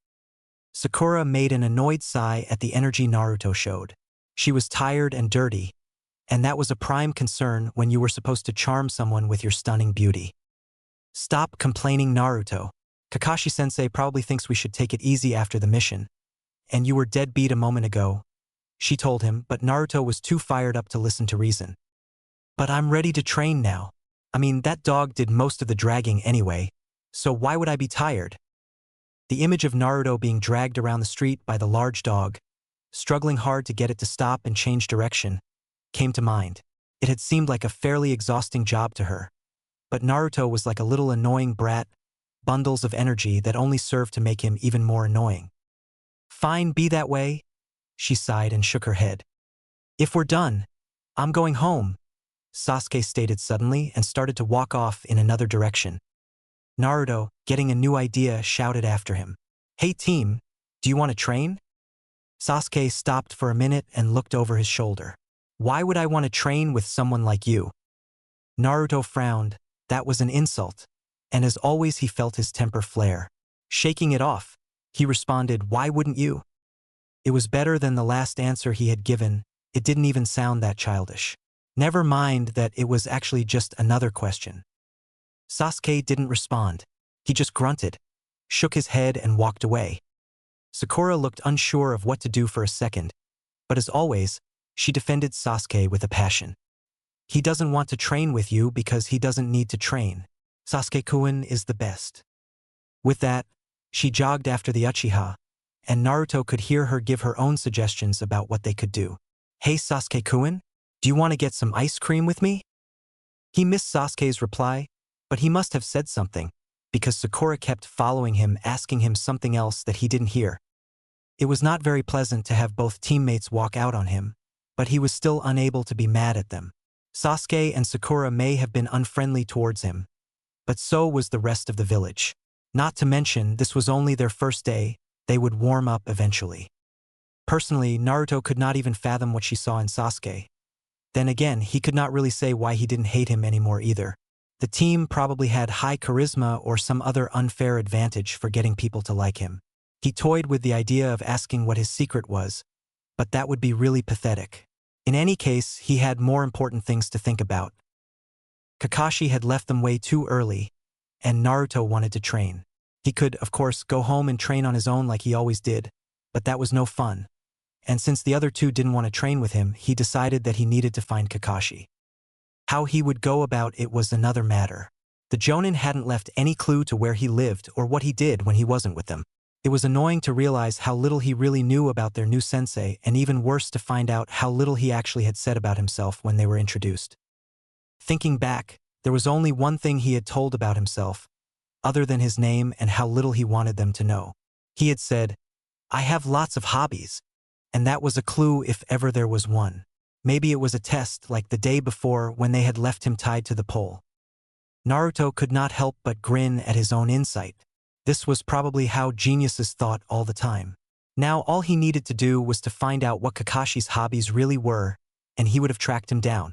Sakura made an annoyed sigh at the energy Naruto showed. She was tired and dirty, and that was a prime concern when you were supposed to charm someone with your stunning beauty. Stop complaining, Naruto. Kakashi-sensei probably thinks we should take it easy after the mission. And you were dead beat a moment ago, she told him, but Naruto was too fired up to listen to reason. But I'm ready to train now. I mean, that dog did most of the dragging anyway, so why would I be tired? The image of Naruto being dragged around the street by the large dog, struggling hard to get it to stop and change direction, came to mind. It had seemed like a fairly exhausting job to her. But Naruto was like a little annoying brat, bundles of energy that only served to make him even more annoying. Fine, be that way, she sighed and shook her head. If we're done, I'm going home, Sasuke stated suddenly and started to walk off in another direction. Naruto, getting a new idea, shouted after him. Hey team, do you want to train? Sasuke stopped for a minute and looked over his shoulder. Why would I want to train with someone like you? Naruto frowned. That was an insult, and as always he felt his temper flare. Shaking it off, he responded, why wouldn't you? It was better than the last answer he had given. It didn't even sound that childish. Never mind that it was actually just another question. Sasuke didn't respond. He just grunted, shook his head and walked away. Sakura looked unsure of what to do for a second, but as always, she defended Sasuke with a passion. He doesn't want to train with you because he doesn't need to train. Sasuke-kun is the best. With that, she jogged after the Uchiha, and Naruto could hear her give her own suggestions about what they could do. "Hey Sasuke-kun, do you want to get some ice cream with me?" He missed Sasuke's reply, but he must have said something, because Sakura kept following him, asking him something else that he didn't hear. It was not very pleasant to have both teammates walk out on him, but he was still unable to be mad at them. Sasuke and Sakura may have been unfriendly towards him, but so was the rest of the village. Not to mention, this was only their first day, they would warm up eventually. Personally, Naruto could not even fathom what she saw in Sasuke. Then again, he could not really say why he didn't hate him anymore either. The team probably had high charisma or some other unfair advantage for getting people to like him. He toyed with the idea of asking what his secret was, but that would be really pathetic. In any case, he had more important things to think about. Kakashi had left them way too early, and Naruto wanted to train. He could, of course, go home and train on his own like he always did, but that was no fun. And since the other two didn't want to train with him, he decided that he needed to find Kakashi. How he would go about it was another matter. The Jonin hadn't left any clue to where he lived or what he did when he wasn't with them. It was annoying to realize how little he really knew about their new sensei, and even worse to find out how little he actually had said about himself when they were introduced. Thinking back, there was only one thing he had told about himself, other than his name and how little he wanted them to know. He had said, "I have lots of hobbies," and that was a clue if ever there was one. Maybe it was a test like the day before when they had left him tied to the pole. Naruto could not help but grin at his own insight. This was probably how geniuses thought all the time. Now all he needed to do was to find out what Kakashi's hobbies really were, and he would have tracked him down.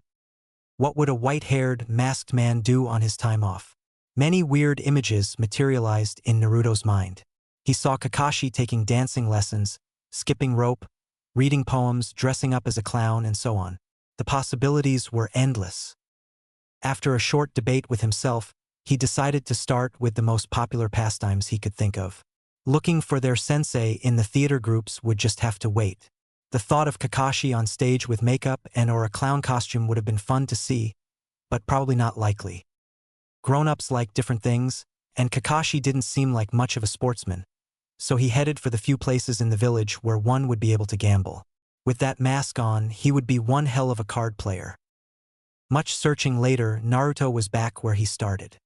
What would a white-haired, masked man do on his time off? Many weird images materialized in Naruto's mind. He saw Kakashi taking dancing lessons, skipping rope, reading poems, dressing up as a clown, and so on. The possibilities were endless. After a short debate with himself, he decided to start with the most popular pastimes he could think of. Looking for their sensei in the theater groups would just have to wait. The thought of Kakashi on stage with makeup and or a clown costume would have been fun to see, but probably not likely. Grown-ups like different things, and Kakashi didn't seem like much of a sportsman, so he headed for the few places in the village where one would be able to gamble. With that mask on, he would be one hell of a card player. Much searching later, Naruto was back where he started.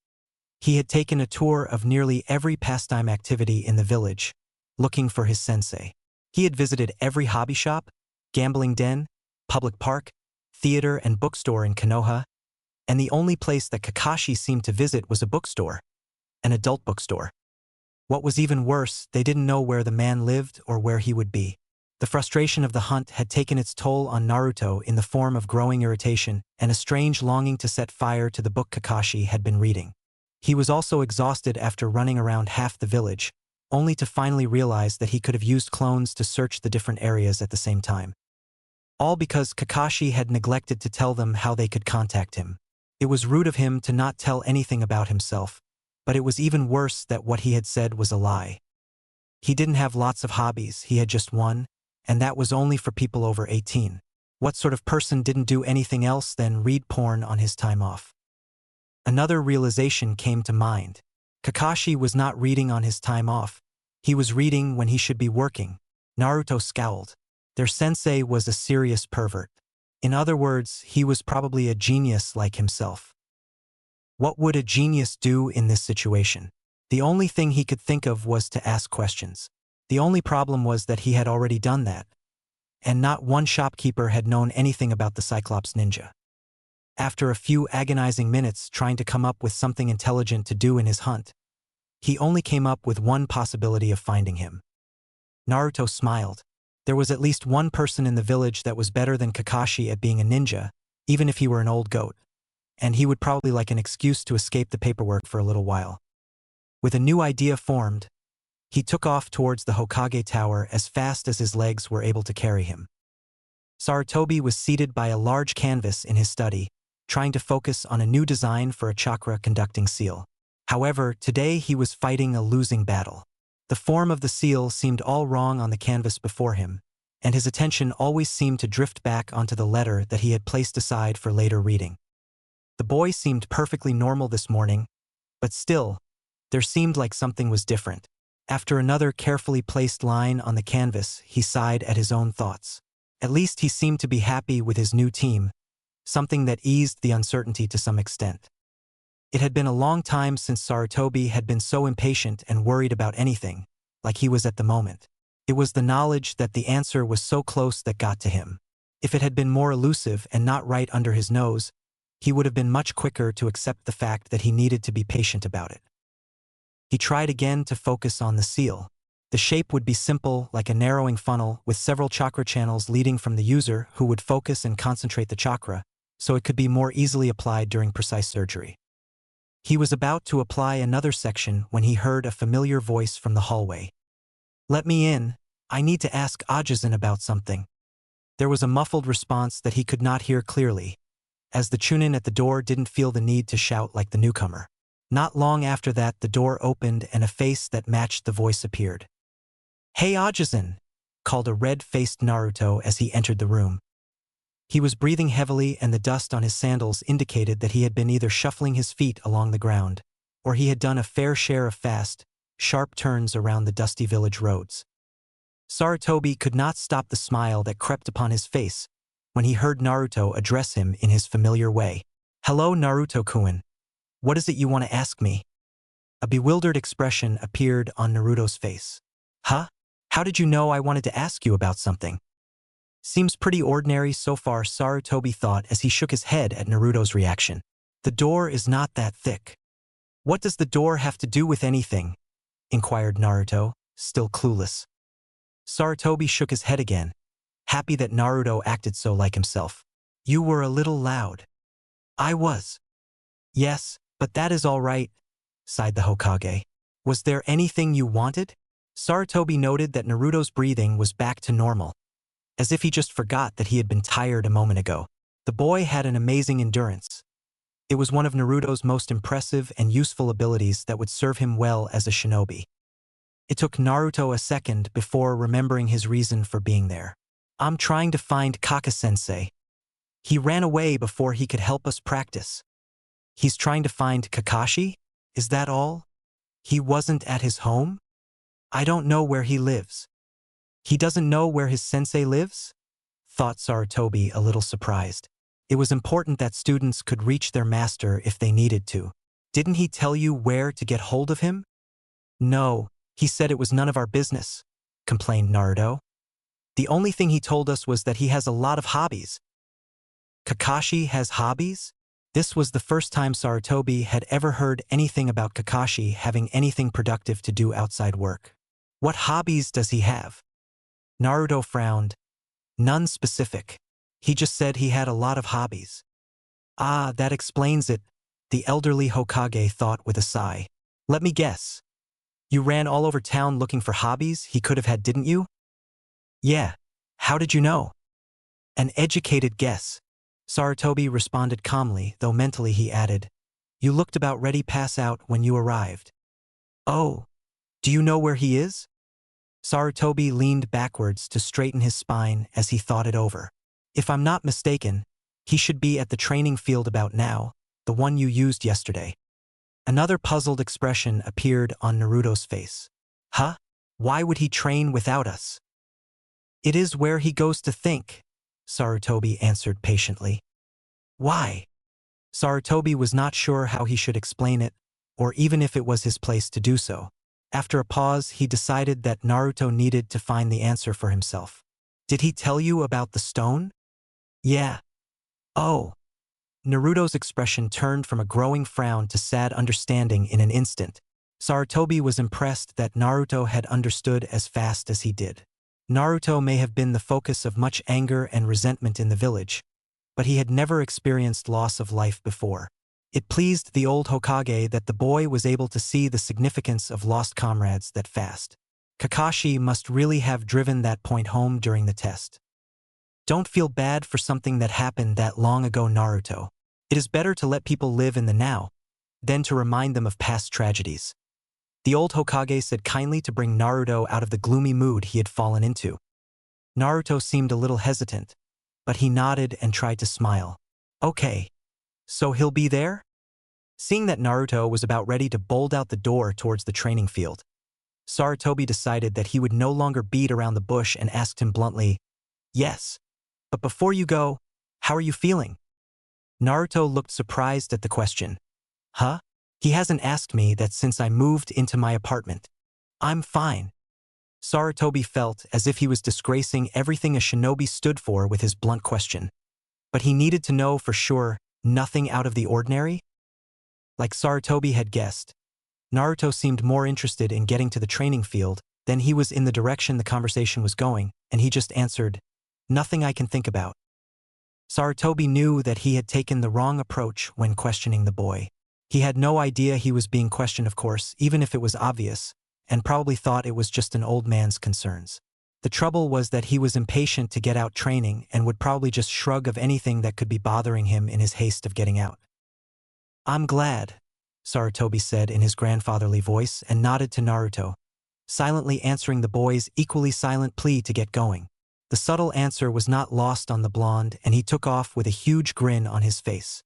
He had taken a tour of nearly every pastime activity in the village, looking for his sensei. He had visited every hobby shop, gambling den, public park, theater and bookstore in Konoha, and the only place that Kakashi seemed to visit was a bookstore, an adult bookstore. What was even worse, they didn't know where the man lived or where he would be. The frustration of the hunt had taken its toll on Naruto in the form of growing irritation and a strange longing to set fire to the book Kakashi had been reading. He was also exhausted after running around half the village, only to finally realize that he could have used clones to search the different areas at the same time. All because Kakashi had neglected to tell them how they could contact him. It was rude of him to not tell anything about himself, but it was even worse that what he had said was a lie. He didn't have lots of hobbies, he had just one, and that was only for people over 18. What sort of person didn't do anything else than read porn on his time off? Another realization came to mind. Kakashi was not reading on his time off. He was reading when he should be working. Naruto scowled. Their sensei was a serious pervert. In other words, he was probably a genius like himself. What would a genius do in this situation? The only thing he could think of was to ask questions. The only problem was that he had already done that, and not one shopkeeper had known anything about the Cyclops ninja. After a few agonizing minutes trying to come up with something intelligent to do in his hunt, he only came up with one possibility of finding him. Naruto smiled. There was at least one person in the village that was better than Kakashi at being a ninja, even if he were an old goat, and he would probably like an excuse to escape the paperwork for a little while. With a new idea formed, he took off towards the Hokage Tower as fast as his legs were able to carry him. Sarutobi was seated by a large canvas in his study, trying to focus on a new design for a chakra-conducting seal. However, today he was fighting a losing battle. The form of the seal seemed all wrong on the canvas before him, and his attention always seemed to drift back onto the letter that he had placed aside for later reading. The boy seemed perfectly normal this morning, but still, There seemed like something was different. After another carefully placed line on the canvas, he sighed at his own thoughts. At least he seemed to be happy with his new team, something that eased the uncertainty to some extent. It had been a long time since Sarutobi had been so impatient and worried about anything, like he was at the moment. It was the knowledge that the answer was so close that got to him. If it had been more elusive and not right under his nose, he would have been much quicker to accept the fact that he needed to be patient about it. He tried again to focus on the seal. The shape would be simple, like a narrowing funnel, with several chakra channels leading from the user who would focus and concentrate the chakra, so it could be more easily applied during precise surgery. He was about to apply another section when he heard a familiar voice from the hallway. "Let me in. I need to ask Ajizan about something." There was a muffled response that he could not hear clearly, as the chunin at the door didn't feel the need to shout like the newcomer. Not long after that, the door opened and a face that matched the voice appeared. "Hey Ajizan!" called a red-faced Naruto as he entered the room. He was breathing heavily and the dust on his sandals indicated that he had been either shuffling his feet along the ground, or he had done a fair share of fast, sharp turns around the dusty village roads. Sarutobi could not stop the smile that crept upon his face when he heard Naruto address him in his familiar way. "Hello Naruto-kun. What is it you want to ask me?" A bewildered expression appeared on Naruto's face. "Huh? How did you know I wanted to ask you about something?" Seems pretty ordinary so far, Sarutobi thought as he shook his head at Naruto's reaction. "The door is not that thick." "What does the door have to do with anything?" inquired Naruto, still clueless. Sarutobi shook his head again, happy that Naruto acted so like himself. "You were a little loud." "I was." "Yes, but that is all right," sighed the Hokage. "Was there anything you wanted?" Sarutobi noted that Naruto's breathing was back to normal, as if he just forgot that he had been tired a moment ago. The boy had an amazing endurance. It was one of Naruto's most impressive and useful abilities that would serve him well as a shinobi. It took Naruto a second before remembering his reason for being there. "I'm trying to find Kaka-sensei. He ran away before he could help us practice." "He's trying to find Kakashi? Is that all? He wasn't at his home?" "I don't know where he lives." "He doesn't know where his sensei lives?" thought Sarutobi, a little surprised. It was important that students could reach their master if they needed to. "Didn't he tell you where to get hold of him?" "No, he said it was none of our business," complained Naruto. "The only thing he told us was that he has a lot of hobbies." "Kakashi has hobbies?" This was the first time Sarutobi had ever heard anything about Kakashi having anything productive to do outside work. "What hobbies does he have?" Naruto frowned. "None specific. He just said he had a lot of hobbies." "Ah, that explains it," the elderly Hokage thought with a sigh. "Let me guess. You ran all over town looking for hobbies he could have had, didn't you?" "Yeah. How did you know?" "An educated guess." Sarutobi responded calmly, though mentally he added, "You looked about ready pass out when you arrived." "Oh, do you know where he is?" Sarutobi leaned backwards to straighten his spine as he thought it over. "If I'm not mistaken, he should be at the training field about now, the one you used yesterday." Another puzzled expression appeared on Naruto's face. "Huh? Why would he train without us?" "It is where he goes to think," Sarutobi answered patiently. "Why?" Sarutobi was not sure how he should explain it, or even if it was his place to do so. After a pause, he decided that Naruto needed to find the answer for himself. "Did he tell you about the stone?" "Yeah." "Oh." Naruto's expression turned from a growing frown to sad understanding in an instant. Sarutobi was impressed that Naruto had understood as fast as he did. Naruto may have been the focus of much anger and resentment in the village, but he had never experienced loss of life before. It pleased the old Hokage that the boy was able to see the significance of lost comrades that fast. Kakashi must really have driven that point home during the test. "Don't feel bad for something that happened that long ago, Naruto. It is better to let people live in the now than to remind them of past tragedies." The old Hokage said kindly to bring Naruto out of the gloomy mood he had fallen into. Naruto seemed a little hesitant, but he nodded and tried to smile. "Okay. So he'll be there?" Seeing that Naruto was about ready to bolt out the door towards the training field, Sarutobi decided that he would no longer beat around the bush and asked him bluntly, "Yes, but before you go, how are you feeling?" Naruto looked surprised at the question. "Huh? He hasn't asked me that since I moved into my apartment. I'm fine." Sarutobi felt as if he was disgracing everything a shinobi stood for with his blunt question. But he needed to know for sure, nothing out of the ordinary? Like Sarutobi had guessed, Naruto seemed more interested in getting to the training field than he was in the direction the conversation was going, and he just answered, "Nothing I can think about." Sarutobi knew that he had taken the wrong approach when questioning the boy. He had no idea he was being questioned, of course, even if it was obvious, and probably thought it was just an old man's concerns. The trouble was that he was impatient to get out training and would probably just shrug of anything that could be bothering him in his haste of getting out. "I'm glad," Sarutobi said in his grandfatherly voice and nodded to Naruto, silently answering the boy's equally silent plea to get going. The subtle answer was not lost on the blonde, and he took off with a huge grin on his face.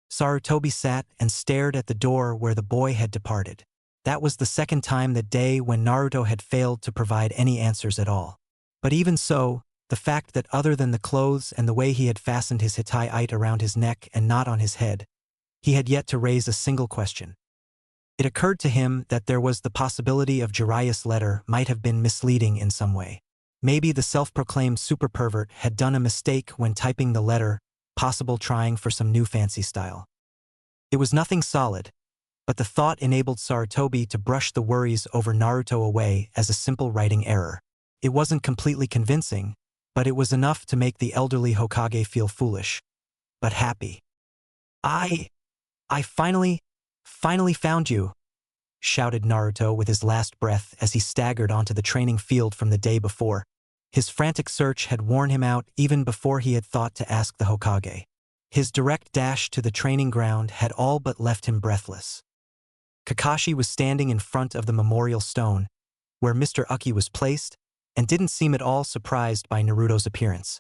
Sarutobi sat and stared at the door where the boy had departed. That was the second time that day when Naruto had failed to provide any answers at all. But even so, the fact that other than the clothes and the way he had fastened his hitai around his neck and not on his head, he had yet to raise a single question. It occurred to him that there was the possibility of Jiraiya's letter might have been misleading in some way. Maybe the self-proclaimed super pervert had done a mistake when typing the letter, possible trying for some new fancy style. It was nothing solid, but the thought enabled Sarutobi to brush the worries over Naruto away as a simple writing error. It wasn't completely convincing, but it was enough to make the elderly Hokage feel foolish, but happy. I finally found you," shouted Naruto with his last breath as he staggered onto the training field from the day before. His frantic search had worn him out even before he had thought to ask the Hokage. His direct dash to the training ground had all but left him breathless. Kakashi was standing in front of the memorial stone, where Mr. Uki was placed, and didn't seem at all surprised by Naruto's appearance.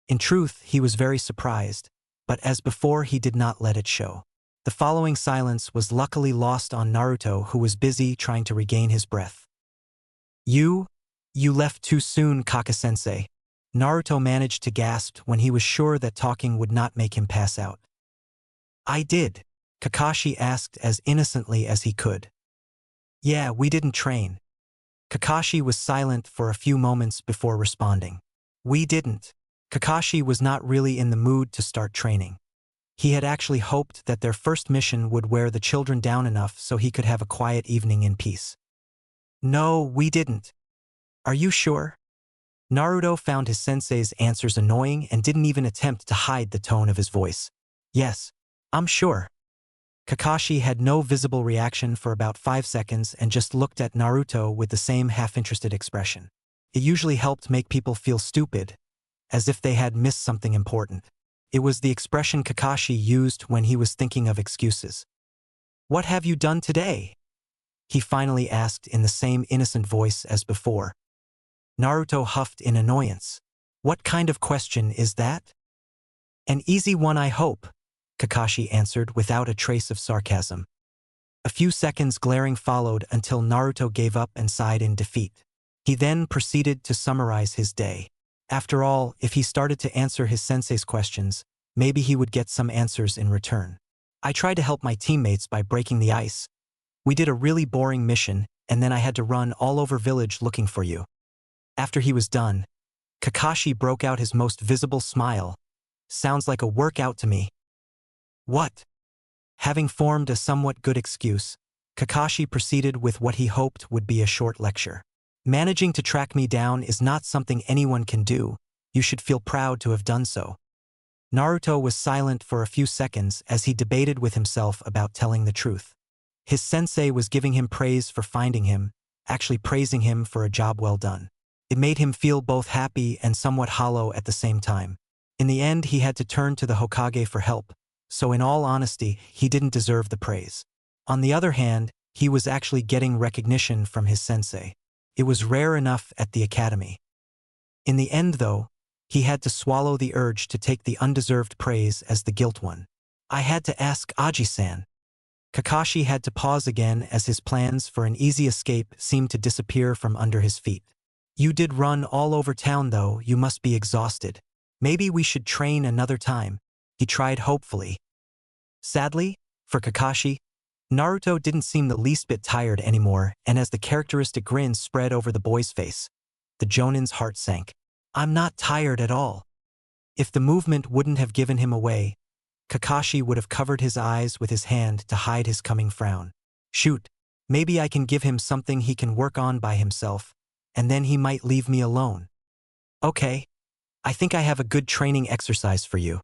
In truth, he was very surprised, but as before he did not let it show. The following silence was luckily lost on Naruto, who was busy trying to regain his breath. You left too soon, Kaka-sensei." Naruto managed to gasp when he was sure that talking would not make him pass out. "I did," Kakashi asked as innocently as he could. "Yeah, we didn't train." Kakashi was silent for a few moments before responding. "We didn't." Kakashi was not really in the mood to start training. He had actually hoped that their first mission would wear the children down enough so he could have a quiet evening in peace. "No, we didn't." "Are you sure?" Naruto found his sensei's answers annoying and didn't even attempt to hide the tone of his voice. "Yes, I'm sure." Kakashi had no visible reaction for about 5 seconds and just looked at Naruto with the same half-interested expression. It usually helped make people feel stupid, as if they had missed something important. It was the expression Kakashi used when he was thinking of excuses. "What have you done today?" he finally asked in the same innocent voice as before. Naruto huffed in annoyance. "What kind of question is that?" "An easy one, I hope," Kakashi answered without a trace of sarcasm. A few seconds glaring followed until Naruto gave up and sighed in defeat. He then proceeded to summarize his day. After all, if he started to answer his sensei's questions, maybe he would get some answers in return. "I tried to help my teammates by breaking the ice. We did a really boring mission, and then I had to run all over village looking for you." After he was done, Kakashi broke out his most visible smile. "Sounds like a workout to me." "What?" Having formed a somewhat good excuse, Kakashi proceeded with what he hoped would be a short lecture. "Managing to track me down is not something anyone can do. You should feel proud to have done so." Naruto was silent for a few seconds as he debated with himself about telling the truth. His sensei was giving him praise for finding him, actually praising him for a job well done. It made him feel both happy and somewhat hollow at the same time. In the end, he had to turn to the Hokage for help, so in all honesty, he didn't deserve the praise. On the other hand, he was actually getting recognition from his sensei. It was rare enough at the academy. In the end, though, he had to swallow the urge to take the undeserved praise as the guilt one. "I had to ask Aji-san," Kakashi had to pause again as his plans for an easy escape seemed to disappear from under his feet. You did run all over town though, you must be exhausted. Maybe we should train another time, he tried hopefully. Sadly, for Kakashi, Naruto didn't seem the least bit tired anymore, and as the characteristic grin spread over the boy's face, the Jonin's heart sank. I'm not tired at all. If the movement wouldn't have given him away, Kakashi would have covered his eyes with his hand to hide his coming frown. Shoot, maybe I can give him something he can work on by himself, and then he might leave me alone. Okay, I think I have a good training exercise for you.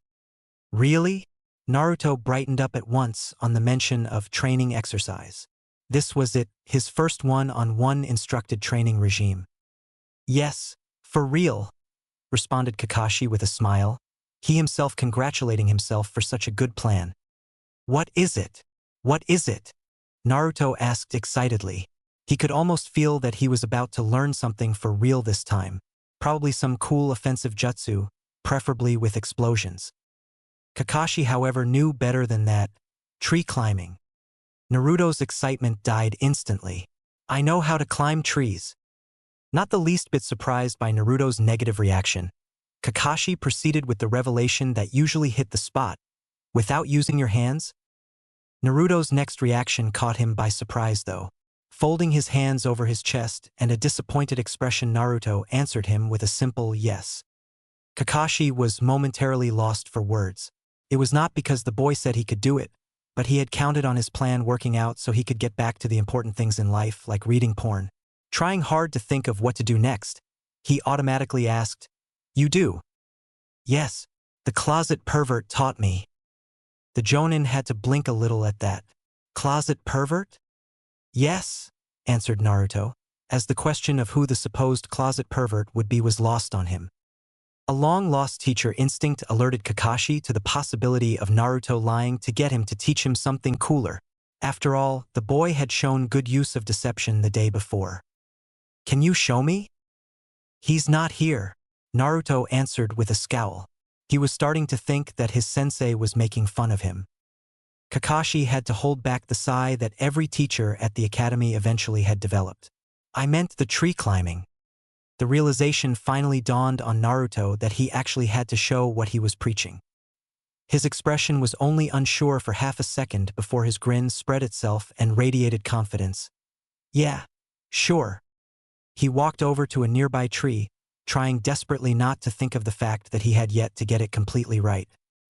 Really? Naruto brightened up at once on the mention of training exercise. This was it, his first one-on-one instructed training regime. Yes, for real, responded Kakashi with a smile, he himself congratulating himself for such a good plan. What is it? What is it? Naruto asked excitedly. He could almost feel that he was about to learn something for real this time, probably some cool offensive jutsu, preferably with explosions. Kakashi, however, knew better than that. Tree climbing. Naruto's excitement died instantly. I know how to climb trees. Not the least bit surprised by Naruto's negative reaction, Kakashi proceeded with the revelation that usually hit the spot. Without using your hands? Naruto's next reaction caught him by surprise though. Folding his hands over his chest and a disappointed expression, Naruto answered him with a simple yes. Kakashi was momentarily lost for words. It was not because the boy said he could do it, but he had counted on his plan working out so he could get back to the important things in life like reading porn. Trying hard to think of what to do next, he automatically asked, You do? Yes, the closet pervert taught me. The Jonin had to blink a little at that. Closet pervert? Yes, answered Naruto, as the question of who the supposed closet pervert would be was lost on him. A long-lost teacher instinct alerted Kakashi to the possibility of Naruto lying to get him to teach him something cooler. After all, the boy had shown good use of deception the day before. Can you show me? He's not here, Naruto answered with a scowl. He was starting to think that his sensei was making fun of him. Kakashi had to hold back the sigh that every teacher at the academy eventually had developed. I meant the tree climbing. The realization finally dawned on Naruto that he actually had to show what he was preaching. His expression was only unsure for half a second before his grin spread itself and radiated confidence. Yeah, sure. He walked over to a nearby tree, trying desperately not to think of the fact that he had yet to get it completely right.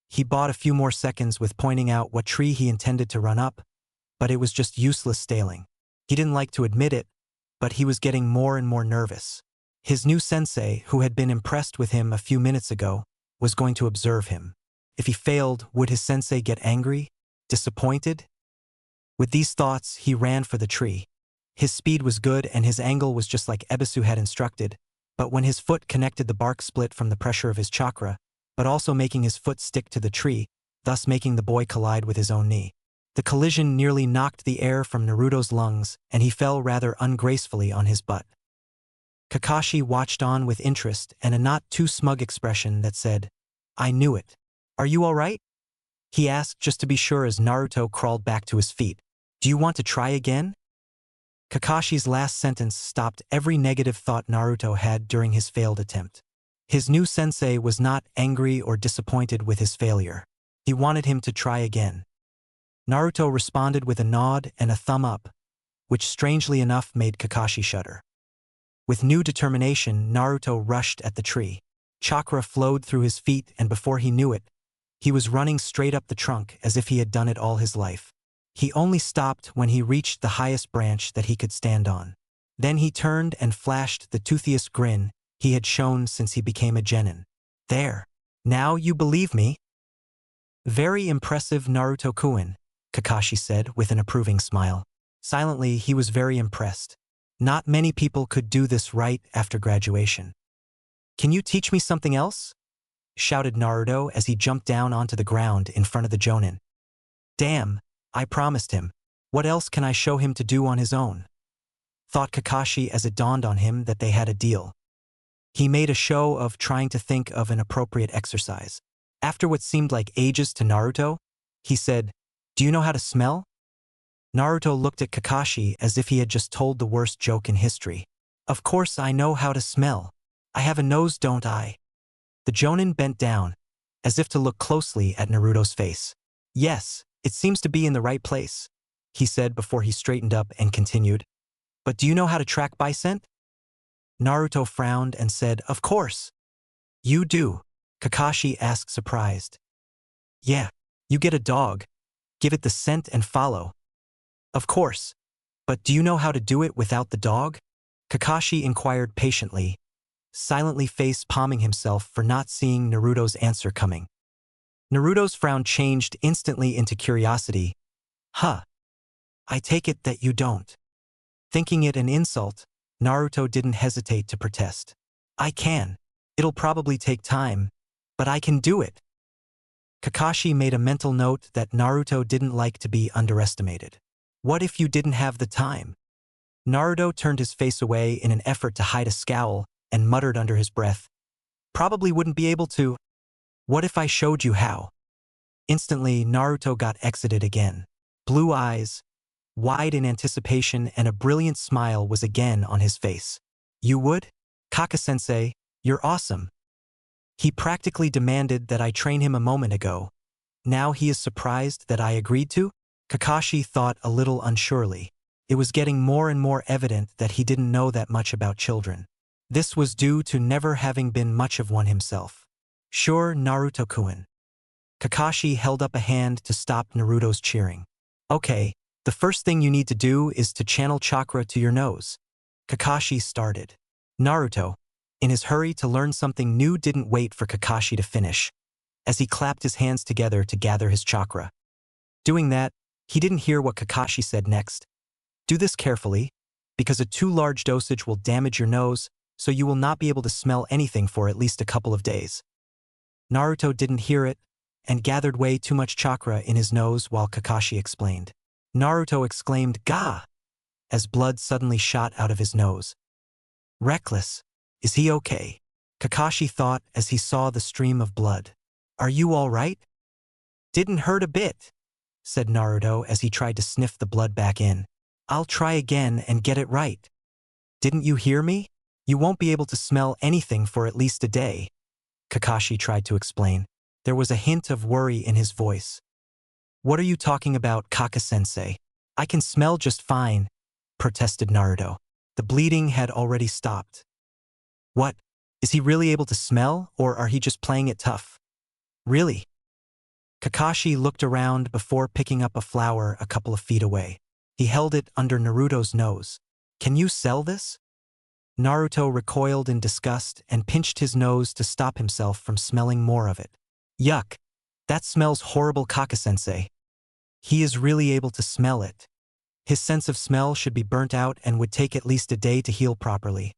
He bought a few more seconds with pointing out what tree he intended to run up, but it was just useless staling. He didn't like to admit it, but he was getting more and more nervous. His new sensei, who had been impressed with him a few minutes ago, was going to observe him. If he failed, would his sensei get angry? Disappointed? With these thoughts, he ran for the tree. His speed was good and his angle was just like Ebisu had instructed, but when his foot connected, the bark split from the pressure of his chakra, but also making his foot stick to the tree, thus making the boy collide with his own knee. The collision nearly knocked the air from Naruto's lungs, and he fell rather ungracefully on his butt. Kakashi watched on with interest and a not-too-smug expression that said, I knew it. Are you all right? He asked just to be sure as Naruto crawled back to his feet. Do you want to try again? Kakashi's last sentence stopped every negative thought Naruto had during his failed attempt. His new sensei was not angry or disappointed with his failure. He wanted him to try again. Naruto responded with a nod and a thumb up, which strangely enough made Kakashi shudder. With new determination, Naruto rushed at the tree. Chakra flowed through his feet, and before he knew it, he was running straight up the trunk as if he had done it all his life. He only stopped when he reached the highest branch that he could stand on. Then he turned and flashed the toothiest grin he had shown since he became a genin. There. Now you believe me? Very impressive, Naruto-kun, Kakashi said with an approving smile. Silently, he was very impressed. Not many people could do this right after graduation. Can you teach me something else? Shouted Naruto as he jumped down onto the ground in front of the Jonin. Damn, I promised him. What else can I show him to do on his own? Thought Kakashi as it dawned on him that they had a deal. He made a show of trying to think of an appropriate exercise. After what seemed like ages to Naruto, he said, Do you know how to smell? Naruto looked at Kakashi as if he had just told the worst joke in history. Of course I know how to smell. I have a nose, don't I? The Jonin bent down, as if to look closely at Naruto's face. Yes, it seems to be in the right place, he said before he straightened up and continued. But do you know how to track by scent? Naruto frowned and said, of course. You do? Kakashi asked surprised. Yeah, you get a dog, give it the scent and follow. Of course. But do you know how to do it without the dog? Kakashi inquired patiently, silently face-palming himself for not seeing Naruto's answer coming. Naruto's frown changed instantly into curiosity. Huh. I take it that you don't. Thinking it an insult, Naruto didn't hesitate to protest. I can. It'll probably take time, but I can do it. Kakashi made a mental note that Naruto didn't like to be underestimated. What if you didn't have the time? Naruto turned his face away in an effort to hide a scowl and muttered under his breath. Probably wouldn't be able to. What if I showed you how? Instantly, Naruto got exited again. Blue eyes, wide in anticipation, and a brilliant smile was again on his face. You would? Kaka-sensei, you're awesome. He practically demanded that I train him a moment ago. Now he is surprised that I agreed to? Kakashi thought a little unsurely. It was getting more and more evident that he didn't know that much about children. This was due to never having been much of one himself. Sure, Naruto-kun. Kakashi held up a hand to stop Naruto's cheering. Okay, the first thing you need to do is to channel chakra to your nose. Kakashi started. Naruto, in his hurry to learn something new, didn't wait for Kakashi to finish, as he clapped his hands together to gather his chakra. Doing that, he didn't hear what Kakashi said next. Do this carefully, because a too large dosage will damage your nose, so you will not be able to smell anything for at least a couple of days. Naruto didn't hear it, and gathered way too much chakra in his nose while Kakashi explained. Naruto exclaimed, "Gah!" as blood suddenly shot out of his nose. Reckless. Is he okay? Kakashi thought as he saw the stream of blood. Are you all right? Didn't hurt a bit, said Naruto as he tried to sniff the blood back in. I'll try again and get it right. Didn't you hear me? You won't be able to smell anything for at least a day, Kakashi tried to explain. There was a hint of worry in his voice. What are you talking about, Kaka-sensei? I can smell just fine, protested Naruto. The bleeding had already stopped. What? Is he really able to smell, or are he just playing it tough? Really? Kakashi looked around before picking up a flower a couple of feet away. He held it under Naruto's nose. Can you sell this? Naruto recoiled in disgust and pinched his nose to stop himself from smelling more of it. Yuck! That smells horrible, Kaka-sensei. He is really able to smell it. His sense of smell should be burnt out and would take at least a day to heal properly.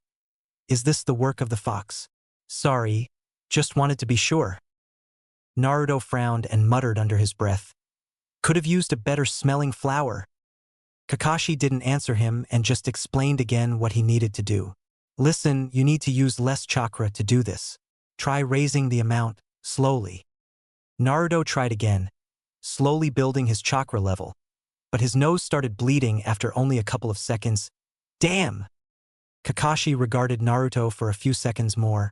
Is this the work of the fox? Sorry, just wanted to be sure. Naruto frowned and muttered under his breath. Could have used a better smelling flower. Kakashi didn't answer him and just explained again what he needed to do. Listen, you need to use less chakra to do this. Try raising the amount, slowly. Naruto tried again, slowly building his chakra level, but his nose started bleeding after only a couple of seconds. Damn! Kakashi regarded Naruto for a few seconds more,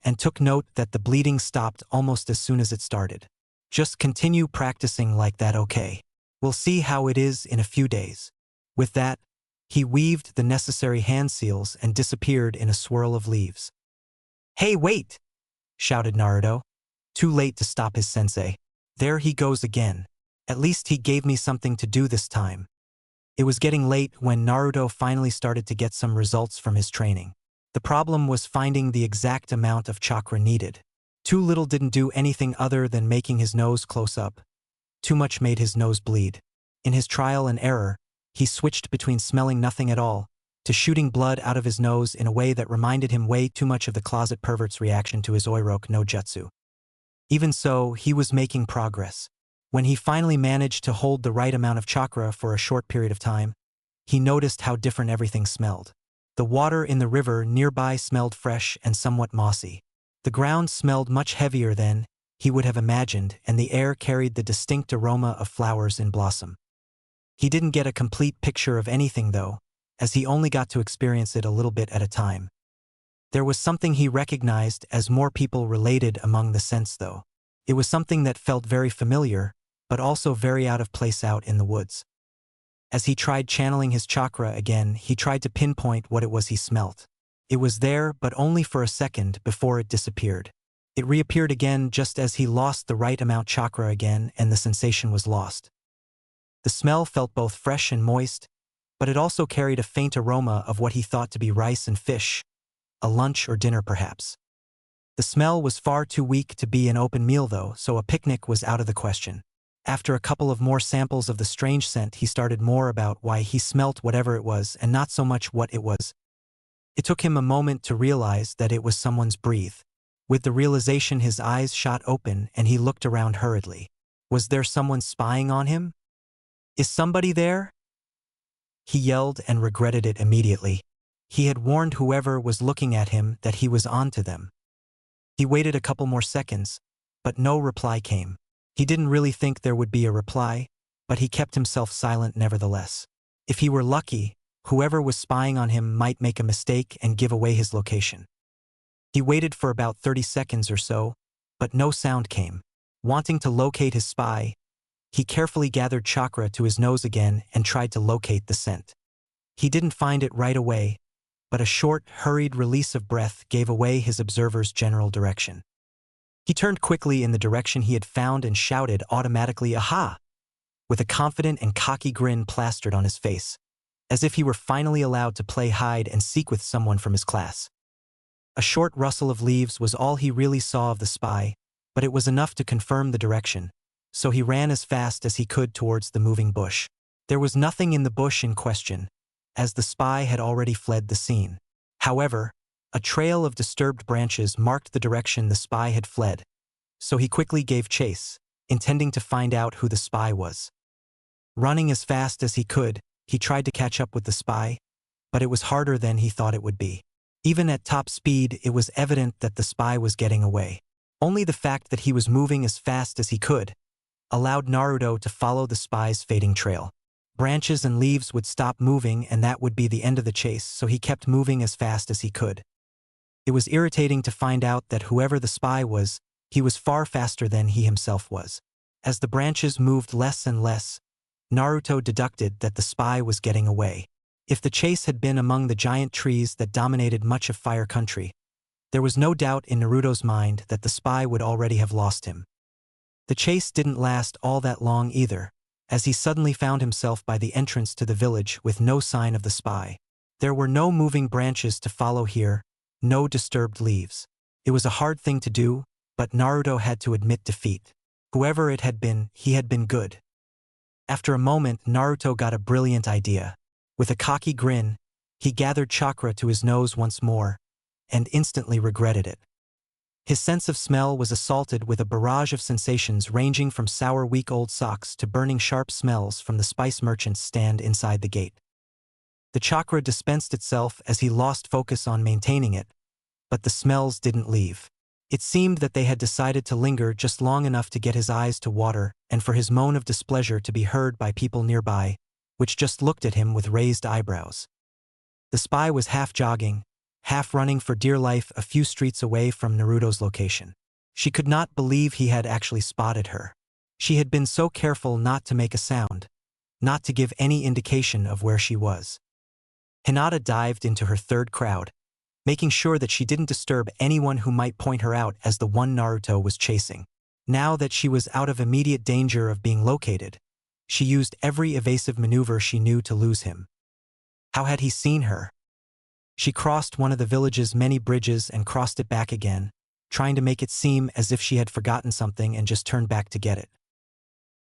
and took note that the bleeding stopped almost as soon as it started. Just continue practicing like that, okay? We'll see how it is in a few days. With that, he weaved the necessary hand seals and disappeared in a swirl of leaves. Hey, wait! Shouted Naruto. Too late to stop his sensei. There he goes again. At least he gave me something to do this time. It was getting late when Naruto finally started to get some results from his training. The problem was finding the exact amount of chakra needed. Too little didn't do anything other than making his nose close up. Too much made his nose bleed. In his trial and error, he switched between smelling nothing at all to shooting blood out of his nose in a way that reminded him way too much of the closet pervert's reaction to his Oiroke no Jutsu. Even so, he was making progress. When he finally managed to hold the right amount of chakra for a short period of time, he noticed how different everything smelled. The water in the river nearby smelled fresh and somewhat mossy. The ground smelled much heavier than he would have imagined, and the air carried the distinct aroma of flowers in blossom. He didn't get a complete picture of anything though, as he only got to experience it a little bit at a time. There was something he recognized as more people related among the scents though. It was something that felt very familiar, but also very out of place out in the woods. As he tried channeling his chakra again, he tried to pinpoint what it was he smelt. It was there, but only for a second before it disappeared. It reappeared again just as he lost the right amount chakra again, and the sensation was lost. The smell felt both fresh and moist, but it also carried a faint aroma of what he thought to be rice and fish, a lunch or dinner perhaps. The smell was far too weak to be an open meal though, so a picnic was out of the question. After a couple of more samples of the strange scent, he started more about why he smelt whatever it was and not so much what it was. It took him a moment to realize that it was someone's breath. With the realization, his eyes shot open and he looked around hurriedly. Was there someone spying on him? Is somebody there? He yelled and regretted it immediately. He had warned whoever was looking at him that he was on to them. He waited a couple more seconds, but no reply came. He didn't really think there would be a reply, but he kept himself silent nevertheless. If he were lucky, whoever was spying on him might make a mistake and give away his location. He waited for about 30 seconds or so, but no sound came. Wanting to locate his spy, he carefully gathered chakra to his nose again and tried to locate the scent. He didn't find it right away, but a short, hurried release of breath gave away his observer's general direction. He turned quickly in the direction he had found and shouted automatically, "Aha!" with a confident and cocky grin plastered on his face, as if he were finally allowed to play hide and seek with someone from his class. A short rustle of leaves was all he really saw of the spy, but it was enough to confirm the direction, so he ran as fast as he could towards the moving bush. There was nothing in the bush in question, as the spy had already fled the scene. However, a trail of disturbed branches marked the direction the spy had fled, so he quickly gave chase, intending to find out who the spy was. Running as fast as he could, he tried to catch up with the spy, but it was harder than he thought it would be. Even at top speed, it was evident that the spy was getting away. Only the fact that he was moving as fast as he could allowed Naruto to follow the spy's fading trail. Branches and leaves would stop moving and that would be the end of the chase, so he kept moving as fast as he could. It was irritating to find out that whoever the spy was, he was far faster than he himself was. As the branches moved less and less, Naruto deducted that the spy was getting away. If the chase had been among the giant trees that dominated much of Fire Country, there was no doubt in Naruto's mind that the spy would already have lost him. The chase didn't last all that long either, as he suddenly found himself by the entrance to the village with no sign of the spy. There were no moving branches to follow here, no disturbed leaves. It was a hard thing to do, but Naruto had to admit defeat. Whoever it had been, he had been good. After a moment, Naruto got a brilliant idea. With a cocky grin, he gathered chakra to his nose once more, and instantly regretted it. His sense of smell was assaulted with a barrage of sensations ranging from sour week-old socks to burning sharp smells from the spice merchant's stand inside the gate. The chakra dispensed itself as he lost focus on maintaining it, but the smells didn't leave. It seemed that they had decided to linger just long enough to get his eyes to water and for his moan of displeasure to be heard by people nearby, which just looked at him with raised eyebrows. The spy was half jogging, half running for dear life a few streets away from Naruto's location. She could not believe he had actually spotted her. She had been so careful not to make a sound, not to give any indication of where she was. Hinata dived into her third crowd, making sure that she didn't disturb anyone who might point her out as the one Naruto was chasing. Now that she was out of immediate danger of being located, she used every evasive maneuver she knew to lose him. How had he seen her? She crossed one of the village's many bridges and crossed it back again, trying to make it seem as if she had forgotten something and just turned back to get it.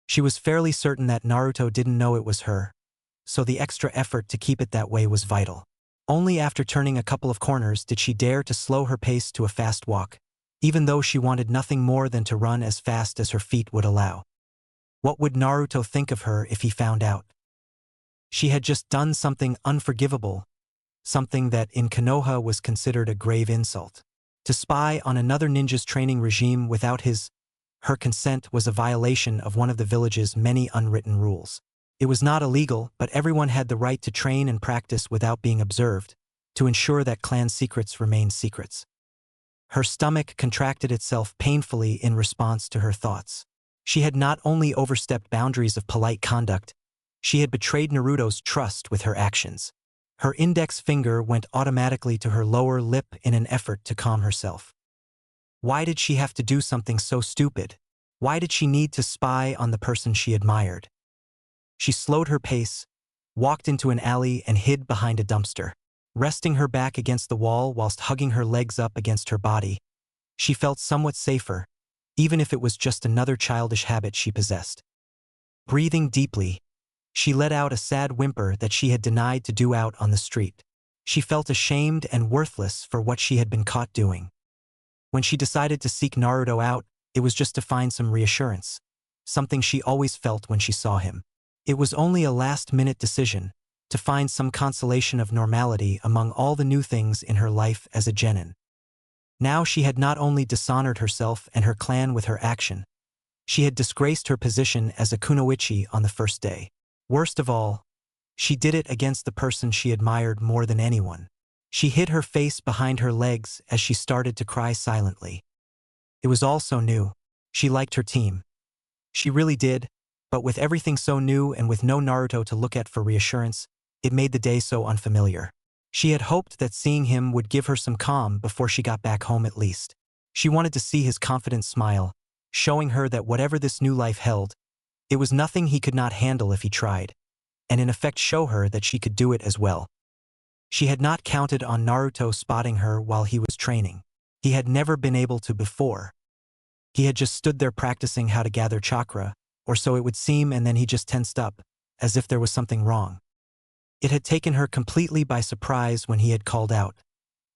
She was fairly certain that Naruto didn't know it was her, so the extra effort to keep it that way was vital. Only after turning a couple of corners did she dare to slow her pace to a fast walk, even though she wanted nothing more than to run as fast as her feet would allow. What would Naruto think of her if he found out? She had just done something unforgivable, something that in Konoha was considered a grave insult. To spy on another ninja's training regime without her consent was a violation of one of the village's many unwritten rules. It was not illegal, but everyone had the right to train and practice without being observed, to ensure that clan secrets remained secrets. Her stomach contracted itself painfully in response to her thoughts. She had not only overstepped boundaries of polite conduct, she had betrayed Naruto's trust with her actions. Her index finger went automatically to her lower lip in an effort to calm herself. Why did she have to do something so stupid? Why did she need to spy on the person she admired? She slowed her pace, walked into an alley and hid behind a dumpster. Resting her back against the wall whilst hugging her legs up against her body, she felt somewhat safer, even if it was just another childish habit she possessed. Breathing deeply, she let out a sad whimper that she had denied to do out on the street. She felt ashamed and worthless for what she had been caught doing. When she decided to seek Naruto out, it was just to find some reassurance, something she always felt when she saw him. It was only a last-minute decision, to find some consolation of normality among all the new things in her life as a genin. Now she had not only dishonored herself and her clan with her action, she had disgraced her position as a kunoichi on the first day. Worst of all, she did it against the person she admired more than anyone. She hid her face behind her legs as she started to cry silently. It was all so new. She liked her team. She really did, but with everything so new and with no Naruto to look at for reassurance, it made the day so unfamiliar. She had hoped that seeing him would give her some calm before she got back home at least. She wanted to see his confident smile, showing her that whatever this new life held, it was nothing he could not handle if he tried, and in effect show her that she could do it as well. She had not counted on Naruto spotting her while he was training. He had never been able to before. He had just stood there practicing how to gather chakra, or so it would seem, and then he just tensed up, as if there was something wrong. It had taken her completely by surprise when he had called out,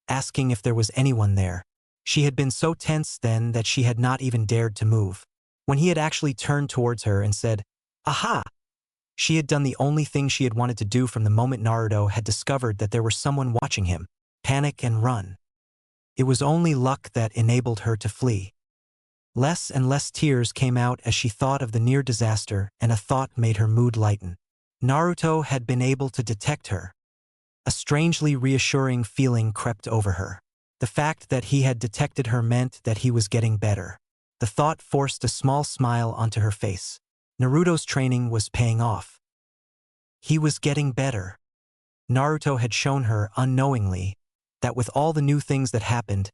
asking if there was anyone there. She had been so tense then that she had not even dared to move. When he had actually turned towards her and said, "Aha!" she had done the only thing she had wanted to do from the moment Naruto had discovered that there was someone watching him: panic and run. It was only luck that enabled her to flee. Less and less tears came out as she thought of the near disaster, and a thought made her mood lighten. Naruto had been able to detect her. A strangely reassuring feeling crept over her. The fact that he had detected her meant that he was getting better. The thought forced a small smile onto her face. Naruto's training was paying off. He was getting better. Naruto had shown her, unknowingly, that with all the new things that happened,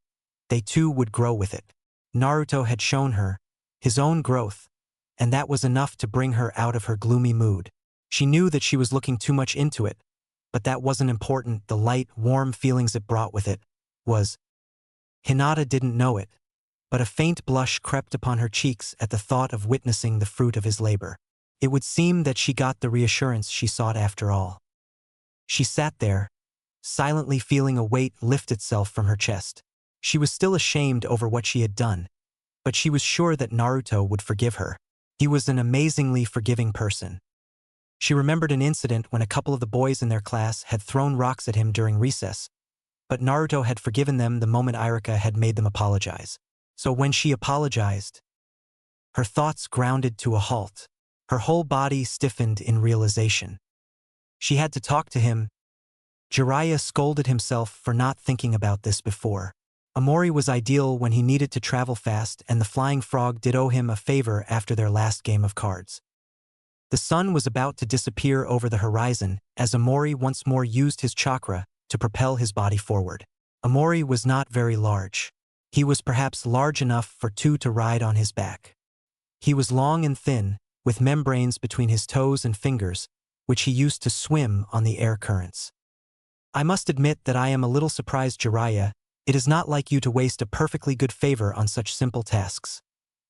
they too would grow with it. Naruto had shown her his own growth, and that was enough to bring her out of her gloomy mood. She knew that she was looking too much into it, but that wasn't important. The light, warm feelings it brought with it was. Hinata didn't know it, but a faint blush crept upon her cheeks at the thought of witnessing the fruit of his labor. It would seem that she got the reassurance she sought after all. She sat there, silently feeling a weight lift itself from her chest. She was still ashamed over what she had done, but she was sure that Naruto would forgive her. He was an amazingly forgiving person. She remembered an incident when a couple of the boys in their class had thrown rocks at him during recess, but Naruto had forgiven them the moment Irika had made them apologize. So when she apologized, her thoughts grounded to a halt. Her whole body stiffened in realization. She had to talk to him. Jiraiya scolded himself for not thinking about this before. Amori was ideal when he needed to travel fast, and the flying frog did owe him a favor after their last game of cards. The sun was about to disappear over the horizon as Amori once more used his chakra to propel his body forward. Amori was not very large. He was perhaps large enough for two to ride on his back. He was long and thin, with membranes between his toes and fingers, which he used to swim on the air currents. "I must admit that I am a little surprised, Jiraiya. It is not like you to waste a perfectly good favor on such simple tasks,"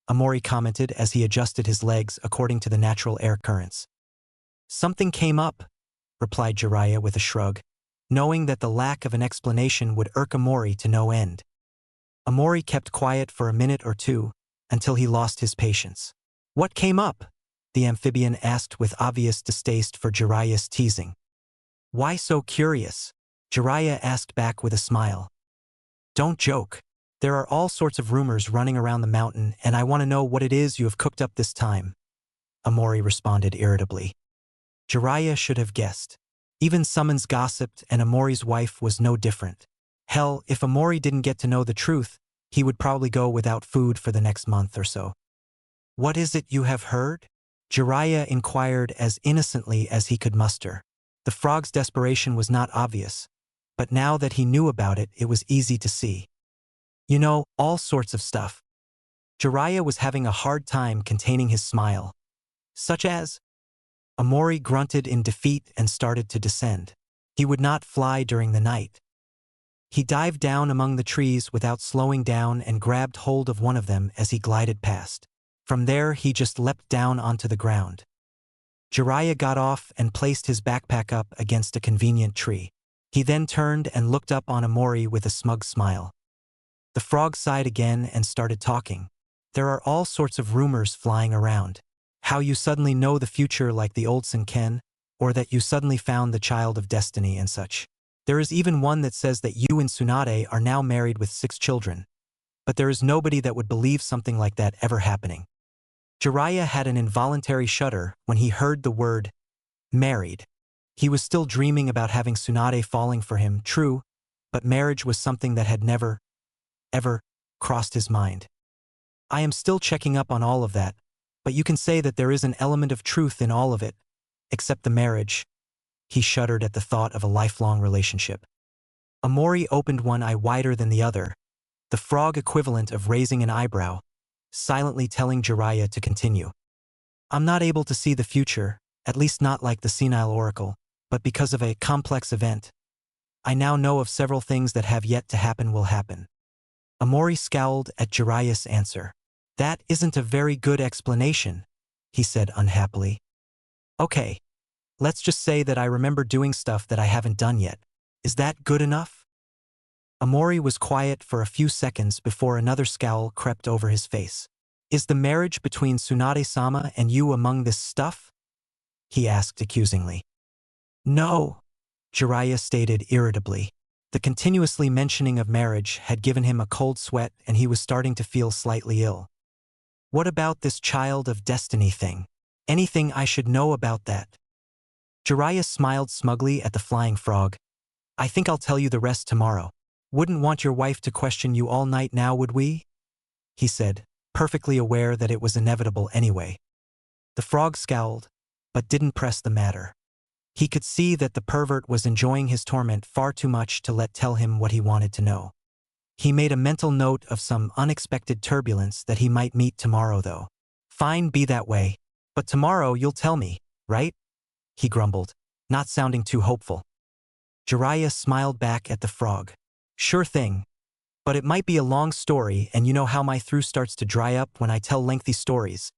Amori commented as he adjusted his legs according to the natural air currents. "Something came up," replied Jiraiya with a shrug, knowing that the lack of an explanation would irk Amori to no end. Amori kept quiet for a minute or two, until he lost his patience. "What came up?" the amphibian asked with obvious distaste for Jiraiya's teasing. "Why so curious?" Jiraiya asked back with a smile. "Don't joke. There are all sorts of rumors running around the mountain, and I want to know what it is you have cooked up this time," Amori responded irritably. Jiraiya should have guessed. Even Summons gossiped, and Amori's wife was no different. Hell, if Amori didn't get to know the truth, he would probably go without food for the next month or so. "What is it you have heard?" Jiraiya inquired as innocently as he could muster. The frog's desperation was not obvious, but now that he knew about it, it was easy to see. "You know, all sorts of stuff." Jiraiya was having a hard time containing his smile. "Such as?" Amori grunted in defeat and started to descend. He would not fly during the night. He dived down among the trees without slowing down and grabbed hold of one of them as he glided past. From there, he just leapt down onto the ground. Jiraiya got off and placed his backpack up against a convenient tree. He then turned and looked up on Amori with a smug smile. The frog sighed again and started talking. "There are all sorts of rumors flying around. How you suddenly know the future like the old Senken, or that you suddenly found the child of destiny and such. There is even one that says that you and Tsunade are now married with 6 children. But there is nobody that would believe something like that ever happening." Jiraiya had an involuntary shudder when he heard the word married. He was still dreaming about having Tsunade falling for him, true, but marriage was something that had never, ever crossed his mind. "I am still checking up on all of that, but you can say that there is an element of truth in all of it, except the marriage." He shuddered at the thought of a lifelong relationship. Amori opened one eye wider than the other, the frog equivalent of raising an eyebrow, silently telling Jiraiya to continue. "I'm not able to see the future, at least not like the senile oracle, but because of a complex event, I now know of several things that have yet to happen will happen." Amori scowled at Jiraiya's answer. "That isn't a very good explanation," he said unhappily. "Okay, let's just say that I remember doing stuff that I haven't done yet. Is that good enough?" Amori was quiet for a few seconds before another scowl crept over his face. "Is the marriage between Tsunade-sama and you among this stuff?" he asked accusingly. "No," Jiraiya stated irritably. The continuously mentioning of marriage had given him a cold sweat and he was starting to feel slightly ill. "What about this child of destiny thing? Anything I should know about that?" Jiraiya smiled smugly at the flying frog. "I think I'll tell you the rest tomorrow. Wouldn't want your wife to question you all night now, would we?" he said, perfectly aware that it was inevitable anyway. The frog scowled, but didn't press the matter. He could see that the pervert was enjoying his torment far too much to let tell him what he wanted to know. He made a mental note of some unexpected turbulence that he might meet tomorrow though. "Fine, be that way. But tomorrow you'll tell me, right?" he grumbled, not sounding too hopeful. Jiraiya smiled back at the frog. "Sure thing. But it might be a long story, and you know how my throat starts to dry up when I tell lengthy stories,"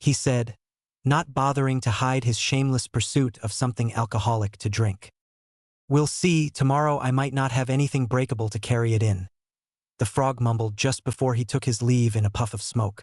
he said, not bothering to hide his shameless pursuit of something alcoholic to drink. "We'll see, tomorrow I might not have anything breakable to carry it in," the frog mumbled just before he took his leave in a puff of smoke.